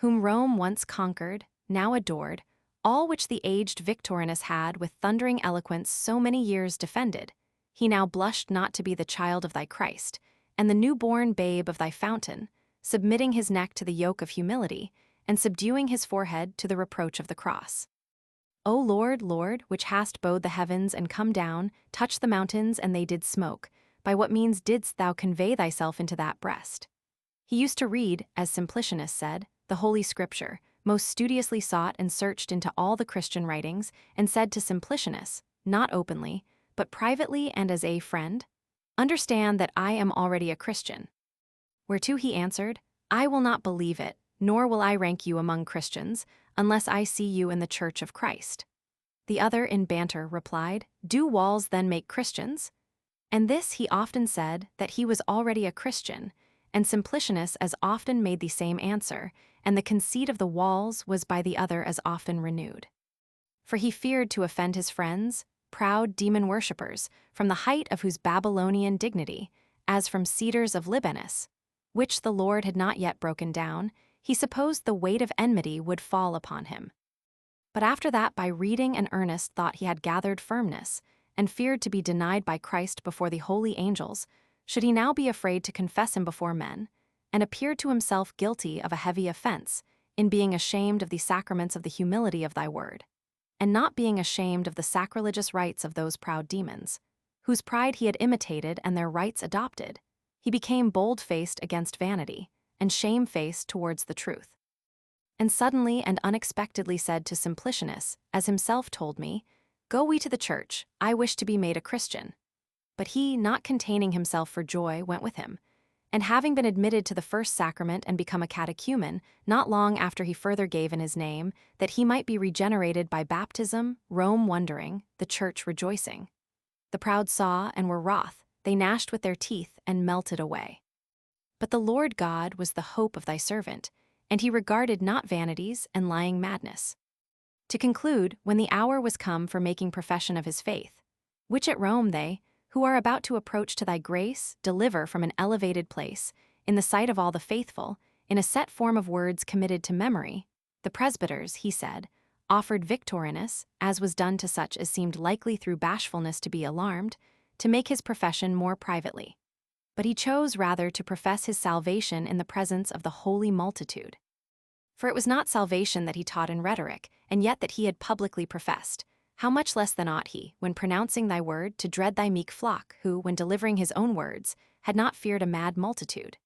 whom Rome once conquered, now adored, all which the aged Victorinus had with thundering eloquence so many years defended, he now blushed not to be the child of thy Christ, and the new-born babe of thy fountain, submitting his neck to the yoke of humility, and subduing his forehead to the reproach of the cross. O Lord, Lord, which hast bowed the heavens and come down, touched the mountains, and they did smoke, by what means didst thou convey thyself into that breast? He used to read, as Simplicianus said, the Holy Scripture, most studiously sought and searched into all the Christian writings, and said to Simplicianus, not openly, but privately and as a friend, Understand that I am already a Christian. Whereto he answered, I will not believe it, nor will I rank you among Christians, unless I see you in the Church of Christ. The other in banter replied, Do walls then make Christians? And this he often said, that he was already a Christian, and Simplicianus as often made the same answer, and the conceit of the walls was by the other as often renewed. For he feared to offend his friends, proud demon worshippers, from the height of whose Babylonian dignity, as from cedars of Libanus, which the Lord had not yet broken down, he supposed the weight of enmity would fall upon him. But after that by reading and earnest thought he had gathered firmness, and feared to be denied by Christ before the holy angels, should he now be afraid to confess him before men, and appeared to himself guilty of a heavy offense, in being ashamed of the sacraments of the humility of thy word, and not being ashamed of the sacrilegious rites of those proud demons, whose pride he had imitated and their rites adopted, he became bold-faced against vanity, and shame-faced towards the truth. And suddenly and unexpectedly said to Simplicianus, as himself told me, Go we to the church, I wish to be made a Christian. But he, not containing himself for joy, went with him, and having been admitted to the first sacrament and become a catechumen, not long after he further gave in his name, that he might be regenerated by baptism, Rome wondering, the church rejoicing. The proud saw and were wroth, they gnashed with their teeth and melted away. But the Lord God was the hope of thy servant, and he regarded not vanities and lying madness. To conclude, when the hour was come for making profession of his faith, which at Rome they, who are about to approach to thy grace, deliver from an elevated place, in the sight of all the faithful, in a set form of words committed to memory, the presbyters, he said, offered Victorinus, as was done to such as seemed likely through bashfulness to be alarmed, to make his profession more privately. But he chose rather to profess his salvation in the presence of the holy multitude. For it was not salvation that he taught in rhetoric, and yet that he had publicly professed. How much less than ought he, when pronouncing thy word, to dread thy meek flock, who, when delivering his own words, had not feared a mad multitude.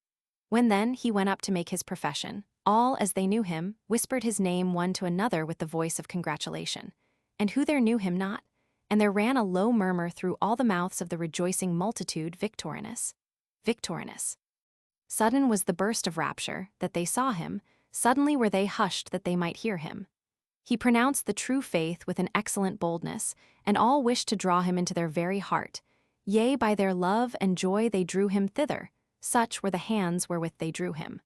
When then he went up to make his profession, all, as they knew him, whispered his name one to another with the voice of congratulation. And who there knew him not? And there ran a low murmur through all the mouths of the rejoicing multitude, Victorinus. Victorinus. Sudden was the burst of rapture, that they saw him, suddenly were they hushed that they might hear him. He pronounced the true faith with an excellent boldness, and all wished to draw him into their very heart. Yea, by their love and joy they drew him thither, such were the hands wherewith they drew him.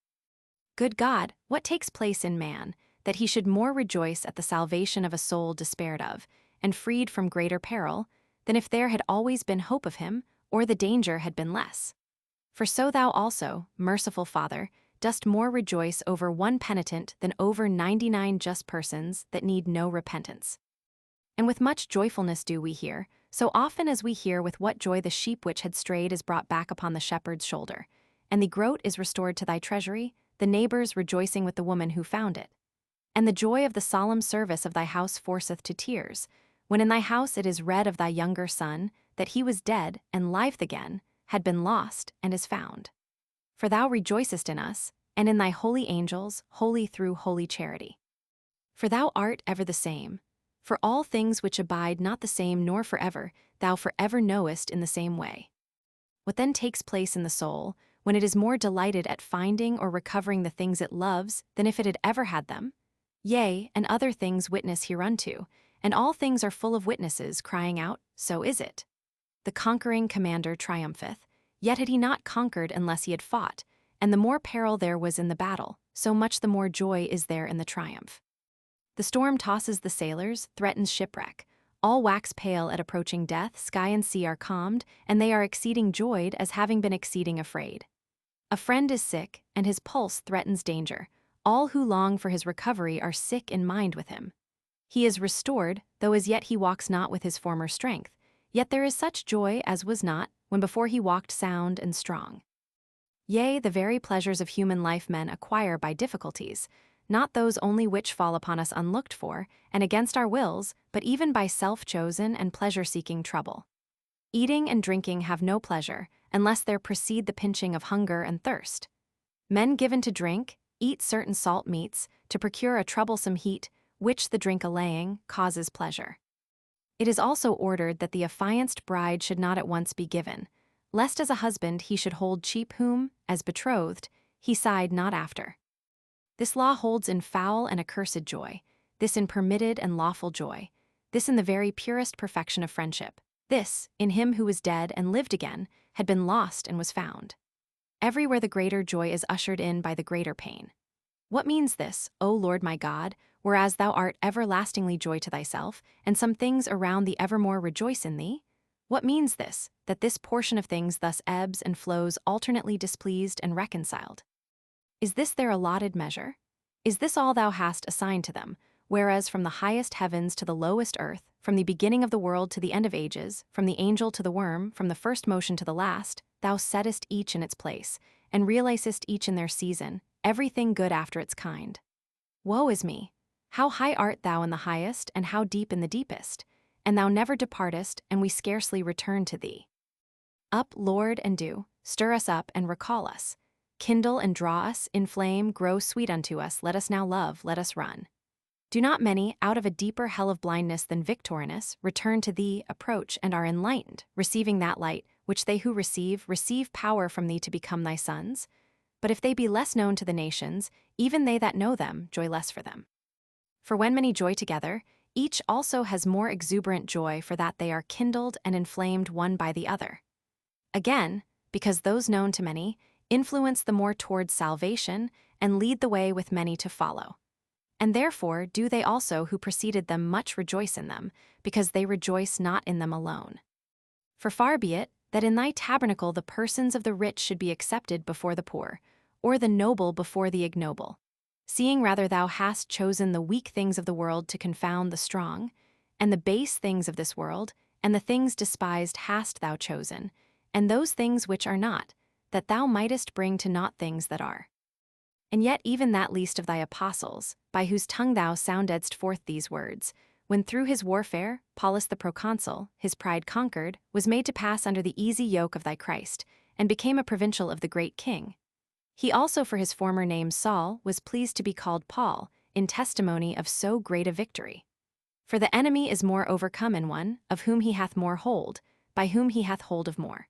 Good God, what takes place in man, that he should more rejoice at the salvation of a soul despaired of, and freed from greater peril, than if there had always been hope of him, or the danger had been less? For so thou also, merciful Father, dost more rejoice over one penitent than over 99 just persons that need no repentance. And with much joyfulness do we hear, so often as we hear with what joy the sheep which had strayed is brought back upon the shepherd's shoulder, and the groat is restored to thy treasury, the neighbors rejoicing with the woman who found it. And the joy of the solemn service of thy house forceth to tears, when in thy house it is read of thy younger son, that he was dead and liveth again, had been lost and is found. For thou rejoicest in us, and in thy holy angels, holy through holy charity. For thou art ever the same. For all things which abide not the same nor forever, thou forever knowest in the same way. What then takes place in the soul, when it is more delighted at finding or recovering the things it loves than if it had ever had them? Yea, and other things witness hereunto, and all things are full of witnesses, crying out, So is it. The conquering commander triumpheth, yet had he not conquered unless he had fought, and the more peril there was in the battle, so much the more joy is there in the triumph. The storm tosses the sailors, threatens shipwreck. All wax pale at approaching death, sky and sea are calmed, and they are exceeding joyed as having been exceeding afraid. A friend is sick, and his pulse threatens danger. All who long for his recovery are sick in mind with him. He is restored, though as yet he walks not with his former strength, yet there is such joy as was not, when before he walked sound and strong. Yea, the very pleasures of human life men acquire by difficulties, not those only which fall upon us unlooked for, and against our wills, but even by self-chosen and pleasure-seeking trouble. Eating and drinking have no pleasure, unless there precede the pinching of hunger and thirst. Men given to drink, eat certain salt meats, to procure a troublesome heat, which the drink allaying, causes pleasure. It is also ordered that the affianced bride should not at once be given, lest as a husband he should hold cheap whom, as betrothed, he sighed not after. This law holds in foul and accursed joy, this in permitted and lawful joy, this in the very purest perfection of friendship, this, in him who was dead and lived again, had been lost and was found. Everywhere the greater joy is ushered in by the greater pain. What means this, O Lord my God, whereas thou art everlastingly joy to thyself, and some things around thee evermore rejoice in thee? What means this, that this portion of things thus ebbs and flows alternately displeased and reconciled? Is this their allotted measure? Is this all thou hast assigned to them, whereas from the highest heavens to the lowest earth, from the beginning of the world to the end of ages, from the angel to the worm, from the first motion to the last, thou settest each in its place, and realizest each in their season, everything good after its kind? Woe is me! How high art thou in the highest, and how deep in the deepest? And thou never departest, and we scarcely return to thee. Up, Lord, and do, stir us up and recall us. Kindle and draw us, inflame, grow sweet unto us, let us now love, let us run. Do not many, out of a deeper hell of blindness than Victorinus, return to thee, approach, and are enlightened, receiving that light, which they who receive power from thee to become thy sons? But if they be less known to the nations, even they that know them joy less for them. For when many joy together, each also has more exuberant joy for that they are kindled and inflamed one by the other. Again, because those known to many influence the more towards salvation and lead the way with many to follow. And therefore do they also who preceded them much rejoice in them, because they rejoice not in them alone. For far be it, that in thy tabernacle the persons of the rich should be accepted before the poor, or the noble before the ignoble. Seeing rather thou hast chosen the weak things of the world to confound the strong, and the base things of this world, and the things despised hast thou chosen, and those things which are not, that thou mightest bring to naught things that are. And yet even that least of thy apostles, by whose tongue thou soundedst forth these words, when through his warfare, Paulus the proconsul, his pride conquered, was made to pass under the easy yoke of thy Christ, and became a provincial of the great king. He also for his former name Saul was pleased to be called Paul, in testimony of so great a victory. For the enemy is more overcome in one, of whom he hath more hold, by whom he hath hold of more.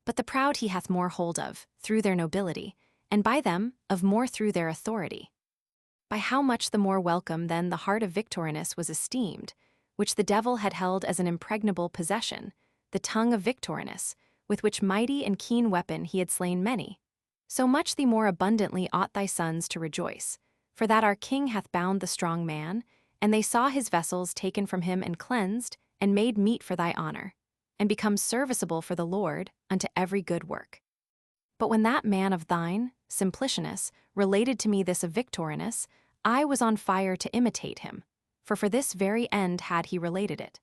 But the proud he hath more hold of, through their nobility, and by them, of more through their authority. By how much the more welcome then the heart of Victorinus was esteemed, which the devil had held as an impregnable possession, the tongue of Victorinus, with which mighty and keen weapon he had slain many. So much the more abundantly ought thy sons to rejoice, for that our king hath bound the strong man, and they saw his vessels taken from him and cleansed, and made meet for thy honor, and become serviceable for the Lord unto every good work. But when that man of thine, Simplicianus, related to me this of Victorinus, I was on fire to imitate him, for this very end had he related it.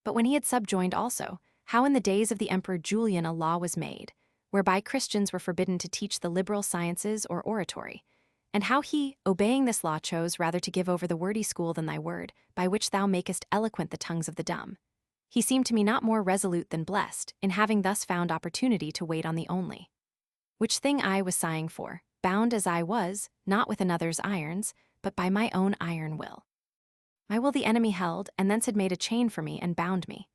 But when he had subjoined also, how in the days of the Emperor Julian a law was made, whereby Christians were forbidden to teach the liberal sciences or oratory, and how he, obeying this law, chose rather to give over the wordy school than thy word, by which thou makest eloquent the tongues of the dumb. He seemed to me not more resolute than blessed, in having thus found opportunity to wait on thee only. Which thing I was sighing for, bound as I was, not with another's irons, but by my own iron will. My will the enemy held, and thence had made a chain for me and bound me.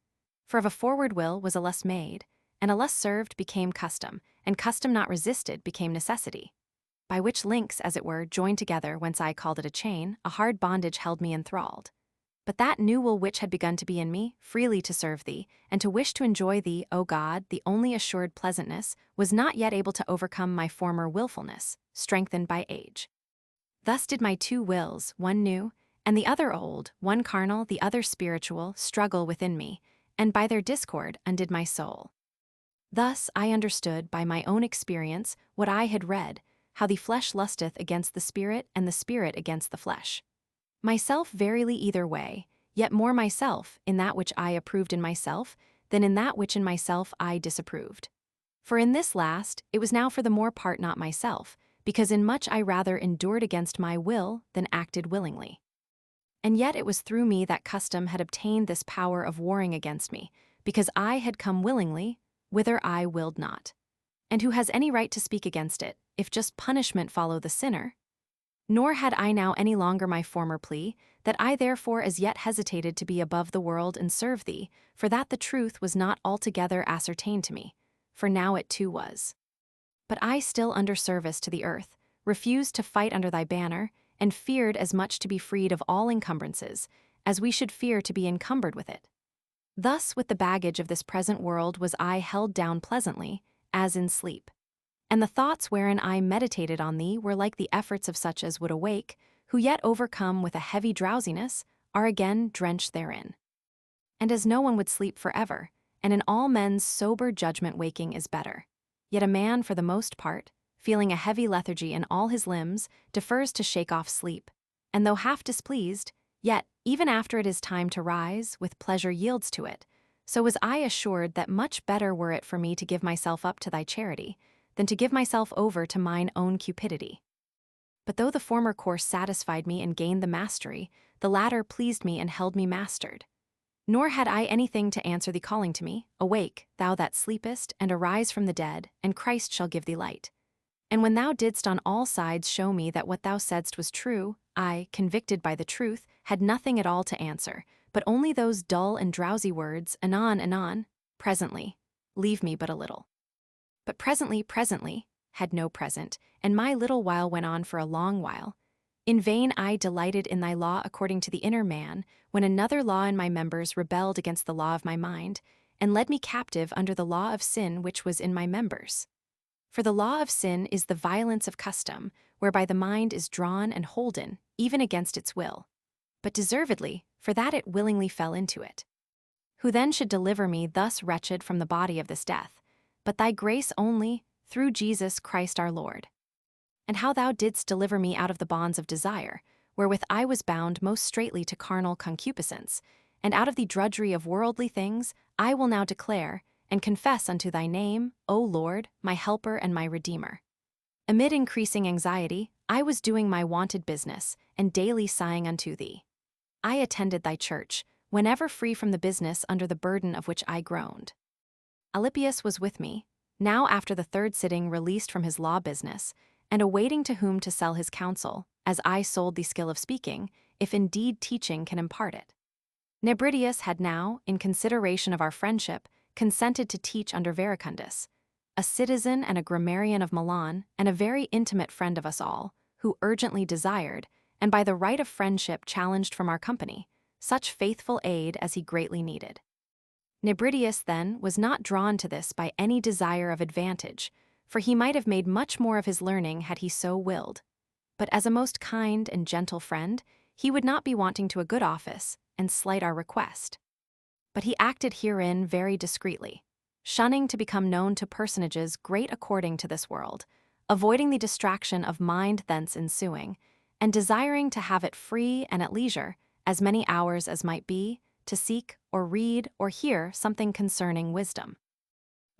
For of a forward will was a less made, and a less served became custom, and custom not resisted became necessity. By which links, as it were, joined together, whence I called it a chain, a hard bondage held me enthralled. But that new will which had begun to be in me, freely to serve thee, and to wish to enjoy thee, O God, the only assured pleasantness, was not yet able to overcome my former willfulness, strengthened by age. Thus did my two wills, one new, and the other old, one carnal, the other spiritual, struggle within me, and by their discord undid my soul. Thus I understood by my own experience what I had read, how the flesh lusteth against the spirit, and the spirit against the flesh. Myself verily either way, yet more myself in that which I approved in myself, than in that which in myself I disapproved. For in this last, it was now for the more part not myself, because in much I rather endured against my will than acted willingly. And yet it was through me that custom had obtained this power of warring against me, because I had come willingly, whither I willed not. And who has any right to speak against it, if just punishment follow the sinner? Nor had I now any longer my former plea, that I therefore as yet hesitated to be above the world and serve thee, for that the truth was not altogether ascertained to me, for now it too was. But I still under service to the earth, refused to fight under thy banner, and feared as much to be freed of all encumbrances, as we should fear to be encumbered with it. Thus with the baggage of this present world was I held down pleasantly, as in sleep. And the thoughts wherein I meditated on thee were like the efforts of such as would awake, who yet overcome with a heavy drowsiness, are again drenched therein. And as no one would sleep forever, and in all men's sober judgment waking is better, yet a man for the most part, feeling a heavy lethargy in all his limbs, defers to shake off sleep, and though half displeased, yet, even after it is time to rise, with pleasure yields to it. So was I assured that much better were it for me to give myself up to thy charity, than to give myself over to mine own cupidity. But though the former course satisfied me and gained the mastery, the latter pleased me and held me mastered. Nor had I anything to answer the calling to me, Awake, thou that sleepest, and arise from the dead, and Christ shall give thee light. And when thou didst on all sides show me that what thou saidst was true, I, convicted by the truth, had nothing at all to answer, but only those dull and drowsy words, anon, anon, presently, leave me but a little. But presently, had no present, and my little while went on for a long while. In vain I delighted in thy law according to the inner man, when another law in my members rebelled against the law of my mind, and led me captive under the law of sin which was in my members. For the law of sin is the violence of custom, whereby the mind is drawn and holden, even against its will. But deservedly, for that it willingly fell into it. who then should deliver me thus wretched from the body of this death, but thy grace only, through Jesus Christ our Lord. And how thou didst deliver me out of the bonds of desire, wherewith I was bound most straitly to carnal concupiscence, and out of the drudgery of worldly things, I will now declare and confess unto thy name, O Lord, my helper and my redeemer. Amid increasing anxiety, I was doing my wonted business, and daily sighing unto thee. I attended thy church, whenever free from the business under the burden of which I groaned. Alypius was with me, now after the third sitting released from his law business, and awaiting to whom to sell his counsel, as I sold the skill of speaking, if indeed teaching can impart it. Nebridius had now, in consideration of our friendship, consented to teach under Verecundus, a citizen and a grammarian of Milan, and a very intimate friend of us all, who urgently desired, and by the right of friendship challenged from our company, such faithful aid as he greatly needed. Nebridius, then, was not drawn to this by any desire of advantage, for he might have made much more of his learning had he so willed. But as a most kind and gentle friend, he would not be wanting to a good office, and slight our request. But he acted herein very discreetly, shunning to become known to personages great according to this world, avoiding the distraction of mind thence ensuing, and desiring to have it free and at leisure, as many hours as might be, to seek or read or hear something concerning wisdom.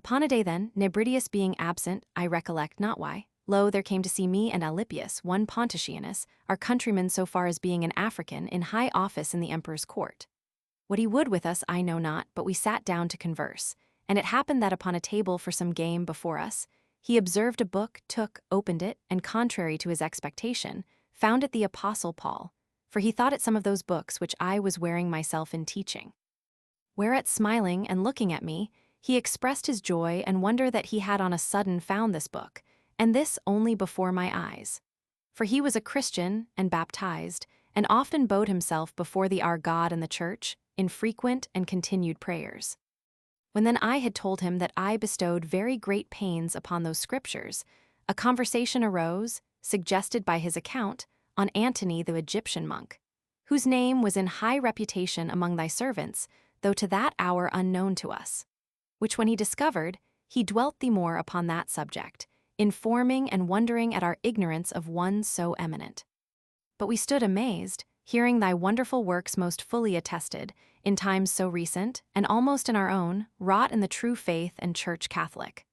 Upon a day then, Nebridius being absent, I recollect not why, lo, there came to see me and Alypius, one Pontitianus, our countryman so far as being an African, in high office in the emperor's court. What he would with us I know not, but we sat down to converse, and it happened that upon a table for some game before us, he observed a book, took, opened it, and contrary to his expectation, found it the Apostle Paul, for he thought it some of those books which I was wearing myself in teaching. Whereat smiling and looking at me, he expressed his joy and wonder that he had on a sudden found this book, and this only before my eyes. For he was a Christian and baptized, and often bowed himself before the our God and the church, in frequent and continued prayers. When then I had told him that I bestowed very great pains upon those scriptures, a conversation arose, suggested by his account, on Antony the Egyptian monk, whose name was in high reputation among thy servants, though to that hour unknown to us, which when he discovered, he dwelt the more upon that subject, informing and wondering at our ignorance of one so eminent. But we stood amazed, hearing thy wonderful works most fully attested, in times so recent, and almost in our own, wrought in the true faith and Church Catholic.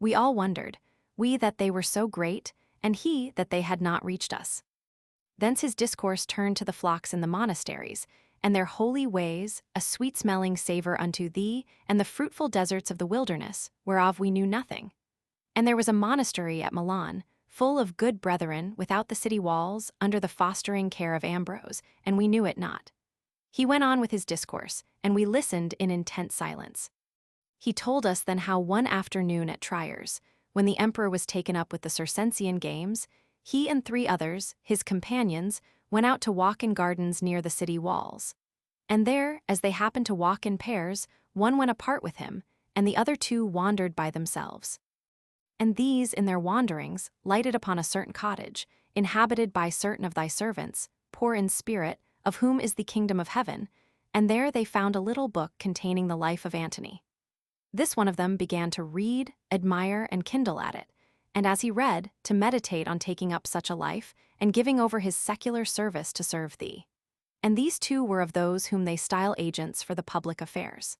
We all wondered, we that they were so great, and he that they had not reached us. Thence his discourse turned to the flocks in the monasteries, and their holy ways, a sweet-smelling savour unto thee, and the fruitful deserts of the wilderness, whereof we knew nothing. And there was a monastery at Milan, full of good brethren, without the city walls, under the fostering care of Ambrose, and we knew it not. He went on with his discourse, and we listened in intent silence. He told us then how one afternoon at Triers, when the emperor was taken up with the Circensian games, he and 3 others, his companions, went out to walk in gardens near the city walls. And there, as they happened to walk in pairs, one went apart with him, and the other 2 wandered by themselves. And these, in their wanderings, lighted upon a certain cottage, inhabited by certain of thy servants, poor in spirit, of whom is the kingdom of heaven, and there they found a little book containing the life of Antony. This one of them began to read, admire, and kindle at it, and as he read, to meditate on taking up such a life, and giving over his secular service to serve thee. And these 2 were of those whom they style agents for the public affairs.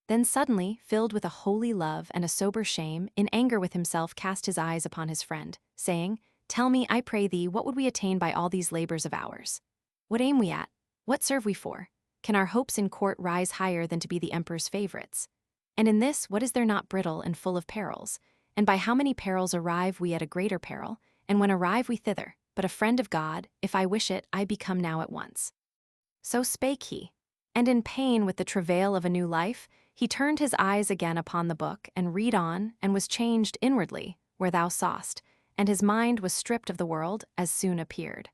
Then suddenly, filled with a holy love and a sober shame, in anger with himself cast his eyes upon his friend, saying, Tell me, I pray thee, what would we attain by all these labors of ours? What aim we at? What serve we for? Can our hopes in court rise higher than to be the emperor's favorites? And in this, what is there not brittle and full of perils? And by how many perils arrive we at a greater peril, and when arrive we thither, but a friend of God, if I wish it, I become now at once. So spake he. And in pain with the travail of a new life, he turned his eyes again upon the book, and read on, and was changed inwardly, where thou sawest, and his mind was stripped of the world, as soon appeared.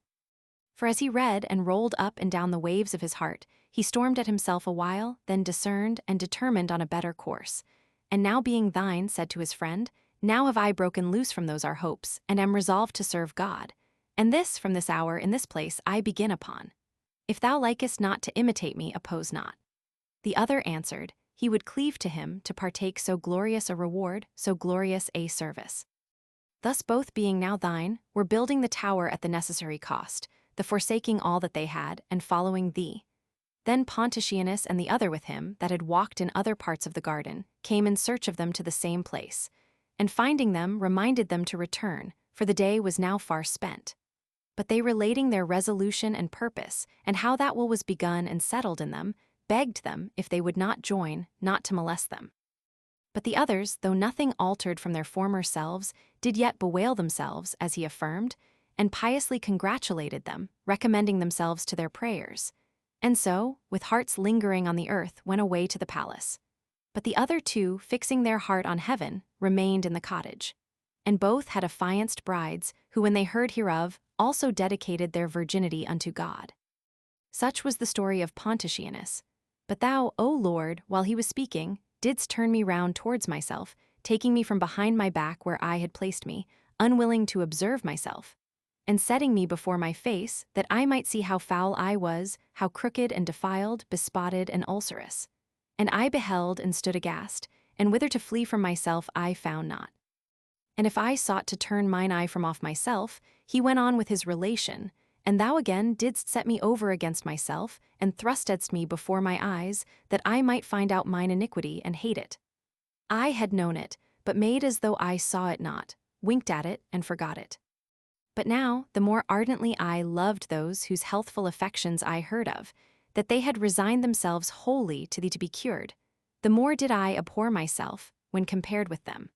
For as he read and rolled up and down the waves of his heart, he stormed at himself a while, then discerned and determined on a better course. And now being thine, said to his friend, Now have I broken loose from those our hopes, and am resolved to serve God. And this, from this hour, in this place, I begin upon. If thou likest not to imitate me, oppose not. The other answered, he would cleave to him to partake so glorious a reward, so glorious a service. Thus both being now thine, were building the tower at the necessary cost, the forsaking all that they had, and following thee. Then Pontianus and the other with him, that had walked in other parts of the garden, came in search of them to the same place, and finding them, reminded them to return, for the day was now far spent. But they, relating their resolution and purpose, and how that will was begun and settled in them, begged them, if they would not join, not to molest them. But the others, though nothing altered from their former selves, did yet bewail themselves, as he affirmed, and piously congratulated them, recommending themselves to their prayers. And so, with hearts lingering on the earth, went away to the palace. But the other two, fixing their heart on heaven, remained in the cottage. And both had affianced brides, who when they heard hereof, also dedicated their virginity unto God. Such was the story of Pontianus. But thou, O Lord, while he was speaking, didst turn me round towards myself, taking me from behind my back where I had placed me, unwilling to observe myself, and setting me before my face, that I might see how foul I was, how crooked and defiled, bespotted and ulcerous. And I beheld and stood aghast, and whither to flee from myself I found not. And if I sought to turn mine eye from off myself, he went on with his relation, and thou again didst set me over against myself, and thrustedst me before my eyes, that I might find out mine iniquity and hate it. I had known it, but made as though I saw it not, winked at it, and forgot it. But now, the more ardently I loved those whose healthful affections I heard of, that they had resigned themselves wholly to thee to be cured, the more did I abhor myself, when compared with them.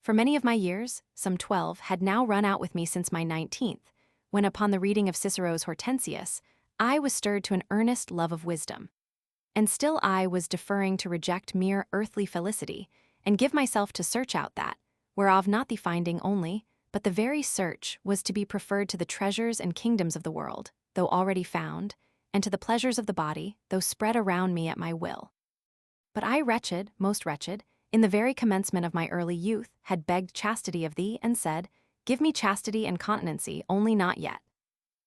For many of my years, some 12, had now run out with me since my 19th, when upon the reading of Cicero's Hortensius, I was stirred to an earnest love of wisdom. And still I was deferring to reject mere earthly felicity, and give myself to search out that, whereof not the finding only, but the very search was to be preferred to the treasures and kingdoms of the world, though already found, and to the pleasures of the body, though spread around me at my will. But I, wretched, most wretched, in the very commencement of my early youth, had begged chastity of thee, and said, give me chastity and continency, only not yet.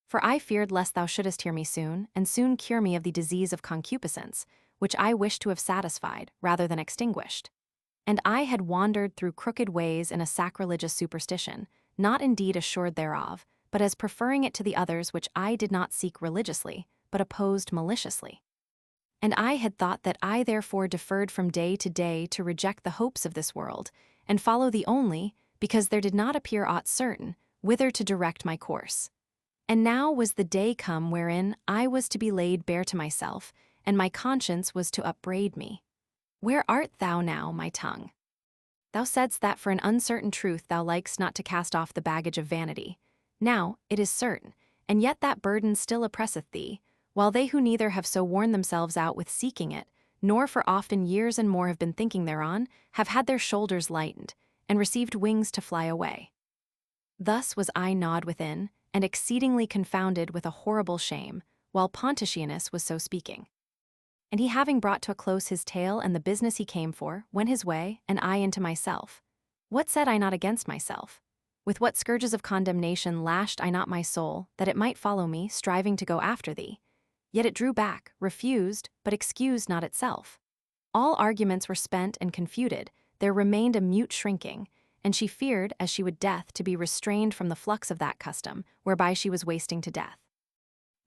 For I feared lest thou shouldest hear me soon, and soon cure me of the disease of concupiscence, which I wished to have satisfied, rather than extinguished. And I had wandered through crooked ways in a sacrilegious superstition, not indeed assured thereof, but as preferring it to the others which I did not seek religiously, but opposed maliciously. And I had thought that I therefore deferred from day to day to reject the hopes of this world, and follow thee only, because there did not appear aught certain, whither to direct my course. And now was the day come wherein I was to be laid bare to myself, and my conscience was to upbraid me. Where art thou now, my tongue? Thou saidst that for an uncertain truth thou likest not to cast off the baggage of vanity. Now it is certain, and yet that burden still oppresseth thee, while they who neither have so worn themselves out with seeking it, nor for often years and more have been thinking thereon, have had their shoulders lightened, and received wings to fly away. Thus was I gnawed within, and exceedingly confounded with a horrible shame, while Pontianus was so speaking. And he having brought to a close his tale and the business he came for, went his way, and I into myself. What said I not against myself? With what scourges of condemnation lashed I not my soul, that it might follow me, striving to go after thee? Yet it drew back, refused, but excused not itself. All arguments were spent and confuted, there remained a mute shrinking, and she feared, as she would death, to be restrained from the flux of that custom, whereby she was wasting to death.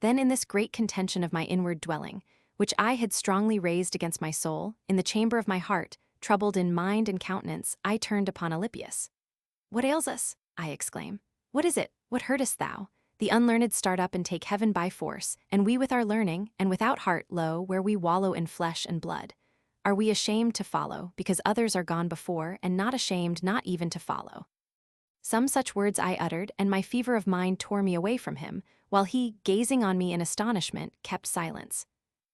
Then in this great contention of my inward dwelling, which I had strongly raised against my soul, in the chamber of my heart, troubled in mind and countenance, I turned upon Alypius. What ails us? I exclaim. What is it? What hurtest thou? The unlearned start up and take heaven by force, and we with our learning, and without heart, lo, where we wallow in flesh and blood. Are we ashamed to follow, because others are gone before, and not ashamed not even to follow? Some such words I uttered, and my fever of mind tore me away from him, while he, gazing on me in astonishment, kept silence.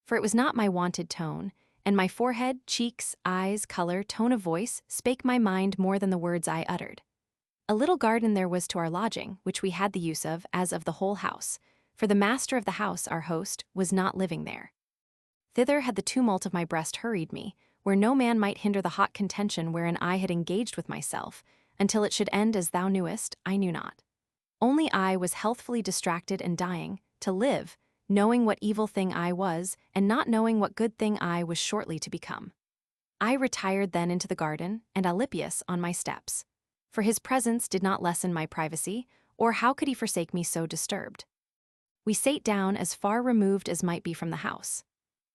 For it was not my wonted tone, and my forehead, cheeks, eyes, color, tone of voice, spake my mind more than the words I uttered. A little garden there was to our lodging, which we had the use of, as of the whole house, for the master of the house, our host, was not living there. Thither had the tumult of my breast hurried me, where no man might hinder the hot contention wherein I had engaged with myself, until it should end as thou knewest, I knew not. Only I was healthfully distracted and dying, to live, knowing what evil thing I was, and not knowing what good thing I was shortly to become. I retired then into the garden, and Alypius on my steps. For his presence did not lessen my privacy, or how could he forsake me so disturbed? We sate down as far removed as might be from the house.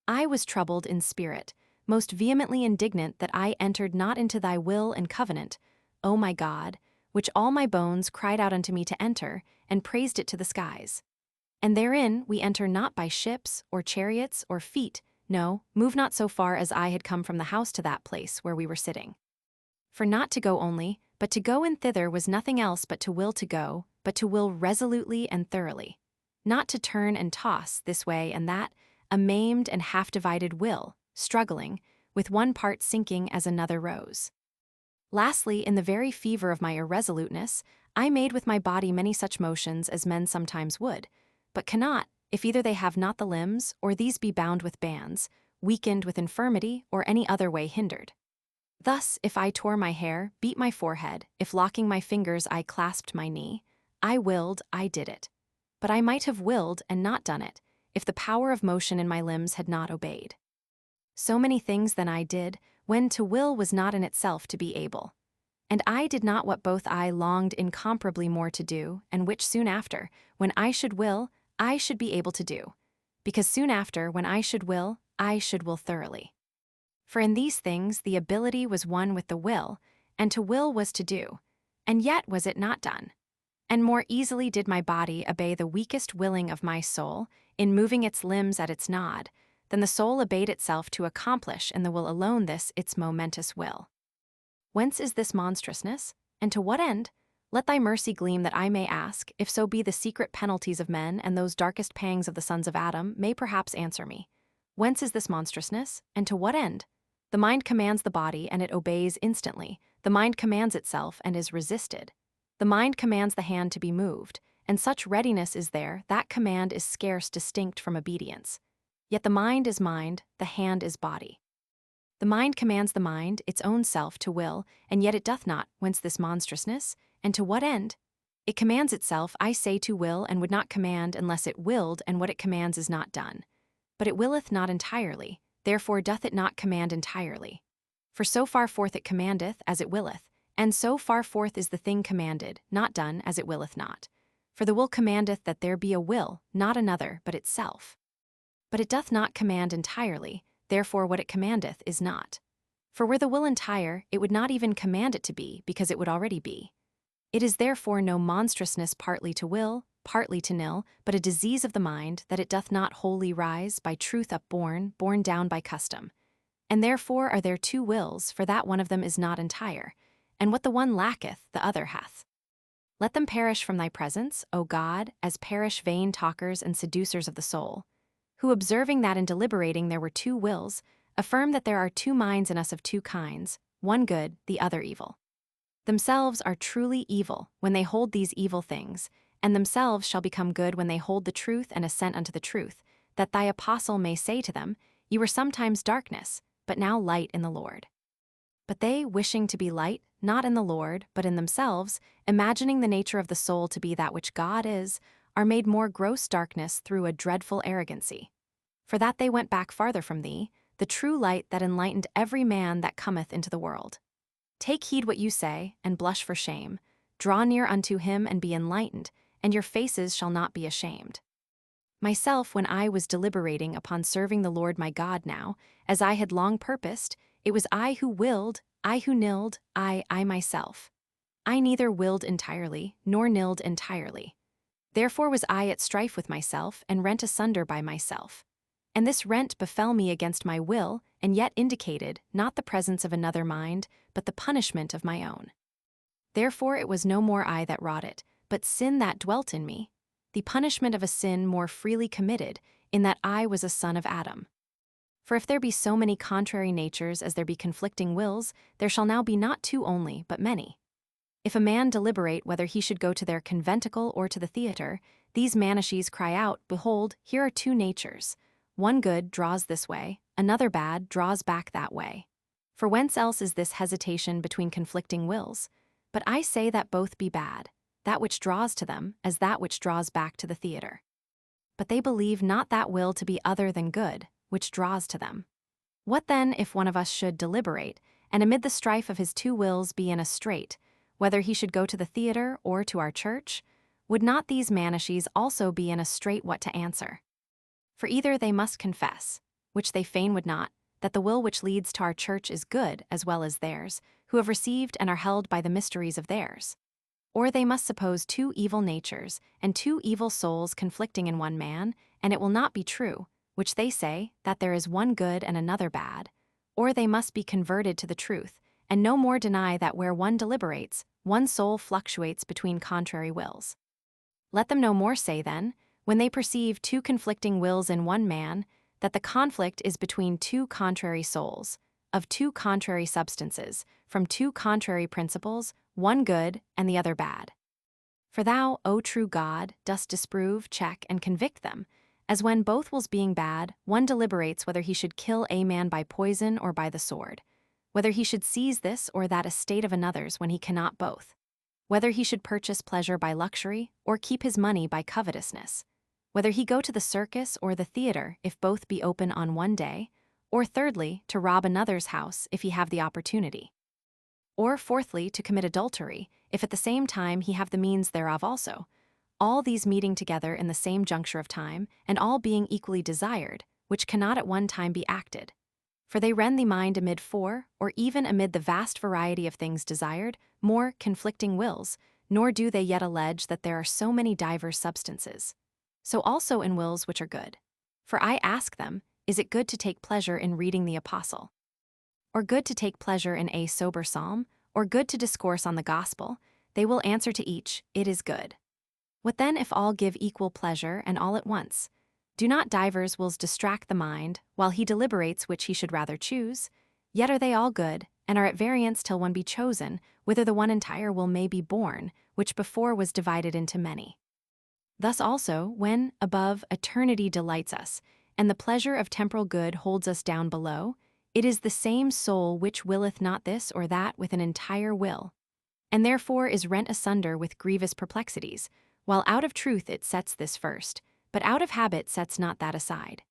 I was troubled in spirit, most vehemently indignant that I entered not into thy will and covenant, O my God, which all my bones cried out unto me to enter, and praised it to the skies. And therein we enter not by ships, or chariots, or feet, no, move not so far as I had come from the house to that place where we were sitting. For not to go only, but to go in thither was nothing else but to will to go, but to will resolutely and thoroughly. Not to turn and toss this way and that, a maimed and half-divided will, struggling, with one part sinking as another rose. Lastly, in the very fever of my irresoluteness, I made with my body many such motions as men sometimes would, but cannot, if either they have not the limbs, or these be bound with bands, weakened with infirmity, or any other way hindered. Thus, if I tore my hair, beat my forehead, if locking my fingers I clasped my knee, I willed, I did it. But I might have willed and not done it, if the power of motion in my limbs had not obeyed. So many things then I did, when to will was not in itself to be able. And I did not what both I longed incomparably more to do, and which soon after, when I should will, I should be able to do. Because soon after, when I should will thoroughly. For in these things the ability was one with the will, and to will was to do, and yet was it not done. And more easily did my body obey the weakest willing of my soul, in moving its limbs at its nod, than the soul obeyed itself to accomplish in the will alone this its momentous will. Whence is this monstrousness, and to what end? Let thy mercy gleam that I may ask, if so be the secret penalties of men and those darkest pangs of the sons of Adam may perhaps answer me. Whence is this monstrousness, and to what end? The mind commands the body, and it obeys instantly. The mind commands itself, and is resisted. The mind commands the hand to be moved, and such readiness is there that command is scarce distinct from obedience. Yet the mind is mind, the hand is body. The mind commands the mind, its own self, to will, and yet it doth not. Whence this monstrousness, and to what end? It commands itself, I say, to will, and would not command unless it willed, and what it commands is not done. But it willeth not entirely, therefore doth it not command entirely. For so far forth it commandeth, as it willeth, and so far forth is the thing commanded, not done, as it willeth not. For the will commandeth that there be a will, not another, but itself. But it doth not command entirely, therefore what it commandeth is not. For were the will entire, it would not even command it to be, because it would already be. It is therefore no monstrousness partly to will, partly to nil, but a disease of the mind, that it doth not wholly rise, by truth upborne, borne down by custom. And therefore are there two wills, for that one of them is not entire, and what the one lacketh, the other hath. Let them perish from thy presence, O God, as perish vain talkers and seducers of the soul, who observing that in deliberating there were two wills, affirm that there are two minds in us of two kinds, one good, the other evil. Themselves are truly evil when they hold these evil things, and themselves shall become good when they hold the truth and assent unto the truth, that thy apostle may say to them, Ye were sometimes darkness, but now light in the Lord. But they, wishing to be light, not in the Lord, but in themselves, imagining the nature of the soul to be that which God is, are made more gross darkness through a dreadful arrogancy. For that they went back farther from thee, the true light that enlightened every man that cometh into the world. Take heed what you say, and blush for shame. Draw near unto him and be enlightened, and your faces shall not be ashamed. Myself, when I was deliberating upon serving the Lord my God now, as I had long purposed, it was I who willed, I who nilled, I myself. I neither willed entirely, nor nilled entirely. Therefore was I at strife with myself, and rent asunder by myself. And this rent befell me against my will, and yet indicated, not the presence of another mind, but the punishment of my own. Therefore it was no more I that wrought it, but sin that dwelt in me, the punishment of a sin more freely committed, in that I was a son of Adam. For if there be so many contrary natures as there be conflicting wills, there shall now be not two only, but many. If a man deliberate whether he should go to their conventicle or to the theatre, these Manichees cry out, Behold, here are two natures. One good draws this way, another bad draws back that way. For whence else is this hesitation between conflicting wills? But I say that both be bad, that which draws to them, as that which draws back to the theatre. but they believe not that will to be other than good, which draws to them. What then if one of us should deliberate, and amid the strife of his two wills be in a strait, whether he should go to the theatre or to our church? Would not these Manichees also be in a strait what to answer? For either they must confess, which they fain would not, that the will which leads to our church is good as well as theirs, who have received and are held by the mysteries of theirs. Or they must suppose two evil natures and two evil souls conflicting in one man, and it will not be true, which they say, that there is one good and another bad. Or they must be converted to the truth, and no more deny that where one deliberates, one soul fluctuates between contrary wills. Let them no more say then, when they perceive two conflicting wills in one man, that the conflict is between two contrary souls, of two contrary substances, from two contrary principles, one good and the other bad. For thou, O true God, dost disprove, check, and convict them, as when both wills being bad, one deliberates whether he should kill a man by poison or by the sword, whether he should seize this or that estate of another's when he cannot both, whether he should purchase pleasure by luxury or keep his money by covetousness, whether he go to the circus or the theatre if both be open on one day, or thirdly, to rob another's house if he have the opportunity, or fourthly, to commit adultery, if at the same time he have the means thereof also, all these meeting together in the same juncture of time, and all being equally desired, which cannot at one time be acted. For they rend the mind amid four, or even amid the vast variety of things desired, more conflicting wills, nor do they yet allege that there are so many divers substances. So also in wills which are good. For I ask them, is it good to take pleasure in reading the Apostle? Or good to take pleasure in a sober psalm? Or good to discourse on the gospel? They will answer to each, it is good. What then if all give equal pleasure and all at once? Do not divers wills distract the mind, while he deliberates which he should rather choose? Yet are they all good, and are at variance till one be chosen, whither the one entire will may be born, which before was divided into many. Thus also, when, above, eternity delights us, and the pleasure of temporal good holds us down below, it is the same soul which willeth not this or that with an entire will, and therefore is rent asunder with grievous perplexities, while out of truth it sets this first, but out of habit sets not that aside.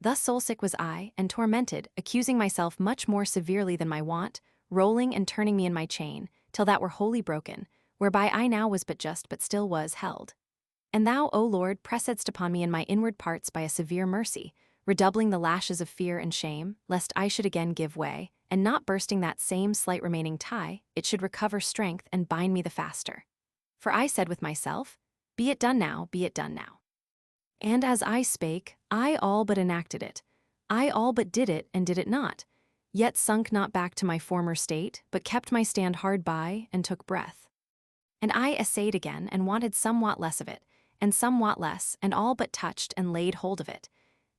Thus soul-sick was I, and tormented, accusing myself much more severely than my wont, rolling and turning me in my chain, till that were wholly broken, whereby I now was but just but still was held. And thou, O Lord, pressedst upon me in my inward parts by a severe mercy, redoubling the lashes of fear and shame, lest I should again give way, and not bursting that same slight remaining tie, it should recover strength and bind me the faster. For I said with myself, be it done now, be it done now. And as I spake, I all but enacted it. I all but did it, and did it not, yet sunk not back to my former state, but kept my stand hard by, and took breath. And I essayed again, and wanted somewhat less of it, and somewhat less, and all but touched and laid hold of it,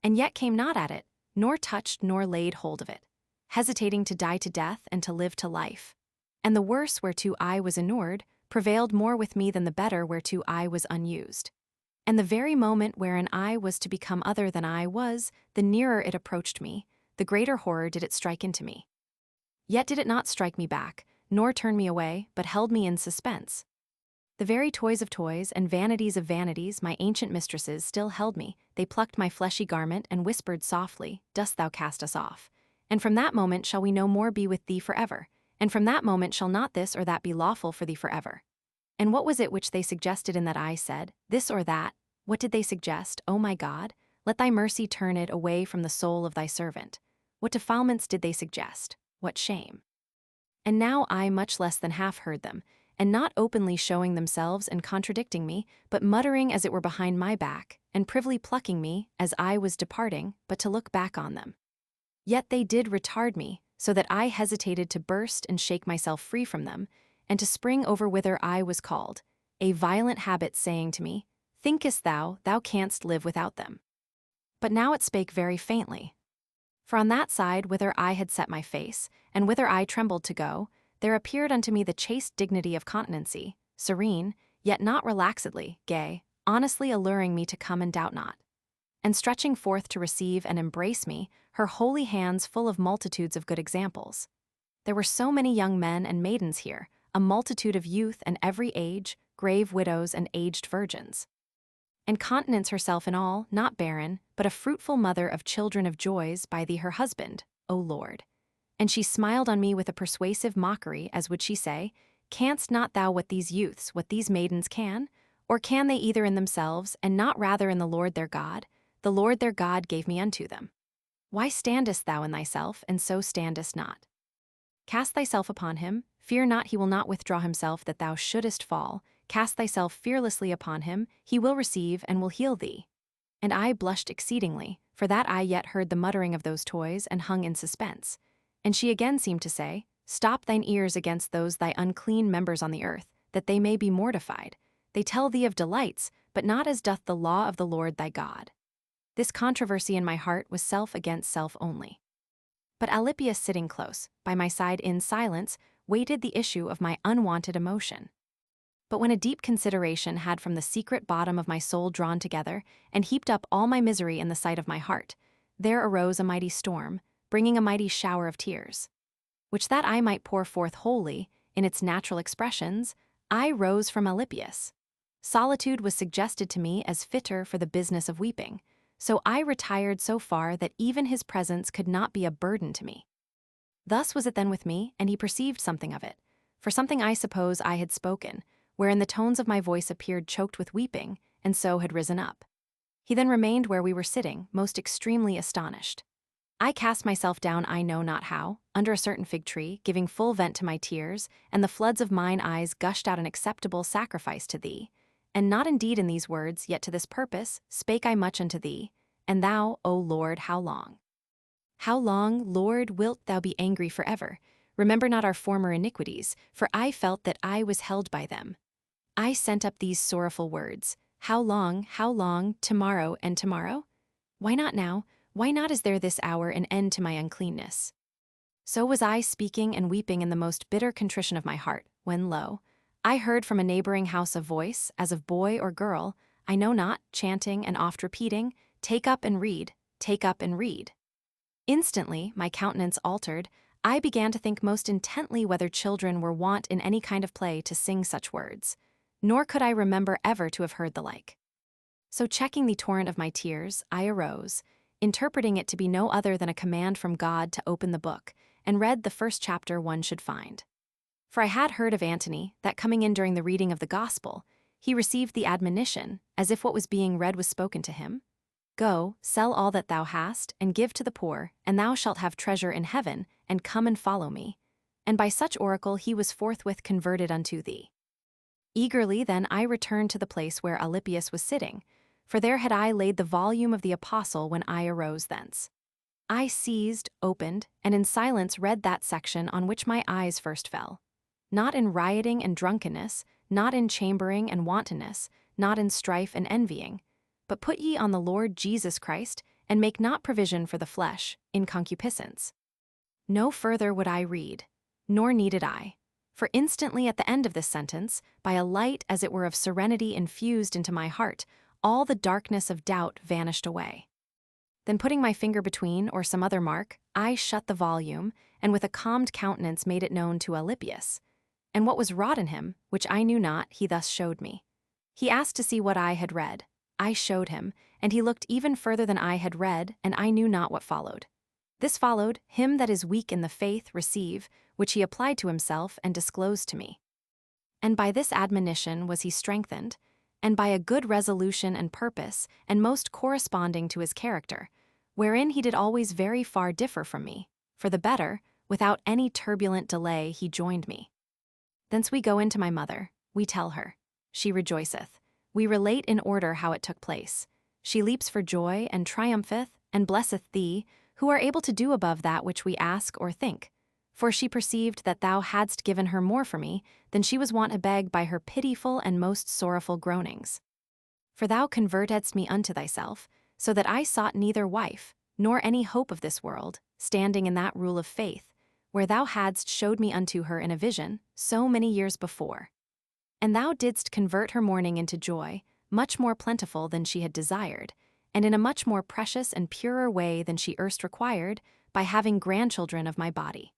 and yet came not at it, nor touched nor laid hold of it, hesitating to die to death and to live to life. And the worse whereto I was inured prevailed more with me than the better whereto I was unused. And the very moment wherein I was to become other than I was, the nearer it approached me, the greater horror did it strike into me. Yet did it not strike me back, nor turn me away, but held me in suspense. The very toys of toys and vanities of vanities, my ancient mistresses, still held me. They plucked my fleshy garment and whispered softly, dost thou cast us off? And from that moment shall we no more be with thee forever, and from that moment shall not this or that be lawful for thee forever. And what was it which they suggested in that I said, this or that? What did they suggest, O my God? Let thy mercy turn it away from the soul of thy servant. What defilements did they suggest? What shame? And now I much less than half heard them, and not openly showing themselves and contradicting me, but muttering as it were behind my back, and privily plucking me, as I was departing, but to look back on them. Yet they did retard me, so that I hesitated to burst and shake myself free from them, and to spring over whither I was called, a violent habit saying to me, thinkest thou canst live without them? But now it spake very faintly. For on that side whither I had set my face, and whither I trembled to go, there appeared unto me the chaste dignity of continency, serene, yet not relaxedly, gay, honestly alluring me to come and doubt not. And stretching forth to receive and embrace me, her holy hands full of multitudes of good examples. There were so many young men and maidens here, a multitude of youth and every age, grave widows and aged virgins. and continence herself in all, not barren, but a fruitful mother of children of joys by thee her husband, O Lord. And she smiled on me with a persuasive mockery, as would she say, Canst not thou what these youths, what these maidens can? Or can they either in themselves, and not rather in the Lord their God? The Lord their God gave me unto them. Why standest thou in thyself, and so standest not? Cast thyself upon him, fear not he will not withdraw himself that thou shouldest fall, cast thyself fearlessly upon him, he will receive and will heal thee. And I blushed exceedingly, for that I yet heard the muttering of those toys and hung in suspense. And she again seemed to say, Stop thine ears against those thy unclean members on the earth, that they may be mortified. They tell thee of delights, but not as doth the law of the Lord thy God. This controversy in my heart was self against self only. But Alypius, sitting close by my side in silence, waited the issue of my unwanted emotion. But when a deep consideration had from the secret bottom of my soul drawn together and heaped up all my misery in the sight of my heart, there arose a mighty storm, bringing a mighty shower of tears. Which that I might pour forth wholly, in its natural expressions, I rose from Alypius. Solitude was suggested to me as fitter for the business of weeping, so I retired so far that even his presence could not be a burden to me. Thus was it then with me, and he perceived something of it, for something I suppose I had spoken, wherein the tones of my voice appeared choked with weeping, and so had risen up. He then remained where we were sitting, most extremely astonished. I cast myself down I know not how, under a certain fig tree, giving full vent to my tears, and the floods of mine eyes gushed out an acceptable sacrifice to thee. And not indeed in these words, yet to this purpose, spake I much unto thee, and thou, O Lord, how long? How long, Lord, wilt thou be angry forever? Remember not our former iniquities, for I felt that I was held by them. I sent up these sorrowful words, how long, tomorrow and tomorrow? Why not now? Why not is there this hour an end to my uncleanness? So was I speaking and weeping in the most bitter contrition of my heart, when lo, I heard from a neighboring house a voice, as of boy or girl, I know not, chanting and oft repeating, Take up and read, take up and read. Instantly, my countenance altered, I began to think most intently whether children were wont in any kind of play to sing such words, nor could I remember ever to have heard the like. So checking the torrent of my tears, I arose, interpreting it to be no other than a command from God to open the book, and read the first chapter one should find. For I had heard of Antony, that coming in during the reading of the gospel, he received the admonition, as if what was being read was spoken to him, Go, sell all that thou hast, and give to the poor, and thou shalt have treasure in heaven, and come and follow me. And by such oracle he was forthwith converted unto thee. Eagerly then I returned to the place where Alypius was sitting, for there had I laid the volume of the apostle when I arose thence. I seized, opened, and in silence read that section on which my eyes first fell. Not in rioting and drunkenness, not in chambering and wantonness, not in strife and envying, but put ye on the Lord Jesus Christ, and make not provision for the flesh, in concupiscence. No further would I read, nor needed I, for instantly at the end of this sentence, by a light as it were of serenity infused into my heart, all the darkness of doubt vanished away. Then putting my finger between, or some other mark, I shut the volume, and with a calmed countenance made it known to Alypius. And what was wrought in him, which I knew not, he thus showed me. He asked to see what I had read. I showed him, and he looked even further than I had read, and I knew not what followed. This followed, him that is weak in the faith receive, which he applied to himself and disclosed to me. And by this admonition was he strengthened, and by a good resolution and purpose, and most corresponding to his character, wherein he did always very far differ from me, for the better, without any turbulent delay he joined me. Thence we go in to my mother, we tell her. She rejoiceth. We relate in order how it took place. She leaps for joy, and triumpheth, and blesseth thee, who are able to do above that which we ask or think. For she perceived that thou hadst given her more for me than she was wont to beg by her pitiful and most sorrowful groanings. For thou convertedst me unto thyself, so that I sought neither wife, nor any hope of this world, standing in that rule of faith, where thou hadst showed me unto her in a vision, so many years before. And thou didst convert her mourning into joy, much more plentiful than she had desired, and in a much more precious and purer way than she erst required, by having grandchildren of my body.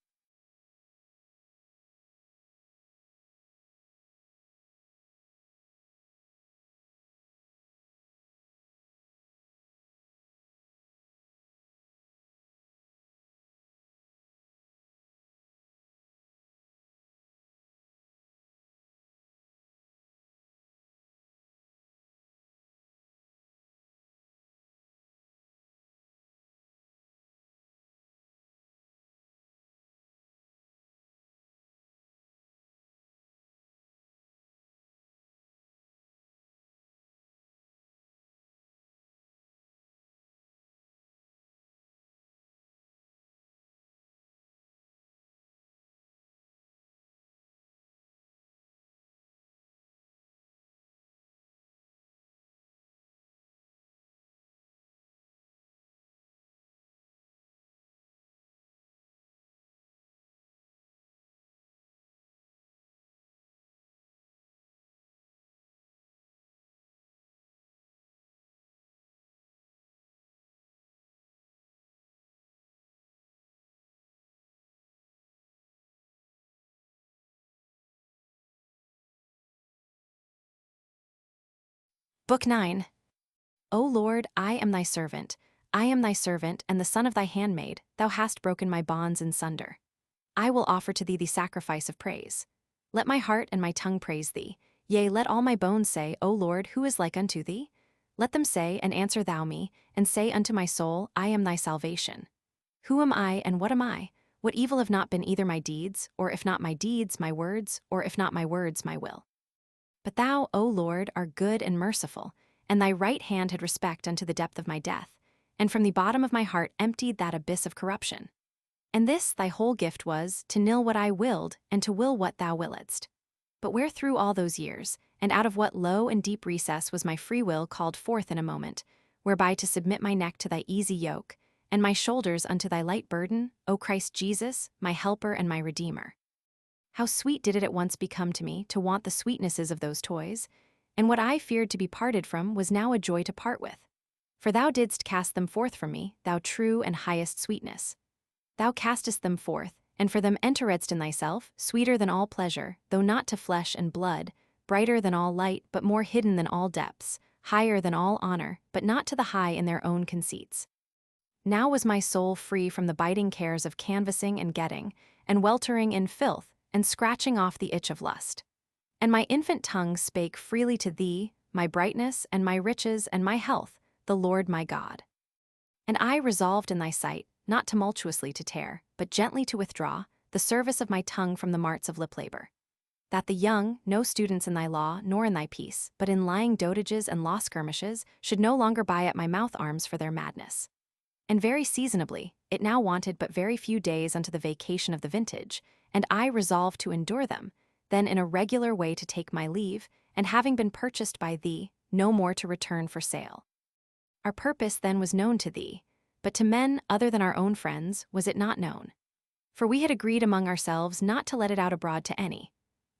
Book 9. O Lord, I am thy servant. I am thy servant and the son of thy handmaid. Thou hast broken my bonds in sunder. I will offer to thee the sacrifice of praise. Let my heart and my tongue praise thee. Yea, let all my bones say, O Lord, who is like unto thee? Let them say, and answer thou me, and say unto my soul, I am thy salvation. Who am I, and what am I? What evil have not been either my deeds, or if not my deeds, my words, or if not my words, my will? But thou, O Lord, art good and merciful, and thy right hand had respect unto the depth of my death, and from the bottom of my heart emptied that abyss of corruption. And this thy whole gift was, to nill what I willed, and to will what thou willedst. But where through all those years, and out of what low and deep recess was my free will called forth in a moment, whereby to submit my neck to thy easy yoke, and my shoulders unto thy light burden, O Christ Jesus, my helper and my redeemer. How sweet did it at once become to me to want the sweetnesses of those toys, and what I feared to be parted from was now a joy to part with. For thou didst cast them forth from me, thou true and highest sweetness. Thou castest them forth, and for them enteredst in thyself, sweeter than all pleasure, though not to flesh and blood, brighter than all light, but more hidden than all depths, higher than all honor, but not to the high in their own conceits. Now was my soul free from the biting cares of canvassing and getting, and weltering in filth, and scratching off the itch of lust. And my infant tongue spake freely to thee, my brightness, and my riches, and my health, the Lord my God. And I resolved in thy sight, not tumultuously to tear, but gently to withdraw, the service of my tongue from the marts of lip labor. That the young, no students in thy law, nor in thy peace, but in lying dotages and law skirmishes, should no longer buy at my mouth arms for their madness. And very seasonably, it now wanted but very few days unto the vacation of the vintage, and I resolved to endure them, then in a regular way to take my leave, and having been purchased by thee, no more to return for sale. Our purpose then was known to thee, but to men other than our own friends was it not known. For we had agreed among ourselves not to let it out abroad to any.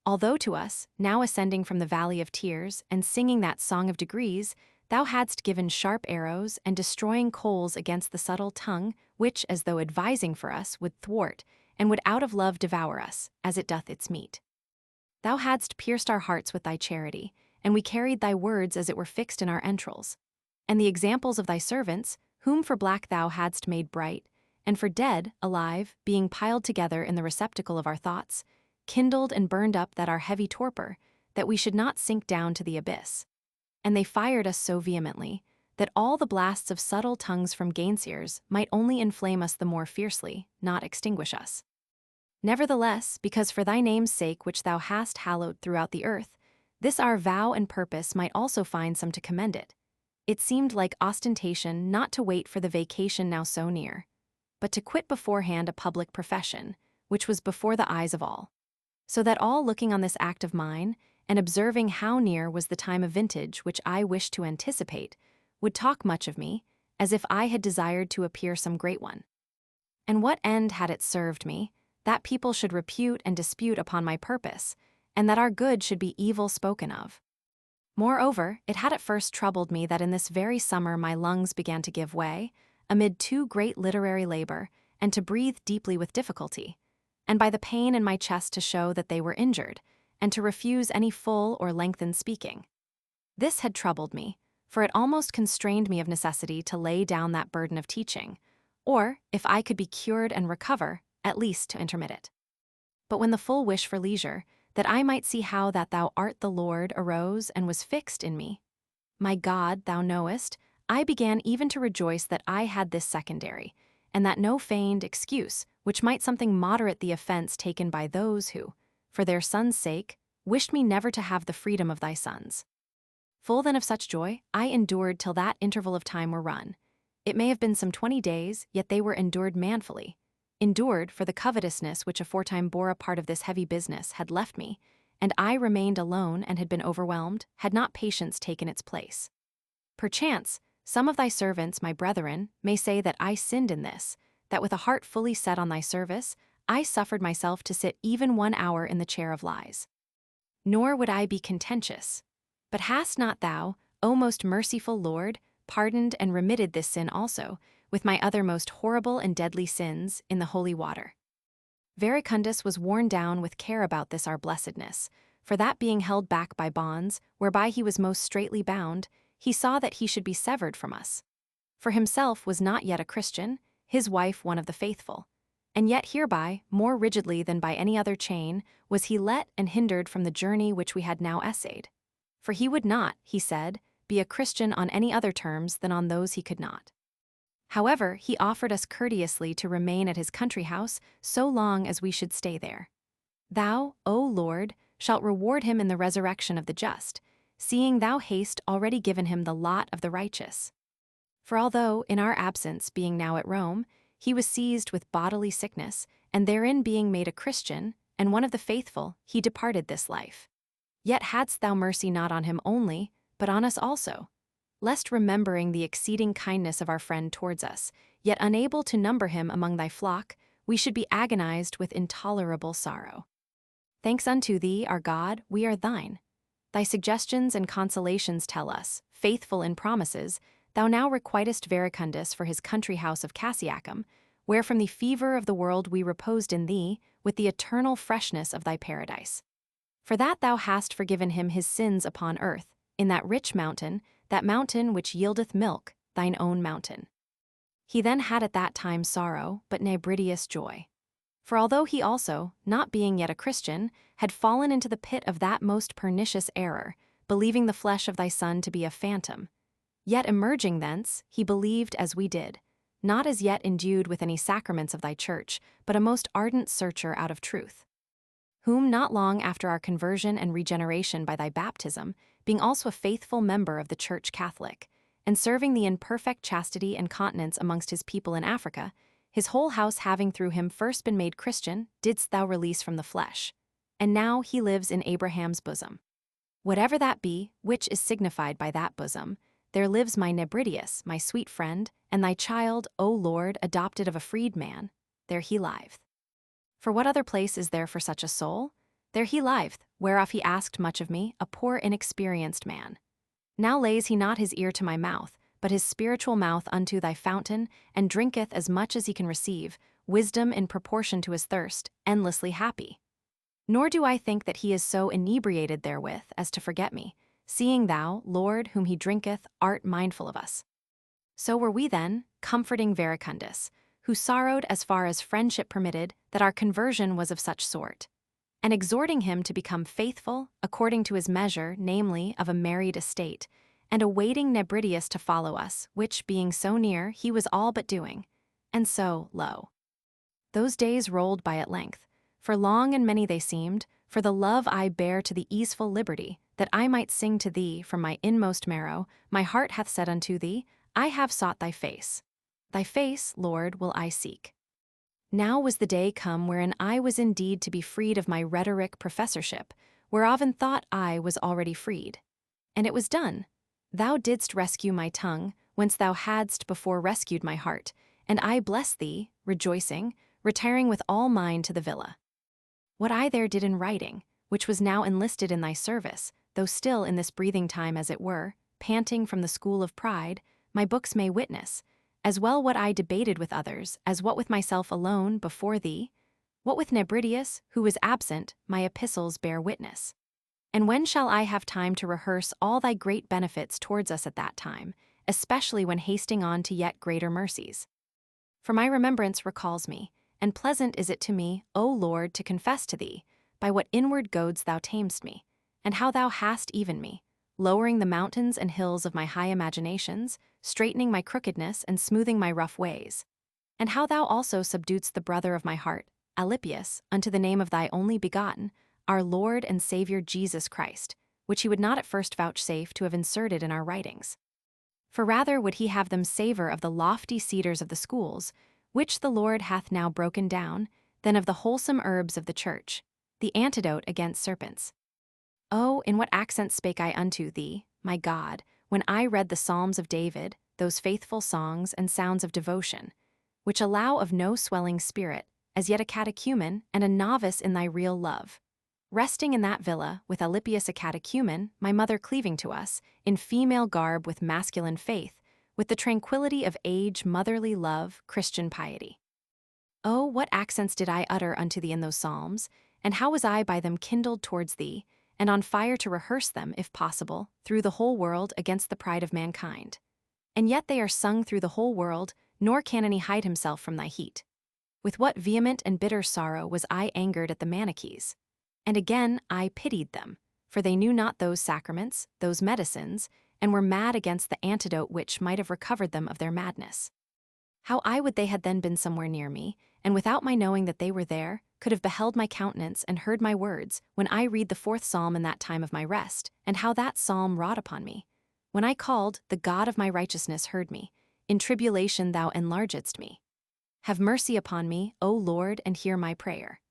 Although to us, now ascending from the valley of tears, and singing that song of degrees, thou hadst given sharp arrows and destroying coals against the subtle tongue, which, as though advising for us, would thwart, and would out of love devour us, as it doth its meat. Thou hadst pierced our hearts with thy charity, and we carried thy words as it were fixed in our entrails. And the examples of thy servants, whom for black thou hadst made bright, and for dead, alive, being piled together in the receptacle of our thoughts, kindled and burned up that our heavy torpor, that we should not sink down to the abyss. And they fired us so vehemently, that all the blasts of subtle tongues from gainsayers might only inflame us the more fiercely, not extinguish us. Nevertheless, because for thy name's sake which thou hast hallowed throughout the earth, this our vow and purpose might also find some to commend it. It seemed like ostentation not to wait for the vacation now so near, but to quit beforehand a public profession, which was before the eyes of all. So that all looking on this act of mine, and observing how near was the time of vintage which I wished to anticipate, would talk much of me, as if I had desired to appear some great one. And what end had it served me, that people should repute and dispute upon my purpose, and that our good should be evil spoken of? Moreover, it had at first troubled me that in this very summer my lungs began to give way, amid too great literary labor, and to breathe deeply with difficulty, and by the pain in my chest to show that they were injured, and to refuse any full or lengthened speaking. This had troubled me, for it almost constrained me of necessity to lay down that burden of teaching, or, if I could be cured and recover, at least to intermit it. But when the full wish for leisure, that I might see how that thou art the Lord, arose and was fixed in me, my God, thou knowest, I began even to rejoice that I had this secondary, and that no feigned excuse, which might something moderate the offense taken by those who, for their son's sake, wished me never to have the freedom of thy sons. Full then of such joy, I endured till that interval of time were run. It may have been some 20 days, yet they were endured manfully. Endured, for the covetousness which aforetime bore a part of this heavy business had left me, and I remained alone and had been overwhelmed, had not patience taken its place. Perchance, some of thy servants, my brethren, may say that I sinned in this, that with a heart fully set on thy service, I suffered myself to sit even 1 hour in the chair of lies. Nor would I be contentious. But hast not thou, O most merciful Lord, pardoned and remitted this sin also, with my other most horrible and deadly sins, in the holy water? Verecundus was worn down with care about this our blessedness, For that being held back by bonds, whereby he was most straitly bound, he saw that he should be severed from us. For himself was not yet a Christian, his wife one of the faithful. And yet hereby, more rigidly than by any other chain, was he let and hindered from the journey which we had now essayed. For he would not, he said, be a Christian on any other terms than on those he could not. However, he offered us courteously to remain at his country house so long as we should stay there. Thou, O Lord, shalt reward him in the resurrection of the just, seeing thou hast already given him the lot of the righteous. For although, in our absence being now at Rome, he was seized with bodily sickness, and therein being made a Christian, and one of the faithful, he departed this life. Yet hadst thou mercy not on him only, but on us also, lest remembering the exceeding kindness of our friend towards us, yet unable to number him among thy flock, we should be agonized with intolerable sorrow. Thanks unto thee, our God, we are thine. Thy suggestions and consolations tell us, faithful in promises, thou now requitest Verecundus for his country house of Cassiacum, where from the fever of the world we reposed in thee, with the eternal freshness of thy paradise. For that thou hast forgiven him his sins upon earth, in that rich mountain, that mountain which yieldeth milk, thine own mountain. He then had at that time sorrow, but nebridious joy. For although he also, not being yet a Christian, had fallen into the pit of that most pernicious error, believing the flesh of thy Son to be a phantom, yet emerging thence, he believed as we did, not as yet endued with any sacraments of thy church, but a most ardent searcher out of truth. Whom not long after our conversion and regeneration by thy baptism, being also a faithful member of the Church Catholic, and serving thee in perfect chastity and continence amongst his people in Africa, his whole house having through him first been made Christian, didst thou release from the flesh. And now he lives in Abraham's bosom. Whatever that be, which is signified by that bosom, there lives my Nebridius, my sweet friend, and thy child, O Lord, adopted of a freed man, there he liveth. For what other place is there for such a soul? There he liveth, whereof he asked much of me, a poor inexperienced man. Now lays he not his ear to my mouth, but his spiritual mouth unto thy fountain, and drinketh as much as he can receive, wisdom in proportion to his thirst, endlessly happy. Nor do I think that he is so inebriated therewith as to forget me, seeing thou, Lord, whom he drinketh, art mindful of us. So were we then, comforting Verecundus, who sorrowed as far as friendship permitted that our conversion was of such sort, and exhorting him to become faithful, according to his measure, namely, of a married estate, and awaiting Nebridius to follow us, which, being so near, he was all but doing. And so, lo. Those days rolled by at length, for long and many they seemed, for the love I bear to the easeful liberty, that I might sing to thee from my inmost marrow, my heart hath said unto thee, I have sought thy face. Thy face, Lord, will I seek. Now was the day come wherein I was indeed to be freed of my rhetoric professorship, whereof in thought I was already freed. And it was done. Thou didst rescue my tongue, whence thou hadst before rescued my heart, and I bless thee, rejoicing, retiring with all mine to the villa. What I there did in writing, which was now enlisted in thy service, though still in this breathing time as it were, panting from the school of pride, my books may witness, as well what I debated with others, as what with myself alone before thee, what with Nebridius, who was absent, my epistles bear witness. And when shall I have time to rehearse all thy great benefits towards us at that time, especially when hasting on to yet greater mercies? For my remembrance recalls me, and pleasant is it to me, O Lord, to confess to thee, by what inward goads thou tamest me, and how thou hast even me, lowering the mountains and hills of my high imaginations, straightening my crookedness and smoothing my rough ways, and how thou also subduedst the brother of my heart, Alypius, unto the name of thy only begotten, our Lord and Saviour Jesus Christ, which he would not at first vouchsafe to have inserted in our writings. For rather would he have them savour of the lofty cedars of the schools, which the Lord hath now broken down, than of the wholesome herbs of the church, the antidote against serpents. Oh, in what accents spake I unto thee, my God, when I read the Psalms of David, those faithful songs and sounds of devotion, which allow of no swelling spirit, as yet a catechumen and a novice in thy real love. Resting in that villa, with Alypius a catechumen, my mother cleaving to us, in female garb with masculine faith, with the tranquillity of age, motherly love, Christian piety. Oh, what accents did I utter unto thee in those psalms, and how was I by them kindled towards thee, and on fire to rehearse them, if possible, through the whole world against the pride of mankind. And yet they are sung through the whole world, nor can any hide himself from thy heat. With what vehement and bitter sorrow was I angered at the Manichees! And again I pitied them, for they knew not those sacraments, those medicines, and were mad against the antidote which might have recovered them of their madness. How I would they had then been somewhere near me, and without my knowing that they were there, could have beheld my countenance and heard my words, when I read the 4th Psalm in that time of my rest, and how that psalm wrought upon me. When I called, the God of my righteousness heard me. In tribulation thou enlargedst me. Have mercy upon me, O Lord, and hear my prayer.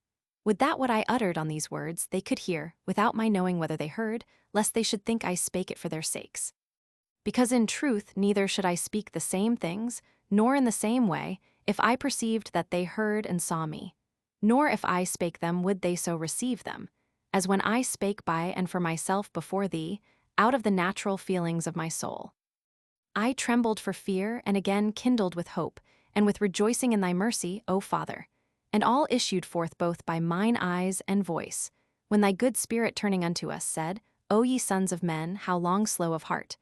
Would that what I uttered on these words they could hear, without my knowing whether they heard, lest they should think I spake it for their sakes. Because in truth neither should I speak the same things, nor in the same way, if I perceived that they heard and saw me. Nor if I spake them would they so receive them, as when I spake by and for myself before thee, out of the natural feelings of my soul. I trembled for fear and again kindled with hope, and with rejoicing in thy mercy, O Father. And all issued forth both by mine eyes and voice, when thy good Spirit turning unto us said, O ye sons of men, how long slow of heart?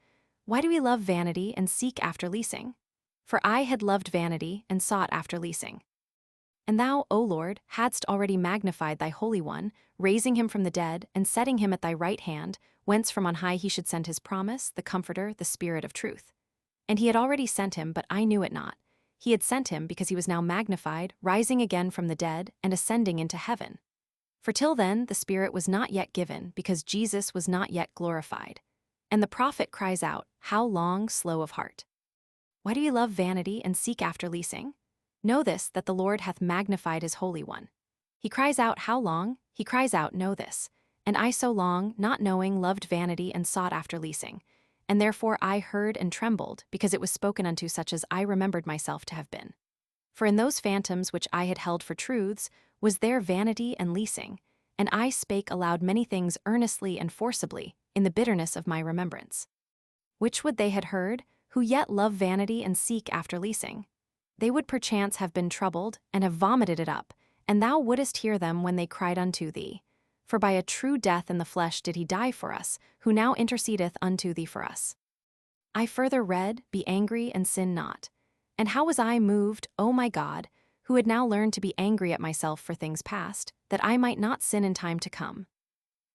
Why do we love vanity and seek after leasing? For I had loved vanity and sought after leasing. And thou, O Lord, hadst already magnified thy Holy One, raising him from the dead, and setting him at thy right hand, whence from on high he should send his promise, the Comforter, the Spirit of truth. And he had already sent him, but I knew it not. He had sent him because he was now magnified, rising again from the dead, and ascending into heaven. For till then the Spirit was not yet given, because Jesus was not yet glorified. And the prophet cries out, How long, slow of heart? Why do ye love vanity and seek after leasing? Know this, that the Lord hath magnified his Holy One. He cries out, How long? He cries out, Know this. And I so long, not knowing, loved vanity and sought after leasing. And therefore I heard and trembled, because it was spoken unto such as I remembered myself to have been. For in those phantoms which I had held for truths, was there vanity and leasing, and I spake aloud many things earnestly and forcibly, in the bitterness of my remembrance. Which would they had heard, who yet love vanity and seek after leasing? They would perchance have been troubled, and have vomited it up, and thou wouldest hear them when they cried unto thee. For by a true death in the flesh did he die for us, who now intercedeth unto thee for us. I further read, Be angry and sin not. And how was I moved, O my God, who had now learned to be angry at myself for things past, that I might not sin in time to come.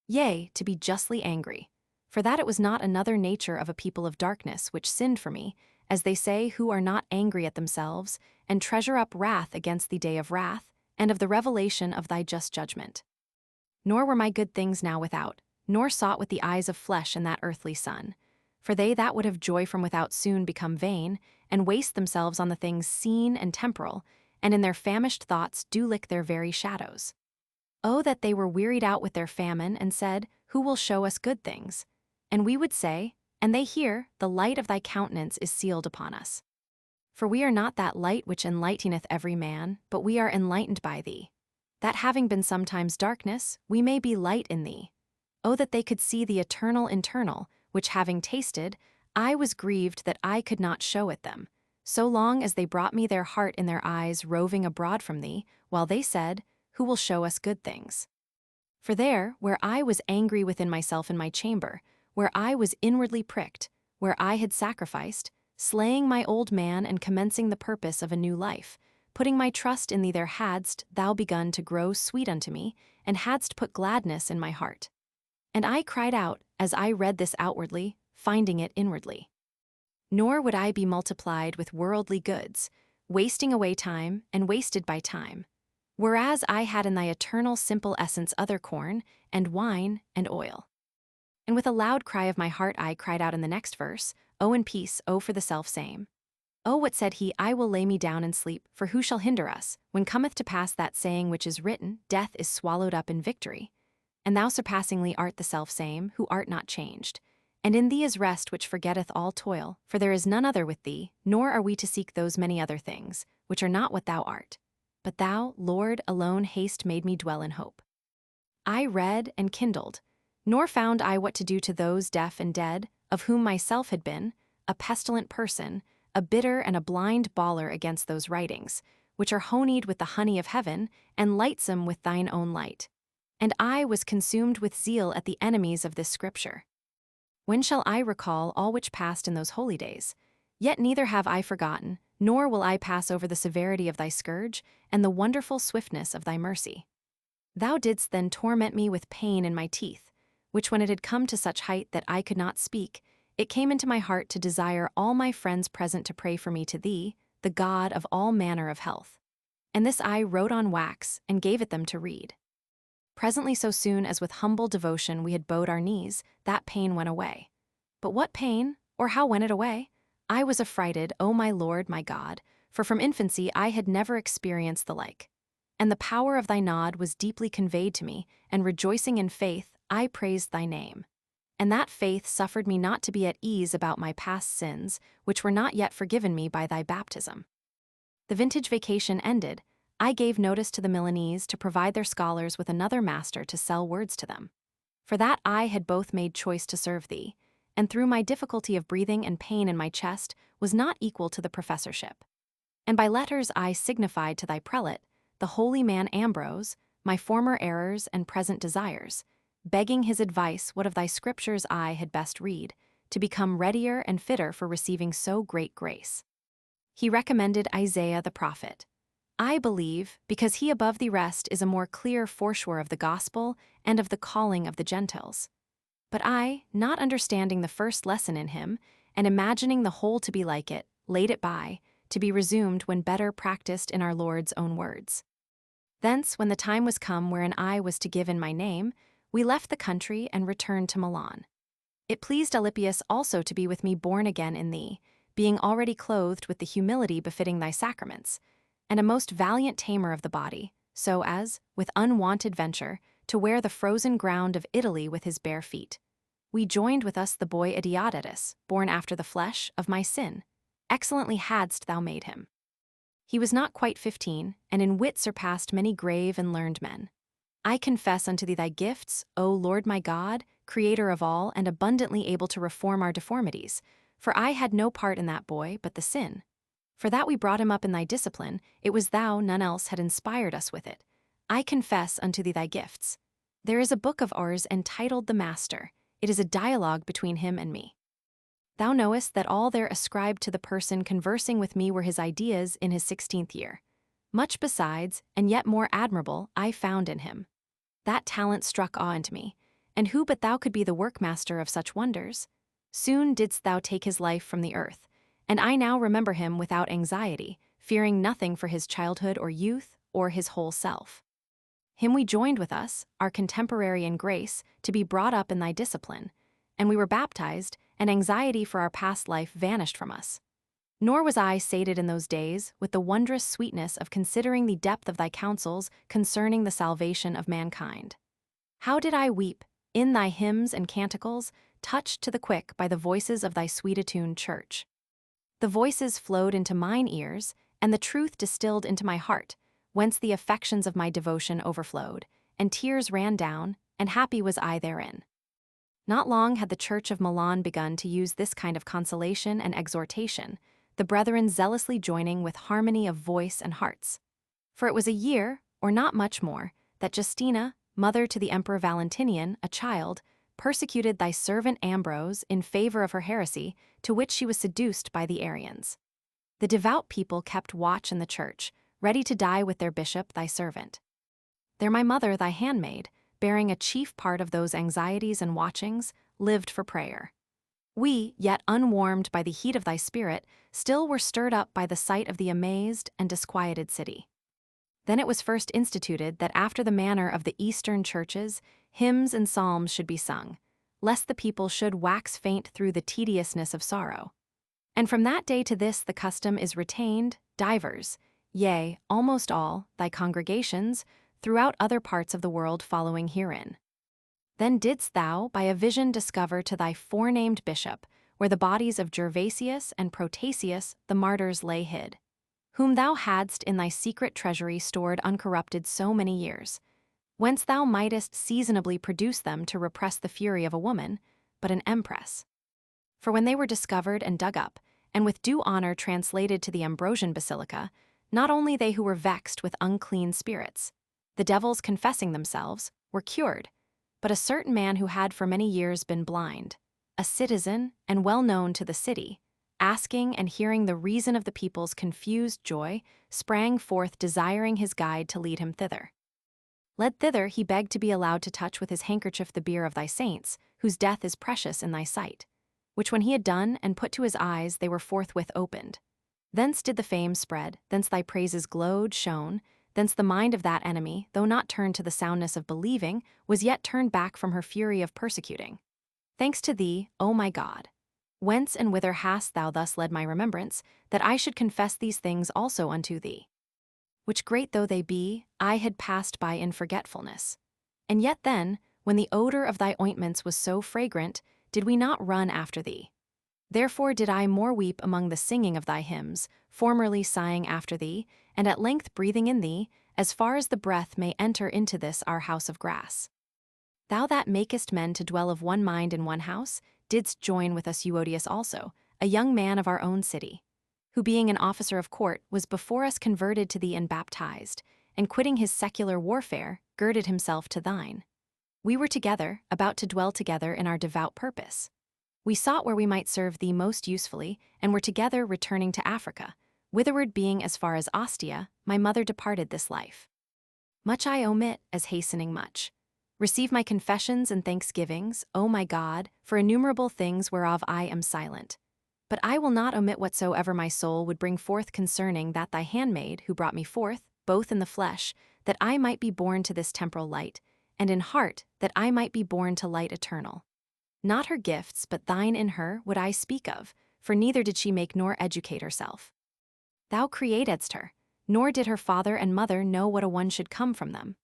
Yea, to be justly angry. For that it was not another nature of a people of darkness which sinned for me, as they say who are not angry at themselves, and treasure up wrath against the day of wrath, and of the revelation of thy just judgment. Nor were my good things now without, nor sought with the eyes of flesh in that earthly sun. For they that would have joy from without soon become vain, and waste themselves on the things seen and temporal, and in their famished thoughts do lick their very shadows. Oh, that they were wearied out with their famine, and said, Who will show us good things? And we would say, and they hear, The light of thy countenance is sealed upon us. For we are not that light which enlighteneth every man, but we are enlightened by thee. That having been sometimes darkness, we may be light in thee. Oh, that they could see the eternal internal, which having tasted, I was grieved that I could not show it them, so long as they brought me their heart in their eyes roving abroad from thee, while they said, Who will show us good things? For there, where I was angry within myself in my chamber, where I was inwardly pricked, where I had sacrificed, slaying my old man and commencing the purpose of a new life, putting my trust in thee there hadst thou begun to grow sweet unto me, and hadst put gladness in my heart. And I cried out, as I read this outwardly, finding it inwardly. Nor would I be multiplied with worldly goods, wasting away time, and wasted by time. Whereas I had in thy eternal simple essence other corn, and wine, and oil. And with a loud cry of my heart I cried out in the next verse, O in peace, O for the self-same. O what said he, I will lay me down and sleep, for who shall hinder us, when cometh to pass that saying which is written, Death is swallowed up in victory. And thou surpassingly art the self-same, who art not changed. And in thee is rest which forgetteth all toil, for there is none other with thee, nor are we to seek those many other things, which are not what thou art. But thou, Lord, alone hast made me dwell in hope. I read and kindled, nor found I what to do to those deaf and dead, of whom myself had been, a pestilent person, a bitter and a blind bawler against those writings, which are honeyed with the honey of heaven, and lightsome with thine own light. and I was consumed with zeal at the enemies of this scripture. When shall I recall all which passed in those holy days? Yet neither have I forgotten, nor will I pass over the severity of thy scourge and the wonderful swiftness of thy mercy. Thou didst then torment me with pain in my teeth, which when it had come to such height that I could not speak, it came into my heart to desire all my friends present to pray for me to thee, the God of all manner of health. And this I wrote on wax, and gave it them to read. Presently, so soon as with humble devotion we had bowed our knees, that pain went away. But what pain, or how went it away? I was affrighted, O my Lord, my God, for from infancy I had never experienced the like. And the power of thy nod was deeply conveyed to me, and rejoicing in faith, I praised thy name. And that faith suffered me not to be at ease about my past sins, which were not yet forgiven me by thy baptism. The vintage vacation ended, I gave notice to the Milanese to provide their scholars with another master to sell words to them. For that I had both made choice to serve thee, and through my difficulty of breathing and pain in my chest was not equal to the professorship. And by letters I signified to thy prelate, the holy man Ambrose, my former errors and present desires, begging his advice what of thy scriptures I had best read, to become readier and fitter for receiving so great grace. He recommended Isaiah the prophet. I believe, because he above the rest is a more clear forswearer of the gospel and of the calling of the Gentiles. But I, not understanding the first lesson in him, and imagining the whole to be like it, laid it by, to be resumed when better practiced in our Lord's own words. Thence, when the time was come wherein I was to give in my name, we left the country and returned to Milan. It pleased Alypius also to be with me born again in thee, being already clothed with the humility befitting thy sacraments, and a most valiant tamer of the body, so as, with unwonted venture, to wear the frozen ground of Italy with his bare feet. We joined with us the boy Idiodatus, born after the flesh, of my sin. Excellently hadst thou made him. He was not quite 15, and in wit surpassed many grave and learned men. I confess unto thee thy gifts, O Lord my God, Creator of all, and abundantly able to reform our deformities, for I had no part in that boy but the sin. For that we brought him up in thy discipline, it was thou, none else, had inspired us with it. I confess unto thee thy gifts. There is a book of ours entitled The Master. It is a dialogue between him and me. Thou knowest that all there ascribed to the person conversing with me were his ideas in his 16th year. Much besides, and yet more admirable, I found in him. That talent struck awe into me, and who but thou could be the workmaster of such wonders? Soon didst thou take his life from the earth, and I now remember him without anxiety, fearing nothing for his childhood or youth, or his whole self. Him we joined with us, our contemporary in grace, to be brought up in thy discipline, and we were baptized, and anxiety for our past life vanished from us. Nor was I sated in those days with the wondrous sweetness of considering the depth of thy counsels concerning the salvation of mankind. How did I weep, in thy hymns and canticles, touched to the quick by the voices of thy sweet-attuned church. The voices flowed into mine ears, and the truth distilled into my heart, whence the affections of my devotion overflowed, and tears ran down, and happy was I therein. Not long had the Church of Milan begun to use this kind of consolation and exhortation, the brethren zealously joining with harmony of voice and hearts. For it was a year, or not much more, that Justina, mother to the Emperor Valentinian, a child, persecuted thy servant Ambrose in favor of her heresy, to which she was seduced by the Arians. The devout people kept watch in the church, ready to die with their bishop, thy servant. There my mother, thy handmaid, bearing a chief part of those anxieties and watchings, lived for prayer. We, yet unwarmed by the heat of thy spirit, still were stirred up by the sight of the amazed and disquieted city. Then it was first instituted that after the manner of the Eastern churches, hymns and psalms should be sung, lest the people should wax faint through the tediousness of sorrow. And from that day to this the custom is retained, divers, yea, almost all, thy congregations, throughout other parts of the world following herein. Then didst thou by a vision discover to thy forenamed bishop, where the bodies of Gervasius and Protasius the martyrs lay hid, whom thou hadst in thy secret treasury stored uncorrupted so many years, whence thou mightest seasonably produce them to repress the fury of a woman, but an empress. For when they were discovered and dug up, and with due honor translated to the Ambrosian Basilica, not only they who were vexed with unclean spirits, the devils confessing themselves, were cured, but a certain man who had for many years been blind, a citizen and well known to the city, asking and hearing the reason of the people's confused joy, sprang forth desiring his guide to lead him thither. Led thither, he begged to be allowed to touch with his handkerchief the bier of thy saints, whose death is precious in thy sight. Which when he had done and put to his eyes, they were forthwith opened. Thence did the fame spread, thence thy praises glowed, shone, thence the mind of that enemy, though not turned to the soundness of believing, was yet turned back from her fury of persecuting. Thanks to thee, O my God. Whence and whither hast thou thus led my remembrance, that I should confess these things also unto thee? Which great though they be, I had passed by in forgetfulness. And yet then, when the odor of thy ointments was so fragrant, did we not run after thee? Therefore did I more weep among the singing of thy hymns, formerly sighing after thee, and at length breathing in thee, as far as the breath may enter into this our house of grass. Thou that makest men to dwell of one mind in one house, didst join with us Euodius also, a young man of our own city, who being an officer of court was before us converted to thee and baptized, and quitting his secular warfare, girded himself to thine. We were together, about to dwell together in our devout purpose. We sought where we might serve thee most usefully, and were together returning to Africa, whitherward being as far as Ostia, my mother departed this life. Much I omit, as hastening much. Receive my confessions and thanksgivings, O my God, for innumerable things whereof I am silent. But I will not omit whatsoever my soul would bring forth concerning that thy handmaid who brought me forth, both in the flesh, that I might be born to this temporal light, and in heart, that I might be born to light eternal. Not her gifts, but thine in her, would I speak of, for neither did she make nor educate herself. Thou createdst her, nor did her father and mother know what a one should come from them.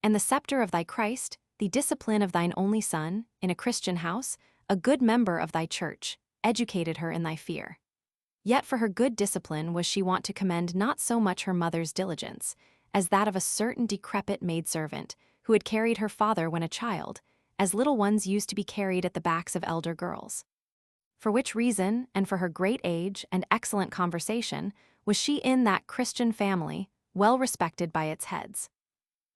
And the scepter of thy Christ, the discipline of thine only Son, in a Christian house, a good member of thy church, educated her in thy fear. Yet for her good discipline was she wont to commend not so much her mother's diligence, as that of a certain decrepit maidservant, who had carried her father when a child, as little ones used to be carried at the backs of elder girls. For which reason, and for her great age and excellent conversation, was she in that Christian family, well respected by its heads.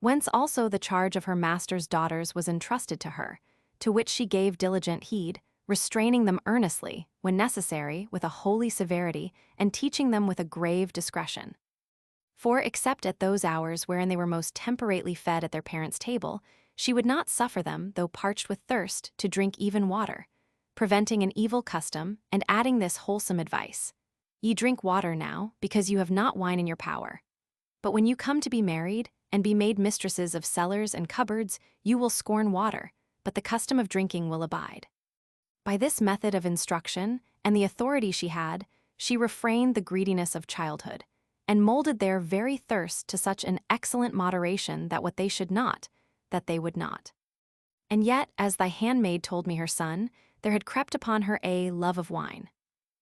Whence also the charge of her master's daughters was entrusted to her, to which she gave diligent heed, restraining them earnestly, when necessary, with a holy severity, and teaching them with a grave discretion. For except at those hours wherein they were most temperately fed at their parents' table, she would not suffer them, though parched with thirst, to drink even water, preventing an evil custom, and adding this wholesome advice: Ye drink water now, because you have not wine in your power. But when you come to be married, and be made mistresses of cellars and cupboards, you will scorn water, but the custom of drinking will abide. By this method of instruction, and the authority she had, she refrained the greediness of childhood, and molded their very thirst to such an excellent moderation that what they should not, that they would not. And yet, as thy handmaid told me her son, there had crept upon her a love of wine.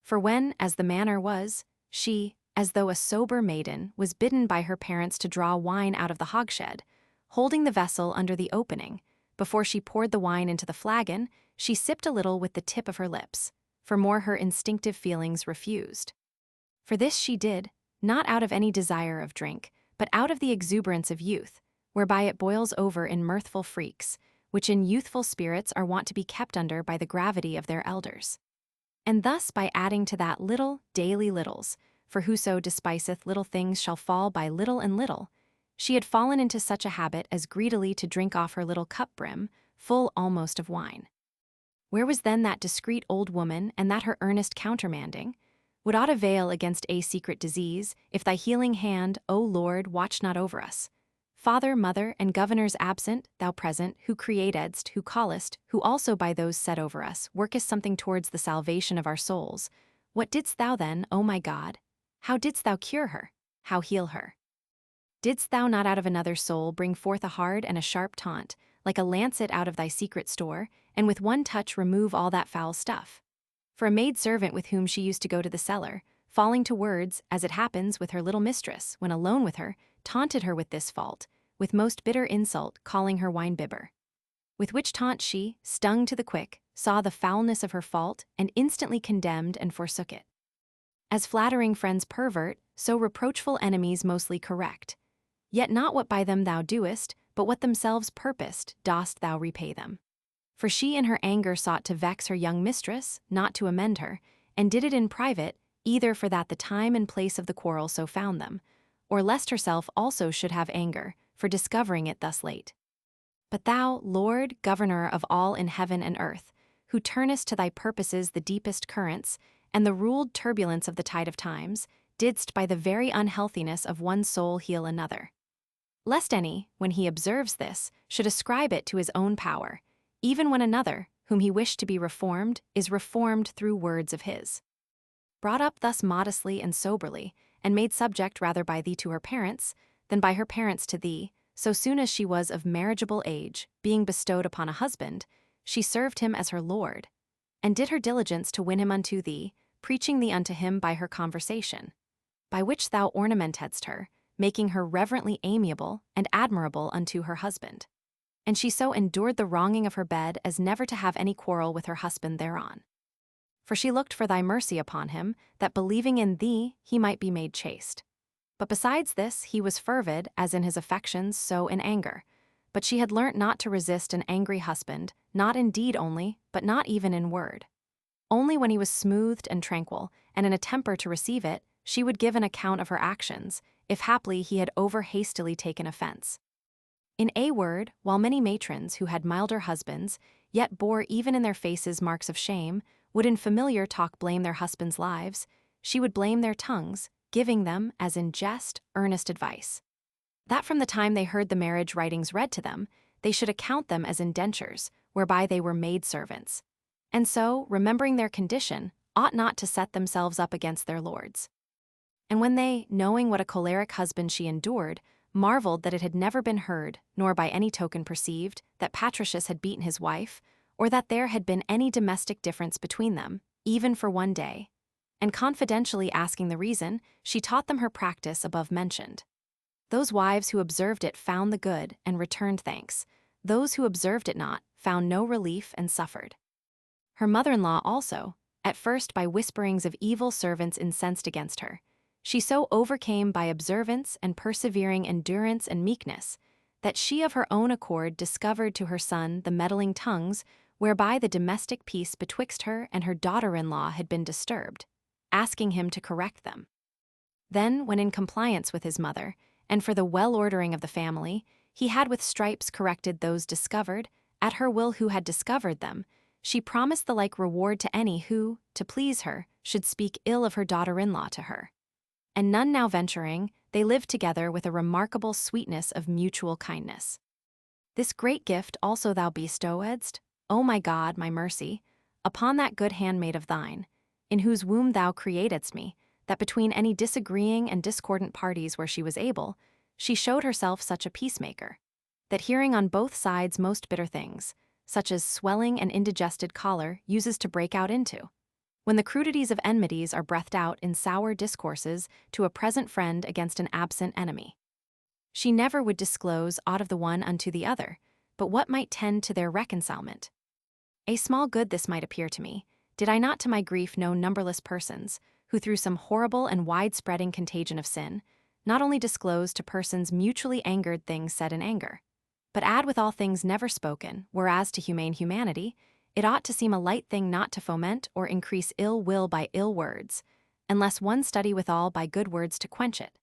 For when, as the manner was, she, as though a sober maiden, was bidden by her parents to draw wine out of the hogshead, holding the vessel under the opening, before she poured the wine into the flagon, she sipped a little with the tip of her lips, for more her instinctive feelings refused. For this she did, not out of any desire of drink, but out of the exuberance of youth, whereby it boils over in mirthful freaks, which in youthful spirits are wont to be kept under by the gravity of their elders. And thus by adding to that little, daily littles, for whoso despiseth little things shall fall by little and little, she had fallen into such a habit as greedily to drink off her little cup brim, full almost of wine. Where was then that discreet old woman, and that her earnest countermanding? Would aught avail against a secret disease, if thy healing hand, O Lord, watch not over us? Father, mother, and governors absent, thou present, who createdst, who callest, who also by those set over us, workest something towards the salvation of our souls. What didst thou then, O my God? How didst thou cure her? How heal her? Didst thou not out of another soul bring forth a hard and a sharp taunt, like a lancet out of thy secret store, and with one touch remove all that foul stuff? For a maid-servant with whom she used to go to the cellar, falling to words, as it happens with her little mistress, when alone with her, taunted her with this fault, with most bitter insult, calling her wine-bibber. With which taunt she, stung to the quick, saw the foulness of her fault, and instantly condemned and forsook it. As flattering friends pervert, so reproachful enemies mostly correct. Yet not what by them thou doest, but what themselves purposed dost thou repay them. For she in her anger sought to vex her young mistress, not to amend her, and did it in private, either for that the time and place of the quarrel so found them, or lest herself also should have anger, for discovering it thus late. But thou, Lord, governor of all in heaven and earth, who turnest to thy purposes the deepest currents, and the ruled turbulence of the tide of times, didst by the very unhealthiness of one soul heal another. Lest any, when he observes this, should ascribe it to his own power, even when another, whom he wished to be reformed, is reformed through words of his. Brought up thus modestly and soberly, and made subject rather by thee to her parents, than by her parents to thee, so soon as she was of marriageable age, being bestowed upon a husband, she served him as her lord, and did her diligence to win him unto thee, preaching thee unto him by her conversation, by which thou ornamentedst her, making her reverently amiable and admirable unto her husband. And she so endured the wronging of her bed as never to have any quarrel with her husband thereon. For she looked for thy mercy upon him, that believing in thee he might be made chaste. But besides this he was fervid, as in his affections so in anger. But she had learnt not to resist an angry husband, not in deed only, but not even in word. Only when he was smoothed and tranquil, and in a temper to receive it, she would give an account of her actions, if haply he had over hastily taken offence. In a word, while many matrons who had milder husbands, yet bore even in their faces marks of shame, would in familiar talk blame their husbands' lives, she would blame their tongues, giving them, as in jest, earnest advice, that from the time they heard the marriage writings read to them, they should account them as indentures, whereby they were made servants, and so, remembering their condition, ought not to set themselves up against their lords. And when they, knowing what a choleric husband she endured, marveled that it had never been heard, nor by any token perceived, that Patricius had beaten his wife, or that there had been any domestic difference between them, even for one day, and confidentially asking the reason, she taught them her practice above mentioned. Those wives who observed it found the good and returned thanks. Those who observed it not found no relief and suffered. Her mother-in-law also, at first by whisperings of evil servants incensed against her, she so overcame by observance and persevering endurance and meekness, that she of her own accord discovered to her son the meddling tongues whereby the domestic peace betwixt her and her daughter-in-law had been disturbed, asking him to correct them. Then, when in compliance with his mother, and for the well-ordering of the family, he had with stripes corrected those discovered, at her will who had discovered them, she promised the like reward to any who, to please her, should speak ill of her daughter-in-law to her. And none now venturing, they lived together with a remarkable sweetness of mutual kindness. This great gift also thou bestowedst, O my God, my mercy, upon that good handmaid of thine, in whose womb thou createdst me, that between any disagreeing and discordant parties where she was able, she showed herself such a peacemaker, that hearing on both sides most bitter things, such as swelling and indigested choler uses to break out into, when the crudities of enmities are breathed out in sour discourses to a present friend against an absent enemy, she never would disclose aught of the one unto the other, but what might tend to their reconcilement. A small good this might appear to me, did I not to my grief know numberless persons, who through some horrible and wide-spreading contagion of sin, not only disclose to persons mutually angered things said in anger, but add with all things never spoken, whereas to humane humanity, it ought to seem a light thing not to foment or increase ill will by ill words, unless one study withal by good words to quench it.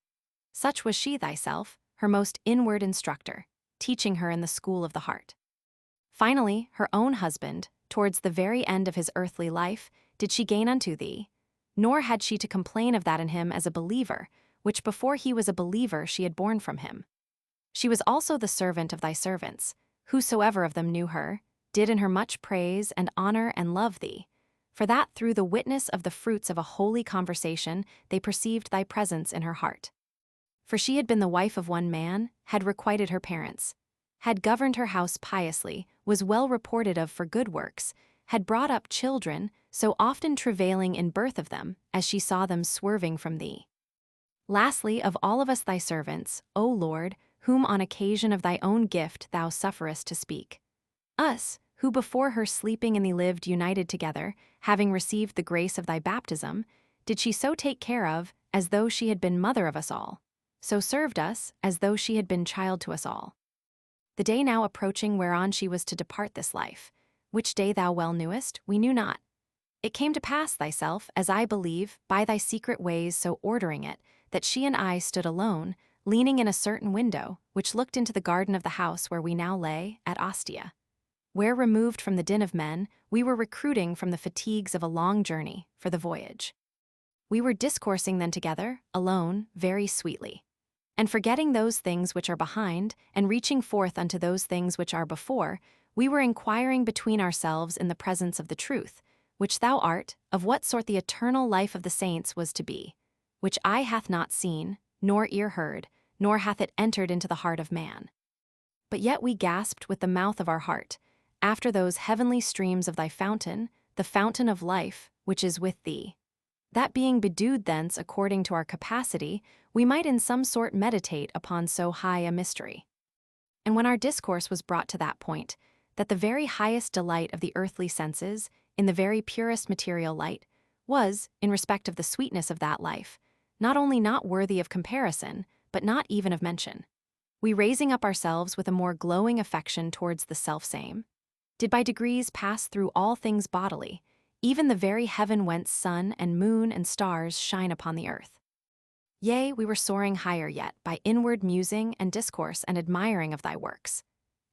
Such was she thyself, her most inward instructor, teaching her in the school of the heart. Finally, her own husband, towards the very end of his earthly life, did she gain unto thee, nor had she to complain of that in him as a believer, which before he was a believer she had borne from him. She was also the servant of thy servants, whosoever of them knew her, did in her much praise and honor and love thee, for that through the witness of the fruits of a holy conversation they perceived thy presence in her heart. For she had been the wife of one man, had requited her parents, had governed her house piously, was well reported of for good works, had brought up children, so often travailing in birth of them, as she saw them swerving from thee. Lastly, of all of us thy servants, O Lord, whom on occasion of thy own gift thou sufferest to speak, us, who before her sleeping in thee lived united together, having received the grace of thy baptism, did she so take care of, as though she had been mother of us all, so served us, as though she had been child to us all. the day now approaching whereon she was to depart this life, which day thou well knewest, we knew not. It came to pass thyself, as I believe, by thy secret ways so ordering it, that she and I stood alone, leaning in a certain window, which looked into the garden of the house where we now lay, at Ostia, where, removed from the din of men, we were recruiting from the fatigues of a long journey, for the voyage. We were discoursing then together, alone, very sweetly. And forgetting those things which are behind, and reaching forth unto those things which are before, we were inquiring between ourselves in the presence of the truth, which thou art, of what sort the eternal life of the saints was to be, which eye hath not seen, nor ear heard, nor hath it entered into the heart of man. But yet we gasped with the mouth of our heart, after those heavenly streams of thy fountain, the fountain of life, which is with thee. That being bedewed thence according to our capacity, we might in some sort meditate upon so high a mystery. And when our discourse was brought to that point, that the very highest delight of the earthly senses, in the very purest material light, was, in respect of the sweetness of that life, not only not worthy of comparison, but not even of mention, we raising up ourselves with a more glowing affection towards the selfsame, did by degrees pass through all things bodily, even the very heaven whence sun and moon and stars shine upon the earth. Yea, we were soaring higher yet by inward musing and discourse and admiring of thy works.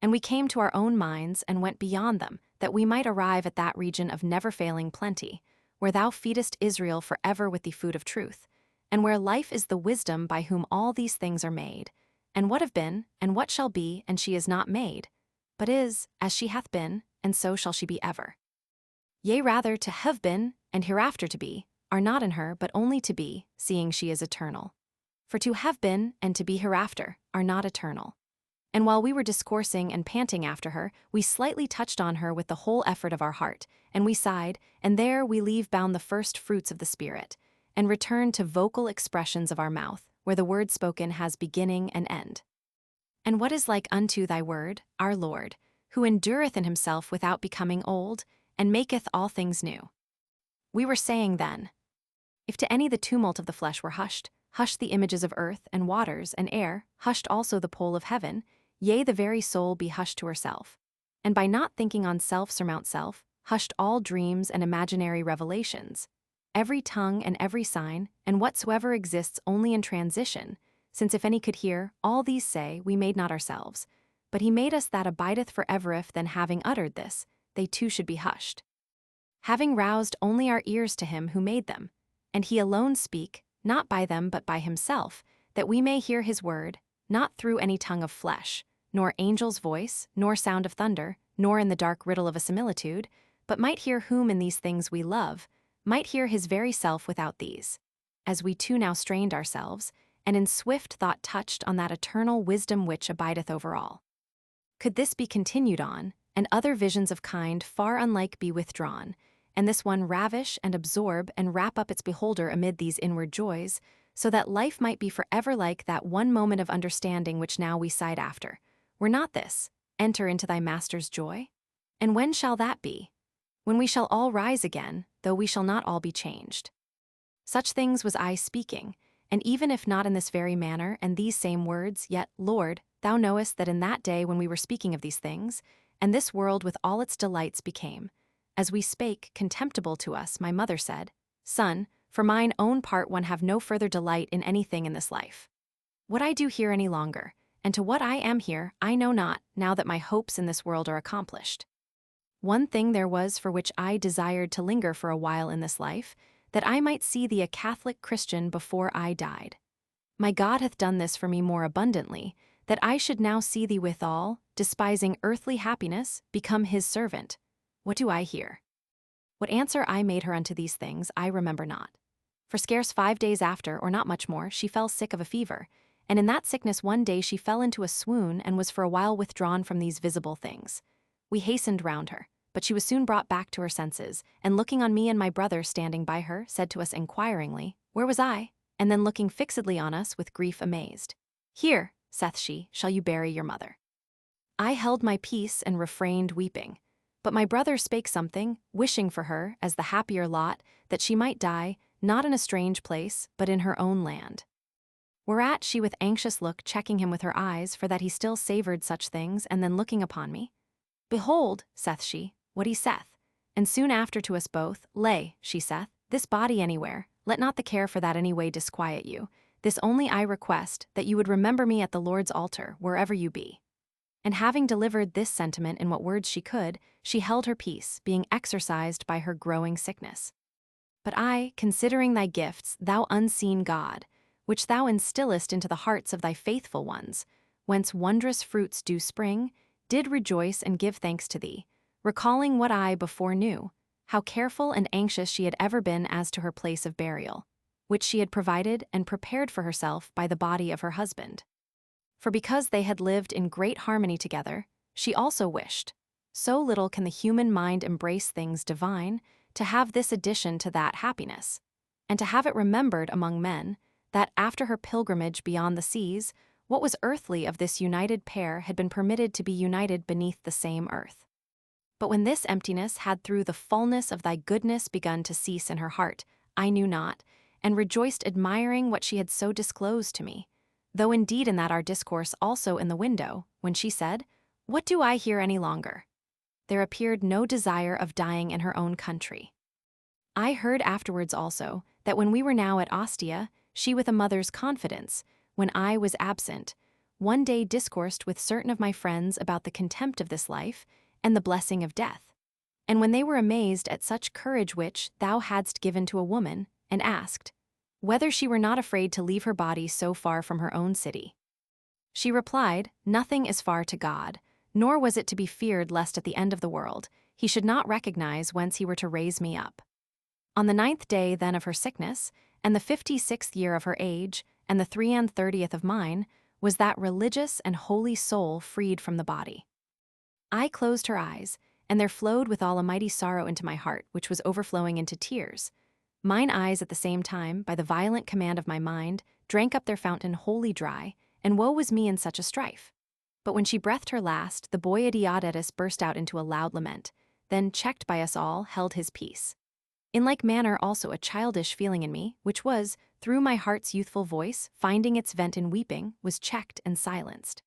And we came to our own minds and went beyond them, that we might arrive at that region of never-failing plenty, where thou feedest Israel forever with the food of truth, and where life is the wisdom by whom all these things are made, and what have been, and what shall be, and she is not made, but is, as she hath been, and so shall she be ever. Yea, rather to have been, and hereafter to be, are not in her, but only to be, seeing she is eternal. For to have been, and to be hereafter, are not eternal. And while we were discoursing and panting after her, we slightly touched on her with the whole effort of our heart, and we sighed, and there we leave bound the first fruits of the Spirit, and return to vocal expressions of our mouth, where the word spoken has beginning and end. And what is like unto thy word, our Lord, who endureth in himself without becoming old, and maketh all things new? We were saying then, if to any the tumult of the flesh were hushed, hushed the images of earth and waters and air, hushed also the pole of heaven, yea, the very soul be hushed to herself, and by not thinking on self surmount self, hushed all dreams and imaginary revelations, every tongue and every sign, and whatsoever exists only in transition, since if any could hear, all these say, we made not ourselves, but he made us that abideth for ever. If then having uttered this, they too should be hushed, having roused only our ears to him who made them, and he alone speak, not by them but by himself, that we may hear his word, not through any tongue of flesh, nor angel's voice, nor sound of thunder, nor in the dark riddle of a similitude, but might hear whom in these things we love, might hear his very self without these, as we too now strained ourselves, and in swift thought touched on that eternal wisdom which abideth over all. Could this be continued on, and other visions of kind far unlike be withdrawn, and this one ravish and absorb and wrap up its beholder amid these inward joys, so that life might be forever like that one moment of understanding which now we sighed after, were not this, enter into thy master's joy? And when shall that be? When we shall all rise again, though we shall not all be changed. Such things was I speaking, and even if not in this very manner and these same words, yet, Lord, thou knowest that in that day when we were speaking of these things, and this world with all its delights became, as we spake, contemptible to us, my mother said, Son, for mine own part one have no further delight in anything in this life. What I do here any longer, and to what I am here, I know not, now that my hopes in this world are accomplished. One thing there was for which I desired to linger for a while in this life, that I might see thee a Catholic Christian before I died. My God hath done this for me more abundantly, that I should now see thee withal, despising earthly happiness, become his servant. What do I hear? What answer I made her unto these things I remember not. For scarce 5 days after, or not much more, she fell sick of a fever, and in that sickness one day she fell into a swoon and was for a while withdrawn from these visible things. We hastened round her, but she was soon brought back to her senses, and looking on me and my brother standing by her, said to us inquiringly, Where was I? And then looking fixedly on us with grief amazed. Here, saith she, shall you bury your mother. I held my peace and refrained weeping. But my brother spake something, wishing for her, as the happier lot, that she might die, not in a strange place, but in her own land. Whereat she with anxious look checking him with her eyes, for that he still savored such things, and then looking upon me. Behold, saith she, what he saith. And soon after to us both, Lay, she saith, this body anywhere, let not the care for that any way disquiet you. This only I request, that you would remember me at the Lord's altar, wherever you be. And having delivered this sentiment in what words she could, she held her peace, being exercised by her growing sickness. But I, considering thy gifts, thou unseen God, which thou instillest into the hearts of thy faithful ones, whence wondrous fruits do spring, did rejoice and give thanks to thee, recalling what I before knew, how careful and anxious she had ever been as to her place of burial, which she had provided and prepared for herself by the body of her husband. For because they had lived in great harmony together, she also wished, so little can the human mind embrace things divine, to have this addition to that happiness, and to have it remembered among men, that after her pilgrimage beyond the seas, what was earthly of this united pair had been permitted to be united beneath the same earth. But when this emptiness had through the fullness of thy goodness begun to cease in her heart, I knew not, and rejoiced admiring what she had so disclosed to me, though indeed in that our discourse also in the window, when she said, What do I hear any longer? There appeared no desire of dying in her own country. I heard afterwards also, that when we were now at Ostia, she with a mother's confidence, when I was absent, one day discoursed with certain of my friends about the contempt of this life, and the blessing of death. And when they were amazed at such courage which thou hadst given to a woman, and asked, whether she were not afraid to leave her body so far from her own city. She replied, Nothing is far to God, nor was it to be feared lest at the end of the world he should not recognize whence he were to raise me up. On the 9th day then of her sickness, and the 56th year of her age, and the 33rd of mine, was that religious and holy soul freed from the body. I closed her eyes, and there flowed withal a mighty sorrow into my heart, which was overflowing into tears. Mine eyes at the same time, by the violent command of my mind, drank up their fountain wholly dry, and woe was me in such a strife. But when she breathed her last, the boy Audiobook burst out into a loud lament, then, checked by us all, held his peace. In like manner also a childish feeling in me, which was, through my heart's youthful voice, finding its vent in weeping, was checked and silenced.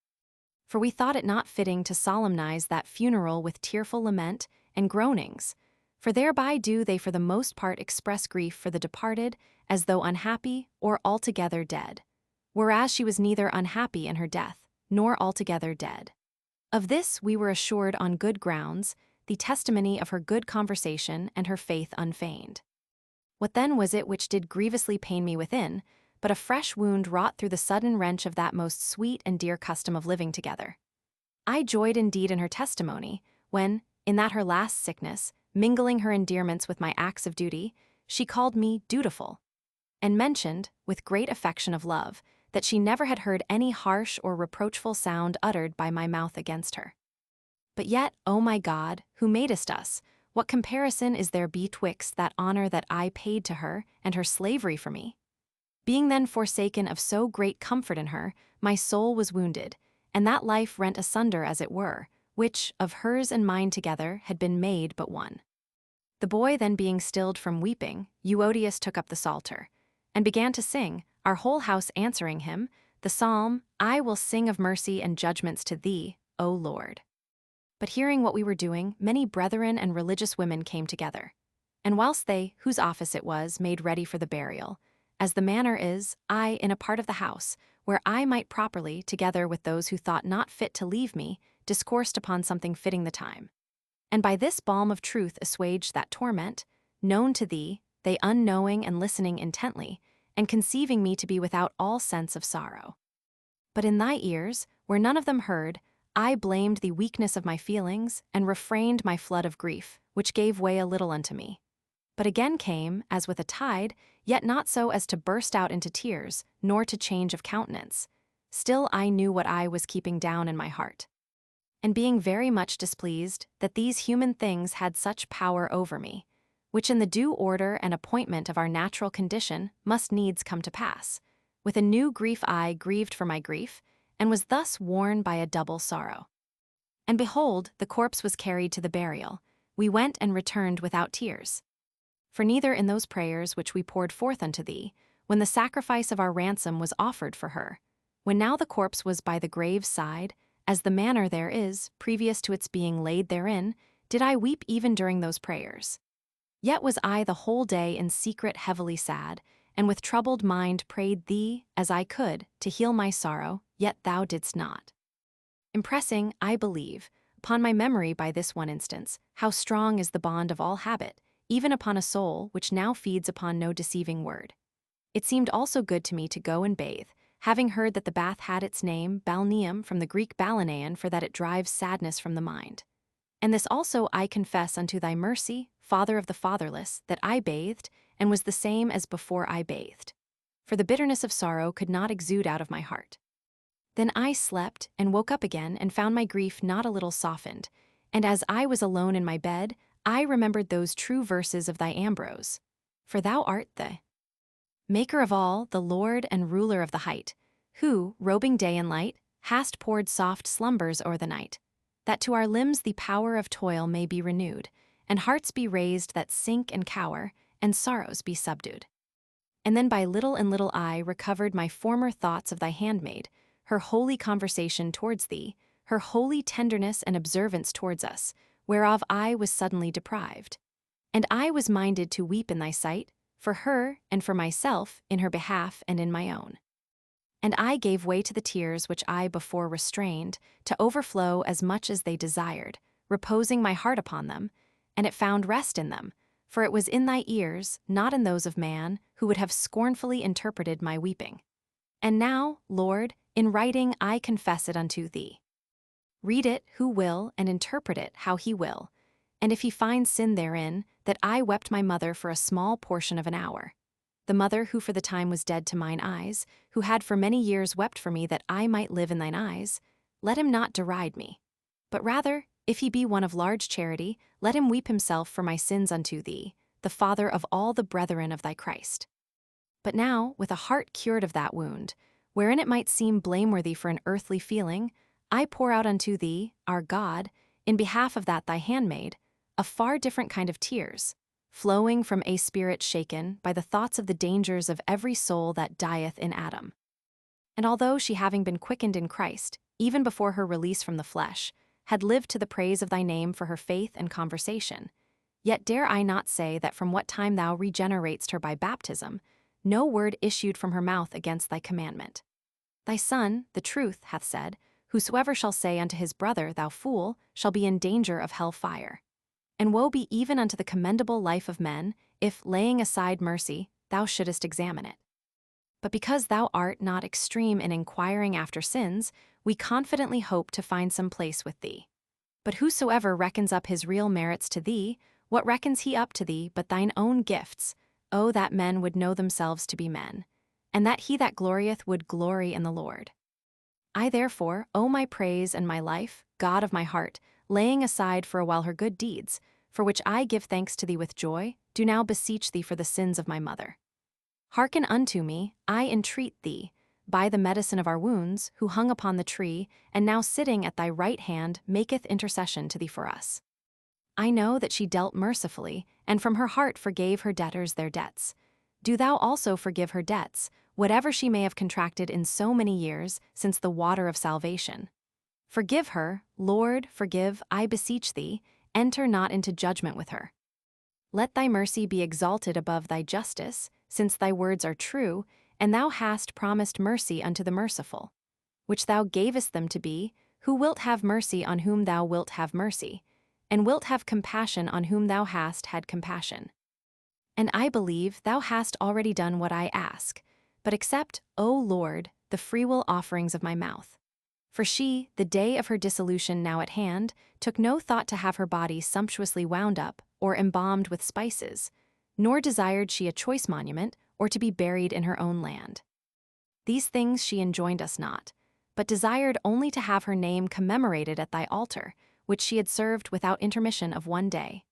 For we thought it not fitting to solemnize that funeral with tearful lament and groanings, for thereby do they for the most part express grief for the departed, as though unhappy or altogether dead, whereas she was neither unhappy in her death, nor altogether dead. Of this we were assured on good grounds, the testimony of her good conversation and her faith unfeigned. What then was it which did grievously pain me within, but a fresh wound wrought through the sudden wrench of that most sweet and dear custom of living together? I joyed indeed in her testimony, when, in that her last sickness, mingling her endearments with my acts of duty, she called me dutiful, and mentioned, with great affection of love, that she never had heard any harsh or reproachful sound uttered by my mouth against her. But yet, O my God, who madest us, what comparison is there betwixt that honor that I paid to her and her slavery for me? Being then forsaken of so great comfort in her, my soul was wounded, and that life rent asunder as it were, which, of hers and mine together, had been made but one. The boy then being stilled from weeping, Euodius took up the psalter, and began to sing, our whole house answering him, the psalm, I will sing of mercy and judgments to thee, O Lord. But hearing what we were doing, many brethren and religious women came together. And whilst they, whose office it was, made ready for the burial, as the manner is, I in a part of the house, where I might properly, together with those who thought not fit to leave me, discoursed upon something fitting the time. And by this balm of truth assuaged that torment, known to thee, they unknowing and listening intently, and conceiving me to be without all sense of sorrow. But in thy ears, where none of them heard, I blamed the weakness of my feelings, and refrained my flood of grief, which gave way a little unto me. But again came, as with a tide, yet not so as to burst out into tears, nor to change of countenance. Still I knew what I was keeping down in my heart. And being very much displeased that these human things had such power over me, which in the due order and appointment of our natural condition must needs come to pass, with a new grief I grieved for my grief, and was thus worn by a double sorrow. And behold, the corpse was carried to the burial. We went and returned without tears. For neither in those prayers which we poured forth unto thee when the sacrifice of our ransom was offered for her, when now the corpse was by the grave's side, as the manner there is, previous to its being laid therein, did I weep even during those prayers. Yet was I the whole day in secret heavily sad, and with troubled mind prayed thee, as I could, to heal my sorrow, yet thou didst not. Impressing, I believe, upon my memory by this one instance, how strong is the bond of all habit, even upon a soul which now feeds upon no deceiving word. It seemed also good to me to go and bathe, having heard that the bath had its name, balneum, from the Greek balanein, for that it drives sadness from the mind. And this also I confess unto thy mercy, Father of the fatherless, that I bathed, and was the same as before I bathed. For the bitterness of sorrow could not exude out of my heart. Then I slept, and woke up again, and found my grief not a little softened, and as I was alone in my bed, I remembered those true verses of thy Ambrose. For thou art the Maker of all, the Lord and ruler of the height, who, robing day and light, hast poured soft slumbers o'er the night, that to our limbs the power of toil may be renewed, and hearts be raised that sink and cower, and sorrows be subdued. And then by little and little I recovered my former thoughts of thy handmaid, her holy conversation towards thee, her holy tenderness and observance towards us, whereof I was suddenly deprived. And I was minded to weep in thy sight, for her and for myself, in her behalf and in my own. And I gave way to the tears which I before restrained, to overflow as much as they desired, reposing my heart upon them, and it found rest in them, for it was in thy ears, not in those of man, who would have scornfully interpreted my weeping. And now, Lord, in writing I confess it unto thee. Read it who will, and interpret it how he will, and if he finds sin therein, that I wept my mother for a small portion of an hour, the mother who for the time was dead to mine eyes, who had for many years wept for me that I might live in thine eyes, let him not deride me. But rather, if he be one of large charity, let him weep himself for my sins unto thee, the Father of all the brethren of thy Christ. But now, with a heart cured of that wound, wherein it might seem blameworthy for an earthly feeling, I pour out unto thee, our God, in behalf of that thy handmaid, a far different kind of tears, flowing from a spirit shaken by the thoughts of the dangers of every soul that dieth in Adam. And although she, having been quickened in Christ, even before her release from the flesh, had lived to the praise of thy name for her faith and conversation, yet dare I not say that from what time thou regeneratest her by baptism, no word issued from her mouth against thy commandment. Thy Son, the truth, hath said, whosoever shall say unto his brother, thou fool, shall be in danger of hell fire. And woe be even unto the commendable life of men, if, laying aside mercy, thou shouldest examine it. But because thou art not extreme in inquiring after sins, we confidently hope to find some place with thee. But whosoever reckons up his real merits to thee, what reckons he up to thee but thine own gifts? O that men would know themselves to be men, and that he that glorieth would glory in the Lord. I therefore owe my praise and my life, God of my heart, laying aside for a while her good deeds, for which I give thanks to thee with joy, do now beseech thee for the sins of my mother. Hearken unto me, I entreat thee, by the medicine of our wounds, who hung upon the tree, and now sitting at thy right hand maketh intercession to thee for us. I know that she dealt mercifully, and from her heart forgave her debtors their debts. Do thou also forgive her debts, whatever she may have contracted in so many years since the water of salvation. Forgive her, Lord, forgive, I beseech thee, enter not into judgment with her. Let thy mercy be exalted above thy justice, since thy words are true, and thou hast promised mercy unto the merciful, which thou gavest them to be, who wilt have mercy on whom thou wilt have mercy, and wilt have compassion on whom thou hast had compassion. And I believe thou hast already done what I ask, but accept, O Lord, the freewill offerings of my mouth. For she, the day of her dissolution now at hand, took no thought to have her body sumptuously wound up, or embalmed with spices, nor desired she a choice monument, or to be buried in her own land. These things she enjoined us not, but desired only to have her name commemorated at thy altar, which she had served without intermission of one day.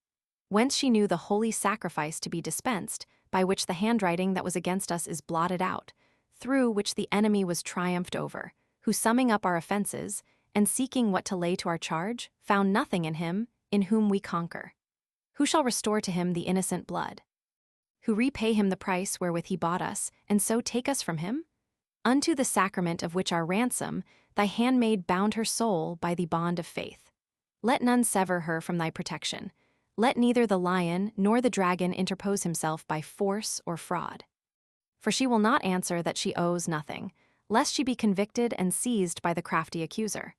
Whence she knew the holy sacrifice to be dispensed, by which the handwriting that was against us is blotted out, through which the enemy was triumphed over, who summing up our offenses, and seeking what to lay to our charge, found nothing in him, in whom we conquer. Who shall restore to him the innocent blood? who repay him the price wherewith he bought us, and so take us from him? Unto the sacrament of which our ransom, thy handmaid bound her soul by the bond of faith. Let none sever her from thy protection. Let neither the lion nor the dragon interpose himself by force or fraud. For she will not answer that she owes nothing, lest she be convicted and seized by the crafty accuser.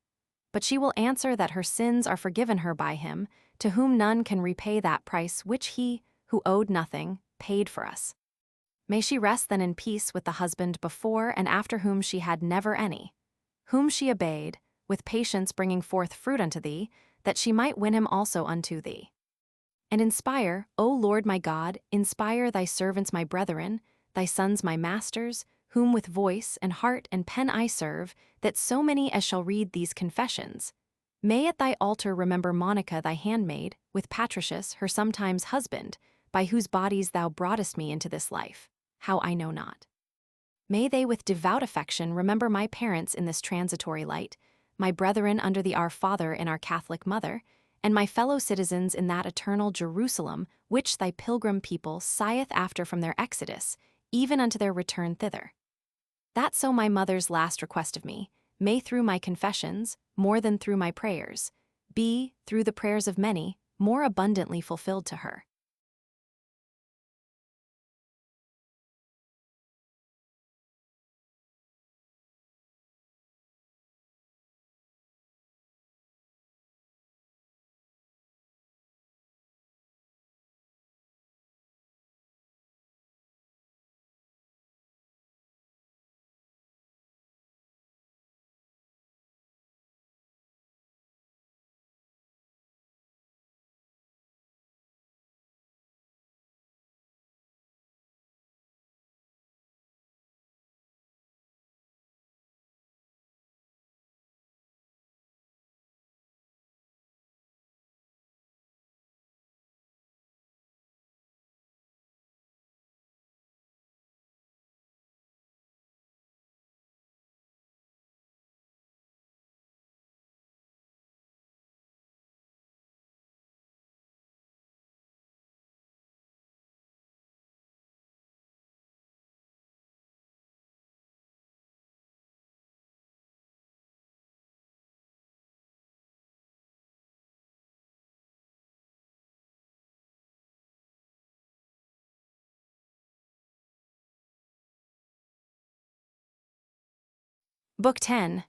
But she will answer that her sins are forgiven her by him, to whom none can repay that price which he, who owed nothing, paid for us. May she rest then in peace with the husband before and after whom she had never any, whom she obeyed, with patience bringing forth fruit unto thee, that she might win him also unto thee. And inspire, O Lord my God, inspire thy servants my brethren, thy sons my masters, whom with voice and heart and pen I serve, that so many as shall read these confessions may at thy altar remember Monica thy handmaid, with Patricius her sometimes husband, by whose bodies thou broughtest me into this life, how I know not. May they with devout affection remember my parents in this transitory light, my brethren under the Our Father in our Catholic Mother, and my fellow citizens in that eternal Jerusalem which thy pilgrim people sigheth after from their exodus, even unto their return thither. That so my mother's last request of me, may through my confessions, more than through my prayers, be, through the prayers of many, more abundantly fulfilled to her. Book 10.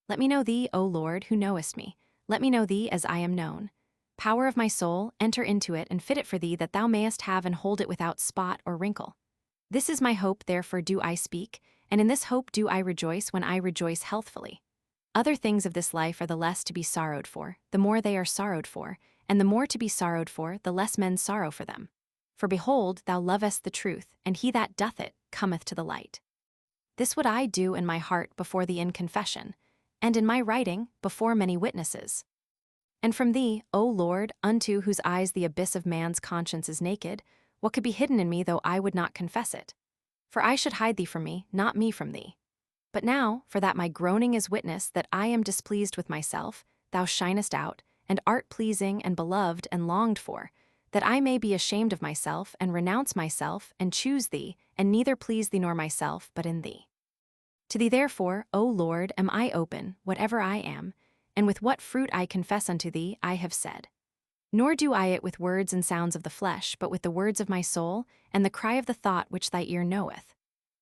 Let me know thee, O Lord, who knowest me. Let me know thee as I am known. Power of my soul, enter into it and fit it for thee that thou mayest have and hold it without spot or wrinkle. This is my hope, therefore do I speak, and in this hope do I rejoice when I rejoice healthfully. Other things of this life are the less to be sorrowed for, the more they are sorrowed for, and the more to be sorrowed for, the less men sorrow for them. For behold, thou lovest the truth, and he that doth it cometh to the light. This would I do in my heart before thee in confession, and in my writing before many witnesses. And from thee, O Lord, unto whose eyes the abyss of man's conscience is naked, what could be hidden in me though I would not confess it? For I should hide thee from me, not me from thee. But now, for that my groaning is witness that I am displeased with myself, thou shinest out, and art pleasing and beloved and longed for, that I may be ashamed of myself and renounce myself and choose thee, and neither please thee nor myself, but in thee. To thee therefore, O Lord, am I open, whatever I am, and with what fruit I confess unto thee, I have said. Nor do I it with words and sounds of the flesh, but with the words of my soul, and the cry of the thought which thy ear knoweth.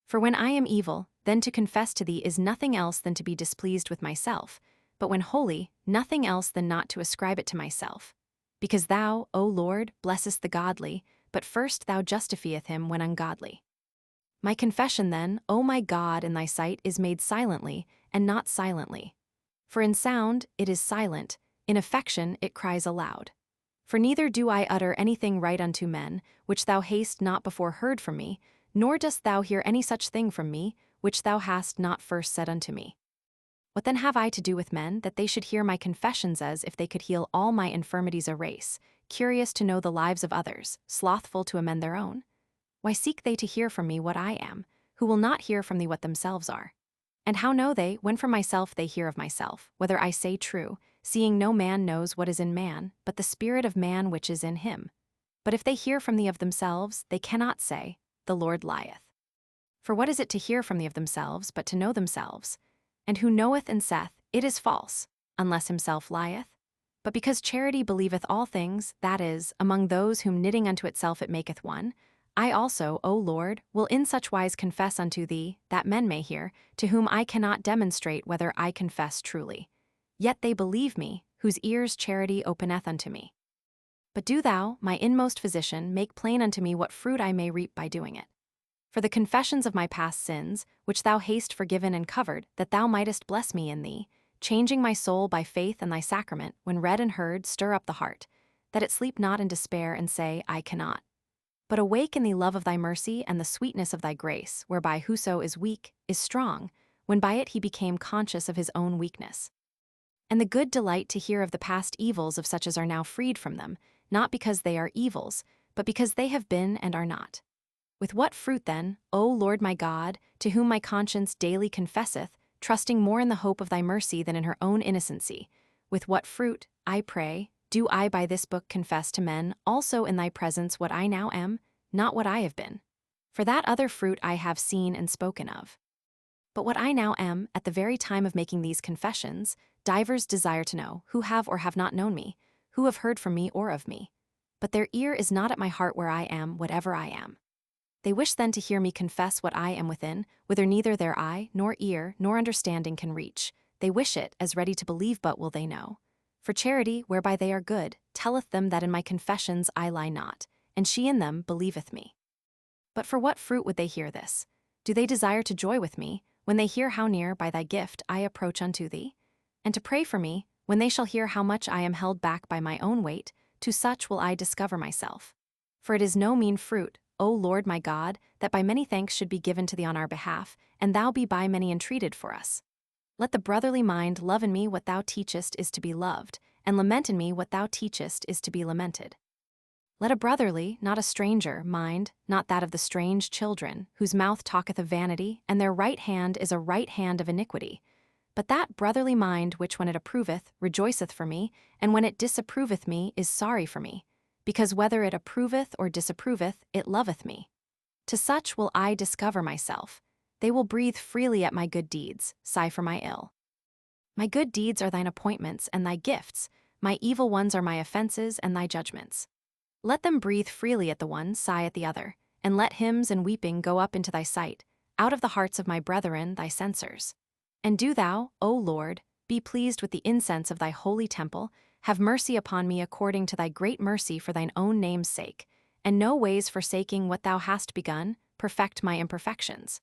For when I am evil, then to confess to thee is nothing else than to be displeased with myself, but when holy, nothing else than not to ascribe it to myself. Because thou, O Lord, blessest the godly, but first thou justifieth him when ungodly. My confession then, O my God, in thy sight is made silently, and not silently. For in sound it is silent, in affection it cries aloud. For neither do I utter anything right unto men, which thou hast not before heard from me, nor dost thou hear any such thing from me, which thou hast not first said unto me. What then have I to do with men, that they should hear my confessions as if they could heal all my infirmities a race, curious to know the lives of others, slothful to amend their own? Why seek they to hear from me what I am, who will not hear from thee what themselves are? And how know they, when from myself they hear of myself, whether I say true, seeing no man knows what is in man, but the spirit of man which is in him? But if they hear from thee of themselves, they cannot say, The Lord lieth. For what is it to hear from thee of themselves, but to know themselves? And who knoweth and saith, It is false, unless himself lieth? But because charity believeth all things, that is, among those whom knitting unto itself it maketh one, I also, O Lord, will in such wise confess unto thee, that men may hear, to whom I cannot demonstrate whether I confess truly. Yet they believe me, whose ears charity openeth unto me. But do thou, my inmost physician, make plain unto me what fruit I may reap by doing it. For the confessions of my past sins, which thou hast forgiven and covered, that thou mightest bless me in thee, changing my soul by faith and thy sacrament, when read and heard, stir up the heart, that it sleep not in despair and say, I cannot. But awake in the love of thy mercy and the sweetness of thy grace, whereby whoso is weak is strong, when by it he became conscious of his own weakness. And the good delight to hear of the past evils of such as are now freed from them, not because they are evils, but because they have been and are not. With what fruit then, O Lord my God, to whom my conscience daily confesseth, trusting more in the hope of thy mercy than in her own innocency, with what fruit, I pray, do I by this book confess to men also in thy presence what I now am, not what I have been? For that other fruit I have seen and spoken of. But what I now am, at the very time of making these confessions, divers desire to know, who have or have not known me, who have heard from me or of me. But their ear is not at my heart where I am, whatever I am. They wish then to hear me confess what I am within, whither neither their eye, nor ear, nor understanding can reach. They wish it, as ready to believe but will they know. For charity, whereby they are good, telleth them that in my confessions I lie not, and she in them believeth me. But for what fruit would they hear this? Do they desire to joy with me, when they hear how near, by thy gift, I approach unto thee? And to pray for me, when they shall hear how much I am held back by my own weight, to such will I discover myself. For it is no mean fruit, O Lord my God, that by many thanks should be given to thee on our behalf, and thou be by many entreated for us. Let the brotherly mind love in me what thou teachest is to be loved, and lament in me what thou teachest is to be lamented. Let a brotherly, not a stranger, mind, not that of the strange children, whose mouth talketh of vanity, and their right hand is a right hand of iniquity. But that brotherly mind which when it approveth, rejoiceth for me, and when it disapproveth me, is sorry for me. Because whether it approveth or disapproveth, it loveth me. To such will I discover myself. They will breathe freely at my good deeds, sigh for my ill. My good deeds are thine appointments and thy gifts, my evil ones are my offenses and thy judgments. Let them breathe freely at the one, sigh at the other, and let hymns and weeping go up into thy sight, out of the hearts of my brethren, thy censors. And do thou, O Lord, be pleased with the incense of thy holy temple, have mercy upon me according to thy great mercy for thine own name's sake, and no ways forsaking what thou hast begun, perfect my imperfections.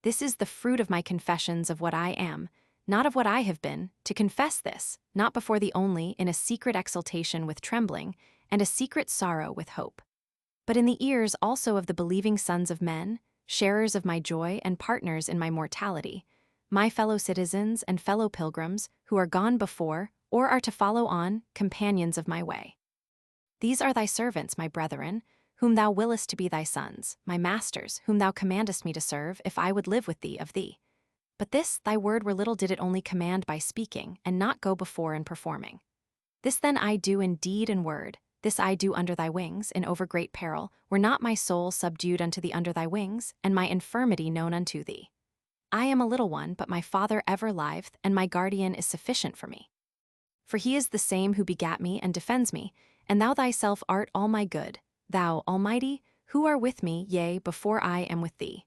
This is the fruit of my confessions of what I am, not of what I have been, to confess this, not before thee only, in a secret exultation with trembling, and a secret sorrow with hope. But in the ears also of the believing sons of men, sharers of my joy and partners in my mortality, my fellow citizens and fellow pilgrims, who are gone before, or are to follow on, companions of my way. These are thy servants, my brethren, whom thou willest to be thy sons, my masters, whom thou commandest me to serve, if I would live with thee of thee. But this thy word were little did it only command by speaking, and not go before in performing. This then I do in deed and word, this I do under thy wings, in over great peril, were not my soul subdued unto thee under thy wings, and my infirmity known unto thee. I am a little one, but my Father ever liveth, and my guardian is sufficient for me. For he is the same who begat me and defends me, and thou thyself art all my good, thou, Almighty, who are with me, yea, before I am with thee.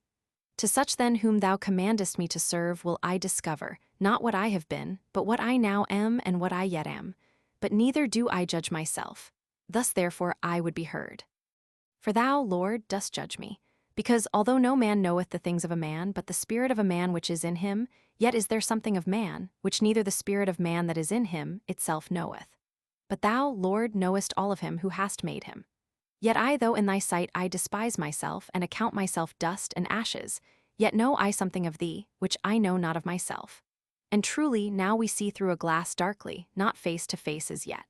To such then whom thou commandest me to serve will I discover, not what I have been, but what I now am and what I yet am. But neither do I judge myself. Thus therefore I would be heard. For thou, Lord, dost judge me. Because although no man knoweth the things of a man, but the spirit of a man which is in him, yet is there something of man, which neither the spirit of man that is in him itself knoweth. But thou, Lord, knowest all of him who hast made him. Yet I, though in thy sight I despise myself, and account myself dust and ashes, yet know I something of thee, which I know not of myself. And truly now we see through a glass darkly, not face to face as yet.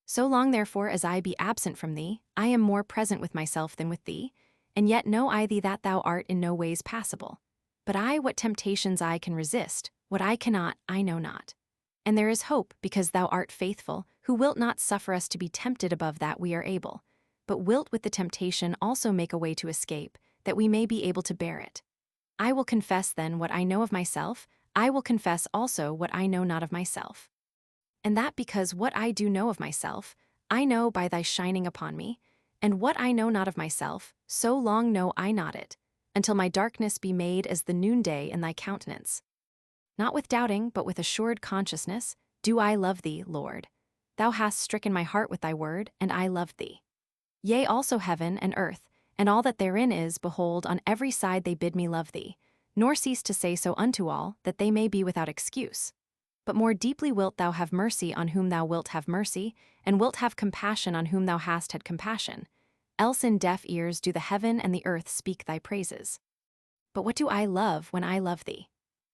So long therefore as I be absent from thee, I am more present with myself than with thee, and yet know I thee that thou art in no ways passable. But I what temptations I can resist, what I cannot, I know not. And there is hope, because thou art faithful, who wilt not suffer us to be tempted above that we are able, but wilt with the temptation also make a way to escape, that we may be able to bear it. I will confess then what I know of myself, I will confess also what I know not of myself. And that because what I do know of myself, I know by thy shining upon me, and what I know not of myself, so long know I not it, until my darkness be made as the noonday in thy countenance. Not with doubting, but with assured consciousness, do I love thee, Lord. Thou hast stricken my heart with thy word, and I loved thee. Yea, also heaven and earth, and all that therein is, behold, on every side they bid me love thee, nor cease to say so unto all, that they may be without excuse. But more deeply wilt thou have mercy on whom thou wilt have mercy, and wilt have compassion on whom thou hast had compassion. Else in deaf ears do the heaven and the earth speak thy praises. But what do I love when I love thee?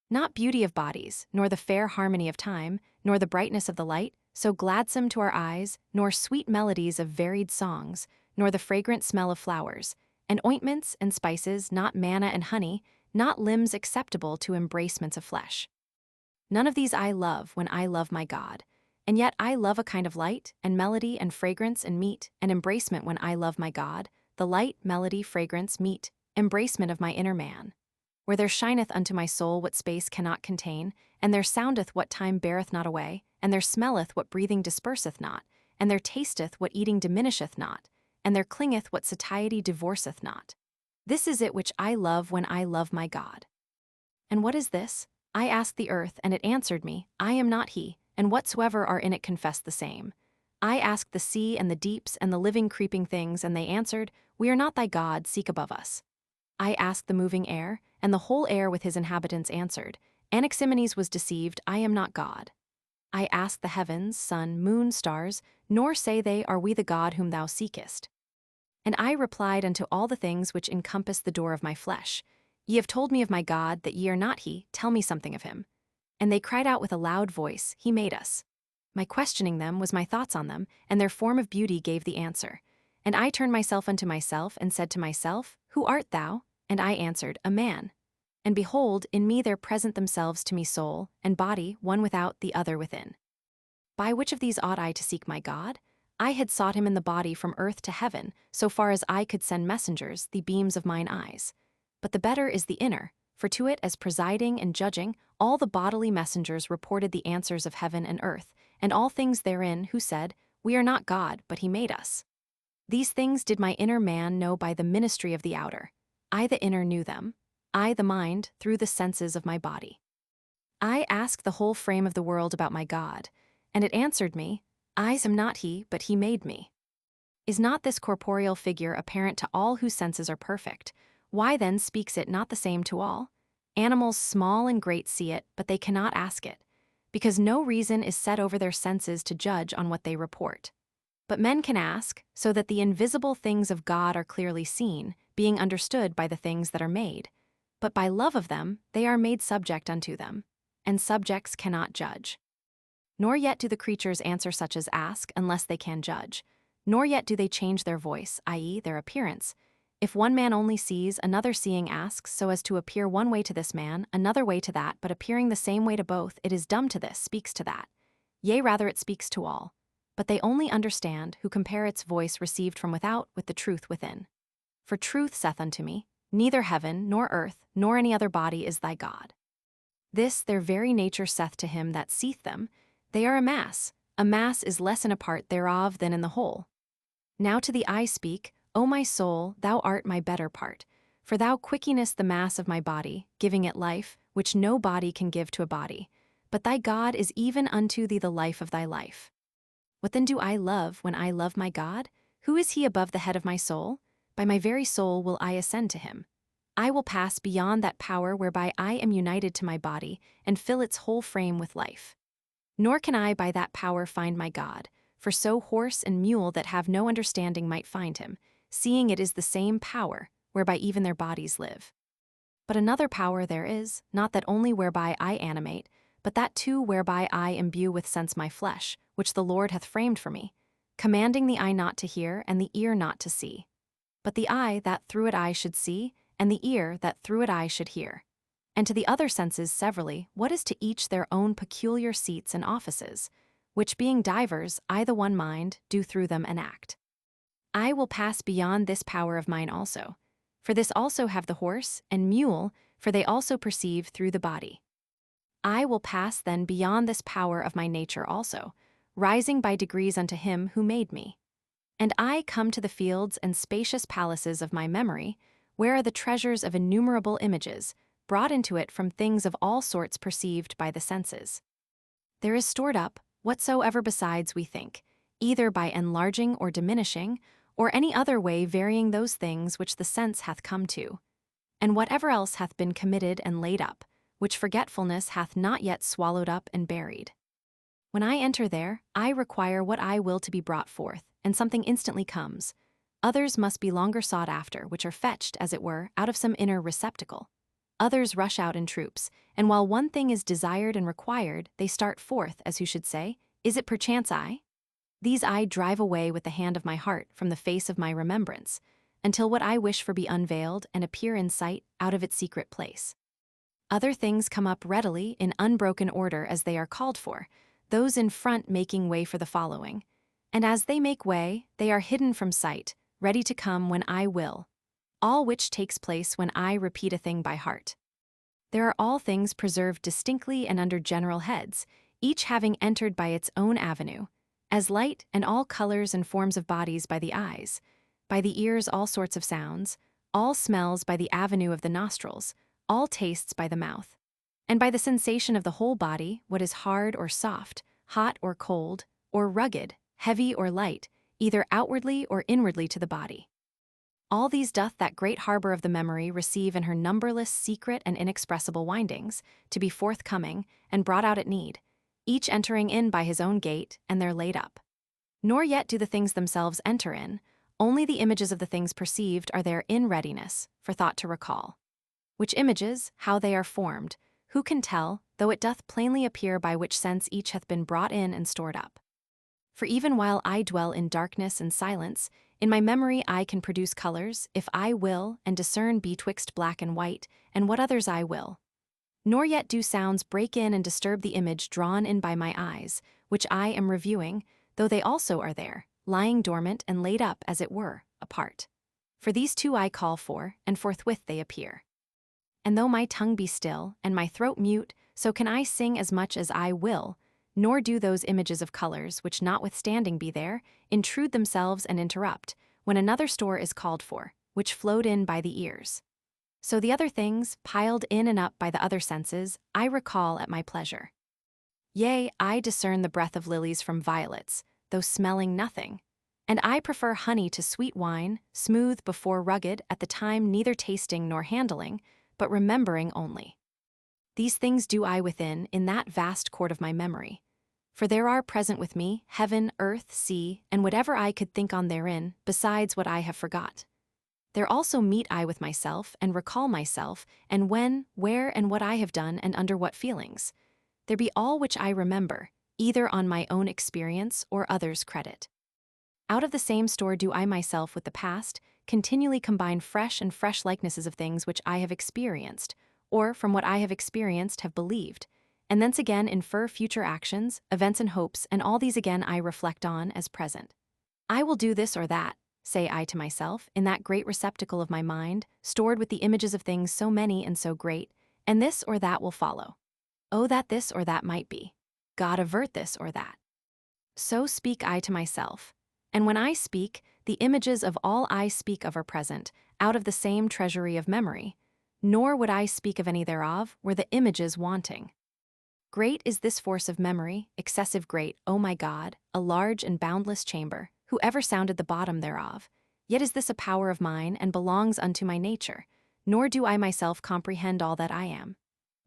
Not beauty of bodies, nor the fair harmony of time, nor the brightness of the light, so gladsome to our eyes, nor sweet melodies of varied songs, nor the fragrant smell of flowers, and ointments and spices, not manna and honey, not limbs acceptable to embracements of flesh. None of these I love when I love my God, and yet I love a kind of light, and melody, and fragrance, and meat, and embracement when I love my God, the light, melody, fragrance, meat, embracement of my inner man. Where there shineth unto my soul what space cannot contain, and there soundeth what time beareth not away, and there smelleth what breathing disperseth not, and there tasteth what eating diminisheth not, and there clingeth what satiety divorceth not. This is it which I love when I love my God. And what is this? I asked the earth, and it answered me, I am not he, and whatsoever are in it confess the same. I asked the sea and the deeps and the living creeping things, and they answered, We are not thy God, seek above us. I asked the moving air, and the whole air with his inhabitants answered, Anaximenes was deceived, I am not God. I asked the heavens, sun, moon, stars, nor say they, Are we the God whom thou seekest? And I replied unto all the things which encompass the door of my flesh, Ye have told me of my God, that ye are not he, tell me something of him. And they cried out with a loud voice, He made us. My questioning them was my thoughts on them, and their form of beauty gave the answer. And I turned myself unto myself, and said to myself, Who art thou? And I answered, A man. And behold, in me there present themselves to me soul and body, one without, the other within. By which of these ought I to seek my God? I had sought him in the body from earth to heaven, so far as I could send messengers, the beams of mine eyes. But the better is the inner, for to it as presiding and judging, all the bodily messengers reported the answers of heaven and earth, and all things therein, who said, We are not God, but he made us. These things did my inner man know by the ministry of the outer. I the inner knew them, I the mind, through the senses of my body. I asked the whole frame of the world about my God, and it answered me, I am not he, but he made me. Is not this corporeal figure apparent to all whose senses are perfect? Why then speaks it not the same to all? Animals small and great see it, but they cannot ask it, because no reason is set over their senses to judge on what they report. But men can ask, so that the invisible things of God are clearly seen, being understood by the things that are made. But by love of them, they are made subject unto them, and subjects cannot judge. Nor yet do the creatures answer such as ask, unless they can judge. Nor yet do they change their voice, i.e., their appearance. If one man only sees, another seeing asks, so as to appear one way to this man, another way to that, but appearing the same way to both, it is dumb to this, speaks to that. Yea, rather it speaks to all. But they only understand who compare its voice received from without with the truth within. For truth saith unto me, Neither heaven, nor earth, nor any other body is thy God. This their very nature saith to him that seeth them, They are a mass is less in a part thereof than in the whole. Now to the eye speak, O my soul, thou art my better part, for thou quickenest the mass of my body, giving it life, which no body can give to a body, but thy God is even unto thee the life of thy life. What then do I love when I love my God? Who is he above the head of my soul? By my very soul will I ascend to him. I will pass beyond that power whereby I am united to my body, and fill its whole frame with life. Nor can I by that power find my God, for so horse and mule that have no understanding might find him, seeing it is the same power, whereby even their bodies live. But another power there is, not that only whereby I animate, but that too whereby I imbue with sense my flesh, which the Lord hath framed for me, commanding the eye not to hear, and the ear not to see. But the eye that through it I should see, and the ear that through it I should hear. And to the other senses severally, what is to each their own peculiar seats and offices, which being divers, I the one mind, do through them enact. I will pass beyond this power of mine also. For this also have the horse and mule, for they also perceive through the body. I will pass then beyond this power of my nature also, rising by degrees unto him who made me. And I come to the fields and spacious palaces of my memory, where are the treasures of innumerable images, brought into it from things of all sorts perceived by the senses. There is stored up whatsoever besides we think, either by enlarging or diminishing, or any other way varying those things which the sense hath come to, and whatever else hath been committed and laid up, which forgetfulness hath not yet swallowed up and buried. When I enter there, I require what I will to be brought forth, and something instantly comes. Others must be longer sought after, which are fetched, as it were, out of some inner receptacle. Others rush out in troops, and while one thing is desired and required, they start forth, as who should say, Is it perchance I? These I drive away with the hand of my heart from the face of my remembrance, until what I wish for be unveiled and appear in sight out of its secret place. Other things come up readily in unbroken order as they are called for, those in front making way for the following. And as they make way, they are hidden from sight, ready to come when I will, all which takes place when I repeat a thing by heart. There are all things preserved distinctly and under general heads, each having entered by its own avenue, as light and all colors and forms of bodies by the eyes, by the ears all sorts of sounds, all smells by the avenue of the nostrils, all tastes by the mouth, and by the sensation of the whole body, what is hard or soft, hot or cold, or rugged, heavy or light, either outwardly or inwardly to the body. All these doth that great harbor of the memory receive in her numberless secret and inexpressible windings, to be forthcoming and brought out at need, each entering in by his own gate, and there laid up. Nor yet do the things themselves enter in, only the images of the things perceived are there in readiness for thought to recall. Which images, how they are formed, who can tell, though it doth plainly appear by which sense each hath been brought in and stored up? For even while I dwell in darkness and silence, in my memory I can produce colors, if I will, and discern betwixt black and white, and what others I will. Nor yet do sounds break in and disturb the image drawn in by my eyes, which I am reviewing, though they also are there, lying dormant and laid up, as it were, apart. For these two I call for, and forthwith they appear. And though my tongue be still, and my throat mute, so can I sing as much as I will, nor do those images of colors, which notwithstanding be there, intrude themselves and interrupt, when another store is called for, which flowed in by the ears. So the other things, piled in and up by the other senses, I recall at my pleasure. Yea, I discern the breath of lilies from violets, though smelling nothing. And I prefer honey to sweet wine, smooth before rugged, at the time neither tasting nor handling, but remembering only. These things do I within, in that vast court of my memory. For there are present with me heaven, earth, sea, and whatever I could think on therein, besides what I have forgot. There also meet I with myself, and recall myself, and when, where, and what I have done, and under what feelings. There be all which I remember, either on my own experience or others' credit. Out of the same store do I myself with the past continually combine fresh and fresh likenesses of things which I have experienced, or from what I have experienced have believed, and thence again infer future actions, events and hopes, and all these again I reflect on as present. I will do this or that, say I to myself, in that great receptacle of my mind, stored with the images of things so many and so great, and this or that will follow. Oh, that this or that might be. God avert this or that. So speak I to myself. And when I speak, the images of all I speak of are present, out of the same treasury of memory, nor would I speak of any thereof, were the images wanting. Great is this force of memory, excessive great, O my God, a large and boundless chamber, who ever sounded the bottom thereof. Yet is this a power of mine, and belongs unto my nature, nor do I myself comprehend all that I am.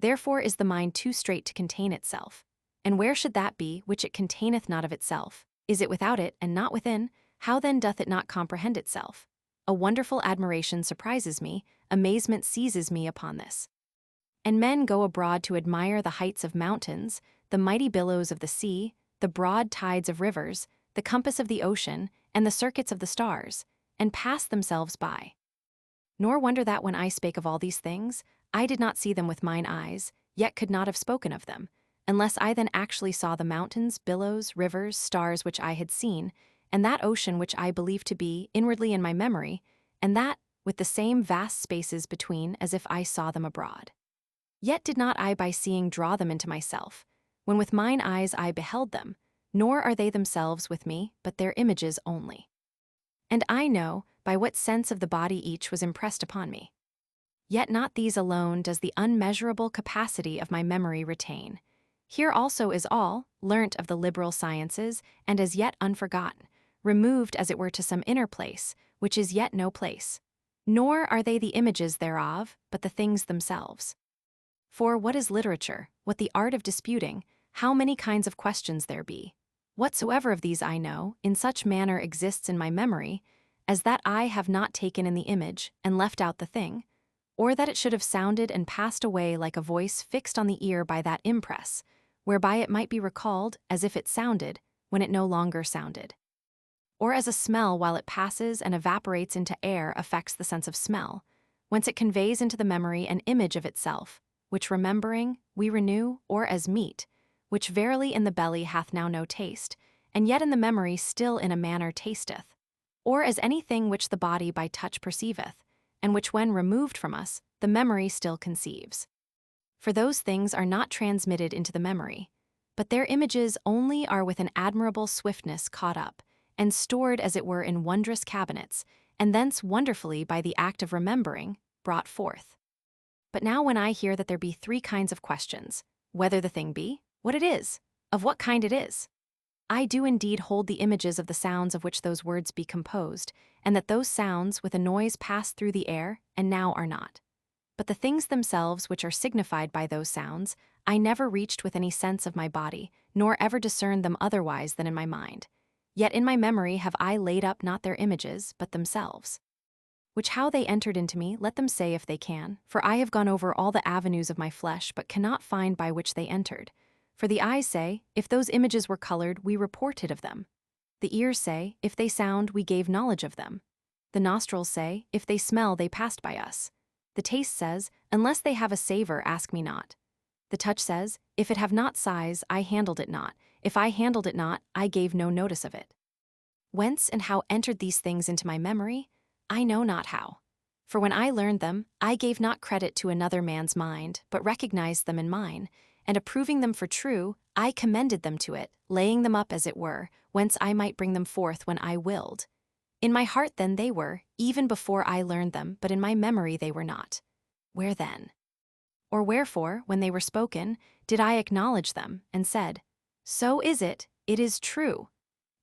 Therefore is the mind too strait to contain itself. And where should that be which it containeth not of itself? Is it without it, and not within? How then doth it not comprehend itself? A wonderful admiration surprises me, amazement seizes me upon this. And men go abroad to admire the heights of mountains, the mighty billows of the sea, the broad tides of rivers, the compass of the ocean, and the circuits of the stars, and pass themselves by. Nor wonder that when I spake of all these things, I did not see them with mine eyes, yet could not have spoken of them, unless I then actually saw the mountains, billows, rivers, stars which I had seen, and that ocean which I believe to be inwardly in my memory, and that with the same vast spaces between as if I saw them abroad. Yet did not I by seeing draw them into myself, when with mine eyes I beheld them, nor are they themselves with me, but their images only. And I know by what sense of the body each was impressed upon me. Yet not these alone does the unmeasurable capacity of my memory retain. Here also is all, learnt of the liberal sciences, and as yet unforgotten, removed as it were to some inner place, which is yet no place. Nor are they the images thereof, but the things themselves. For what is literature, what the art of disputing, how many kinds of questions there be? Whatsoever of these I know, in such manner exists in my memory, as that I have not taken in the image, and left out the thing, or that it should have sounded and passed away like a voice fixed on the ear by that impress, whereby it might be recalled as if it sounded, when it no longer sounded. Or as a smell while it passes and evaporates into air affects the sense of smell, whence it conveys into the memory an image of itself, which remembering, we renew, or as meat, which verily in the belly hath now no taste, and yet in the memory still in a manner tasteth, or as anything which the body by touch perceiveth, and which when removed from us, the memory still conceives. For those things are not transmitted into the memory, but their images only are with an admirable swiftness caught up, and stored as it were in wondrous cabinets, and thence wonderfully by the act of remembering, brought forth. But now when I hear that there be 3 kinds of questions, whether the thing be, what it is, of what kind it is, I do indeed hold the images of the sounds of which those words be composed, and that those sounds with a noise pass through the air, and now are not. But the things themselves which are signified by those sounds, I never reached with any sense of my body, nor ever discerned them otherwise than in my mind. Yet in my memory have I laid up not their images, but themselves. Which how they entered into me, let them say if they can, for I have gone over all the avenues of my flesh, but cannot find by which they entered. For the eyes say, if those images were colored, we reported of them. The ears say, if they sound, we gave knowledge of them. The nostrils say, if they smell, they passed by us. The taste says, unless they have a savor, ask me not. The touch says, if it have not size, I handled it not. If I handled it not, I gave no notice of it. Whence and how entered these things into my memory? I know not how. For when I learned them, I gave not credit to another man's mind, but recognized them in mine, and approving them for true, I commended them to it, laying them up as it were, whence I might bring them forth when I willed. In my heart then they were, even before I learned them, but in my memory they were not. Where then? Or wherefore, when they were spoken, did I acknowledge them, and said, so is it is true,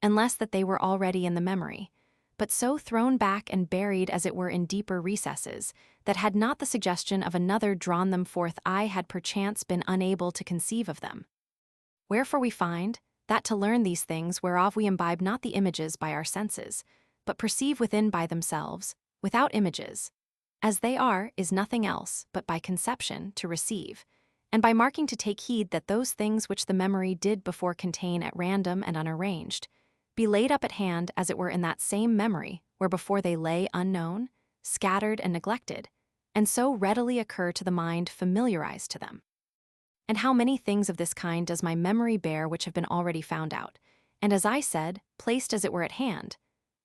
unless that they were already in the memory, but so thrown back and buried as it were in deeper recesses, that had not the suggestion of another drawn them forth I had perchance been unable to conceive of them. Wherefore we find, that to learn these things whereof we imbibe not the images by our senses, but perceive within by themselves, without images, as they are, is nothing else but by conception to receive, and by marking to take heed that those things which the memory did before contain at random and unarranged, be laid up at hand as it were in that same memory where before they lay unknown, scattered and neglected, and so readily occur to the mind familiarized to them. And how many things of this kind does my memory bear which have been already found out, and as I said, placed as it were at hand,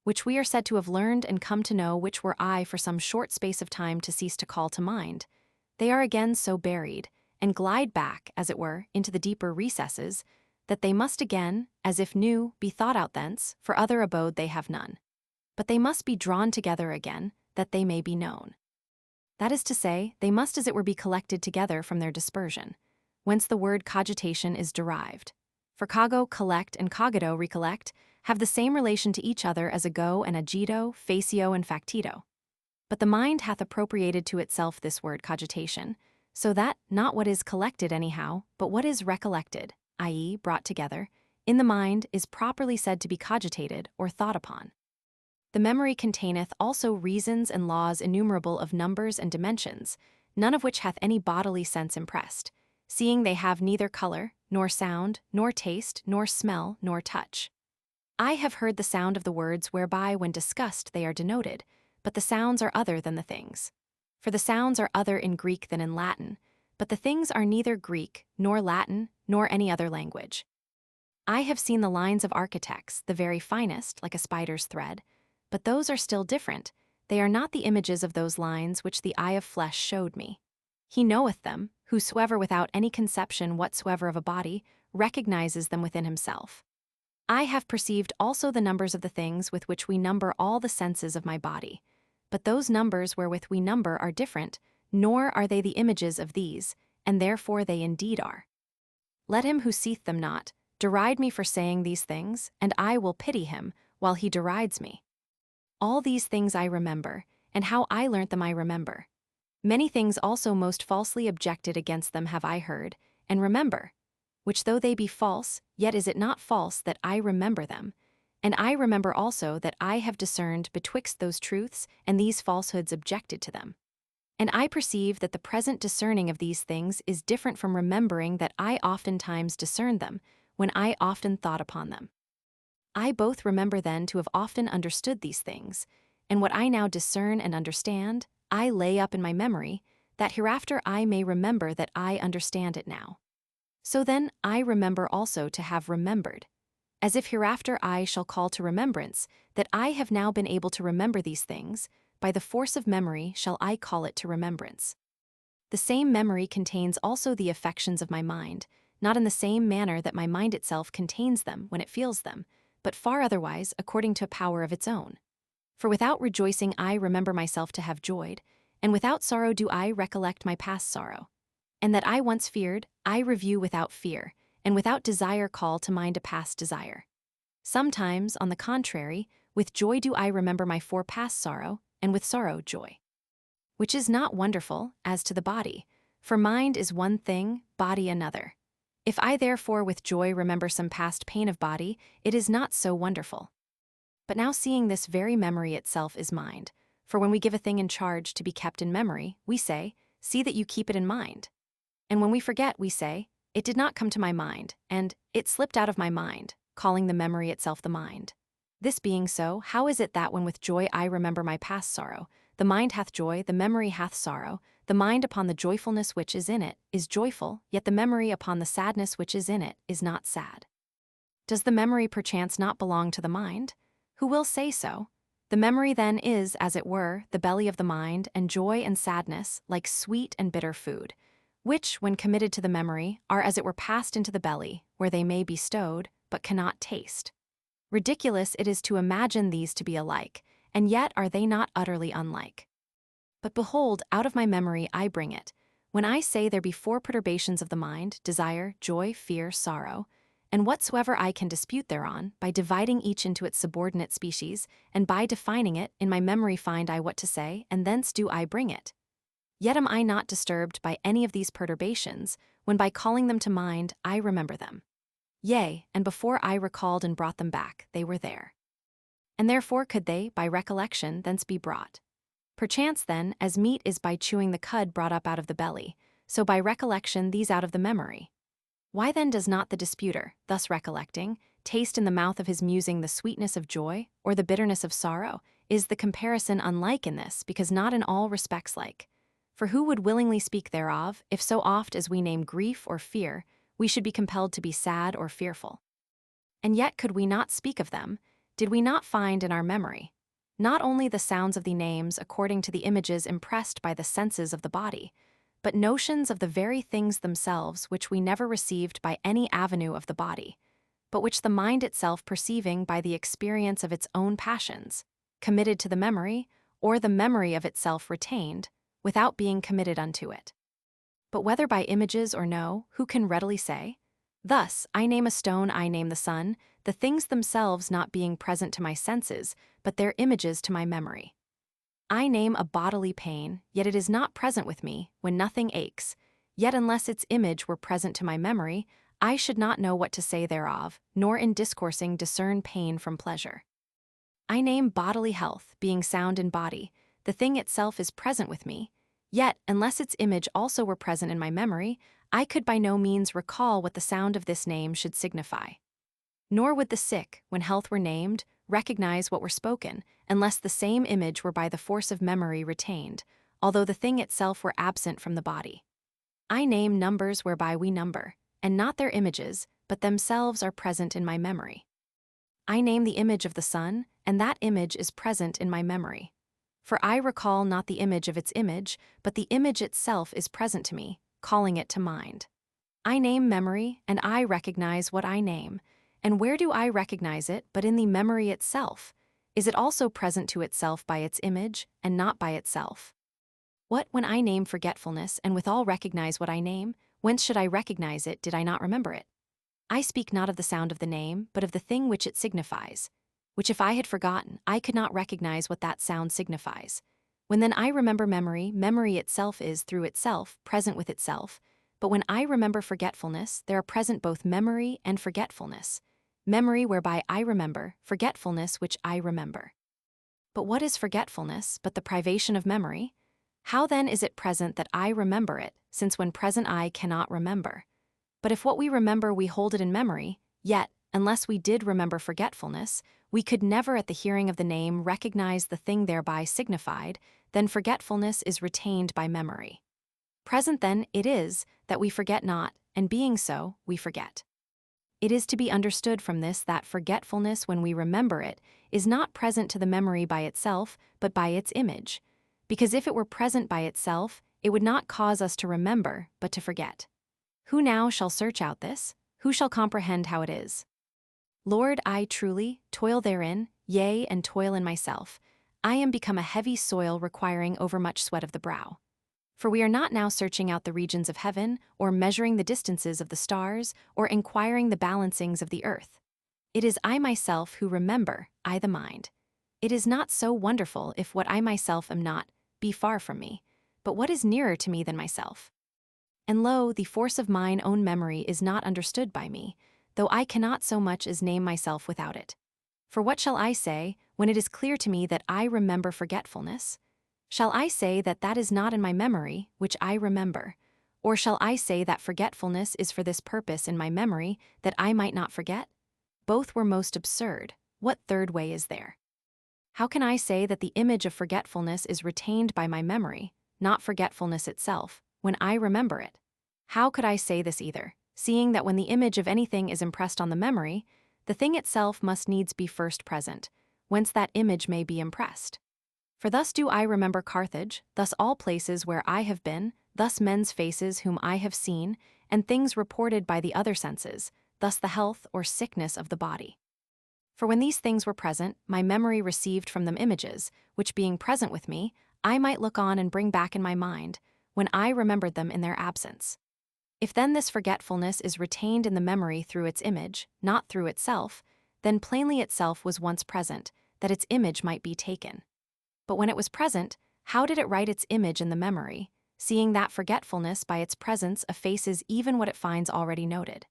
which we are said to have learned and come to know, which were I for some short space of time to cease to call to mind, they are again so buried, and glide back, as it were, into the deeper recesses, that they must again, as if new, be thought out thence, for other abode they have none. But they must be drawn together again, that they may be known. That is to say, they must as it were be collected together from their dispersion, whence the word cogitation is derived. For cogo, collect, and cogito, recollect, have the same relation to each other as ago and agito, facio, and factito. But the mind hath appropriated to itself this word cogitation, so that, not what is collected anyhow, but what is recollected, i.e., brought together, in the mind is properly said to be cogitated or thought upon. The memory containeth also reasons and laws innumerable of numbers and dimensions, none of which hath any bodily sense impressed, seeing they have neither color, nor sound, nor taste, nor smell, nor touch. I have heard the sound of the words whereby when discussed they are denoted, but the sounds are other than the things. For the sounds are other in Greek than in Latin, but the things are neither Greek, nor Latin, nor any other language. I have seen the lines of architects, the very finest, like a spider's thread, but those are still different. They are not the images of those lines which the eye of flesh showed me. He knoweth them, whosoever without any conception whatsoever of a body recognizes them within himself. I have perceived also the numbers of the things with which we number all the senses of my body. But those numbers wherewith we number are different, nor are they the images of these, and therefore they indeed are. Let him who seeth them not deride me for saying these things, and I will pity him, while he derides me. All these things I remember, and how I learnt them I remember. Many things also most falsely objected against them have I heard, and remember, which though they be false, yet is it not false that I remember them. And I remember also that I have discerned betwixt those truths and these falsehoods objected to them. And I perceive that the present discerning of these things is different from remembering that I oftentimes discerned them, when I often thought upon them. I both remember then to have often understood these things, and what I now discern and understand, I lay up in my memory, that hereafter I may remember that I understand it now. So then I remember also to have remembered, as if hereafter I shall call to remembrance that I have now been able to remember these things, by the force of memory shall I call it to remembrance. The same memory contains also the affections of my mind, not in the same manner that my mind itself contains them when it feels them, but far otherwise according to a power of its own. For without rejoicing I remember myself to have joyed, and without sorrow do I recollect my past sorrow. And that I once feared, I review without fear, and without desire call to mind a past desire. Sometimes, on the contrary, with joy do I remember my past sorrow, and with sorrow joy. Which is not wonderful, as to the body, for mind is one thing, body another. If I therefore with joy remember some past pain of body, it is not so wonderful. But now seeing this very memory itself is mind, for when we give a thing in charge to be kept in memory, we say, see that you keep it in mind. And when we forget, we say, it did not come to my mind, and it slipped out of my mind, calling the memory itself the mind. This being so, how is it that when with joy I remember my past sorrow, the mind hath joy, the memory hath sorrow, the mind upon the joyfulness which is in it is joyful, yet the memory upon the sadness which is in it is not sad? Does the memory perchance not belong to the mind? Who will say so? The memory then is, as it were, the belly of the mind, and joy and sadness, like sweet and bitter food, which, when committed to the memory, are as it were passed into the belly, where they may be stowed, but cannot taste. Ridiculous it is to imagine these to be alike, and yet are they not utterly unlike. But behold, out of my memory I bring it, when I say there be 4 perturbations of the mind, desire, joy, fear, sorrow, and whatsoever I can dispute thereon, by dividing each into its subordinate species, and by defining it, in my memory find I what to say, and thence do I bring it. Yet am I not disturbed by any of these perturbations, when by calling them to mind I remember them. Yea, and before I recalled and brought them back, they were there. And therefore could they, by recollection, thence be brought. Perchance then, as meat is by chewing the cud brought up out of the belly, so by recollection these out of the memory. Why then does not the disputer, thus recollecting, taste in the mouth of his musing the sweetness of joy, or the bitterness of sorrow? Is the comparison unlike in this, because not in all respects like? For who would willingly speak thereof, if so oft as we name grief or fear, we should be compelled to be sad or fearful? And yet could we not speak of them, did we not find in our memory, not only the sounds of the names according to the images impressed by the senses of the body, but notions of the very things themselves which we never received by any avenue of the body, but which the mind itself perceiving by the experience of its own passions, committed to the memory, or the memory of itself retained, without being committed unto it. But whether by images or no, who can readily say? Thus, I name a stone, I name the sun, the things themselves not being present to my senses, but their images to my memory. I name a bodily pain, yet it is not present with me, when nothing aches, yet unless its image were present to my memory, I should not know what to say thereof, nor in discoursing discern pain from pleasure. I name bodily health, being sound in body, the thing itself is present with me, yet unless its image also were present in my memory, I could by no means recall what the sound of this name should signify. Nor would the sick, when health were named, recognize what were spoken, unless the same image were by the force of memory retained, although the thing itself were absent from the body. I name numbers whereby we number, and not their images, but themselves are present in my memory. I name the image of the sun, and that image is present in my memory. For I recall not the image of its image, but the image itself is present to me, calling it to mind. I name memory, and I recognize what I name. And where do I recognize it but in the memory itself? Is it also present to itself by its image, and not by itself? What when I name forgetfulness, and withal recognize what I name? Whence should I recognize it, did I not remember it? I speak not of the sound of the name, but of the thing which it signifies, which if I had forgotten, I could not recognize what that sound signifies. When then I remember memory, memory itself is, through itself, present with itself. But when I remember forgetfulness, there are present both memory and forgetfulness. Memory whereby I remember, forgetfulness which I remember. But what is forgetfulness but the privation of memory? How then is it present that I remember it, since when present I cannot remember? But if what we remember we hold it in memory, yet, unless we did remember forgetfulness, we could never at the hearing of the name recognize the thing thereby signified, then forgetfulness is retained by memory. Present then it is, that we forget not, and being so, we forget. It is to be understood from this that forgetfulness when we remember it is not present to the memory by itself, but by its image. Because if it were present by itself, it would not cause us to remember, but to forget. Who now shall search out this? Who shall comprehend how it is? Lord, I truly toil therein, yea, and toil in myself. I am become a heavy soil requiring overmuch sweat of the brow. For we are not now searching out the regions of heaven, or measuring the distances of the stars, or inquiring the balancings of the earth. It is I myself who remember, I the mind. It is not so wonderful if what I myself am not be far from me, but what is nearer to me than myself. And lo, the force of mine own memory is not understood by me, though I cannot so much as name myself without it. For what shall I say, when it is clear to me that I remember forgetfulness? Shall I say that that is not in my memory, which I remember? Or shall I say that forgetfulness is for this purpose in my memory, that I might not forget? Both were most absurd. What third way is there? How can I say that the image of forgetfulness is retained by my memory, not forgetfulness itself, when I remember it? How could I say this either, seeing that when the image of anything is impressed on the memory, the thing itself must needs be first present, whence that image may be impressed? For thus do I remember Carthage, thus all places where I have been, thus men's faces whom I have seen, and things reported by the other senses, thus the health or sickness of the body. For when these things were present, my memory received from them images, which being present with me, I might look on and bring back in my mind, when I remembered them in their absence. If then this forgetfulness is retained in the memory through its image, not through itself, then plainly itself was once present, that its image might be taken. But when it was present, how did it write its image in the memory, seeing that forgetfulness by its presence effaces even what it finds already noted?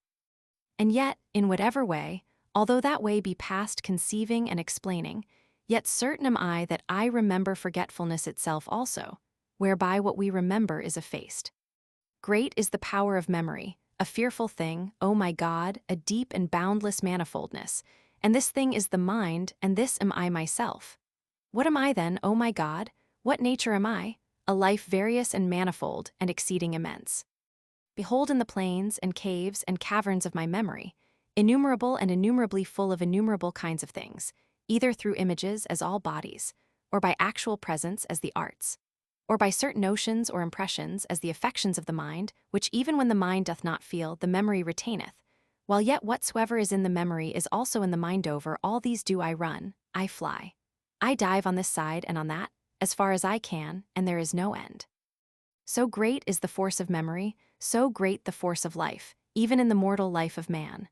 And yet, in whatever way, although that way be past conceiving and explaining, yet certain am I that I remember forgetfulness itself also, whereby what we remember is effaced. Great is the power of memory, a fearful thing, O my God, a deep and boundless manifoldness, and this thing is the mind, and this am I myself. What am I then, O my God? What nature am I? A life various and manifold, and exceeding immense. Behold in the plains and caves and caverns of my memory, innumerable and innumerably full of innumerable kinds of things, either through images as all bodies, or by actual presence as the arts, or by certain notions or impressions as the affections of the mind, which even when the mind doth not feel, the memory retaineth, while yet whatsoever is in the memory is also in the mind. Over all these do I run, I fly. I dive on this side and on that, as far as I can, and there is no end. So great is the force of memory, so great the force of life, even in the mortal life of man.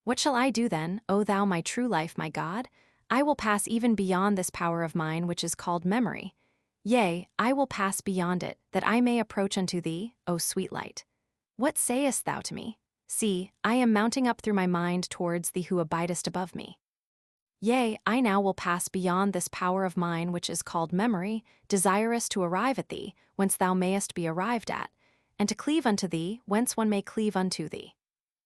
What shall I do then, O thou my true life, my God? I will pass even beyond this power of mine which is called memory. Yea, I will pass beyond it, that I may approach unto thee, O sweet light. What sayest thou to me? See, I am mounting up through my mind towards thee who abidest above me. Yea, I now will pass beyond this power of mine which is called memory, desirous to arrive at thee, whence thou mayest be arrived at, and to cleave unto thee, whence one may cleave unto thee.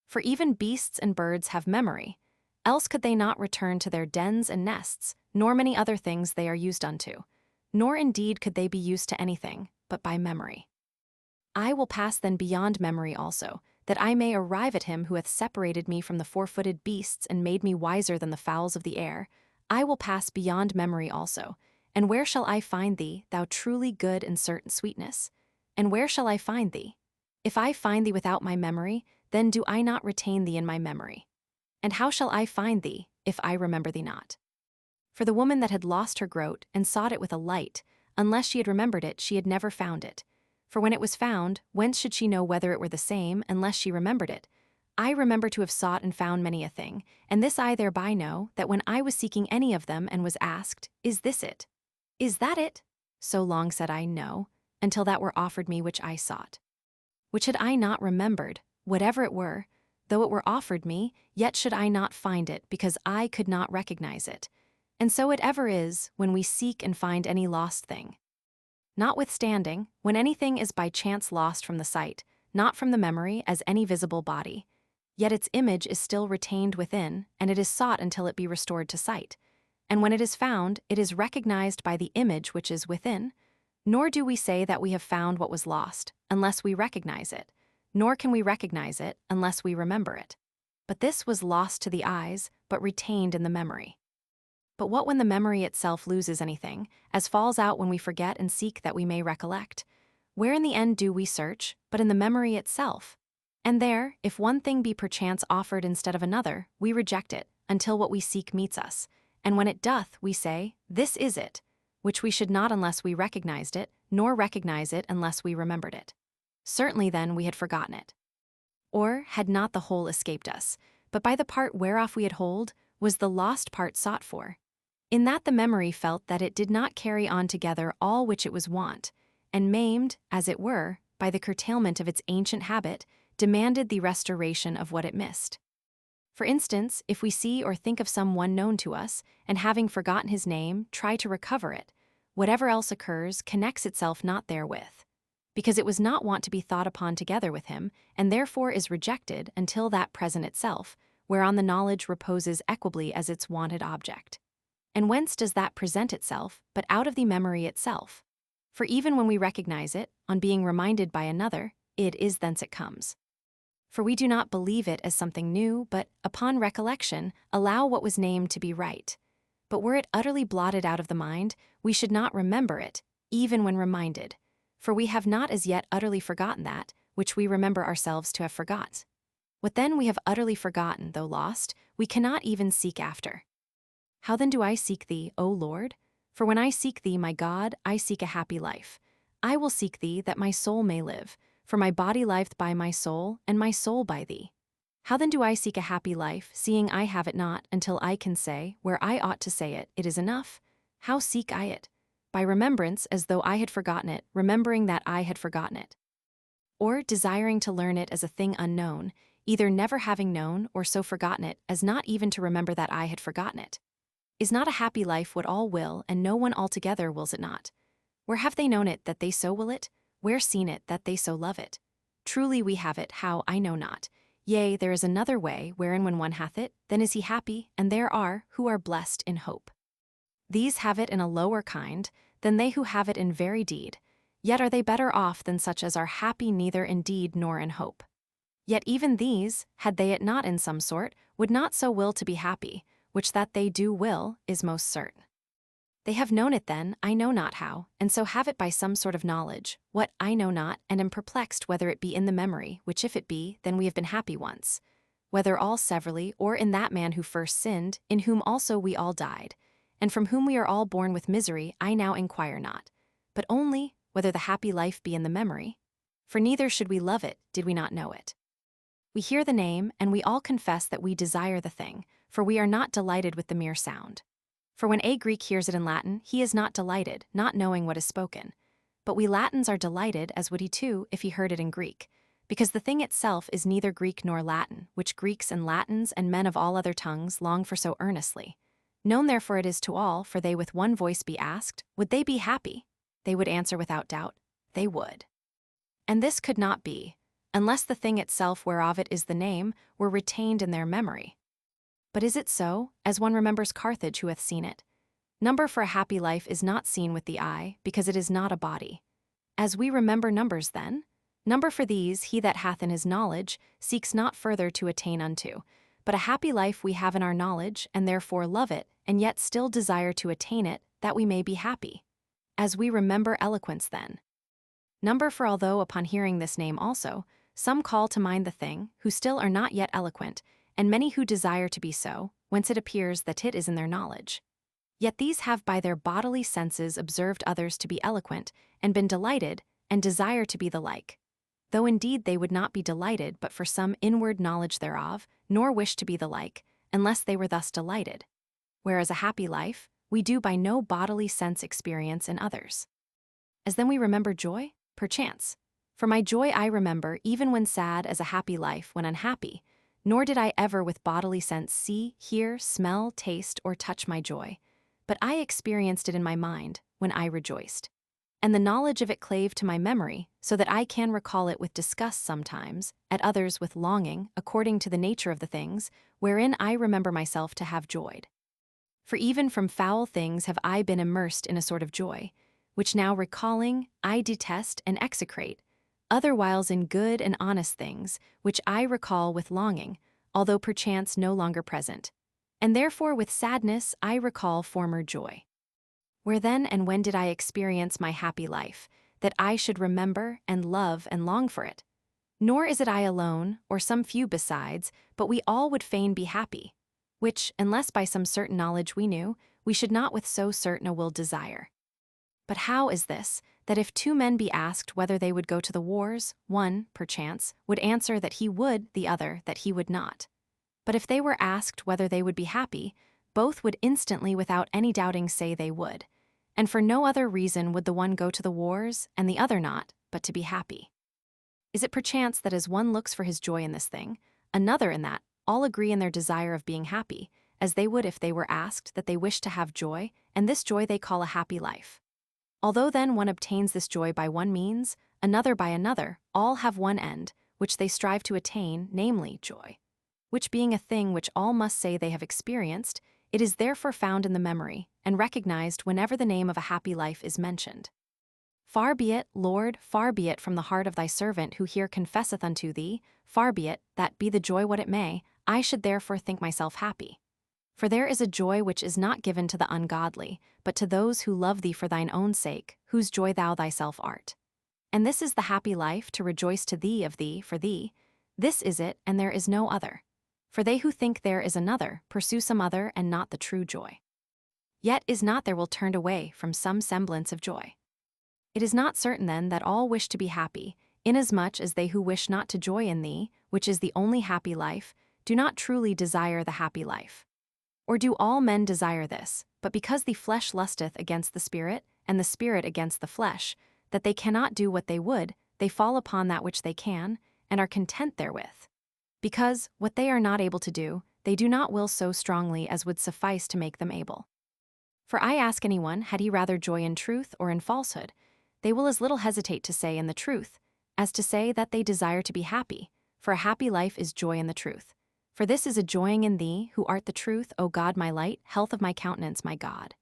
For even beasts and birds have memory, else could they not return to their dens and nests, nor many other things they are used unto. Nor indeed could they be used to anything, but by memory. I will pass then beyond memory also, that I may arrive at him who hath separated me from the four-footed beasts and made me wiser than the fowls of the air, I will pass beyond memory also. And where shall I find thee, thou truly good and certain sweetness? And where shall I find thee? If I find thee without my memory, then do I not retain thee in my memory. And how shall I find thee, if I remember thee not? For the woman that had lost her groat and sought it with a light, unless she had remembered it, she had never found it. For when it was found, whence should she know whether it were the same, unless she remembered it? I remember to have sought and found many a thing, and this I thereby know, that when I was seeking any of them and was asked, Is this it? Is that it? So long said I, No, until that were offered me which I sought. Which had I not remembered, whatever it were, though it were offered me, yet should I not find it, because I could not recognize it. And so it ever is, when we seek and find any lost thing. Notwithstanding, when anything is by chance lost from the sight, not from the memory as any visible body, yet its image is still retained within, and it is sought until it be restored to sight. And when it is found, it is recognized by the image which is within. Nor do we say that we have found what was lost, unless we recognize it, nor can we recognize it unless we remember it. But this was lost to the eyes, but retained in the memory. But what when the memory itself loses anything, as falls out when we forget and seek that we may recollect? Where in the end do we search, but in the memory itself? And there, if one thing be perchance offered instead of another, we reject it, until what we seek meets us. And when it doth, we say, This is it, which we should not unless we recognized it, nor recognize it unless we remembered it. Certainly then we had forgotten it. Or had not the whole escaped us, but by the part whereof we had hold, was the lost part sought for. In that the memory felt that it did not carry on together all which it was wont, and maimed, as it were, by the curtailment of its ancient habit, demanded the restoration of what it missed. For instance, if we see or think of some one known to us, and having forgotten his name, try to recover it, whatever else occurs connects itself not therewith, because it was not wont to be thought upon together with him, and therefore is rejected until that present itself, whereon the knowledge reposes equably as its wonted object. And whence does that present itself, but out of the memory itself? For even when we recognize it, on being reminded by another, it is thence it comes. For we do not believe it as something new, but, upon recollection, allow what was named to be right. But were it utterly blotted out of the mind, we should not remember it, even when reminded. For we have not as yet utterly forgotten that, which we remember ourselves to have forgot. What then we have utterly forgotten, though lost, we cannot even seek after. How then do I seek thee, O Lord? For when I seek thee, my God, I seek a happy life. I will seek thee that my soul may live, for my body liveth by my soul, and my soul by thee. How then do I seek a happy life, seeing I have it not, until I can say, where I ought to say it, it is enough? How seek I it? By remembrance, as though I had forgotten it, remembering that I had forgotten it. Or desiring to learn it as a thing unknown, either never having known or so forgotten it as not even to remember that I had forgotten it. Is not a happy life what all will, and no one altogether wills it not? Where have they known it that they so will it? Where seen it that they so love it? Truly we have it, how, I know not. Yea, there is another way, wherein when one hath it, then is he happy, and there are, who are blessed in hope. These have it in a lower kind, than they who have it in very deed, yet are they better off than such as are happy neither in deed nor in hope. Yet even these, had they it not in some sort, would not so will to be happy, which that they do will, is most certain. They have known it then, I know not how, and so have it by some sort of knowledge, what I know not, and am perplexed whether it be in the memory, which if it be, then we have been happy once, whether all severally, or in that man who first sinned, in whom also we all died, and from whom we are all born with misery, I now inquire not, but only whether the happy life be in the memory. For neither should we love it, did we not know it. We hear the name, and we all confess that we desire the thing, for we are not delighted with the mere sound. For when a Greek hears it in Latin, he is not delighted, not knowing what is spoken. But we Latins are delighted, as would he too, if he heard it in Greek, because the thing itself is neither Greek nor Latin, which Greeks and Latins and men of all other tongues long for so earnestly. Known therefore it is to all, for they with one voice be asked, would they be happy? They would answer without doubt, they would. And this could not be, unless the thing itself whereof it is the name were retained in their memory. But is it so, as one remembers Carthage who hath seen it? Number for a happy life is not seen with the eye, because it is not a body. As we remember numbers then? Number for these, he that hath in his knowledge seeks not further to attain unto, but a happy life we have in our knowledge, and therefore love it, and yet still desire to attain it, that we may be happy. As we remember eloquence then. Number for although upon hearing this name also, some call to mind the thing, who still are not yet eloquent, and many who desire to be so, whence it appears that it is in their knowledge. Yet these have by their bodily senses observed others to be eloquent, and been delighted, and desire to be the like. Though indeed they would not be delighted but for some inward knowledge thereof, nor wish to be the like, unless they were thus delighted. Whereas a happy life, we do by no bodily sense experience in others. As then we remember joy? Perchance. For my joy I remember even when sad as a happy life when unhappy, nor did I ever with bodily sense see, hear, smell, taste, or touch my joy, but I experienced it in my mind when I rejoiced. And the knowledge of it clave to my memory, so that I can recall it with disgust sometimes, at others with longing, according to the nature of the things, wherein I remember myself to have joyed. For even from foul things have I been immersed in a sort of joy, which now recalling, I detest and execrate, otherwhiles in good and honest things, which I recall with longing, although perchance no longer present. And therefore with sadness I recall former joy. Where then and when did I experience my happy life, that I should remember and love and long for it? Nor is it I alone, or some few besides, but we all would fain be happy, which, unless by some certain knowledge we knew, we should not with so certain a will desire. But how is this, that if two men be asked whether they would go to the wars, one, perchance, would answer that he would, the other, that he would not. But if they were asked whether they would be happy, both would instantly without any doubting say they would, and for no other reason would the one go to the wars, and the other not, but to be happy. Is it perchance that as one looks for his joy in this thing, another in that, all agree in their desire of being happy, as they would if they were asked that they wish to have joy, and this joy they call a happy life? Although then one obtains this joy by one means, another by another, all have one end, which they strive to attain, namely joy. Which being a thing which all must say they have experienced, it is therefore found in the memory, and recognized whenever the name of a happy life is mentioned. Far be it, Lord, far be it from the heart of thy servant who here confesseth unto thee, far be it, that be the joy what it may, I should therefore think myself happy. For there is a joy which is not given to the ungodly, but to those who love thee for thine own sake, whose joy thou thyself art. And this is the happy life, to rejoice to thee of thee for thee. This is it, and there is no other. For they who think there is another, pursue some other and not the true joy. Yet is not there will turned away from some semblance of joy. It is not certain then that all wish to be happy, inasmuch as they who wish not to joy in thee, which is the only happy life, do not truly desire the happy life. Or do all men desire this, but because the flesh lusteth against the spirit, and the spirit against the flesh, that they cannot do what they would, they fall upon that which they can, and are content therewith? Because, what they are not able to do, they do not will so strongly as would suffice to make them able. For I ask anyone, had he rather joy in truth or in falsehood, they will as little hesitate to say in the truth, as to say that they desire to be happy, for a happy life is joy in the truth. For this is a joying in thee, who art the truth, O God my light, health of my countenance my God.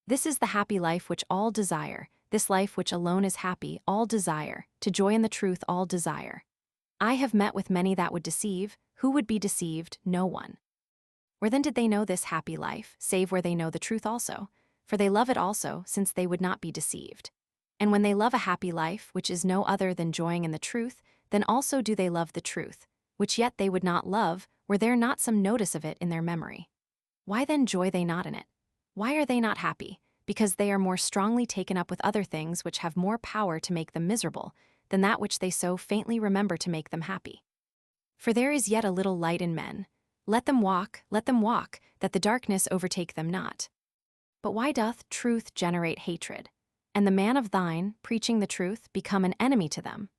This is the happy life which all desire, this life which alone is happy, all desire, to joy in the truth all desire. I have met with many that would deceive, who would be deceived? No one. Where then did they know this happy life, save where they know the truth also? For they love it also, since they would not be deceived. And when they love a happy life, which is no other than joying in the truth, then also do they love the truth, which yet they would not love, were there not some notice of it in their memory. Why then joy they not in it? Why are they not happy? Because they are more strongly taken up with other things which have more power to make them miserable, than that which they so faintly remember to make them happy. For there is yet a little light in men. Let them walk, that the darkness overtake them not. But why doth truth generate hatred? And the man of thine, preaching the truth, become an enemy to them?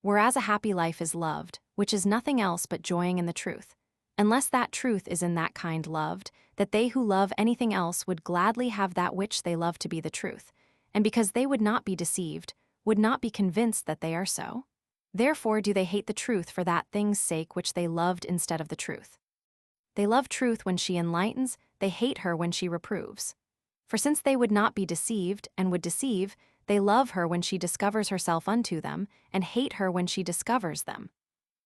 Whereas a happy life is loved, which is nothing else but joying in the truth, unless that truth is in that kind loved, that they who love anything else would gladly have that which they love to be the truth, and because they would not be deceived, would not be convinced that they are so. Therefore do they hate the truth for that thing's sake which they loved instead of the truth. They love truth when she enlightens, they hate her when she reproves. For since they would not be deceived, and would deceive, They love her when she discovers herself unto them, and hate her when she discovers them.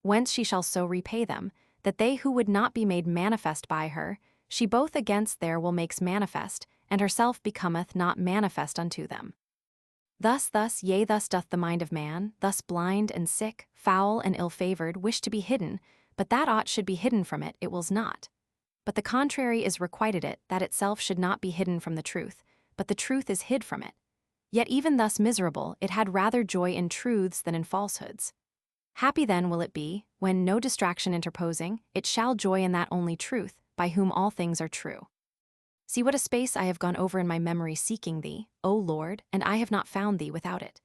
Whence she shall so repay them, that they who would not be made manifest by her, she both against their will makes manifest, and herself becometh not manifest unto them. Thus, yea, thus doth the mind of man, thus blind and sick, foul and ill-favored, wish to be hidden, but that aught should be hidden from it, it wills not. But the contrary is requited it, that itself should not be hidden from the truth, but the truth is hid from it. Yet even thus miserable, it had rather joy in truths than in falsehoods. Happy then will it be, when, no distraction interposing, it shall joy in that only truth, by whom all things are true. See what a space I have gone over in my memory seeking thee, O Lord, and I have not found thee without it.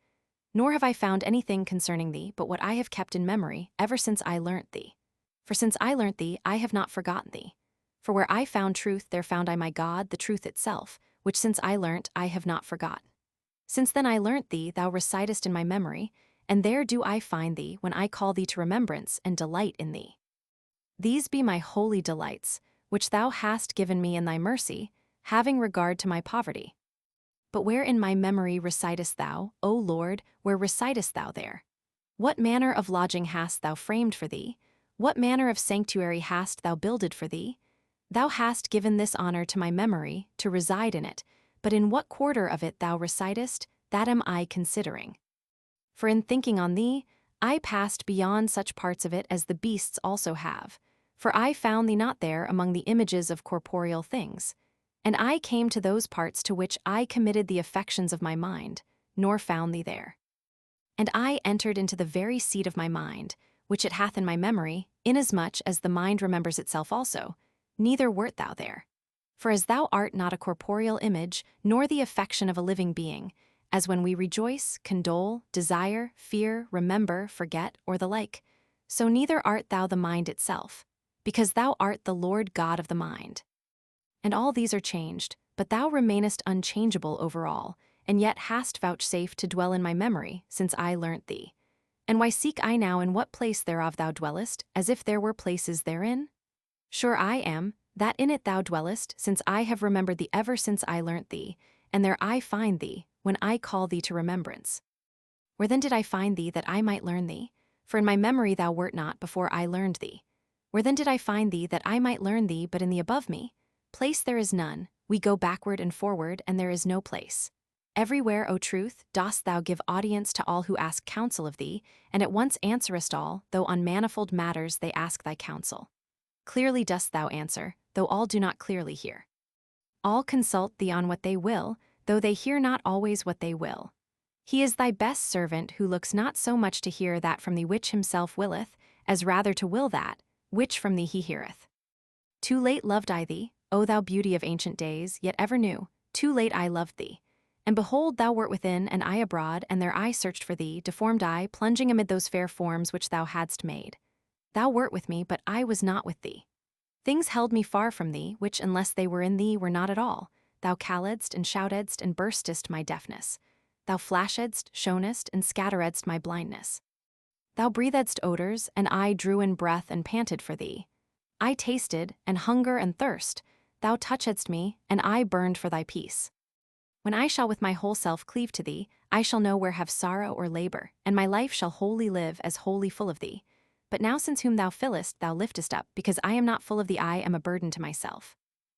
Nor have I found anything concerning thee but what I have kept in memory ever since I learnt thee. For since I learnt thee, I have not forgotten thee. For where I found truth, there found I my God, the truth itself, which since I learnt, I have not forgotten. Since then I learnt thee, thou recitest in my memory, and there do I find thee when I call thee to remembrance and delight in thee. These be my holy delights, which thou hast given me in thy mercy, having regard to my poverty. But where in my memory recitest thou, O Lord, where recitest thou there? What manner of lodging hast thou framed for thee? What manner of sanctuary hast thou builded for thee? Thou hast given this honor to my memory, to reside in it, but in what quarter of it thou recitest, that am I considering. For in thinking on thee, I passed beyond such parts of it as the beasts also have, for I found thee not there among the images of corporeal things. And I came to those parts to which I committed the affections of my mind, nor found thee there. And I entered into the very seat of my mind, which it hath in my memory, inasmuch as the mind remembers itself also, neither wert thou there. For as thou art not a corporeal image, nor the affection of a living being, as when we rejoice, condole, desire, fear, remember, forget, or the like, so neither art thou the mind itself, because thou art the Lord God of the mind. And all these are changed, but thou remainest unchangeable over all, and yet hast vouchsafed to dwell in my memory, since I learnt thee. And why seek I now in what place thereof thou dwellest, as if there were places therein? Sure I am, that in it thou dwellest, since I have remembered thee ever since I learnt thee, and there I find thee, when I call thee to remembrance. Where then did I find thee that I might learn thee? For in my memory thou wert not before I learned thee. Where then did I find thee that I might learn thee but in the above me? Place there is none, we go backward and forward, and there is no place. Everywhere, O truth, dost thou give audience to all who ask counsel of thee, and at once answerest all, though on manifold matters they ask thy counsel. Clearly dost thou answer, though all do not clearly hear. All consult thee on what they will, though they hear not always what they will. He is thy best servant who looks not so much to hear that from thee which himself willeth, as rather to will that, which from thee he heareth. Too late loved I thee, O thou beauty of ancient days, yet ever new, too late I loved thee. And behold, thou wert within, and I abroad, and there I searched for thee, deformed I, plunging amid those fair forms which thou hadst made. Thou wert with me, but I was not with thee. Things held me far from thee, which unless they were in thee were not at all. Thou calledst, and shoutedst, and burstest my deafness. Thou flashedst, shonest, and scatteredst my blindness. Thou breathedst odors, and I drew in breath and panted for thee. I tasted, and hunger and thirst. Thou touchedst me, and I burned for thy peace. When I shall with my whole self cleave to thee, I shall know where have sorrow or labor, and my life shall wholly live as wholly full of thee. But now since whom thou fillest, thou liftest up, because I am not full of thee, I am a burden to myself.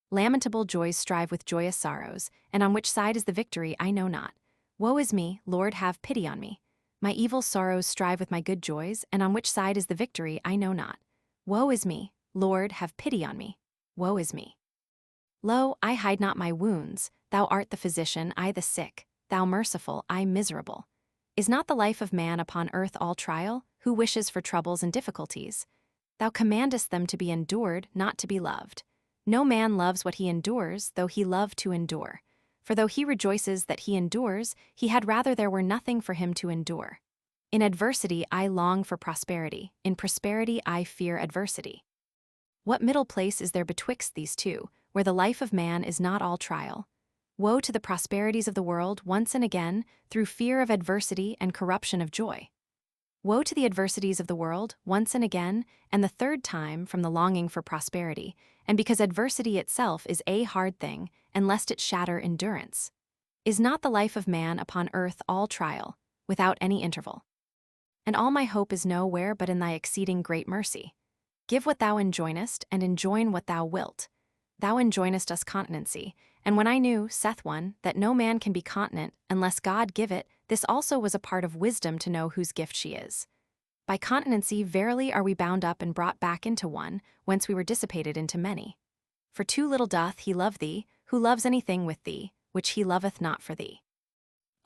Lamentable joys strive with joyous sorrows, and on which side is the victory I know not. Woe is me, Lord, have pity on me. My evil sorrows strive with my good joys, and on which side is the victory I know not. Woe is me, Lord, have pity on me. Woe is me. Lo, I hide not my wounds, thou art the physician, I the sick, thou merciful, I miserable. Is not the life of man upon earth all trial, who wishes for troubles and difficulties? Thou commandest them to be endured, not to be loved. No man loves what he endures, though he love to endure. For though he rejoices that he endures, he had rather there were nothing for him to endure. In adversity I long for prosperity, in prosperity I fear adversity. What middle place is there betwixt these two, where the life of man is not all trial? Woe to the prosperities of the world once and again, through fear of adversity and corruption of joy. Woe to the adversities of the world once and again, and the third time from the longing for prosperity, and because adversity itself is a hard thing, and lest it shatter endurance. Is not the life of man upon earth all trial, without any interval? And all my hope is nowhere but in thy exceeding great mercy. Give what thou enjoinest, and enjoin what thou wilt. Thou enjoinest us continency, and when I knew, saith one, that no man can be continent unless God give it, this also was a part of wisdom to know whose gift she is. By continency verily are we bound up and brought back into one, whence we were dissipated into many. For too little doth he love thee, who loves anything with thee, which he loveth not for thee.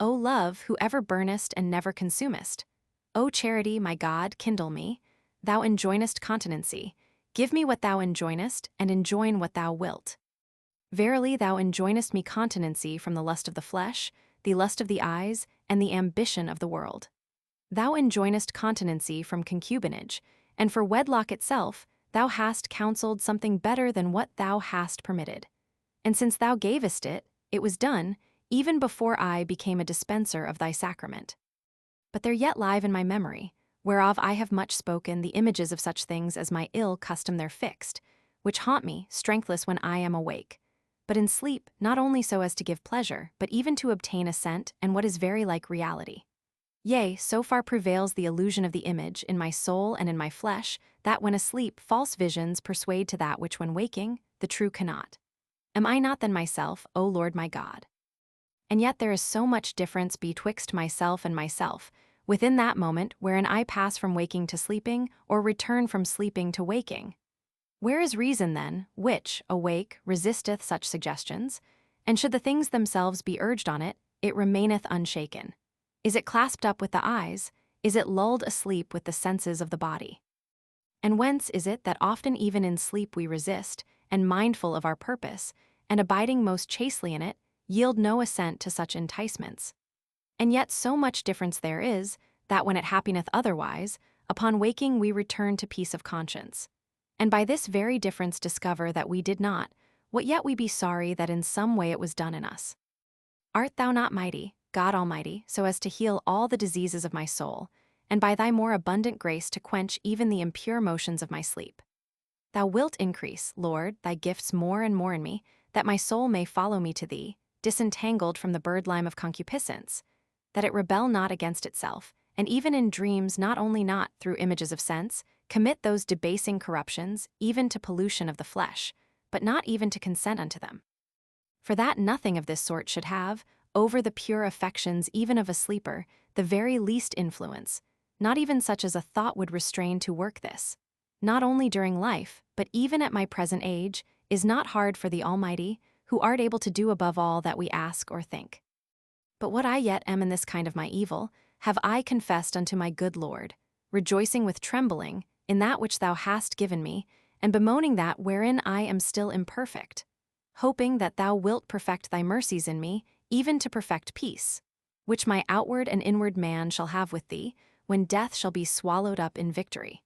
O love, who ever burnest and never consumest. O charity, my God, kindle me. Thou enjoinest continency. Give me what thou enjoinest, and enjoin what thou wilt. Verily thou enjoinest me continency from the lust of the flesh, the lust of the eyes, and the ambition of the world. Thou enjoinest continency from concubinage, and for wedlock itself thou hast counselled something better than what thou hast permitted. And since thou gavest it, it was done, even before I became a dispenser of thy sacrament. But there yet live in my memory, whereof I have much spoken, the images of such things as my ill custom there fixed, which haunt me, strengthless when I am awake, but in sleep not only so as to give pleasure, but even to obtain assent and what is very like reality. Yea, so far prevails the illusion of the image in my soul and in my flesh, that when asleep false visions persuade to that which when waking, the true cannot. Am I not then myself, O Lord my God? And yet there is so much difference betwixt myself and myself, within that moment wherein I pass from waking to sleeping, or return from sleeping to waking. Where is reason then, which, awake, resisteth such suggestions? And should the things themselves be urged on it, it remaineth unshaken. Is it clasped up with the eyes? Is it lulled asleep with the senses of the body? And whence is it that often even in sleep we resist, and mindful of our purpose, and abiding most chastely in it, yield no assent to such enticements? And yet so much difference there is, that when it happeneth otherwise, upon waking we return to peace of conscience. And by this very difference discover that we did not, what yet we be sorry that in some way it was done in us. Art thou not mighty, God Almighty, so as to heal all the diseases of my soul, and by thy more abundant grace to quench even the impure motions of my sleep? Thou wilt increase, Lord, thy gifts more and more in me, that my soul may follow me to thee, disentangled from the birdlime of concupiscence, that it rebel not against itself, and even in dreams not only not through images of sense, commit those debasing corruptions, even to pollution of the flesh, but not even to consent unto them. For that nothing of this sort should have, over the pure affections even of a sleeper, the very least influence, not even such as a thought would restrain to work this, not only during life, but even at my present age, is not hard for the Almighty, who art able to do above all that we ask or think. But what I yet am in this kind of my evil, have I confessed unto my good Lord, rejoicing with trembling in that which thou hast given me, and bemoaning that wherein I am still imperfect, hoping that thou wilt perfect thy mercies in me, even to perfect peace, which my outward and inward man shall have with thee, when death shall be swallowed up in victory.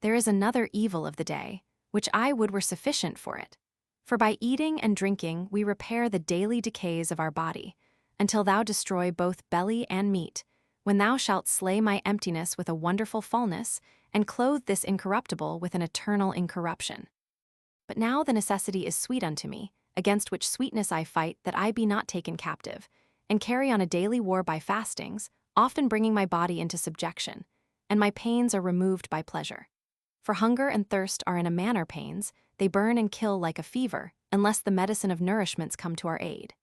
There is another evil of the day, which I would were sufficient for it. For by eating and drinking we repair the daily decays of our body, until thou destroy both belly and meat, when thou shalt slay my emptiness with a wonderful fullness, and clothe this incorruptible with an eternal incorruption. But now the necessity is sweet unto me, against which sweetness I fight that I be not taken captive, and carry on a daily war by fastings, often bringing my body into subjection, and my pains are removed by pleasure. For hunger and thirst are in a manner pains, they burn and kill like a fever, unless the medicine of nourishments come to our aid.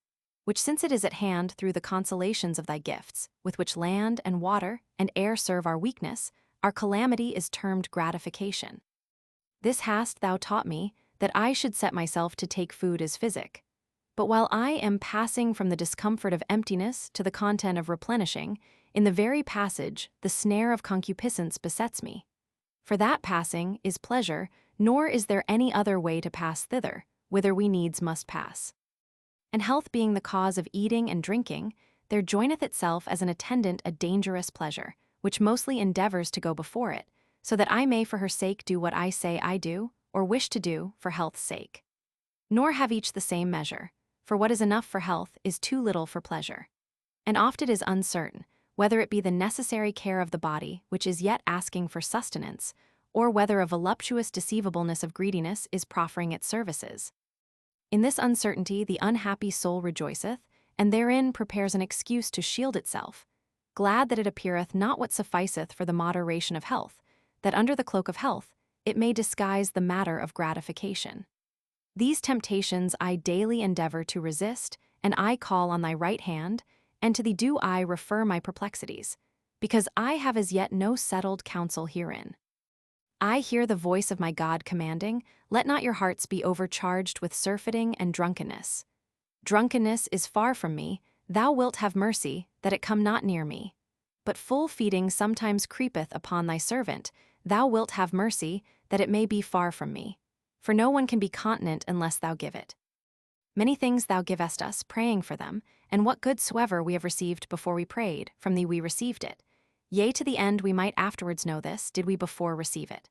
Which since it is at hand through the consolations of thy gifts, with which land and water and air serve our weakness, our calamity is termed gratification. This hast thou taught me, that I should set myself to take food as physic. But while I am passing from the discomfort of emptiness to the content of replenishing, in the very passage the snare of concupiscence besets me. For that passing is pleasure, nor is there any other way to pass thither, whither we needs must pass. And health being the cause of eating and drinking, there joineth itself as an attendant a dangerous pleasure, which mostly endeavors to go before it, so that I may for her sake do what I say I do, or wish to do, for health's sake. Nor have each the same measure, for what is enough for health is too little for pleasure. And oft it is uncertain, whether it be the necessary care of the body, which is yet asking for sustenance, or whether a voluptuous deceivableness of greediness is proffering its services. In this uncertainty the unhappy soul rejoiceth, and therein prepares an excuse to shield itself, glad that it appeareth not what sufficeth for the moderation of health, that under the cloak of health it may disguise the matter of gratification. These temptations I daily endeavor to resist, and I call on thy right hand, and to thee do I refer my perplexities, because I have as yet no settled counsel herein. I hear the voice of my God commanding, let not your hearts be overcharged with surfeiting and drunkenness. Drunkenness is far from me, thou wilt have mercy, that it come not near me. But full feeding sometimes creepeth upon thy servant, thou wilt have mercy, that it may be far from me. For no one can be continent unless thou give it. Many things thou givest us, praying for them, and what good soever we have received before we prayed, from thee we received it. Yea, to the end we might afterwards know this, did we before receive it.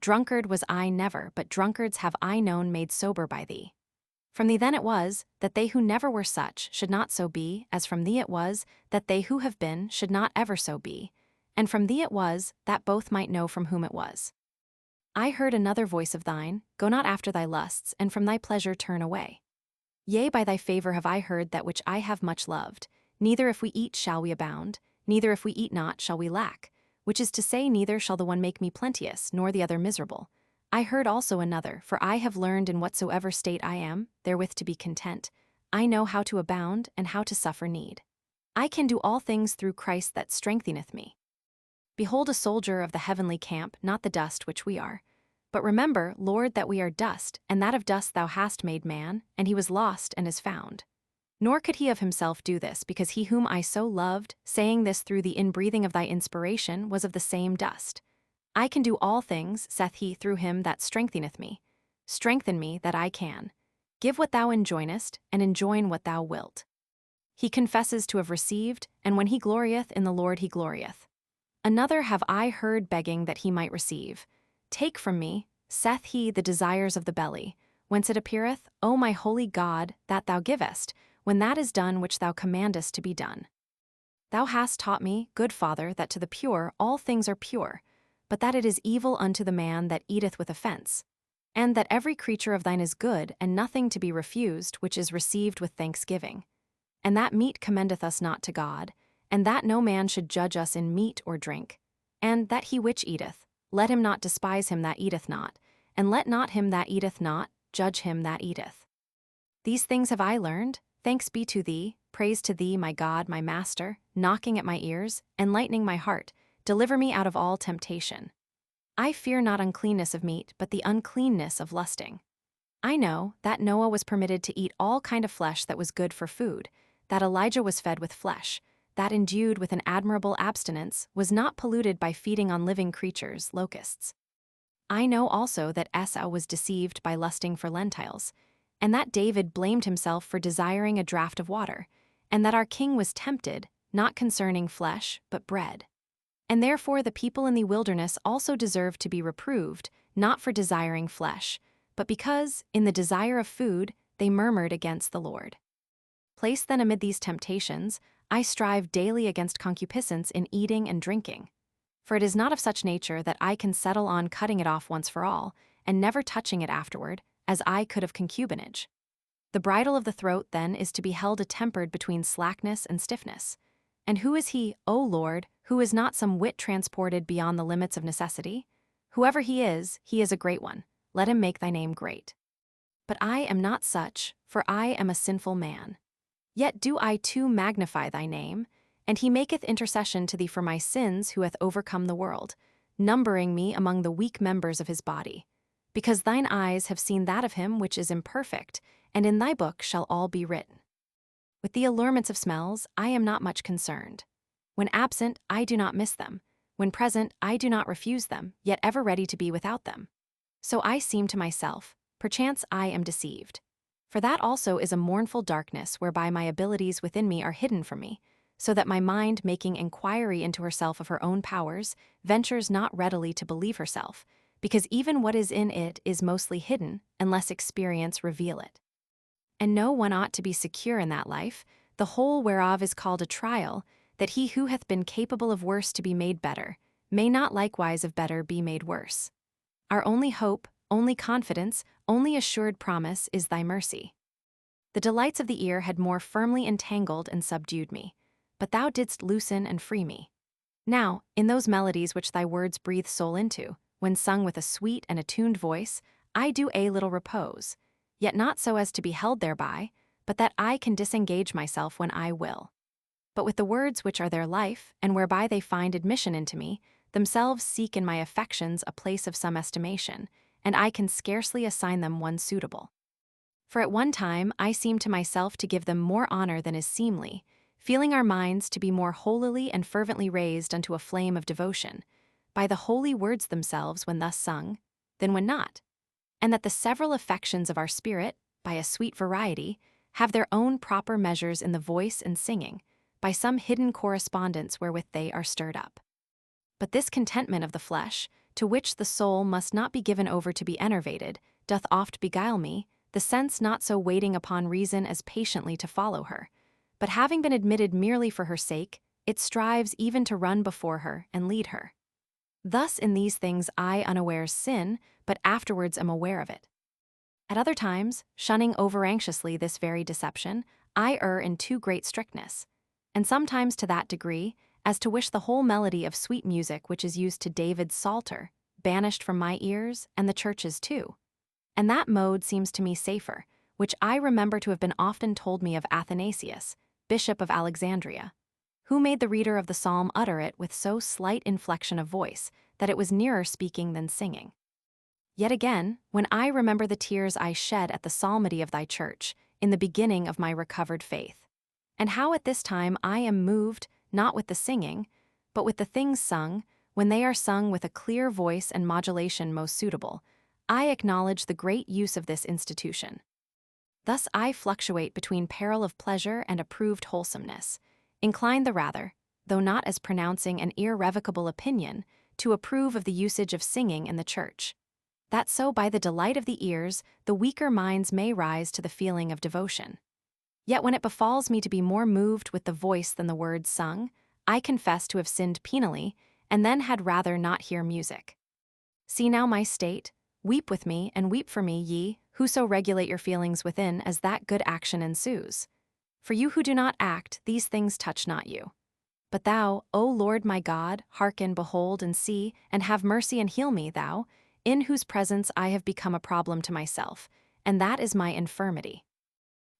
Drunkard was I never, but drunkards have I known made sober by thee. From thee then it was, that they who never were such should not so be, as from thee it was, that they who have been should not ever so be, and from thee it was, that both might know from whom it was. I heard another voice of thine, go not after thy lusts, and from thy pleasure turn away. Yea, by thy favor have I heard that which I have much loved, neither if we eat shall we abound, neither if we eat not shall we lack, which is to say, neither shall the one make me plenteous, nor the other miserable. I heard also another, for I have learned in whatsoever state I am, therewith to be content. I know how to abound, and how to suffer need. I can do all things through Christ that strengtheneth me. Behold a soldier of the heavenly camp, not the dust which we are. But remember, Lord, that we are dust, and that of dust thou hast made man, and he was lost and is found. Nor could he of himself do this, because he whom I so loved, saying this through the inbreathing of thy inspiration, was of the same dust. I can do all things, saith he, through him that strengtheneth me. Strengthen me, that I can. Give what thou enjoinest, and enjoin what thou wilt. He confesses to have received, and when he glorieth in the Lord he glorieth. Another have I heard begging that he might receive. Take from me, saith he, the desires of the belly, whence it appeareth, O my holy God, that thou givest, when that is done which thou commandest to be done. Thou hast taught me, good Father, that to the pure all things are pure, but that it is evil unto the man that eateth with offense, and that every creature of thine is good, and nothing to be refused which is received with thanksgiving. And that meat commendeth us not to God, and that no man should judge us in meat or drink, and that he which eateth, let him not despise him that eateth not, and let not him that eateth not judge him that eateth. These things have I learned, thanks be to thee, praise to thee, my God, my Master, knocking at my ears, enlightening my heart, deliver me out of all temptation. I fear not uncleanness of meat, but the uncleanness of lusting. I know that Noah was permitted to eat all kind of flesh that was good for food, that Elijah was fed with flesh, that endued with an admirable abstinence was not polluted by feeding on living creatures, locusts. I know also that Esau was deceived by lusting for lentils, and that David blamed himself for desiring a draught of water, and that our king was tempted, not concerning flesh, but bread. And therefore the people in the wilderness also deserved to be reproved, not for desiring flesh, but because, in the desire of food, they murmured against the Lord. Placed then amid these temptations, I strive daily against concupiscence in eating and drinking. For it is not of such nature that I can settle on cutting it off once for all, and never touching it afterward, as I could of concubinage. The bridle of the throat, then, is to be held attempered between slackness and stiffness. And who is he, O Lord, who is not some wit transported beyond the limits of necessity? Whoever he is a great one. Let him make thy name great. But I am not such, for I am a sinful man. Yet do I too magnify thy name, and he maketh intercession to thee for my sins who hath overcome the world, numbering me among the weak members of his body. Because thine eyes have seen that of him which is imperfect, and in thy book shall all be written. With the allurements of smells I am not much concerned. When absent, I do not miss them. When present, I do not refuse them, yet ever ready to be without them. So I seem to myself, perchance I am deceived. For that also is a mournful darkness whereby my abilities within me are hidden from me, so that my mind, making inquiry into herself of her own powers, ventures not readily to believe herself, because even what is in it is mostly hidden, unless experience reveal it. And no one ought to be secure in that life, the whole whereof is called a trial, that he who hath been capable of worse to be made better, may not likewise of better be made worse. Our only hope, only confidence, only assured promise is thy mercy. The delights of the ear had more firmly entangled and subdued me, but thou didst loosen and free me. Now, in those melodies which thy words breathe soul into, when sung with a sweet and attuned voice, I do a little repose, yet not so as to be held thereby, but that I can disengage myself when I will. But with the words which are their life, and whereby they find admission into me, themselves seek in my affections a place of some estimation, and I can scarcely assign them one suitable. For at one time I seem to myself to give them more honor than is seemly, feeling our minds to be more holily and fervently raised unto a flame of devotion, by the holy words themselves when thus sung, than when not, and that the several affections of our spirit, by a sweet variety, have their own proper measures in the voice and singing, by some hidden correspondence wherewith they are stirred up. But this contentment of the flesh, to which the soul must not be given over to be enervated, doth oft beguile me, the sense not so waiting upon reason as patiently to follow her, but having been admitted merely for her sake, it strives even to run before her and lead her. Thus in these things I unawares sin, but afterwards am aware of it. At other times, shunning over-anxiously this very deception, I err in too great strictness, and sometimes to that degree, as to wish the whole melody of sweet music which is used to David's Psalter, banished from my ears, and the church's too. And that mode seems to me safer, which I remember to have been often told me of Athanasius, Bishop of Alexandria, who made the reader of the psalm utter it with so slight inflection of voice that it was nearer speaking than singing. Yet again, when I remember the tears I shed at the psalmody of thy church, in the beginning of my recovered faith, and how at this time I am moved, not with the singing, but with the things sung, when they are sung with a clear voice and modulation most suitable, I acknowledge the great use of this institution. Thus I fluctuate between peril of pleasure and approved wholesomeness, incline the rather, though not as pronouncing an irrevocable opinion, to approve of the usage of singing in the church, that so by the delight of the ears the weaker minds may rise to the feeling of devotion. Yet when it befalls me to be more moved with the voice than the words sung, I confess to have sinned penally, and then had rather not hear music. See now my state, weep with me, and weep for me, ye, who so regulate your feelings within as that good action ensues. For you who do not act, these things touch not you. But thou, O Lord my God, hearken, behold, and see, and have mercy and heal me, thou, in whose presence I have become a problem to myself, and that is my infirmity.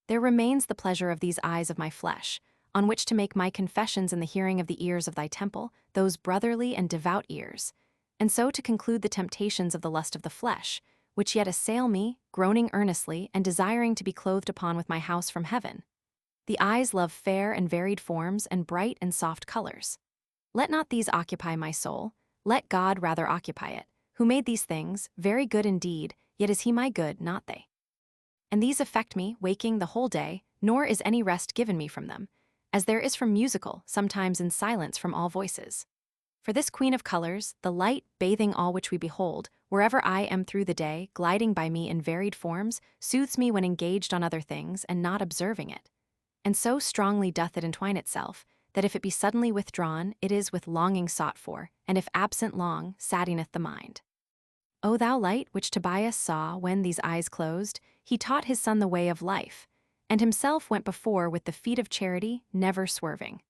There remains the pleasure of these eyes of my flesh, on which to make my confessions in the hearing of the ears of thy temple, those brotherly and devout ears, and so to conclude the temptations of the lust of the flesh, which yet assail me, groaning earnestly, and desiring to be clothed upon with my house from heaven. The eyes love fair and varied forms and bright and soft colors. Let not these occupy my soul, let God rather occupy it, who made these things, very good indeed, yet is he my good, not they. And these affect me, waking the whole day, nor is any rest given me from them, as there is from musical, sometimes in silence from all voices. For this queen of colors, the light, bathing all which we behold, wherever I am through the day, gliding by me in varied forms, soothes me when engaged on other things and not observing it. And so strongly doth it entwine itself, that if it be suddenly withdrawn, it is with longing sought for, and if absent long, saddeneth the mind. O thou light which Tobias saw when, these eyes closed, he taught his son the way of life, and himself went before with the feet of charity, never swerving.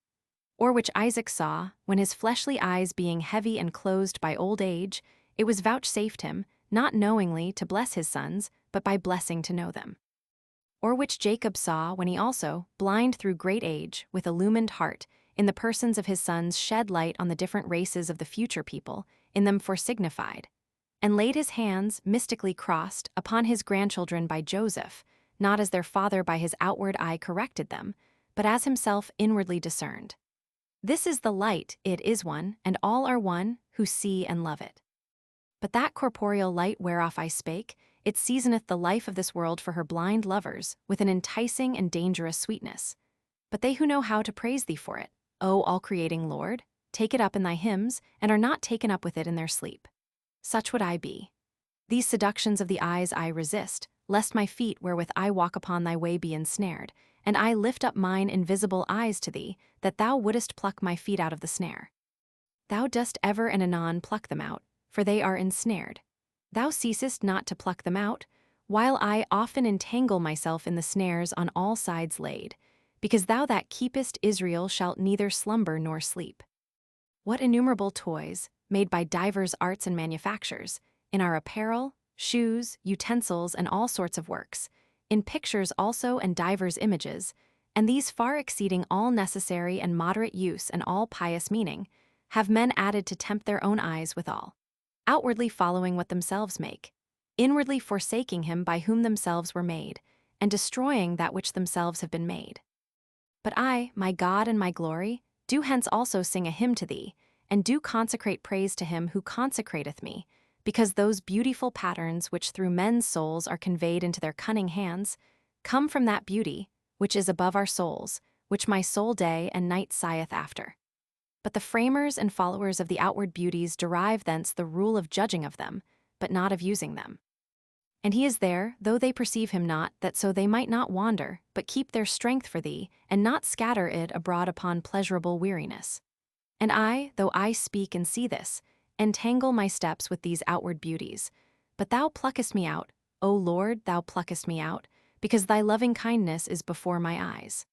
Or which Isaac saw, when his fleshly eyes being heavy and closed by old age, it was vouchsafed him, not knowingly to bless his sons, but by blessing to know them. Or which Jacob saw when he also, blind through great age, with illumined heart, in the persons of his sons shed light on the different races of the future people, in them foresignified, and laid his hands, mystically crossed, upon his grandchildren by Joseph, not as their father by his outward eye corrected them, but as himself inwardly discerned. This is the light, it is one, and all are one, who see and love it. But that corporeal light whereof I spake, it seasoneth the life of this world for her blind lovers, with an enticing and dangerous sweetness. But they who know how to praise thee for it, O all-creating Lord, take it up in thy hymns, and are not taken up with it in their sleep. Such would I be. These seductions of the eyes I resist, lest my feet wherewith I walk upon thy way be ensnared, and I lift up mine invisible eyes to thee, that thou wouldest pluck my feet out of the snare. Thou dost ever and anon pluck them out, for they are ensnared. Thou ceasest not to pluck them out, while I often entangle myself in the snares on all sides laid, because thou that keepest Israel shalt neither slumber nor sleep. What innumerable toys, made by divers arts and manufactures, in our apparel, shoes, utensils, and all sorts of works, in pictures also and divers images, and these far exceeding all necessary and moderate use and all pious meaning, have men added to tempt their own eyes withal, outwardly following what themselves make, inwardly forsaking him by whom themselves were made, and destroying that which themselves have been made. But I, my God and my glory, do hence also sing a hymn to thee, and do consecrate praise to him who consecrateth me, because those beautiful patterns which through men's souls are conveyed into their cunning hands, come from that beauty, which is above our souls, which my soul day and night sigheth after. But the framers and followers of the outward beauties derive thence the rule of judging of them, but not of using them. And he is there, though they perceive him not, that so they might not wander, but keep their strength for thee, and not scatter it abroad upon pleasurable weariness. And I, though I speak and see this, entangle my steps with these outward beauties. But thou pluckest me out, O Lord, thou pluckest me out, because thy loving kindness is before my eyes.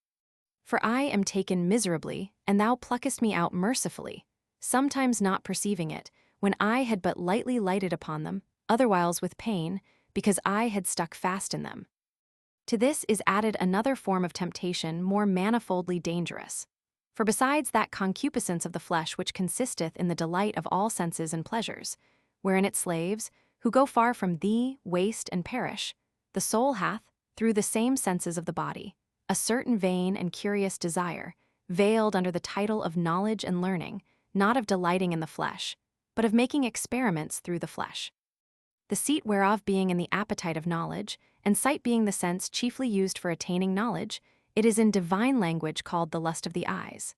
For I am taken miserably, and thou pluckest me out mercifully, sometimes not perceiving it, when I had but lightly lighted upon them, otherwhiles with pain, because I had stuck fast in them. To this is added another form of temptation more manifoldly dangerous. For besides that concupiscence of the flesh which consisteth in the delight of all senses and pleasures, wherein its slaves, who go far from thee, waste and perish, the soul hath, through the same senses of the body, a certain vain and curious desire, veiled under the title of knowledge and learning, not of delighting in the flesh, but of making experiments through the flesh. The seat whereof being in the appetite of knowledge, and sight being the sense chiefly used for attaining knowledge, it is in divine language called the lust of the eyes.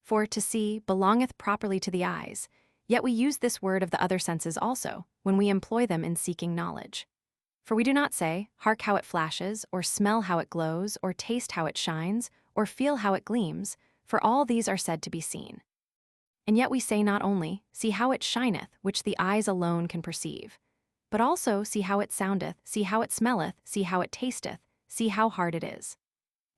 For to see belongeth properly to the eyes, yet we use this word of the other senses also, when we employ them in seeking knowledge. For we do not say, hark how it flashes, or smell how it glows, or taste how it shines, or feel how it gleams, for all these are said to be seen. And yet we say not only, see how it shineth, which the eyes alone can perceive, but also see how it soundeth, see how it smelleth, see how it tasteth, see how hard it is.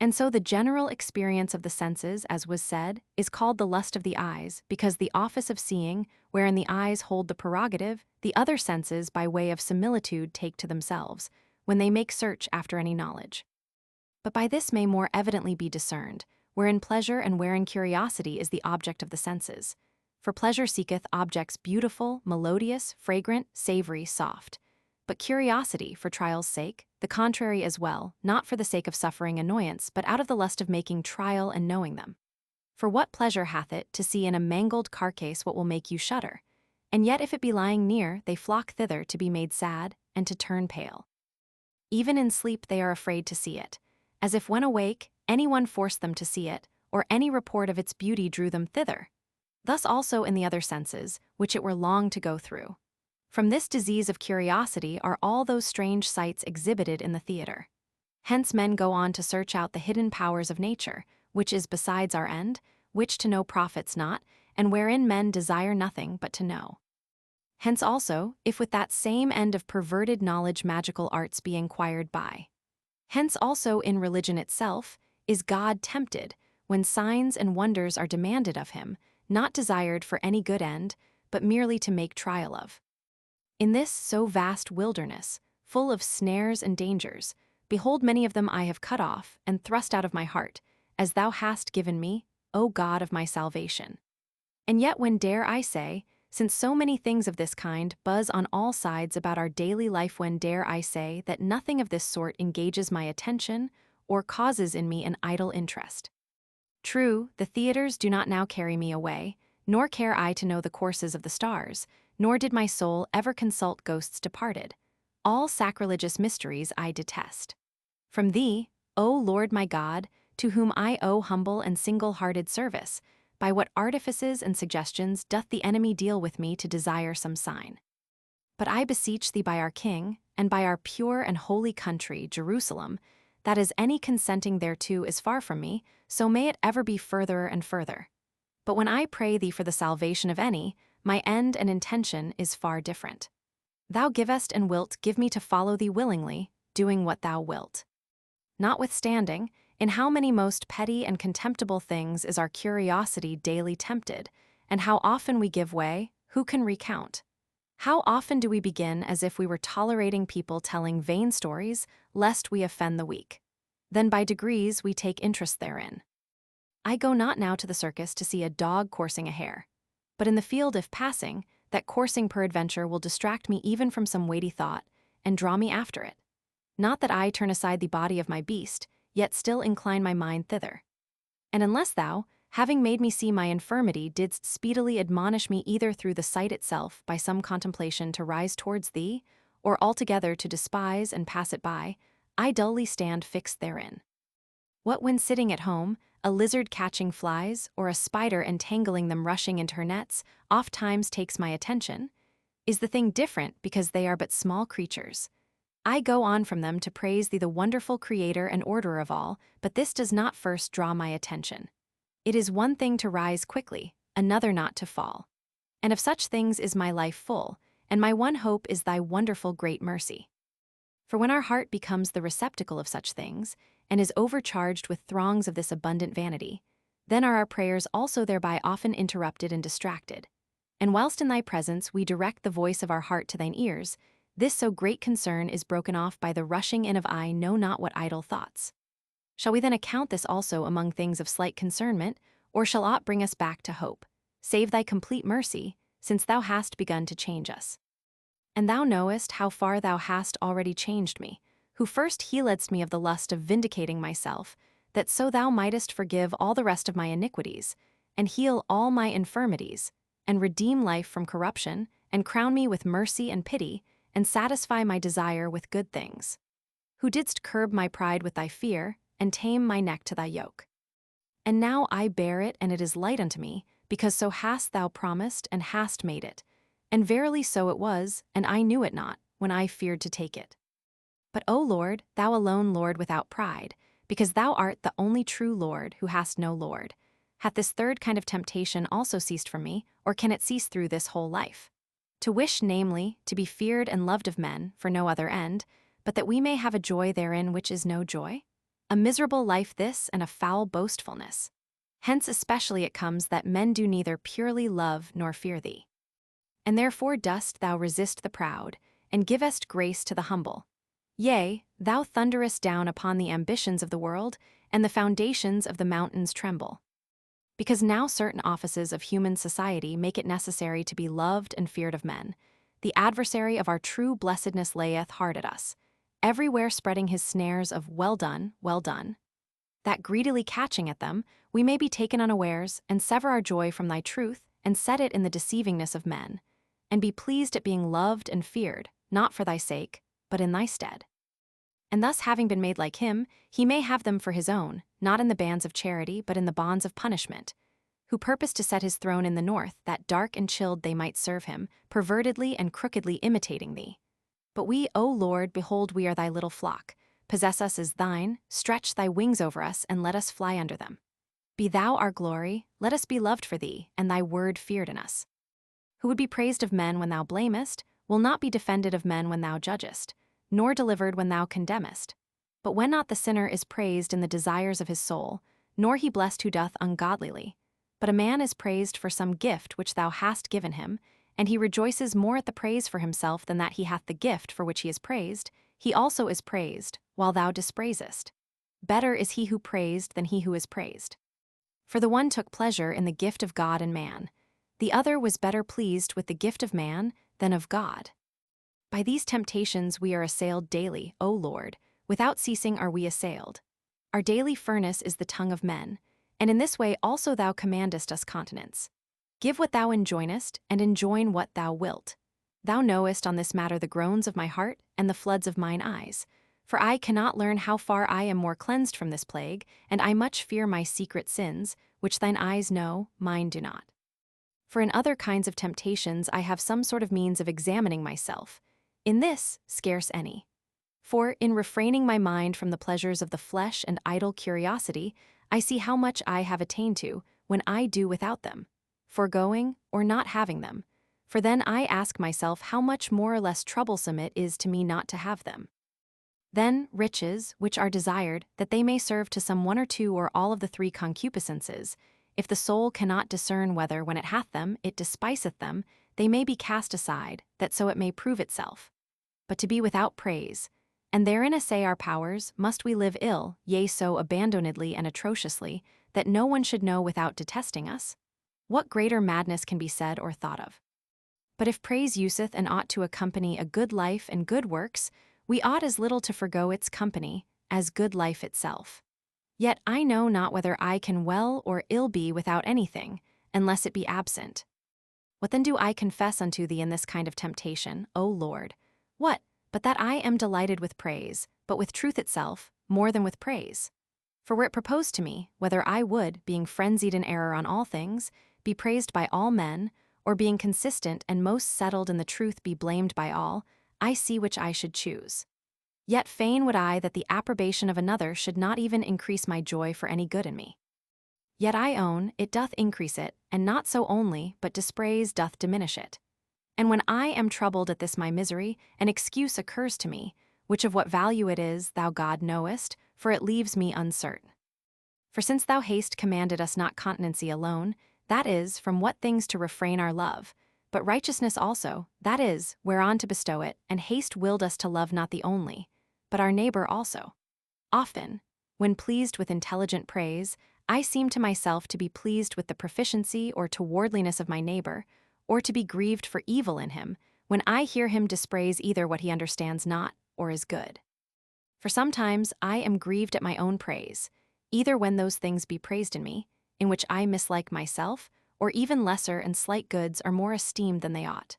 And so the general experience of the senses, as was said, is called the lust of the eyes, because the office of seeing, wherein the eyes hold the prerogative, the other senses by way of similitude take to themselves, when they make search after any knowledge. But by this may more evidently be discerned, wherein pleasure and wherein curiosity is the object of the senses. For pleasure seeketh objects beautiful, melodious, fragrant, savory, soft. But curiosity, for trial's sake, the contrary as well, not for the sake of suffering annoyance, but out of the lust of making trial and knowing them. For what pleasure hath it to see in a mangled carcase what will make you shudder? And yet if it be lying near, they flock thither to be made sad, and to turn pale. Even in sleep they are afraid to see it, as if when awake, any one forced them to see it, or any report of its beauty drew them thither. Thus also in the other senses, which it were long to go through. From this disease of curiosity are all those strange sights exhibited in the theater. Hence men go on to search out the hidden powers of nature, which is besides our end, which to know profits not, and wherein men desire nothing but to know. Hence also, if with that same end of perverted knowledge magical arts be inquired by. Hence also in religion itself, is God tempted, when signs and wonders are demanded of him, not desired for any good end, but merely to make trial of. In this so vast wilderness, full of snares and dangers, behold many of them I have cut off and thrust out of my heart, as thou hast given me, O God of my salvation. And yet when dare I say, since so many things of this kind buzz on all sides about our daily life, when dare I say that nothing of this sort engages my attention or causes in me an idle interest? True, the theaters do not now carry me away, nor care I to know the courses of the stars, nor did my soul ever consult ghosts departed. All sacrilegious mysteries I detest. From thee, O Lord my God, to whom I owe humble and single-hearted service, by what artifices and suggestions doth the enemy deal with me to desire some sign? But I beseech thee by our King, and by our pure and holy country, Jerusalem, that as any consenting thereto is far from me, so may it ever be further and further. But when I pray thee for the salvation of any, my end and intention is far different. Thou givest and wilt give me to follow thee willingly, doing what thou wilt. Notwithstanding, in how many most petty and contemptible things is our curiosity daily tempted, and how often we give way, who can recount? How often do we begin as if we were tolerating people telling vain stories, lest we offend the weak? Then by degrees we take interest therein. I go not now to the circus to see a dog coursing a hare, but in the field if passing, that coursing peradventure will distract me even from some weighty thought, and draw me after it. Not that I turn aside the body of my beast, yet still incline my mind thither. And unless thou, having made me see my infirmity, didst speedily admonish me either through the sight itself by some contemplation to rise towards thee, or altogether to despise and pass it by, I dully stand fixed therein. What when sitting at home, a lizard catching flies, or a spider entangling them rushing into her nets, oft times takes my attention? Is the thing different because they are but small creatures? I go on from them to praise thee, the wonderful creator and orderer of all, but this does not first draw my attention. It is one thing to rise quickly, another not to fall. And of such things is my life full, and my one hope is thy wonderful great mercy. For when our heart becomes the receptacle of such things, and is overcharged with throngs of this abundant vanity, then are our prayers also thereby often interrupted and distracted. And whilst in thy presence we direct the voice of our heart to thine ears, this so great concern is broken off by the rushing in of I know not what idle thoughts. Shall we then account this also among things of slight concernment, or shall aught bring us back to hope, save thy complete mercy, since thou hast begun to change us? And thou knowest how far thou hast already changed me, who first healedst me of the lust of vindicating myself, that so thou mightest forgive all the rest of my iniquities, and heal all my infirmities, and redeem life from corruption, and crown me with mercy and pity, and satisfy my desire with good things. Who didst curb my pride with thy fear, and tame my neck to thy yoke. And now I bear it, and it is light unto me, because so hast thou promised and hast made it. And verily so it was, and I knew it not, when I feared to take it. But O Lord, thou alone Lord without pride, because thou art the only true Lord who hast no Lord, hath this third kind of temptation also ceased from me, or can it cease through this whole life? To wish, namely, to be feared and loved of men, for no other end, but that we may have a joy therein which is no joy? A miserable life this, and a foul boastfulness. Hence especially it comes that men do neither purely love nor fear thee. And therefore dost thou resist the proud, and givest grace to the humble. Yea, thou thunderest down upon the ambitions of the world, and the foundations of the mountains tremble. Because now certain offices of human society make it necessary to be loved and feared of men, the adversary of our true blessedness layeth hard at us, everywhere spreading his snares of well done, that greedily catching at them, we may be taken unawares, and sever our joy from thy truth, and set it in the deceivingness of men, and be pleased at being loved and feared, not for thy sake, but in thy stead. And thus having been made like him, he may have them for his own, not in the bands of charity, but in the bonds of punishment, who purposed to set his throne in the north, that dark and chilled they might serve him, pervertedly and crookedly imitating thee. But we, O Lord, behold, we are thy little flock, possess us as thine, stretch thy wings over us, and let us fly under them. Be thou our glory, let us be loved for thee, and thy word feared in us. Who would be praised of men when thou blamest, will not be defended of men when thou judgest, nor delivered when thou condemnest. But when not the sinner is praised in the desires of his soul, nor he blessed who doth ungodlily, but a man is praised for some gift which thou hast given him, and he rejoices more at the praise for himself than that he hath the gift for which he is praised, he also is praised, while thou dispraisest. Better is he who praised than he who is praised. For the one took pleasure in the gift of God and man, the other was better pleased with the gift of man than of God. By these temptations we are assailed daily, O Lord, without ceasing are we assailed. Our daily furnace is the tongue of men, and in this way also thou commandest us continence. Give what thou enjoinest, and enjoin what thou wilt. Thou knowest on this matter the groans of my heart and the floods of mine eyes, for I cannot learn how far I am more cleansed from this plague, and I much fear my secret sins, which thine eyes know, mine do not. For in other kinds of temptations I have some sort of means of examining myself, in this scarce any. For, in refraining my mind from the pleasures of the flesh and idle curiosity, I see how much I have attained to when I do without them, foregoing or not having them, for then I ask myself how much more or less troublesome it is to me not to have them. Then riches, which are desired, that they may serve to some one or two or all of the three concupiscences. If the soul cannot discern whether, when it hath them, it despiseth them, they may be cast aside, that so it may prove itself. But to be without praise, and therein essay our powers, must we live ill, yea, so abandonedly and atrociously, that no one should know without detesting us? What greater madness can be said or thought of? But if praise useth and ought to accompany a good life and good works, we ought as little to forgo its company as good life itself. Yet I know not whether I can well or ill be without anything, unless it be absent. What then do I confess unto thee in this kind of temptation, O Lord? What, but that I am delighted with praise, but with truth itself, more than with praise? For were it proposed to me, whether I would, being frenzied in error on all things, be praised by all men, or being consistent and most settled in the truth be blamed by all, I see which I should choose. Yet fain would I that the approbation of another should not even increase my joy for any good in me. Yet I own it doth increase it, and not so only, but dispraise doth diminish it. And when I am troubled at this my misery, an excuse occurs to me, which of what value it is, thou God knowest, for it leaves me uncertain. For since thou hast commanded us not continency alone, that is, from what things to refrain our love, but righteousness also, that is, whereon to bestow it, and hast willed us to love not the only, but our neighbor also. Often, when pleased with intelligent praise, I seem to myself to be pleased with the proficiency or towardliness of my neighbor, or to be grieved for evil in him, when I hear him dispraise either what he understands not, or is good. For sometimes I am grieved at my own praise, either when those things be praised in me, in which I mislike myself, or even lesser and slight goods are more esteemed than they ought.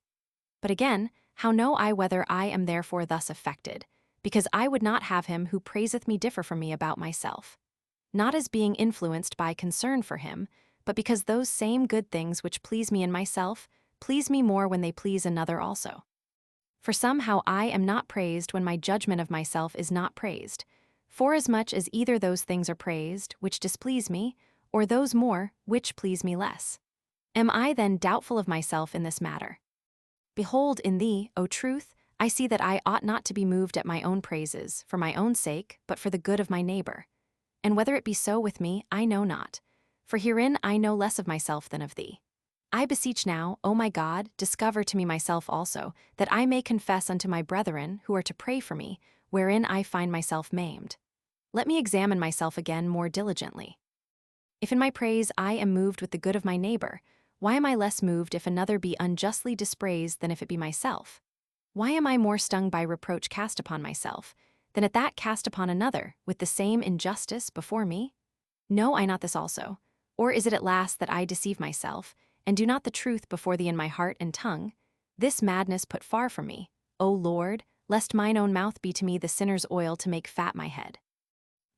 But again, how know I whether I am therefore thus affected? Because I would not have him who praiseth me differ from me about myself. Not as being influenced by concern for him, but because those same good things which please me in myself, please me more when they please another also. For somehow I am not praised when my judgment of myself is not praised, forasmuch as either those things are praised, which displease me, or those more, which please me less. Am I then doubtful of myself in this matter? Behold, in thee, O truth, I see that I ought not to be moved at my own praises, for my own sake, but for the good of my neighbor. And whether it be so with me, I know not, for herein I know less of myself than of thee. I beseech now, O my God, discover to me myself also, that I may confess unto my brethren, who are to pray for me, wherein I find myself maimed. Let me examine myself again more diligently. If in my praise I am moved with the good of my neighbor, why am I less moved if another be unjustly dispraised than if it be myself? Why am I more stung by reproach cast upon myself, than at that cast upon another, with the same injustice before me? Know I not this also? Or is it at last that I deceive myself, and do not the truth before thee in my heart and tongue? This madness put far from me, O Lord, lest mine own mouth be to me the sinner's oil to make fat my head.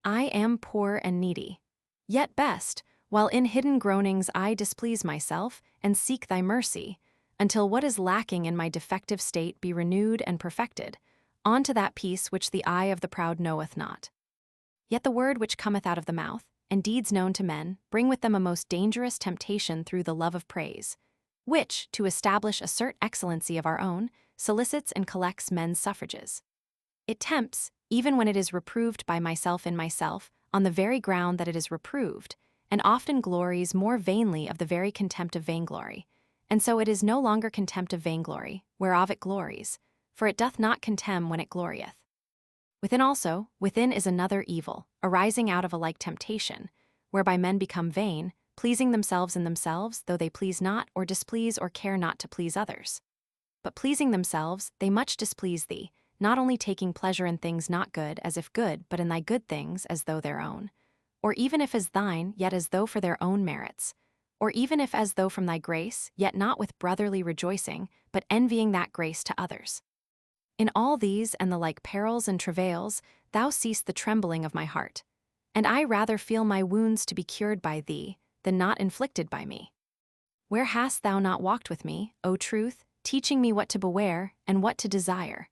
I am poor and needy. Yet best, while in hidden groanings I displease myself, and seek thy mercy, until what is lacking in my defective state be renewed and perfected, on to that peace which the eye of the proud knoweth not. Yet the word which cometh out of the mouth, and deeds known to men, bring with them a most dangerous temptation through the love of praise, which, to establish a certain excellency of our own, solicits and collects men's suffrages. It tempts, even when it is reproved by myself in myself, on the very ground that it is reproved, and often glories more vainly of the very contempt of vainglory. And so it is no longer contempt of vainglory, whereof it glories, for it doth not contemn when it glorieth. Within is another evil, arising out of a like temptation, whereby men become vain, pleasing themselves in themselves, though they please not, or displease, or care not to please others. But pleasing themselves, they much displease thee, not only taking pleasure in things not good, as if good, but in thy good things, as though their own. Or even if as thine, yet as though for their own merits. Or even if as though from thy grace, yet not with brotherly rejoicing, but envying that grace to others. In all these and the like perils and travails, thou seest the trembling of my heart. And I rather feel my wounds to be cured by thee, than not inflicted by me. Where hast thou not walked with me, O truth, teaching me what to beware, and what to desire?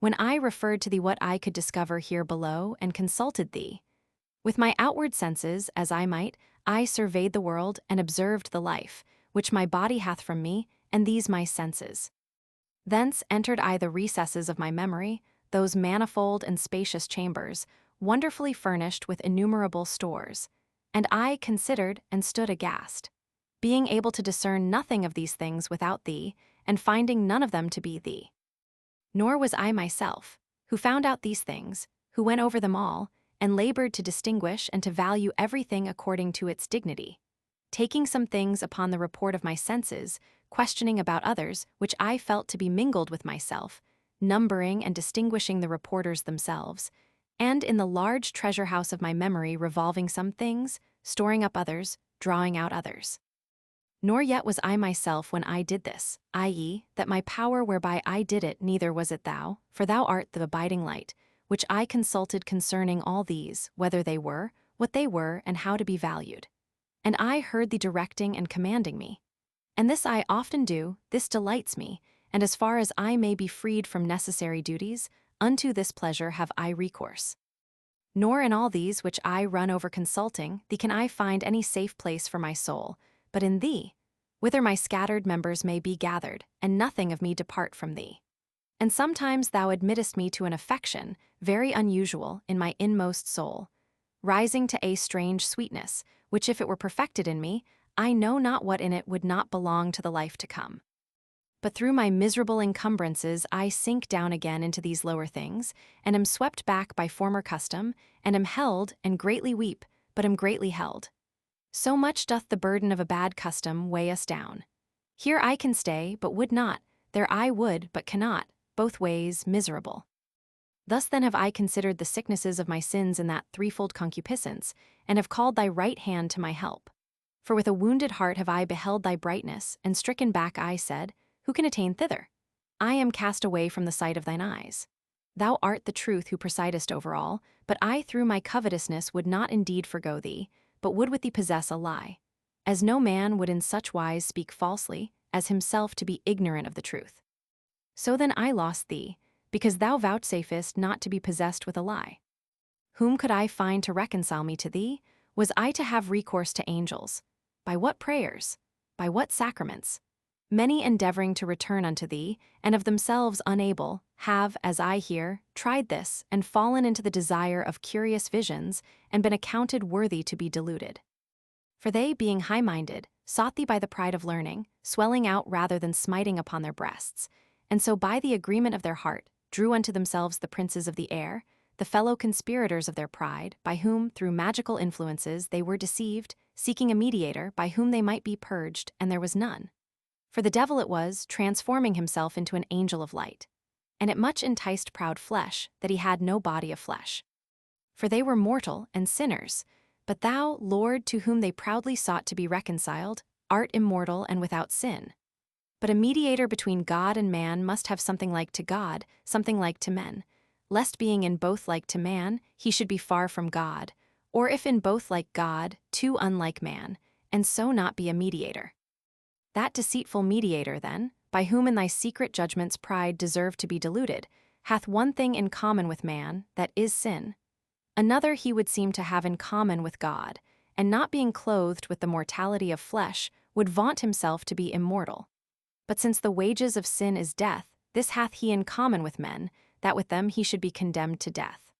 When I referred to thee what I could discover here below, and consulted thee. With my outward senses, as I might, I surveyed the world, and observed the life, which my body hath from me, and these my senses. Thence entered I the recesses of my memory, those manifold and spacious chambers, wonderfully furnished with innumerable stores. And I considered and stood aghast, being able to discern nothing of these things without thee, and finding none of them to be thee. Nor was I myself, who found out these things, who went over them all, and labored to distinguish and to value everything according to its dignity, taking some things upon the report of my senses, questioning about others which I felt to be mingled with myself, numbering and distinguishing the reporters themselves, and in the large treasure house of my memory revolving some things, storing up others, drawing out others. Nor yet was I myself when I did this, i.e., that my power whereby I did it neither was it thou, for thou art the abiding light, which I consulted concerning all these, whether they were, what they were, and how to be valued. And I heard thee directing and commanding me. And this I often do, this delights me, and as far as I may be freed from necessary duties, unto this pleasure have I recourse. Nor in all these which I run over consulting, thee can I find any safe place for my soul, but in thee, whither my scattered members may be gathered, and nothing of me depart from thee. And sometimes thou admittest me to an affection, very unusual, in my inmost soul, rising to a strange sweetness, which if it were perfected in me, I know not what in it would not belong to the life to come. But through my miserable encumbrances I sink down again into these lower things, and am swept back by former custom, and am held, and greatly weep, but am greatly held. So much doth the burden of a bad custom weigh us down. Here I can stay, but would not, there I would, but cannot, both ways miserable. Thus then have I considered the sicknesses of my sins in that threefold concupiscence, and have called thy right hand to my help. For with a wounded heart have I beheld thy brightness, and stricken back I said, who can attain thither? I am cast away from the sight of thine eyes. Thou art the truth who presidest over all, but I through my covetousness would not indeed forgo thee, but would with thee possess a lie, as no man would in such wise speak falsely, as himself to be ignorant of the truth. So then I lost thee, because thou vouchsafest not to be possessed with a lie. Whom could I find to reconcile me to thee? Was I to have recourse to angels? By what prayers? By what sacraments? Many endeavoring to return unto thee, and of themselves unable, have, as I hear, tried this, and fallen into the desire of curious visions, and been accounted worthy to be deluded. For they, being high-minded, sought thee by the pride of learning, swelling out rather than smiting upon their breasts, and so by the agreement of their heart drew unto themselves the princes of the air, the fellow conspirators of their pride, by whom, through magical influences, they were deceived, seeking a mediator by whom they might be purged, and there was none. For the devil it was, transforming himself into an angel of light. And it much enticed proud flesh, that he had no body of flesh. For they were mortal and sinners, but thou, Lord, to whom they proudly sought to be reconciled, art immortal and without sin. But a mediator between God and man must have something like to God, something like to men, lest being in both like to man, he should be far from God, or if in both like God, too unlike man, and so not be a mediator. That deceitful mediator, then, by whom in thy secret judgments pride deserved to be deluded, hath one thing in common with man, that is sin. Another he would seem to have in common with God, and not being clothed with the mortality of flesh, would vaunt himself to be immortal. But since the wages of sin is death, this hath he in common with men, that with them he should be condemned to death.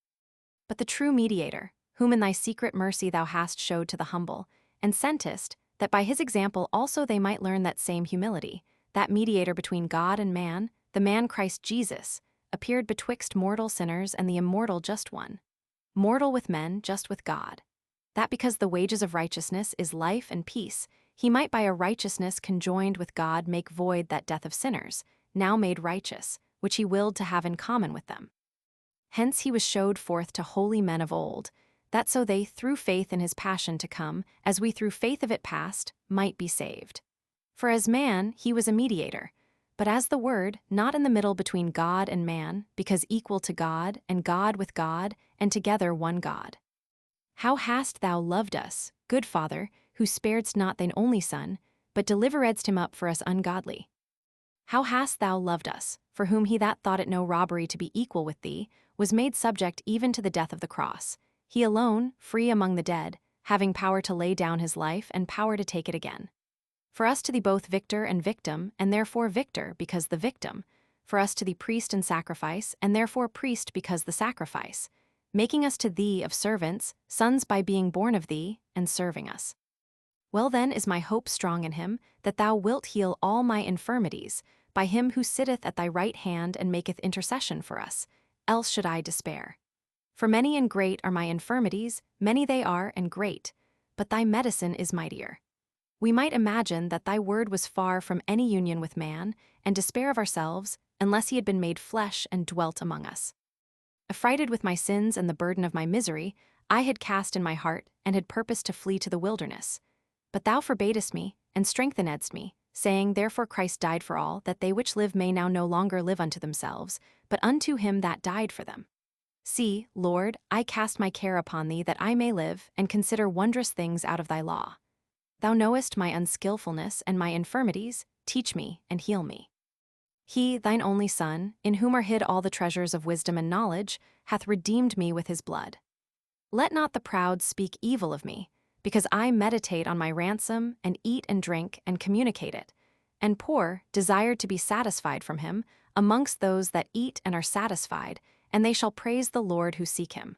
But the true mediator, whom in thy secret mercy thou hast showed to the humble, and sentest, that by his example also they might learn that same humility, that mediator between God and man, the man Christ Jesus, appeared betwixt mortal sinners and the immortal just one, mortal with men, just with God, that because the wages of righteousness is life and peace, he might by a righteousness conjoined with God make void that death of sinners, now made righteous, which he willed to have in common with them. Hence he was showed forth to holy men of old, that so they, through faith in his passion to come, as we through faith of it past, might be saved. For as man, he was a mediator, but as the Word, not in the middle between God and man, because equal to God, and God with God, and together one God. How hast thou loved us, good Father, who sparedst not thine only Son, but deliveredst him up for us ungodly? How hast thou loved us, for whom he that thought it no robbery to be equal with thee, was made subject even to the death of the cross, he alone, free among the dead, having power to lay down his life and power to take it again. For us to thee both victor and victim, and therefore victor, because the victim, for us to thee priest and sacrifice, and therefore priest because the sacrifice, making us to thee of servants, sons by being born of thee, and serving us. Well then is my hope strong in him, that thou wilt heal all my infirmities, by him who sitteth at thy right hand and maketh intercession for us, else should I despair. For many and great are my infirmities, many they are and great, but thy medicine is mightier. We might imagine that thy word was far from any union with man, and despair of ourselves, unless he had been made flesh and dwelt among us. Affrighted with my sins and the burden of my misery, I had cast in my heart, and had purposed to flee to the wilderness. But thou forbadest me, and strengthenedst me, saying, Therefore Christ died for all, that they which live may now no longer live unto themselves, but unto him that died for them. See, Lord, I cast my care upon thee that I may live, and consider wondrous things out of thy law. Thou knowest my unskillfulness and my infirmities, teach me and heal me. He, thine only Son, in whom are hid all the treasures of wisdom and knowledge, hath redeemed me with his blood. Let not the proud speak evil of me, because I meditate on my ransom, and eat and drink, and communicate it, and poor desire to be satisfied from him, amongst those that eat and are satisfied, and they shall praise the Lord who seek him.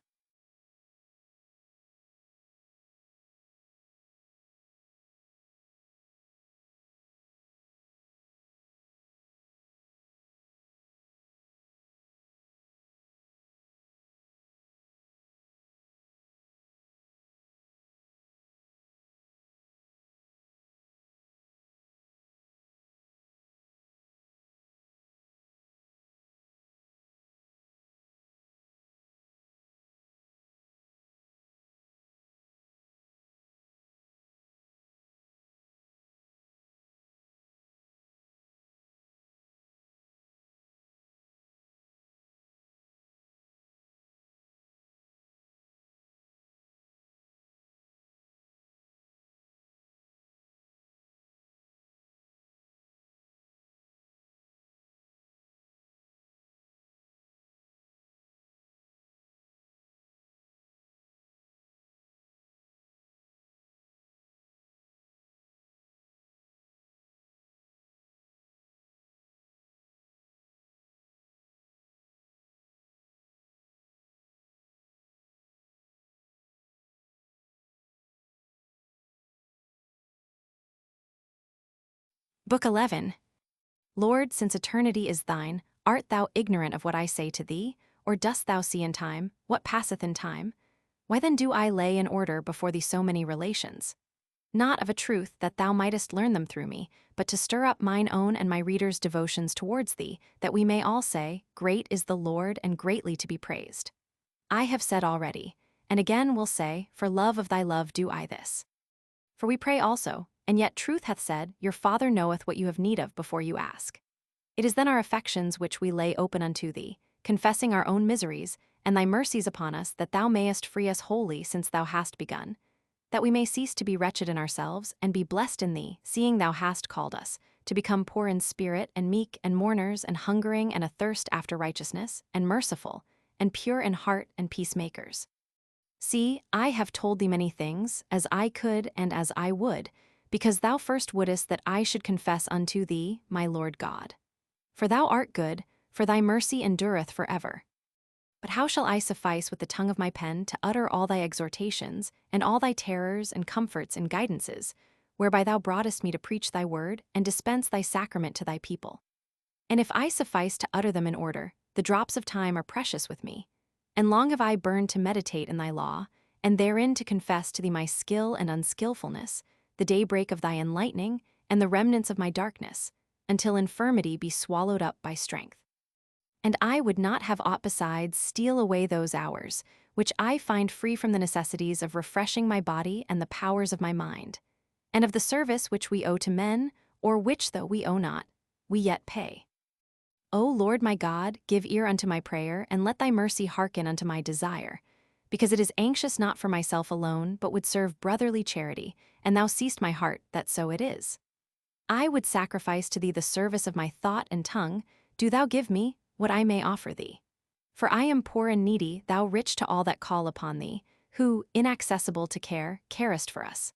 Book 11. Lord, since eternity is thine, art thou ignorant of what I say to thee? Or dost thou see in time what passeth in time? Why then do I lay in order before thee so many relations? Not of a truth that thou mightest learn them through me, but to stir up mine own and my readers' devotions towards thee, that we may all say, Great is the Lord, and greatly to be praised. I have said already, and again will say, for love of thy love do I this. For we pray also, and yet truth hath said, Your Father knoweth what you have need of before you ask. It is then our affections which we lay open unto thee, confessing our own miseries, and thy mercies upon us, that thou mayest free us wholly since thou hast begun, that we may cease to be wretched in ourselves, and be blessed in thee, seeing thou hast called us, to become poor in spirit, and meek, and mourners, and hungering, and athirst after righteousness, and merciful, and pure in heart, and peacemakers. See, I have told thee many things, as I could and as I would, because thou first wouldest that I should confess unto thee, my Lord God. For thou art good, for thy mercy endureth forever. But how shall I suffice with the tongue of my pen to utter all thy exhortations, and all thy terrors and comforts and guidances, whereby thou broughtest me to preach thy word, and dispense thy sacrament to thy people? And if I suffice to utter them in order, the drops of time are precious with me, and long have I burned to meditate in thy law, and therein to confess to thee my skill and unskillfulness, the daybreak of thy enlightening, and the remnants of my darkness, until infirmity be swallowed up by strength. And I would not have aught besides steal away those hours, which I find free from the necessities of refreshing my body and the powers of my mind, and of the service which we owe to men, or which, though we owe not, we yet pay. O Lord my God, give ear unto my prayer, and let thy mercy hearken unto my desire, because it is anxious not for myself alone, but would serve brotherly charity, and thou seest my heart, that so it is. I would sacrifice to thee the service of my thought and tongue. Do thou give me what I may offer thee. For I am poor and needy, thou rich to all that call upon thee, who, inaccessible to care, carest for us.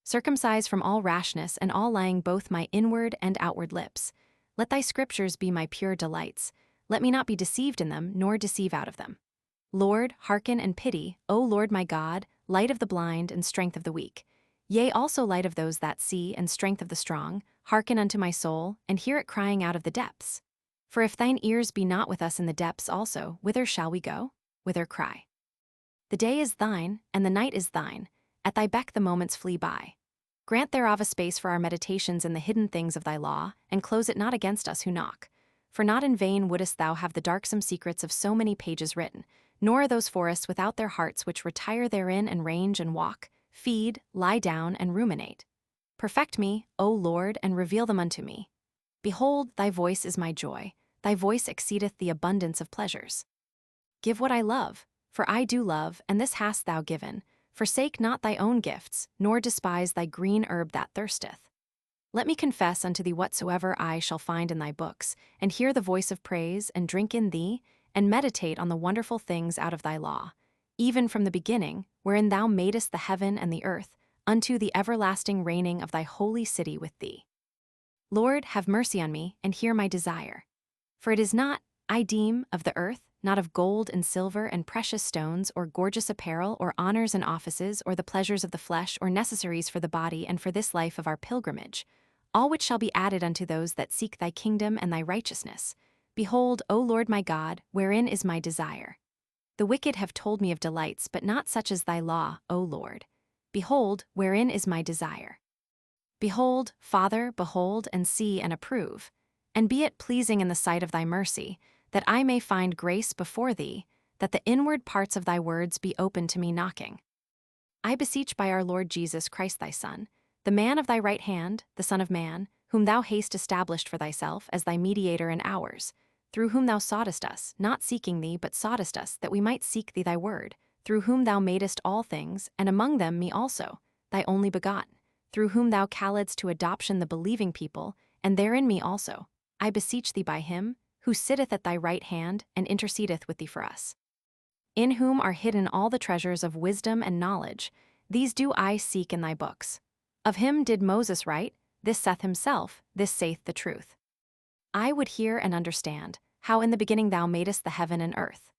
Circumcise from all rashness and all lying both my inward and outward lips. Let thy scriptures be my pure delights. Let me not be deceived in them, nor deceive out of them. Lord, hearken and pity, O Lord my God, light of the blind and strength of the weak. Yea, also light of those that see and strength of the strong, hearken unto my soul, and hear it crying out of the depths. For if thine ears be not with us in the depths also, whither shall we go? Whither cry? The day is thine, and the night is thine. At thy beck the moments flee by. Grant thereof a space for our meditations in the hidden things of thy law, and close it not against us who knock. For not in vain wouldest thou have the darksome secrets of so many pages written, nor are those forests without their hearts which retire therein and range and walk, feed, lie down, and ruminate. Perfect me, O Lord, and reveal them unto me. Behold, thy voice is my joy, thy voice exceedeth the abundance of pleasures. Give what I love, for I do love, and this hast thou given. Forsake not thy own gifts, nor despise thy green herb that thirsteth. Let me confess unto thee whatsoever I shall find in thy books, and hear the voice of praise, and drink in thee, and meditate on the wonderful things out of thy law, even from the beginning, wherein thou madest the heaven and the earth, unto the everlasting reigning of thy holy city with thee. Lord, have mercy on me, and hear my desire. For it is not, I deem, of the earth, not of gold and silver and precious stones, or gorgeous apparel, or honors and offices, or the pleasures of the flesh, or necessaries for the body and for this life of our pilgrimage, all which shall be added unto those that seek thy kingdom and thy righteousness. Behold, O Lord my God, wherein is my desire. The wicked have told me of delights, but not such as thy law, O Lord. Behold, wherein is my desire. Behold, Father, behold, and see, and approve. And be it pleasing in the sight of thy mercy, that I may find grace before thee, that the inward parts of thy words be open to me knocking. I beseech by our Lord Jesus Christ thy Son, the man of thy right hand, the Son of Man, whom thou hast established for thyself as thy mediator in ours, through whom thou soughtest us, not seeking thee, but soughtest us, that we might seek thee thy word, through whom thou madest all things, and among them me also, thy only begotten, through whom thou calledst to adoption the believing people, and therein me also. I beseech thee by him, who sitteth at thy right hand, and intercedeth with thee for us. In whom are hidden all the treasures of wisdom and knowledge, these do I seek in thy books. Of him did Moses write, this saith himself, this saith the truth. I would hear and understand, how in the beginning thou madest the heaven and earth.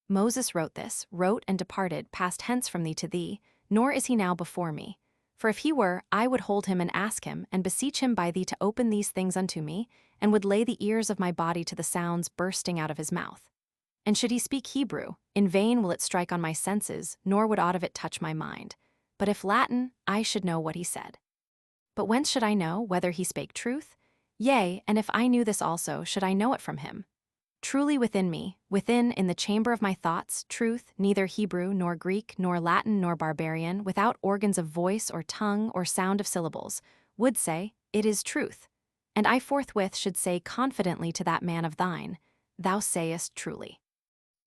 Moses wrote this, wrote and departed, passed hence from thee to thee, nor is he now before me. For if he were, I would hold him and ask him, and beseech him by thee to open these things unto me, and would lay the ears of my body to the sounds bursting out of his mouth. And should he speak Hebrew, in vain will it strike on my senses, nor would aught of it touch my mind. But if Latin, I should know what he said. But whence should I know whether he spake truth? Yea, and if I knew this also, should I know it from him? Truly within me, within, in the chamber of my thoughts, truth, neither Hebrew, nor Greek, nor Latin, nor barbarian, without organs of voice or tongue or sound of syllables, would say, it is truth. And I forthwith should say confidently to that man of thine, thou sayest truly.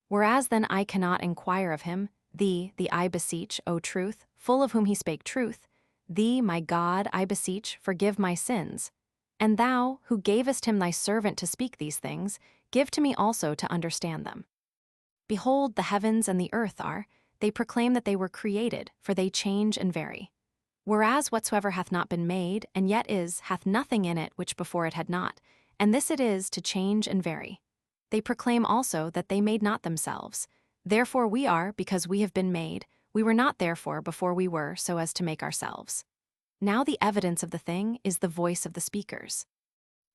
Whereas then I cannot inquire of him, thee, I beseech, O truth, full of whom he spake truth, thee, my God, I beseech, forgive my sins. And thou, who gavest him thy servant to speak these things, give to me also to understand them. Behold, the heavens and the earth are, they proclaim that they were created, for they change and vary. Whereas whatsoever hath not been made, and yet is, hath nothing in it which before it had not, and this it is to change and vary. They proclaim also that they made not themselves. Therefore we are, because we have been made, we were not therefore before we were, so as to make ourselves. Now the evidence of the thing is the voice of the speakers.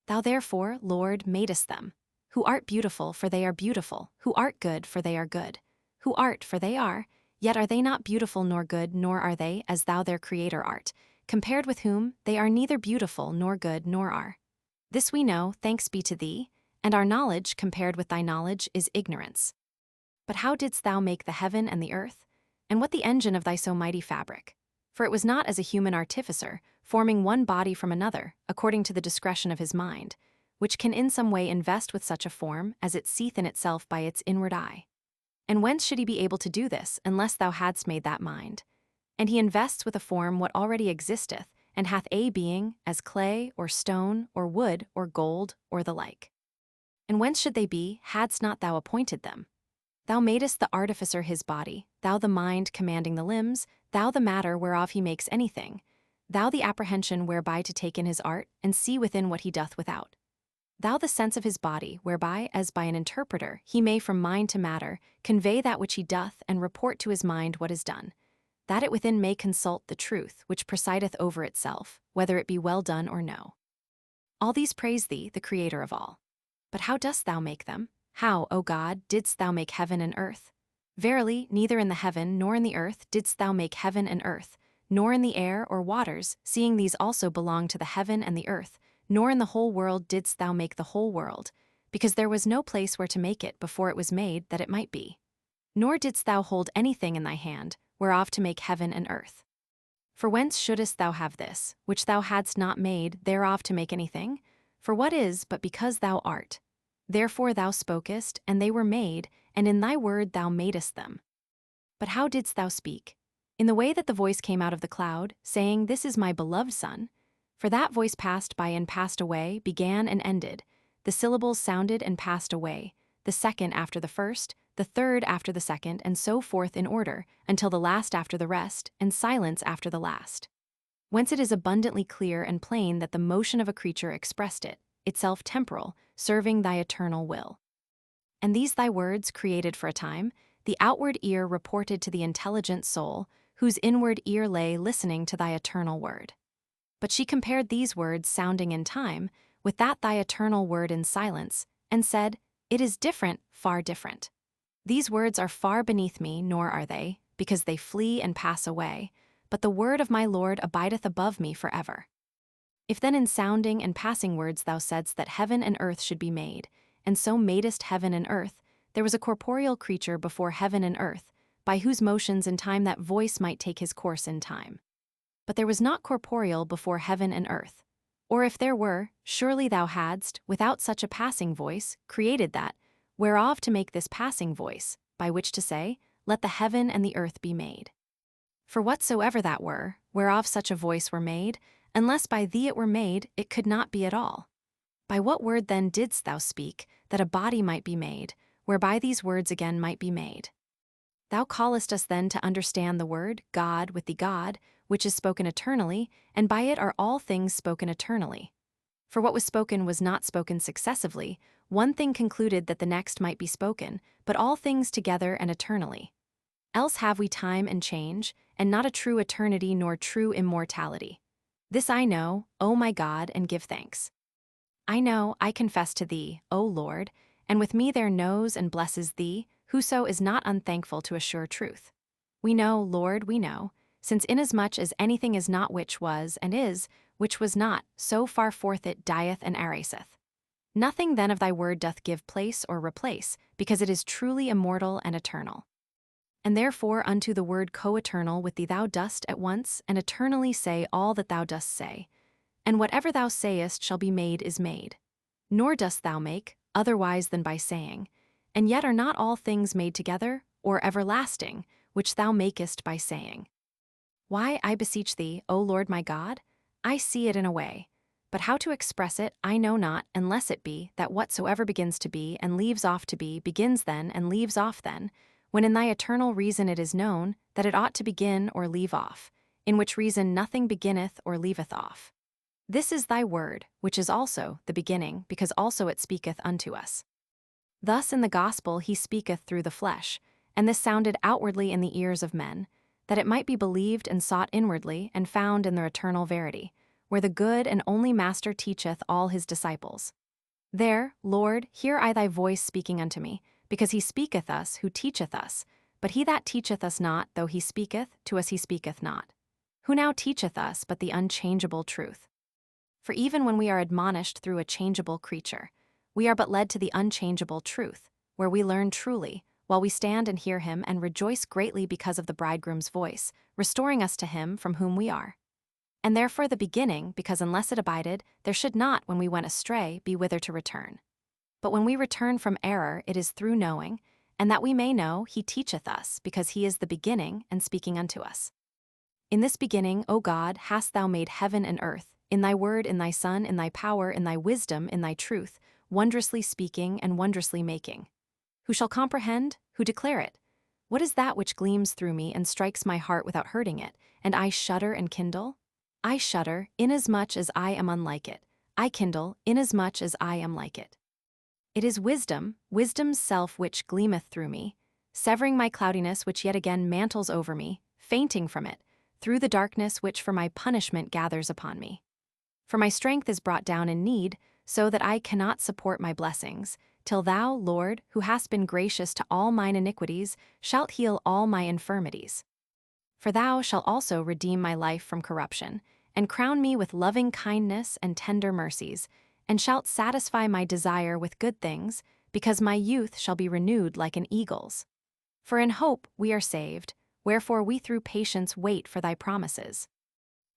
Thou therefore, Lord, madest them. Who art beautiful, for they are beautiful, who art good, for they are good. Who art, for they are, yet are they not beautiful nor good, nor are they, as thou their Creator art, compared with whom they are neither beautiful nor good nor are. This we know, thanks be to thee, and our knowledge, compared with thy knowledge, is ignorance. But how didst thou make the heaven and the earth? And what the engine of thy so mighty fabric? For it was not as a human artificer, forming one body from another, according to the discretion of his mind, which can in some way invest with such a form as it seeth in itself by its inward eye. And whence should he be able to do this, unless thou hadst made that mind? And he invests with a form what already existeth, and hath a being, as clay, or stone, or wood, or gold, or the like. And whence should they be, hadst not thou appointed them? Thou madest the artificer his body, thou the mind commanding the limbs, thou the matter whereof he makes anything, thou the apprehension whereby to take in his art, and see within what he doth without. Thou the sense of his body, whereby, as by an interpreter, he may from mind to matter convey that which he doth, and report to his mind what is done, that it within may consult the truth, which presideth over itself, whether it be well done or no. All these praise thee, the Creator of all. But how dost thou make them? How, O God, didst thou make heaven and earth? Verily, neither in the heaven nor in the earth didst thou make heaven and earth, nor in the air or waters, seeing these also belong to the heaven and the earth, nor in the whole world didst thou make the whole world, because there was no place where to make it before it was made that it might be. Nor didst thou hold anything in thy hand, whereof to make heaven and earth. For whence shouldest thou have this, which thou hadst not made, thereof to make anything? For what is but because thou art? Therefore thou spokest, and they were made, and in thy word thou madest them. But how didst thou speak? In the way that the voice came out of the cloud, saying, This is my beloved Son. For that voice passed by and passed away, began and ended. The syllables sounded and passed away, the second after the first, the third after the second, and so forth in order, until the last after the rest, and silence after the last. Whence it is abundantly clear and plain that the motion of a creature expressed it, itself temporal, serving thy eternal will. And these thy words, created for a time, the outward ear reported to the intelligent soul, whose inward ear lay listening to thy eternal word. But she compared these words sounding in time with that thy eternal word in silence, and said, It is different, far different. These words are far beneath me, nor are they, because they flee and pass away, but the word of my Lord abideth above me forever. If then in sounding and passing words thou saidst that heaven and earth should be made, and so madest heaven and earth, there was a corporeal creature before heaven and earth, by whose motions in time that voice might take his course in time. But there was not corporeal before heaven and earth. Or if there were, surely thou hadst, without such a passing voice, created that, whereof to make this passing voice, by which to say, Let the heaven and the earth be made. For whatsoever that were, whereof such a voice were made, unless by thee it were made, it could not be at all. By what word then didst thou speak, that a body might be made, whereby these words again might be made? Thou callest us then to understand the word, God with the God, which is spoken eternally, and by it are all things spoken eternally. For what was spoken was not spoken successively, one thing concluded that the next might be spoken, but all things together and eternally. Else have we time and change, and not a true eternity nor true immortality. This I know, O my God, and give thanks. I know, I confess to thee, O Lord, and with me there knows and blesses thee, whoso is not unthankful to a sure truth. We know, Lord, we know, since inasmuch as anything is not which was and is, which was not, so far forth it dieth and eraseth. Nothing then of thy word doth give place or replace, because it is truly immortal and eternal. And therefore unto the word co-eternal with thee thou dost at once and eternally say all that thou dost say, and whatever thou sayest shall be made is made. Nor dost thou make, otherwise than by saying, and yet are not all things made together, or everlasting, which thou makest by saying. Why, I beseech thee, O Lord my God? I see it in a way, but how to express it I know not, unless it be that whatsoever begins to be and leaves off to be begins then and leaves off then, when in thy eternal reason it is known that it ought to begin or leave off, in which reason nothing beginneth or leaveth off. This is thy word, which is also the beginning, because also it speaketh unto us. Thus in the gospel he speaketh through the flesh, and this sounded outwardly in the ears of men, that it might be believed and sought inwardly and found in their eternal verity, where the good and only Master teacheth all his disciples. There, Lord, hear I thy voice speaking unto me, because he speaketh us who teacheth us, but he that teacheth us not, though he speaketh, to us he speaketh not. Who now teacheth us but the unchangeable truth? For even when we are admonished through a changeable creature, we are but led to the unchangeable truth, where we learn truly, while we stand and hear him and rejoice greatly because of the bridegroom's voice, restoring us to him from whom we are. And therefore the beginning, because unless it abided, there should not, when we went astray, be whither to return. But when we return from error, it is through knowing, and that we may know, he teacheth us, because he is the beginning and speaking unto us. In this beginning, O God, hast thou made heaven and earth, in thy word, in thy Son, in thy power, in thy wisdom, in thy truth, wondrously speaking and wondrously making. Who shall comprehend? Who declare it? What is that which gleams through me and strikes my heart without hurting it, and I shudder and kindle? I shudder, inasmuch as I am unlike it. I kindle, inasmuch as I am like it. It is wisdom, wisdom's self which gleameth through me, severing my cloudiness which yet again mantles over me, fainting from it, through the darkness which for my punishment gathers upon me. For my strength is brought down in need, so that I cannot support my blessings, till thou, Lord, who hast been gracious to all mine iniquities, shalt heal all my infirmities. For thou shalt also redeem my life from corruption, and crown me with loving kindness and tender mercies, and shalt satisfy my desire with good things, because my youth shall be renewed like an eagle's. For in hope we are saved, wherefore we through patience wait for thy promises.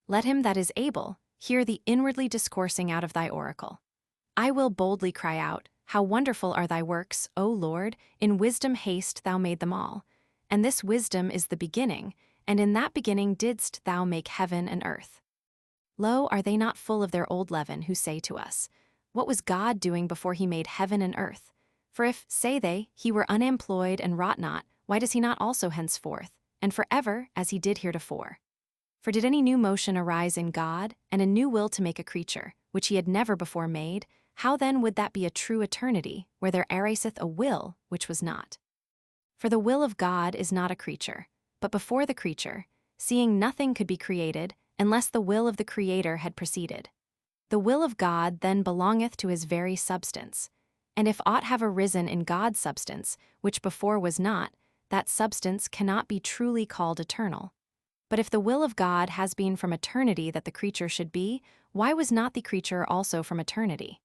Let him that is able hear the inwardly discoursing out of thy oracle. I will boldly cry out, how wonderful are thy works, O Lord, in wisdom haste thou made them all. And this wisdom is the beginning, and in that beginning didst thou make heaven and earth. Lo, are they not full of their old leaven who say to us, what was God doing before he made heaven and earth? For if, say they, he were unemployed and wrought not, why does he not also henceforth, and forever, as he did heretofore? For did any new motion arise in God, and a new will to make a creature, which he had never before made, how then would that be a true eternity, where there ariseth a will which was not? For the will of God is not a creature, but before the creature, seeing nothing could be created, unless the will of the Creator had preceded. The will of God then belongeth to his very substance. And if aught have arisen in God's substance, which before was not, that substance cannot be truly called eternal. But if the will of God has been from eternity that the creature should be, why was not the creature also from eternity?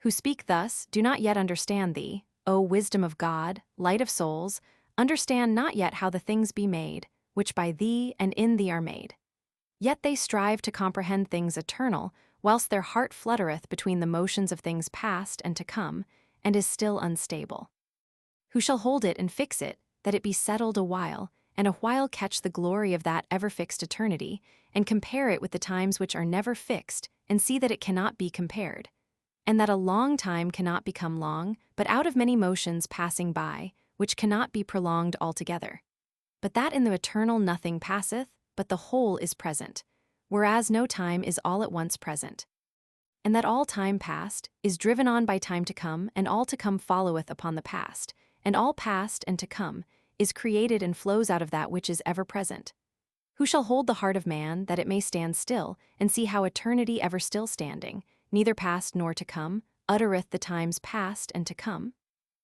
Who speak thus do not yet understand thee, O wisdom of God, light of souls, understand not yet how the things be made, which by thee and in thee are made. Yet they strive to comprehend things eternal, whilst their heart fluttereth between the motions of things past and to come, and is still unstable. Who shall hold it and fix it, that it be settled a while, and a while catch the glory of that ever-fixed eternity, and compare it with the times which are never fixed, and see that it cannot be compared, and that a long time cannot become long, but out of many motions passing by, which cannot be prolonged altogether. But that in the eternal nothing passeth, but the whole is present, whereas no time is all at once present. And that all time past is driven on by time to come, and all to come followeth upon the past, and all past and to come is created and flows out of that which is ever present. Who shall hold the heart of man, that it may stand still, and see how eternity ever still standing, neither past nor to come, uttereth the times past and to come?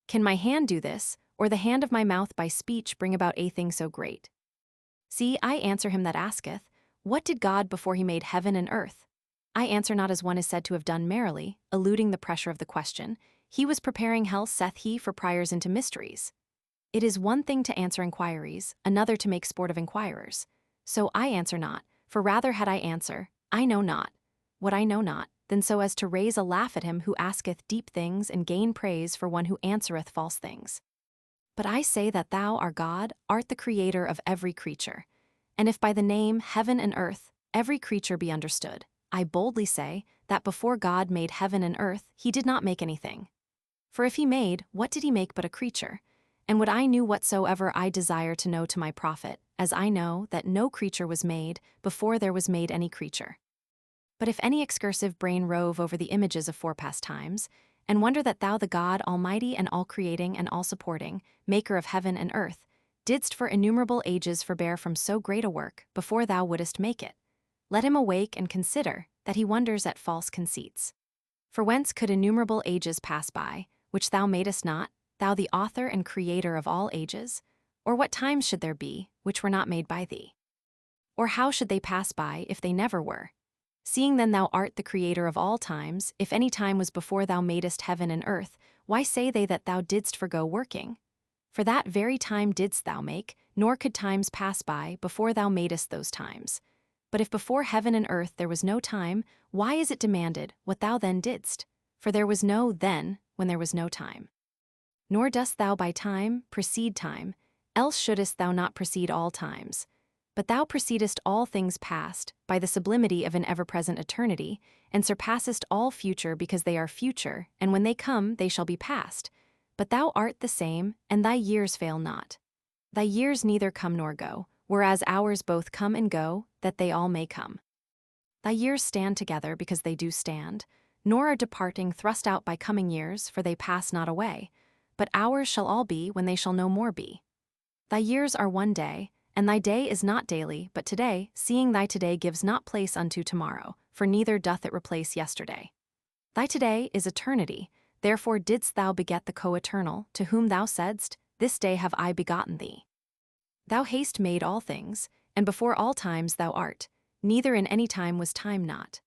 Can my hand do this, or the hand of my mouth by speech bring about a thing so great? See, I answer him that asketh, what did God before he made heaven and earth? I answer not as one is said to have done merrily, eluding the pressure of the question. He was preparing hell, saith he, for priors into mysteries. It is one thing to answer inquiries, another to make sport of inquirers. So I answer not, for rather had I answer, I know not, what I know not, than so as to raise a laugh at him who asketh deep things and gain praise for one who answereth false things. But I say that thou, our God, art the creator of every creature. And if by the name heaven and earth every creature be understood, I boldly say that before God made heaven and earth, he did not make anything. For if he made, what did he make but a creature? And would I knew whatsoever I desire to know to my profit, as I know that no creature was made before there was made any creature. But if any excursive brain rove over the images of forepast times, and wonder that thou the God almighty and all-creating and all-supporting, maker of heaven and earth, didst for innumerable ages forbear from so great a work before thou wouldest make it, let him awake and consider that he wonders at false conceits. For whence could innumerable ages pass by, which thou madest not, thou the author and creator of all ages? Or what times should there be, which were not made by thee? Or how should they pass by, if they never were? Seeing then thou art the creator of all times, if any time was before thou madest heaven and earth, why say they that thou didst forgo working? For that very time didst thou make, nor could times pass by before thou madest those times. But if before heaven and earth there was no time, why is it demanded what thou then didst? For there was no then when there was no time. Nor dost thou by time precede time, else shouldest thou not precede all times. But thou precedest all things past by the sublimity of an ever-present eternity, and surpassest all future because they are future, and when they come they shall be past. But thou art the same, and thy years fail not. Thy years neither come nor go, whereas ours both come and go, that they all may come. Thy years stand together because they do stand, nor are departing thrust out by coming years, for they pass not away. But ours shall all be when they shall no more be. Thy years are one day, and thy day is not daily, but today, seeing thy today gives not place unto tomorrow, for neither doth it replace yesterday. Thy today is eternity, therefore didst thou beget the co-eternal, to whom thou saidst, This day have I begotten thee. Thou hast made all things, and before all times thou art, neither in any time was time not.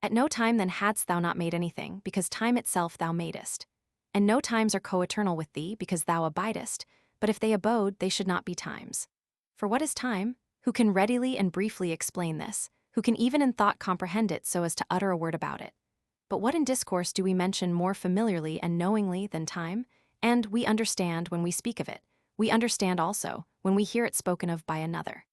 At no time then hadst thou not made anything, because time itself thou madest. And no times are co-eternal with thee, because thou abidest, but if they abode, they should not be times. For what is time? Who can readily and briefly explain this? Who can even in thought comprehend it so as to utter a word about it? But what in discourse do we mention more familiarly and knowingly than time? And we understand when we speak of it. We understand also when we hear it spoken of by another.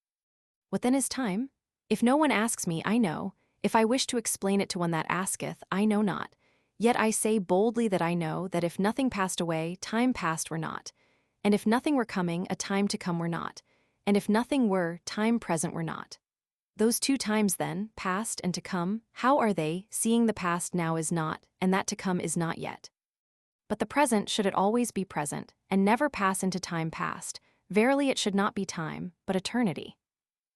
What then is time? If no one asks me, I know. If I wish to explain it to one that asketh, I know not. Yet I say boldly that I know that if nothing passed away, time past were not. And if nothing were coming, a time to come were not. And if nothing were, time present were not. Those two times then, past and to come, how are they, seeing the past now is not, and that to come is not yet? But the present should it always be present, and never pass into time past. Verily it should not be time, but eternity.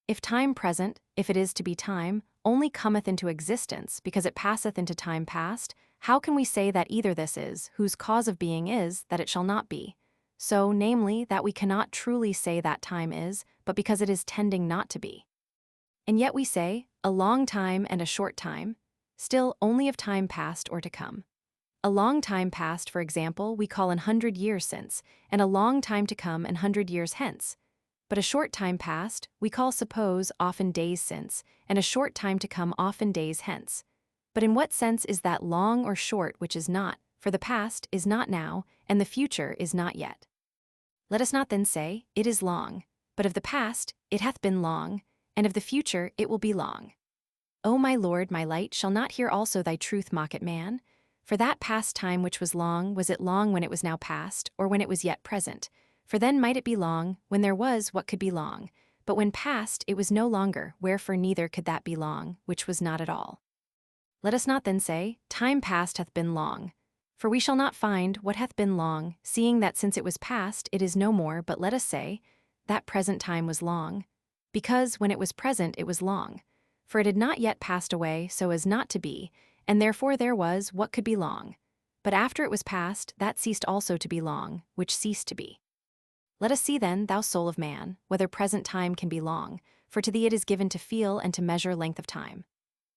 If time present, if it is to be time, only cometh into existence because it passeth into time past, how can we say that either this is, whose cause of being is, that it shall not be? So, namely, that we cannot truly say that time is, but because it is tending not to be. And yet we say, a long time and a short time, still only of time past or to come. A long time past, for example, we call 100 years since, and a long time to come 100 years hence. But a short time past, we call suppose often days since, and a short time to come often days hence. But in what sense is that long or short which is not? For the past is not now, and the future is not yet. Let us not then say, it is long, but of the past, it hath been long, and of the future, it will be long. O my Lord, my light, shall not here also thy truth mock at man? For that past time which was it long when it was now past, or when it was yet present? For then might it be long, when there was what could be long, but when past it was no longer, wherefore neither could that be long, which was not at all. Let us not then say, time past hath been long. For we shall not find what hath been long, seeing that since it was past it is no more, but let us say, that present time was long. Because when it was present it was long. For it had not yet passed away so as not to be, and therefore there was what could be long. But after it was past, that ceased also to be long, which ceased to be. Let us see then, thou soul of man, whether present time can be long, for to thee it is given to feel and to measure length of time.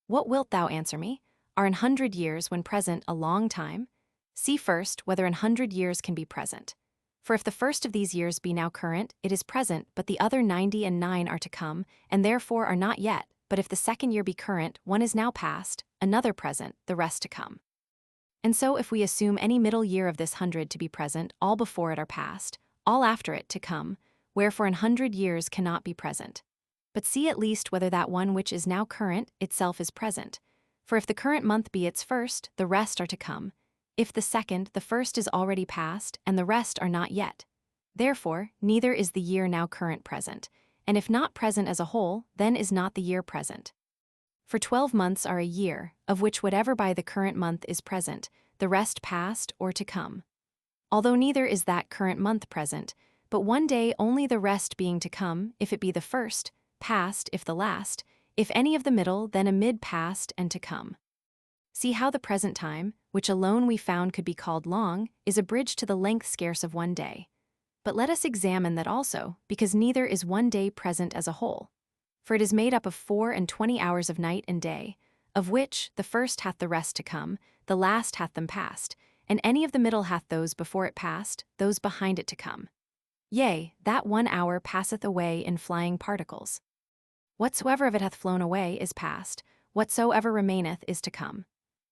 What wilt thou answer me? Are 100 years when present a long time? See first whether 100 years can be present. For if the first of these years be now current, it is present, but the other 99 are to come, and therefore are not yet. But if the second year be current, one is now past, another present, the rest to come. And so if we assume any middle year of this 100 to be present, all before it are past, all after it to come, wherefore 100 years cannot be present. But see at least whether that one which is now current itself is present. For if the current month be its first, the rest are to come. If the second, the first is already past, and the rest are not yet. Therefore, neither is the year now current present, and if not present as a whole, then is not the year present. For 12 months are a year, of which whatever by the current month is present, the rest past or to come. Although neither is that current month present, but one day only the rest being to come, if it be the first, past if the last, if any of the middle, then amid past and to come. See how the present time, which alone we found could be called long, is abridged to the length scarce of one day. But let us examine that also, because neither is one day present as a whole. For it is made up of 24 hours of night and day, of which the first hath the rest to come, the last hath them past, and any of the middle hath those before it past, those behind it to come. Yea, that 1 hour passeth away in flying particles. Whatsoever of it hath flown away is past, whatsoever remaineth is to come.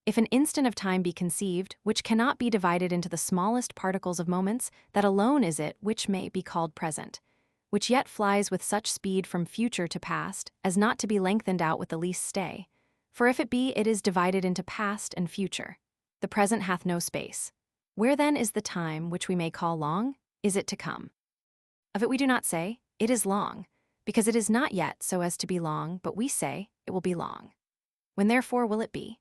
If an instant of time be conceived, which cannot be divided into the smallest particles of moments, that alone is it which may be called present, which yet flies with such speed from future to past, as not to be lengthened out with the least stay. For if it be, it is divided into past and future. The present hath no space. Where then is the time which we may call long? Is it to come? Of it we do not say, it is long, because it is not yet so as to be long, but we say, it will be long. When therefore will it be?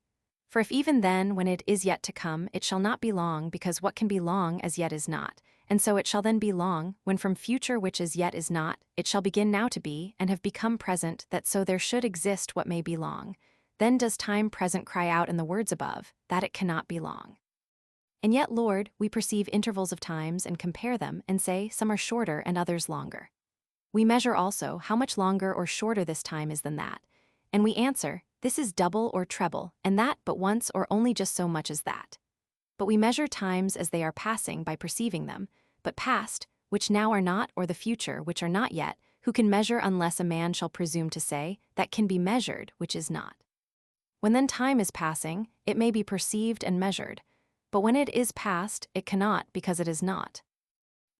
For if even then, when it is yet to come, it shall not be long, because what can be long as yet is not, and so it shall then be long, when from future which as yet is not, it shall begin now to be, and have become present, that so there should exist what may be long. Then does time present cry out in the words above, that it cannot be long. And yet, Lord, we perceive intervals of times and compare them, and say, some are shorter and others longer. We measure also how much longer or shorter this time is than that, and we answer, this is double or treble, and that but once or only just so much as that. But we measure times as they are passing by perceiving them, but past, which now are not, or the future, which are not yet, who can measure unless a man shall presume to say, that can be measured, which is not. When then time is passing, it may be perceived and measured, but when it is past, it cannot, because it is not.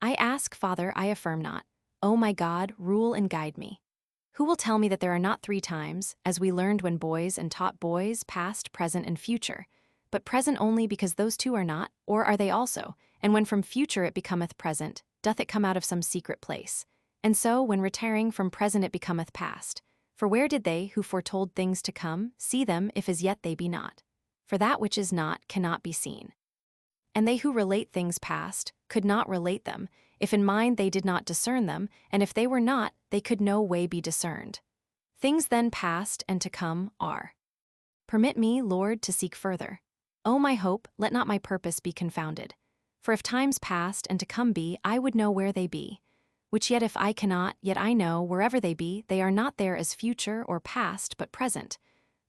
I ask, Father, I affirm not. O my God, rule and guide me. Who will tell me that there are not 3 times, as we learned when boys and taught boys, past, present, and future, but present only because those 2 are not, or are they also, and when from future it becometh present, doth it come out of some secret place? And so, when retiring from present it becometh past. For where did they, who foretold things to come, see them, if as yet they be not? For that which is not cannot be seen. And they who relate things past could not relate them, if in mind they did not discern them, and if they were not, they could no way be discerned. Things then past and to come are. Permit me, Lord, to seek further. O my hope, let not my purpose be confounded. For if times past and to come be, I would know where they be. Which yet if I cannot, yet I know, wherever they be, they are not there as future or past, but present.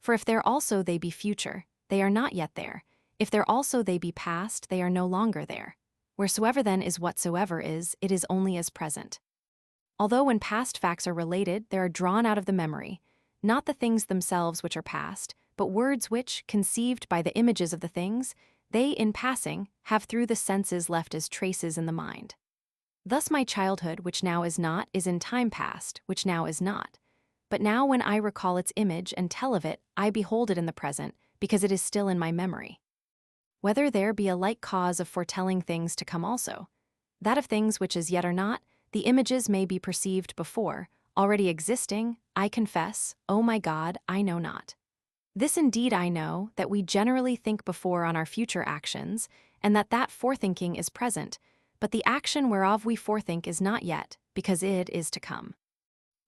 For if there also they be future, they are not yet there. If there also they be past, they are no longer there. Wheresoever then is whatsoever is, it is only as present. Although when past facts are related, they are drawn out of the memory, not the things themselves which are past, but words which, conceived by the images of the things, they, in passing, have through the senses left as traces in the mind. Thus my childhood, which now is not, is in time past, which now is not. But now when I recall its image and tell of it, I behold it in the present, because it is still in my memory. Whether there be a like cause of foretelling things to come also, that of things which as yet are not, the images may be perceived before, already existing, I confess, O my God, I know not. This indeed I know, that we generally think before on our future actions, and that forethinking is present, but the action whereof we forethink is not yet, because it is to come.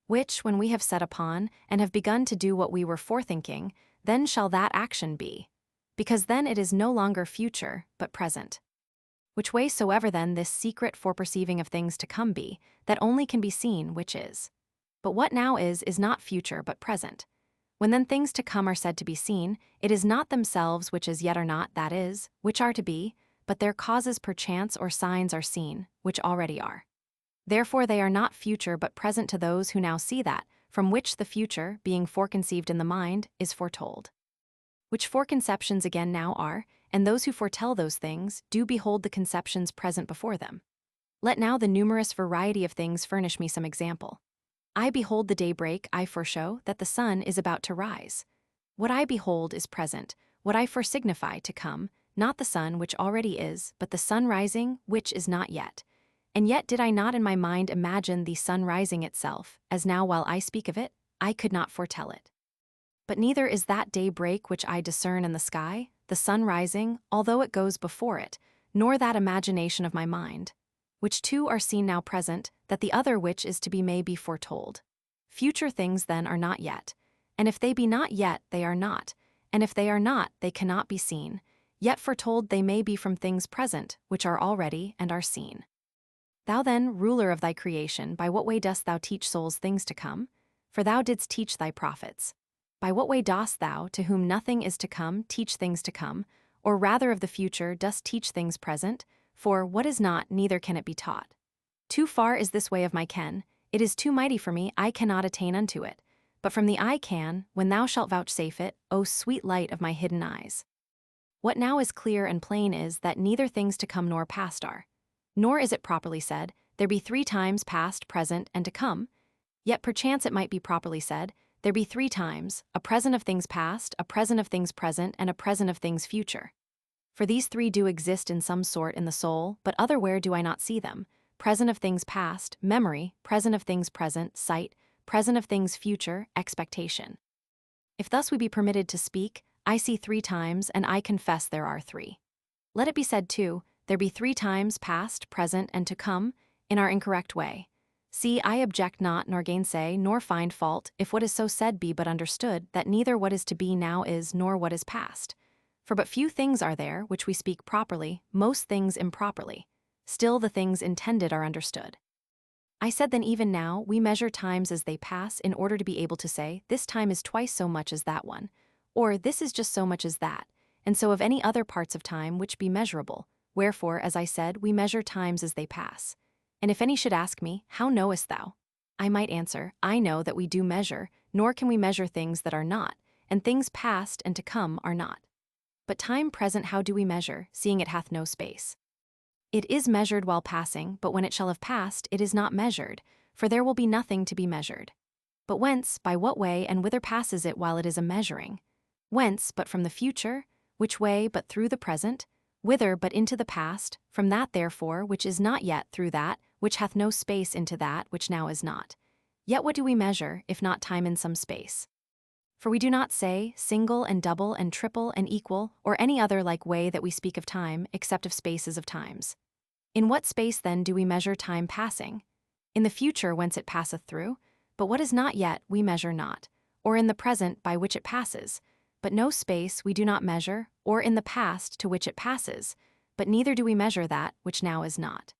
Which, when we have set upon, and have begun to do what we were forethinking, then shall that action be. Because then it is no longer future, but present. Which way soever then this secret foreperceiving of things to come be, that only can be seen which is. But what now is not future, but present. When then things to come are said to be seen, it is not themselves which as yet are not, that is, which are to be, but their causes perchance or signs are seen, which already are. Therefore they are not future but present to those who now see that, from which the future, being foreconceived in the mind, is foretold. Which foreconceptions again now are, and those who foretell those things do behold the conceptions present before them. Let now the numerous variety of things furnish me some example. I behold the daybreak, I foreshow that the sun is about to rise. What I behold is present, what I foresignify to come, not the sun which already is, but the sun rising, which is not yet. And yet did I not in my mind imagine the sun rising itself, as now while I speak of it, I could not foretell it. But neither is that daybreak which I discern in the sky, the sun rising, although it goes before it, nor that imagination of my mind, which 2 are seen now present, that the other which is to be may be foretold. Future things then are not yet, and if they be not yet, they are not, and if they are not, they cannot be seen, yet foretold they may be from things present, which are already and are seen. Thou then, ruler of thy creation, by what way dost thou teach souls things to come? For thou didst teach thy prophets. By what way dost thou, to whom nothing is to come, teach things to come, or rather of the future dost teach things present? For what is not, neither can it be taught. Too far is this way of my ken, it is too mighty for me, I cannot attain unto it. But from the I can, when thou shalt vouchsafe it, O sweet light of my hidden eyes. What now is clear and plain is that neither things to come nor past are. Nor is it properly said, there be 3 times past, present, and to come. Yet perchance it might be properly said, there be 3 times, a present of things past, a present of things present, and a present of things future. For these 3 do exist in some sort in the soul, but otherwhere do I not see them. Present of things past, memory, present of things present, sight, present of things future, expectation. If thus we be permitted to speak, I see 3 times, and I confess there are 3. Let it be said too, there be 3 times, past, present, and to come, in our incorrect way. See, I object not, nor gainsay, nor find fault, if what is so said be but understood, that neither what is to be now is, nor what is past. For but few things are there which we speak properly, most things improperly. Still the things intended are understood. I said then even now, we measure times as they pass in order to be able to say, this time is twice so much as that one, or this is just so much as that, and so of any other parts of time which be measurable. Wherefore, as I said, we measure times as they pass. And if any should ask me, how knowest thou? I might answer, I know that we do measure, nor can we measure things that are not, and things past and to come are not. But time present how do we measure, seeing it hath no space? It is measured while passing, but when it shall have passed, it is not measured, for there will be nothing to be measured. But whence, by what way, and whither passes it while it is a measuring? Whence, but from the future? Which way, but through the present? Whither, but into the past? From that, therefore, which is not yet, through that, which hath no space, into that, which now is not. Yet what do we measure, if not time in some space? For we do not say, single and double and triple and equal, or any other like way that we speak of time, except of spaces of times. In what space then do we measure time passing? In the future whence it passeth through, but what is not yet we measure not, or in the present by which it passes, but no space we do not measure, or in the past to which it passes, but neither do we measure that which now is not.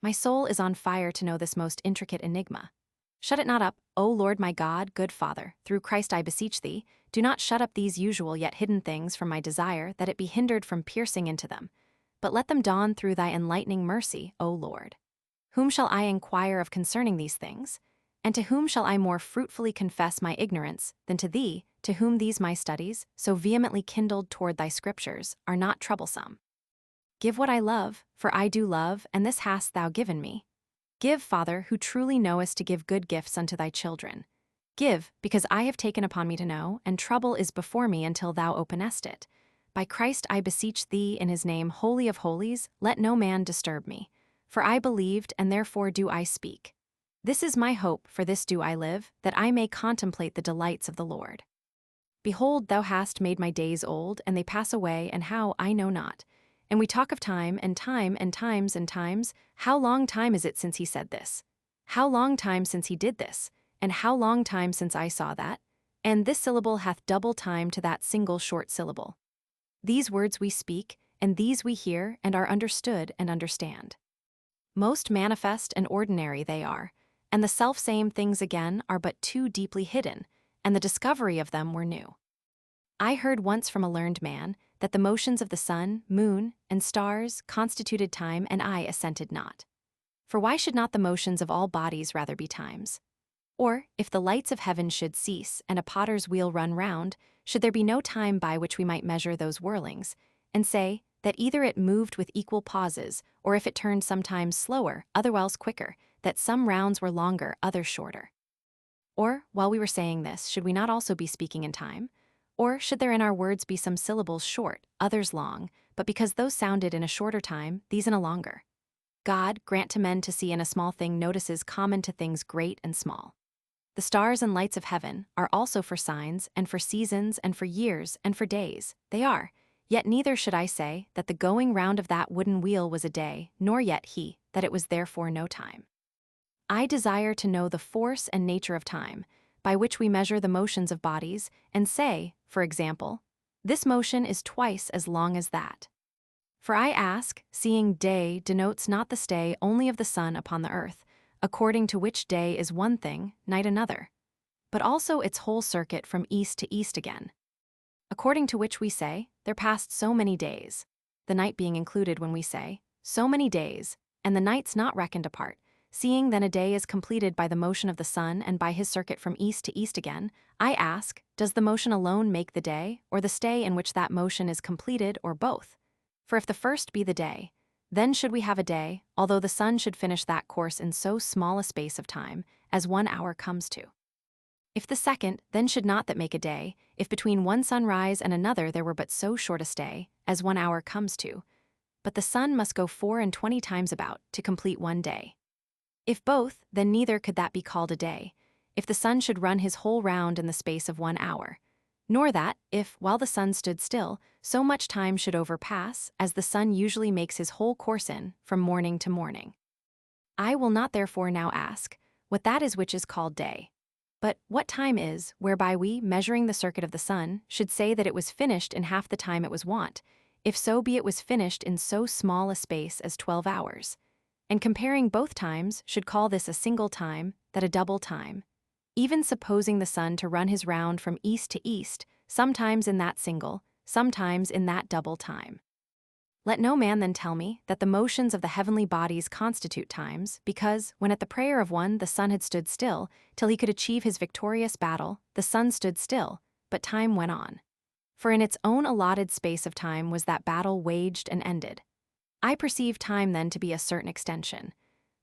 My soul is on fire to know this most intricate enigma. Shut it not up, O Lord my God, good Father, through Christ I beseech thee, do not shut up these usual yet hidden things from my desire, that it be hindered from piercing into them. But let them dawn through thy enlightening mercy, O Lord. Whom shall I inquire of concerning these things? And to whom shall I more fruitfully confess my ignorance than to thee, to whom these my studies, so vehemently kindled toward thy scriptures, are not troublesome? Give what I love, for I do love, and this hast thou given me. Give, Father, who truly knowest to give good gifts unto thy children. Give, because I have taken upon me to know, and trouble is before me until thou openest it. By Christ I beseech thee in his name, Holy of Holies, let no man disturb me. For I believed, and therefore do I speak. This is my hope, for this do I live, that I may contemplate the delights of the Lord. Behold, thou hast made my days old, and they pass away, and how, I know not. And we talk of time, and time, and times, and times. How long time is it since he said this? How long time since he did this? And how long time since I saw that? And this syllable hath double time to that single short syllable. These words we speak, and these we hear, and are understood and understand. Most manifest and ordinary they are, and the selfsame things again are but too deeply hidden, and the discovery of them were new. I heard once from a learned man that the motions of the sun, moon, and stars constituted time, and I assented not. For why should not the motions of all bodies rather be times? Or, if the lights of heaven should cease, and a potter's wheel run round, should there be no time by which we might measure those whirlings, and say that either it moved with equal pauses, or if it turned sometimes slower, otherwhiles quicker, that some rounds were longer, others shorter? Or, while we were saying this, should we not also be speaking in time? Or should there in our words be some syllables short, others long, but because those sounded in a shorter time, these in a longer? God, grant to men to see in a small thing notices common to things great and small. The stars and lights of heaven are also for signs, and for seasons, and for years, and for days. They are. Yet neither should I say that the going round of that wooden wheel was a day, nor yet he, that it was therefore no time. I desire to know the force and nature of time, by which we measure the motions of bodies, and say, for example, this motion is twice as long as that. For I ask, seeing day denotes not the stay only of the sun upon the earth, according to which day is one thing, night another, but also its whole circuit from east to east again. According to which we say, there passed so many days, the night being included when we say, so many days, and the nights not reckoned apart, seeing then a day is completed by the motion of the sun and by his circuit from east to east again. I ask, does the motion alone make the day, or the stay in which that motion is completed, or both? For if the first be the day, then should we have a day, although the sun should finish that course in so small a space of time as 1 hour comes to. If the second, then should not that make a day, if between one sunrise and another there were but so short a stay as 1 hour comes to, but the sun must go 24 times about to complete 1 day. If both, then neither could that be called a day, if the sun should run his whole round in the space of 1 hour, nor that, if, while the sun stood still, so much time should overpass, as the sun usually makes his whole course in, from morning to morning. I will not therefore now ask, what that is which is called day. But what time is, whereby we, measuring the circuit of the sun, should say that it was finished in half the time it was wont, if so be it was finished in so small a space as 12 hours. And comparing both times, should call this a single time, that a double time. Even supposing the sun to run his round from east to east, sometimes in that single, sometimes in that double time. Let no man then tell me that the motions of the heavenly bodies constitute times, because, when at the prayer of one the sun had stood still, till he could achieve his victorious battle, the sun stood still, but time went on. For in its own allotted space of time was that battle waged and ended. I perceive time then to be a certain extension.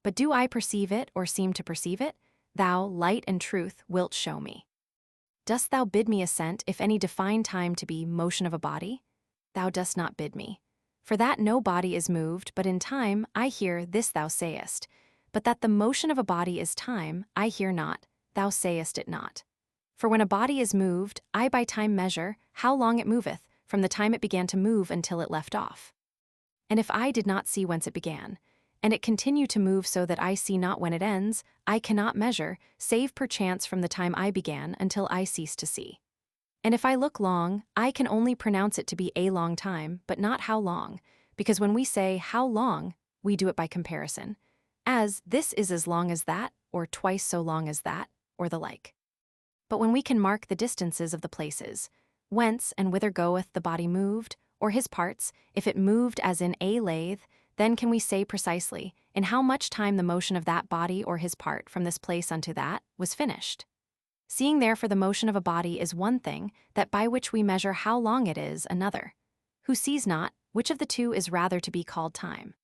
But do I perceive it or seem to perceive it? Thou, light and truth, wilt show me. Dost thou bid me assent if any define time to be motion of a body? Thou dost not bid me. For that no body is moved, but in time, I hear this thou sayest. But that the motion of a body is time, I hear not, thou sayest it not. For when a body is moved, I by time measure how long it moveth, from the time it began to move until it left off. And if I did not see whence it began, and it continue to move so that I see not when it ends, I cannot measure, save perchance from the time I began until I cease to see. And if I look long, I can only pronounce it to be a long time, but not how long, because when we say how long, we do it by comparison, as this is as long as that, or twice so long as that, or the like. But when we can mark the distances of the places, whence and whither goeth the body moved, or his parts, if it moved as in a lathe, then can we say precisely, in how much time the motion of that body or his part from this place unto that was finished. Seeing therefore the motion of a body is one thing, that by which we measure how long it is another. Who sees not, which of the two is rather to be called time?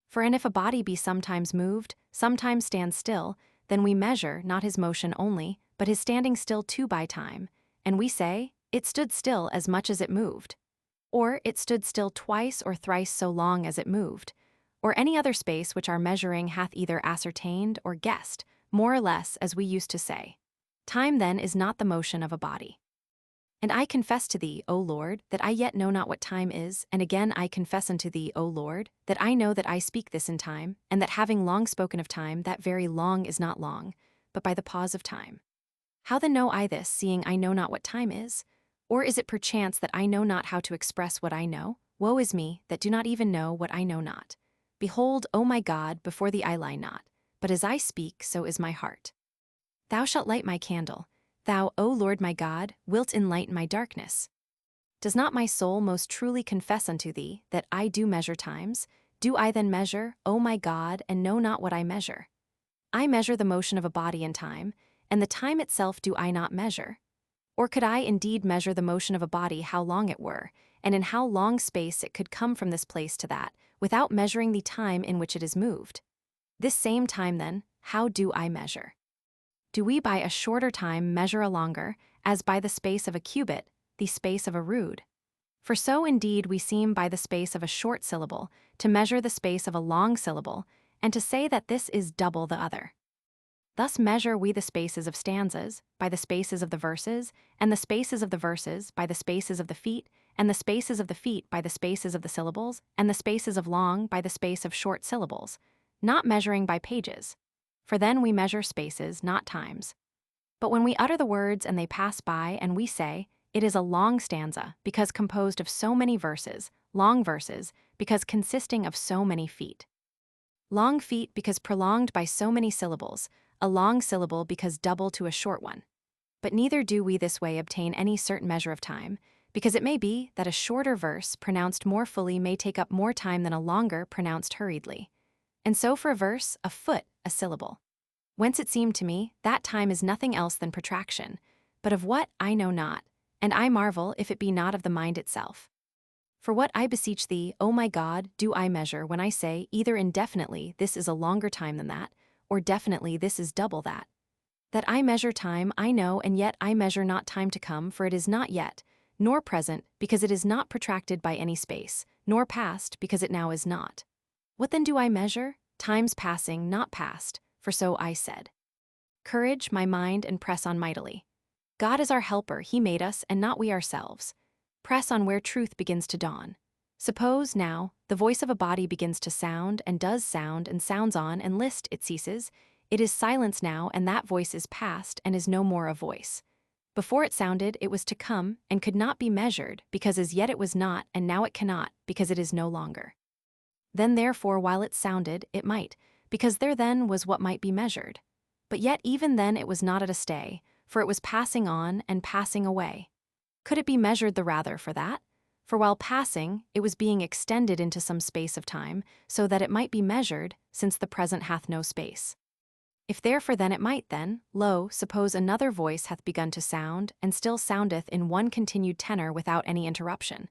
For and if a body be sometimes moved, sometimes stands still, then we measure not his motion only, but his standing still too by time, and we say, it stood still as much as it moved. Or it stood still twice or thrice so long as it moved, or any other space which our measuring hath either ascertained or guessed, more or less as we used to say. Time then is not the motion of a body. And I confess to thee, O Lord, that I yet know not what time is, and again I confess unto thee, O Lord, that I know that I speak this in time, and that having long spoken of time, that very long is not long, but by the pause of time. How then know I this, seeing I know not what time is? Or is it perchance that I know not how to express what I know? Woe is me, that do not even know what I know not. Behold, O my God, before thee I lie not, but as I speak, so is my heart. Thou shalt light my candle. Thou, O Lord my God, wilt enlighten my darkness. Does not my soul most truly confess unto thee that I do measure times? Do I then measure, O my God, and know not what I measure? I measure the motion of a body in time, and the time itself do I not measure? Or could I indeed measure the motion of a body how long it were, and in how long space it could come from this place to that, without measuring the time in which it is moved? This same time then, how do I measure? Do we by a shorter time measure a longer, as by the space of a cubit, the space of a rood? For so indeed we seem by the space of a short syllable to measure the space of a long syllable, and to say that this is double the other. Thus measure we the spaces of stanzas, by the spaces of the verses, and the spaces of the verses by the spaces of the feet, and the spaces of the feet by the spaces of the syllables, and the spaces of long by the space of short syllables, not measuring by pages. For then we measure spaces, not times. But when we utter the words and they pass by, and we say, it is a long stanza, because composed of so many verses, long verses, because consisting of so many feet. Long feet because prolonged by so many syllables, a long syllable because double to a short one. But neither do we this way obtain any certain measure of time, because it may be that a shorter verse pronounced more fully may take up more time than a longer pronounced hurriedly. And so for a verse, a foot, a syllable. Whence it seemed to me, that time is nothing else than protraction, but of what I know not, and I marvel if it be not of the mind itself. For what I beseech thee, O my God, do I measure when I say either indefinitely this is a longer time than that, or definitely this is double that. That I measure time I know, and yet I measure not time to come, for it is not yet, nor present, because it is not protracted by any space, nor past, because it now is not. What then do I measure? Times passing, not past, for so I said. Courage my mind and press on mightily. God is our helper, he made us, and not we ourselves. Press on where truth begins to dawn. Suppose, now, the voice of a body begins to sound, and does sound, and sounds on, and list, it ceases. It is silence now, and that voice is past, and is no more a voice. Before it sounded, it was to come, and could not be measured, because as yet it was not, and now it cannot, because it is no longer. Then therefore while it sounded, it might, because there then was what might be measured. But yet even then it was not at a stay, for it was passing on and passing away. Could it be measured the rather for that? For while passing, it was being extended into some space of time, so that it might be measured, since the present hath no space. If therefore then it might then, lo, suppose another voice hath begun to sound, and still soundeth in one continued tenor without any interruption.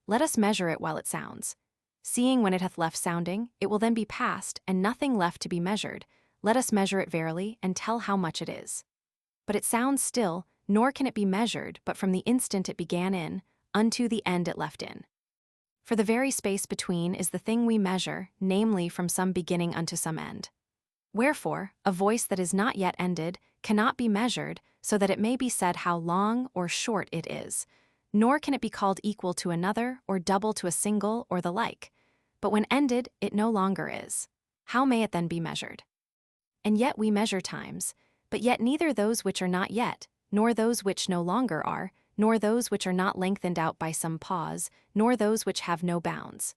Let us measure it while it sounds. Seeing when it hath left sounding, it will then be past, and nothing left to be measured. Let us measure it verily, and tell how much it is. But it sounds still, nor can it be measured, but from the instant it began in, unto the end it left in. For the very space between is the thing we measure, namely from some beginning unto some end. Wherefore, a voice that is not yet ended cannot be measured, so that it may be said how long or short it is, nor can it be called equal to another, or double to a single, or the like. But when ended, it no longer is. How may it then be measured? And yet we measure times, but yet neither those which are not yet, nor those which no longer are, nor those which are not lengthened out by some pause, nor those which have no bounds.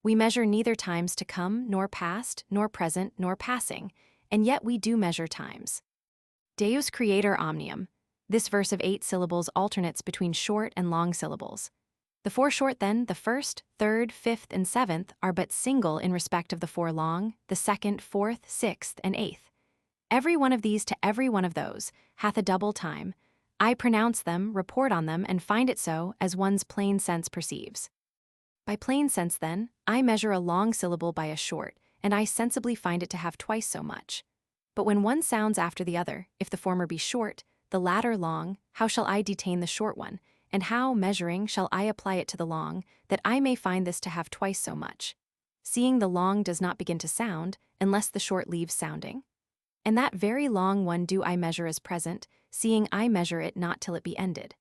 We measure neither times to come, nor past, nor present, nor passing, and yet we do measure times. Deus creator omnium. This verse of 8 syllables alternates between short and long syllables. The 4 short then, the first, third, fifth, and seventh, are but single in respect of the 4 long, the second, fourth, sixth, and eighth. Every one of these to every one of those hath a double time. I pronounce them, report on them, and find it so, as one's plain sense perceives. By plain sense, then, I measure a long syllable by a short, and I sensibly find it to have twice so much. But when one sounds after the other, if the former be short, the latter long, how shall I detain the short one, and how, measuring, shall I apply it to the long, that I may find this to have twice so much? Seeing the long does not begin to sound, unless the short leaves sounding. And that very long one do I measure as present, seeing I measure it not till it be ended.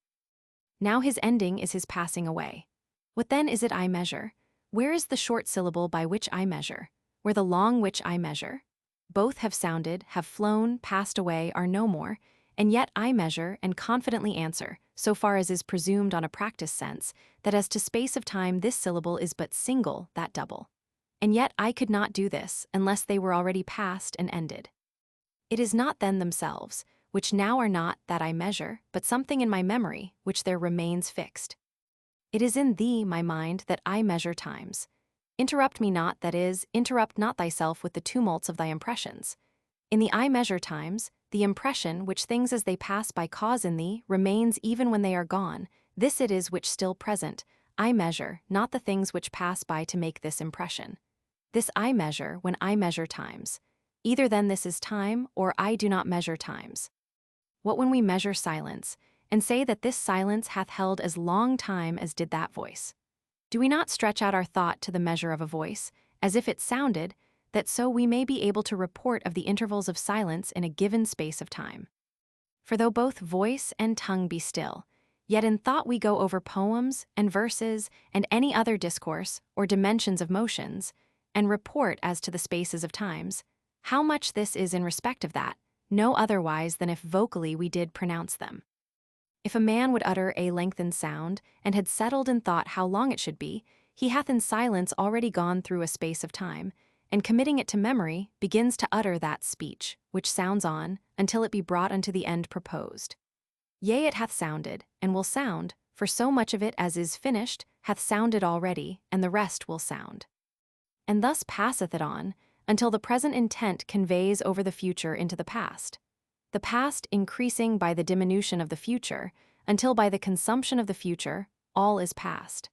Now his ending is his passing away. What then is it I measure? Where is the short syllable by which I measure? Where the long which I measure? Both have sounded, have flown, passed away, are no more, and yet I measure and confidently answer, so far as is presumed on a practiced sense, that as to space of time this syllable is but single, that double. And yet I could not do this, unless they were already past and ended. It is not then themselves, which now are not, that I measure, but something in my memory, which there remains fixed. It is in thee, my mind, that I measure times. Interrupt me not, that is, interrupt not thyself with the tumults of thy impressions. In the I measure times, the impression which things as they pass by cause in thee remains even when they are gone, this it is which still present, I measure, not the things which pass by to make this impression. This I measure when I measure times. Either then this is time, or I do not measure times. What when we measure silence, and say that this silence hath held as long time as did that voice? Do we not stretch out our thought to the measure of a voice, as if it sounded, that so we may be able to report of the intervals of silence in a given space of time? For though both voice and tongue be still, yet in thought we go over poems and verses and any other discourse or dimensions of motions, and report as to the spaces of times, how much this is in respect of that, no otherwise than if vocally we did pronounce them. If a man would utter a lengthened sound, and had settled in thought how long it should be, he hath in silence already gone through a space of time, and committing it to memory, begins to utter that speech, which sounds on, until it be brought unto the end proposed. Yea, it hath sounded, and will sound, for so much of it as is finished hath sounded already, and the rest will sound. And thus passeth it on, until the present intent conveys over the future into the past. The past increasing by the diminution of the future, until by the consumption of the future, all is past.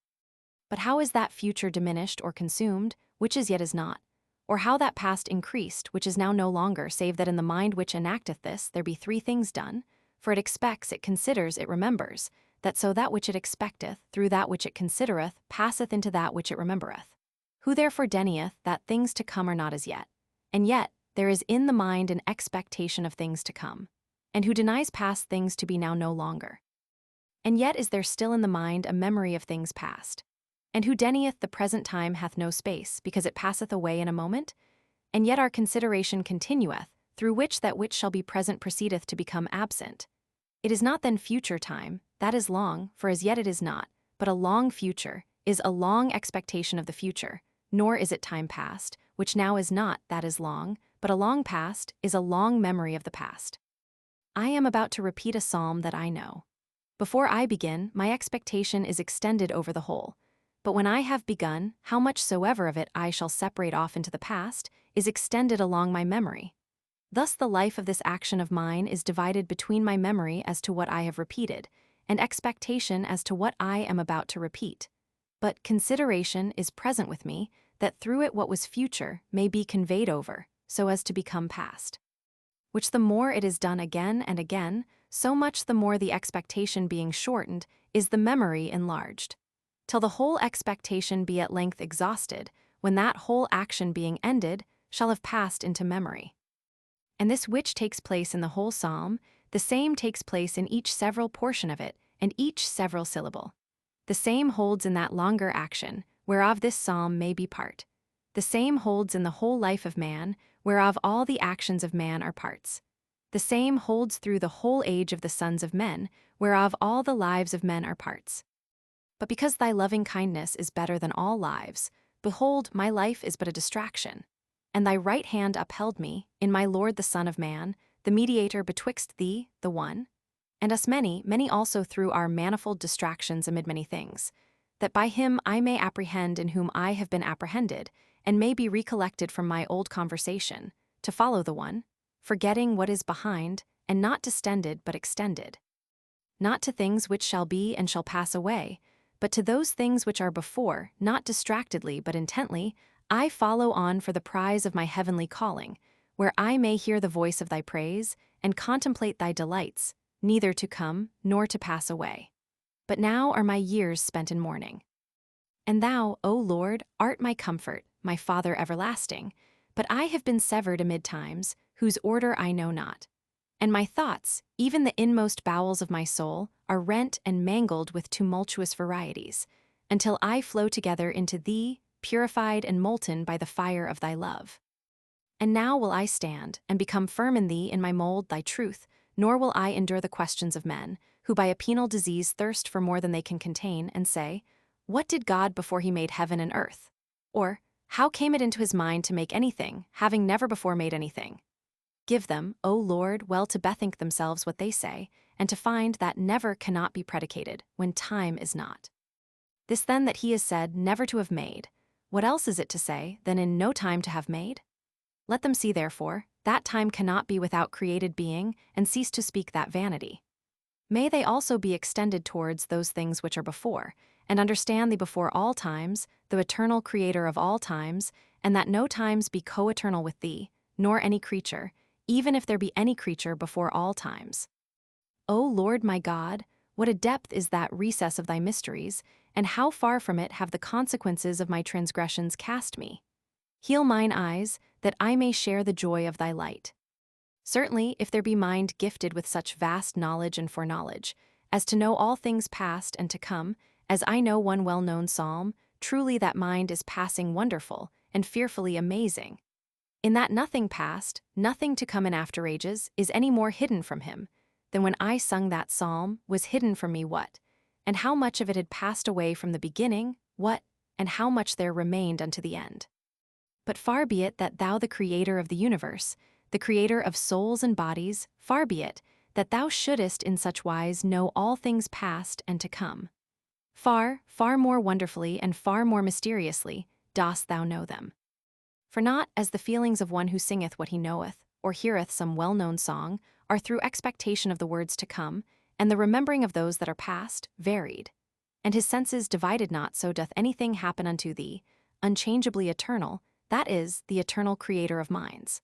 But how is that future diminished or consumed, which as yet is not? Or how that past increased, which is now no longer, save that in the mind which enacteth this there be 3 things done? For it expects, it considers, it remembers, that so that which it expecteth, through that which it considereth, passeth into that which it remembereth. Who therefore denieth that things to come are not as yet? And yet, there is in the mind an expectation of things to come. and who denies past things to be now no longer. And yet is there still in the mind a memory of things past? And who denieth the present time hath no space, because it passeth away in a moment? And yet our consideration continueth, through which that which shall be present proceedeth to become absent. It is not then future time, that is long, for as yet it is not, but a long future, is a long expectation of the future, nor is it time past, which now is not, that is long, but a long past, is a long memory of the past. I am about to repeat a psalm that I know. Before I begin, my expectation is extended over the whole. But when I have begun, how much soever of it I shall separate off into the past, is extended along my memory. Thus the life of this action of mine is divided between my memory as to what I have repeated, and expectation as to what I am about to repeat. But consideration is present with me, that through it what was future may be conveyed over, so as to become past. Which the more it is done again and again, so much the more the expectation being shortened, is the memory enlarged. Till the whole expectation be at length exhausted, when that whole action being ended, shall have passed into memory. And this which takes place in the whole psalm, the same takes place in each several portion of it, and each several syllable. The same holds in that longer action, whereof this psalm may be part. The same holds in the whole life of man, whereof all the actions of man are parts. The same holds through the whole age of the sons of men, whereof all the lives of men are parts. But because thy loving kindness is better than all lives, behold, my life is but a distraction. And thy right hand upheld me, in my Lord the Son of Man, the mediator betwixt thee, the one, and us many, many also through our manifold distractions amid many things, that by him I may apprehend in whom I have been apprehended, and may be recollected from my old conversation, to follow the one, forgetting what is behind, and not distended but extended. Not to things which shall be and shall pass away, but to those things which are before, not distractedly but intently, I follow on for the prize of my heavenly calling, where I may hear the voice of thy praise, and contemplate thy delights, neither to come nor to pass away. But now are my years spent in mourning. And thou, O Lord, art my comfort, my Father everlasting, but I have been severed amid times, whose order I know not. And my thoughts, even the inmost bowels of my soul, are rent and mangled with tumultuous varieties, until I flow together into thee, purified and molten by the fire of thy love. And now will I stand, and become firm in thee in my mold thy truth, nor will I endure the questions of men, who by a penal disease thirst for more than they can contain, and say, what did God before he made heaven and earth? Or, how came it into his mind to make anything, having never before made anything? Give them, O Lord, well to bethink themselves what they say, and to find that never cannot be predicated, when time is not. This then that he is said never to have made, what else is it to say than in no time to have made? Let them see therefore, that time cannot be without created being, and cease to speak that vanity. May they also be extended towards those things which are before, and understand thee before all times, the eternal creator of all times, and that no times be co-eternal with thee, nor any creature, even if there be any creature before all times. O Lord my God, what a depth is that recess of thy mysteries, and how far from it have the consequences of my transgressions cast me? Heal mine eyes, that I may share the joy of thy light. Certainly, if there be mind gifted with such vast knowledge and foreknowledge, as to know all things past and to come, as I know one well-known psalm, truly that mind is passing wonderful and fearfully amazing. In that nothing past, nothing to come in after ages, is any more hidden from him, than when I sung that psalm, was hidden from me what, and how much of it had passed away from the beginning, what, and how much there remained unto the end. But far be it that thou, the creator of the universe, the creator of souls and bodies, far be it that thou shouldest in such wise know all things past and to come. Far, far more wonderfully and far more mysteriously dost thou know them. For not as the feelings of one who singeth what he knoweth, or heareth some well-known song, are through expectation of the words to come, and the remembering of those that are past, varied. And his senses divided not, so doth anything happen unto thee, unchangeably eternal, that is, the eternal creator of minds.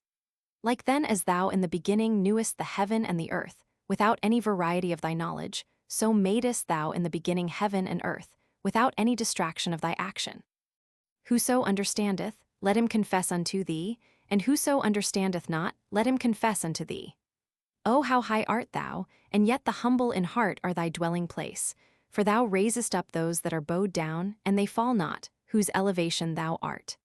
Like then as thou in the beginning knewest the heaven and the earth, without any variety of thy knowledge, so madest thou in the beginning heaven and earth, without any distraction of thy action. Whoso understandeth, let him confess unto thee, and whoso understandeth not, let him confess unto thee. O how high art thou, and yet the humble in heart are thy dwelling place. For thou raisest up those that are bowed down, and they fall not, whose elevation thou art.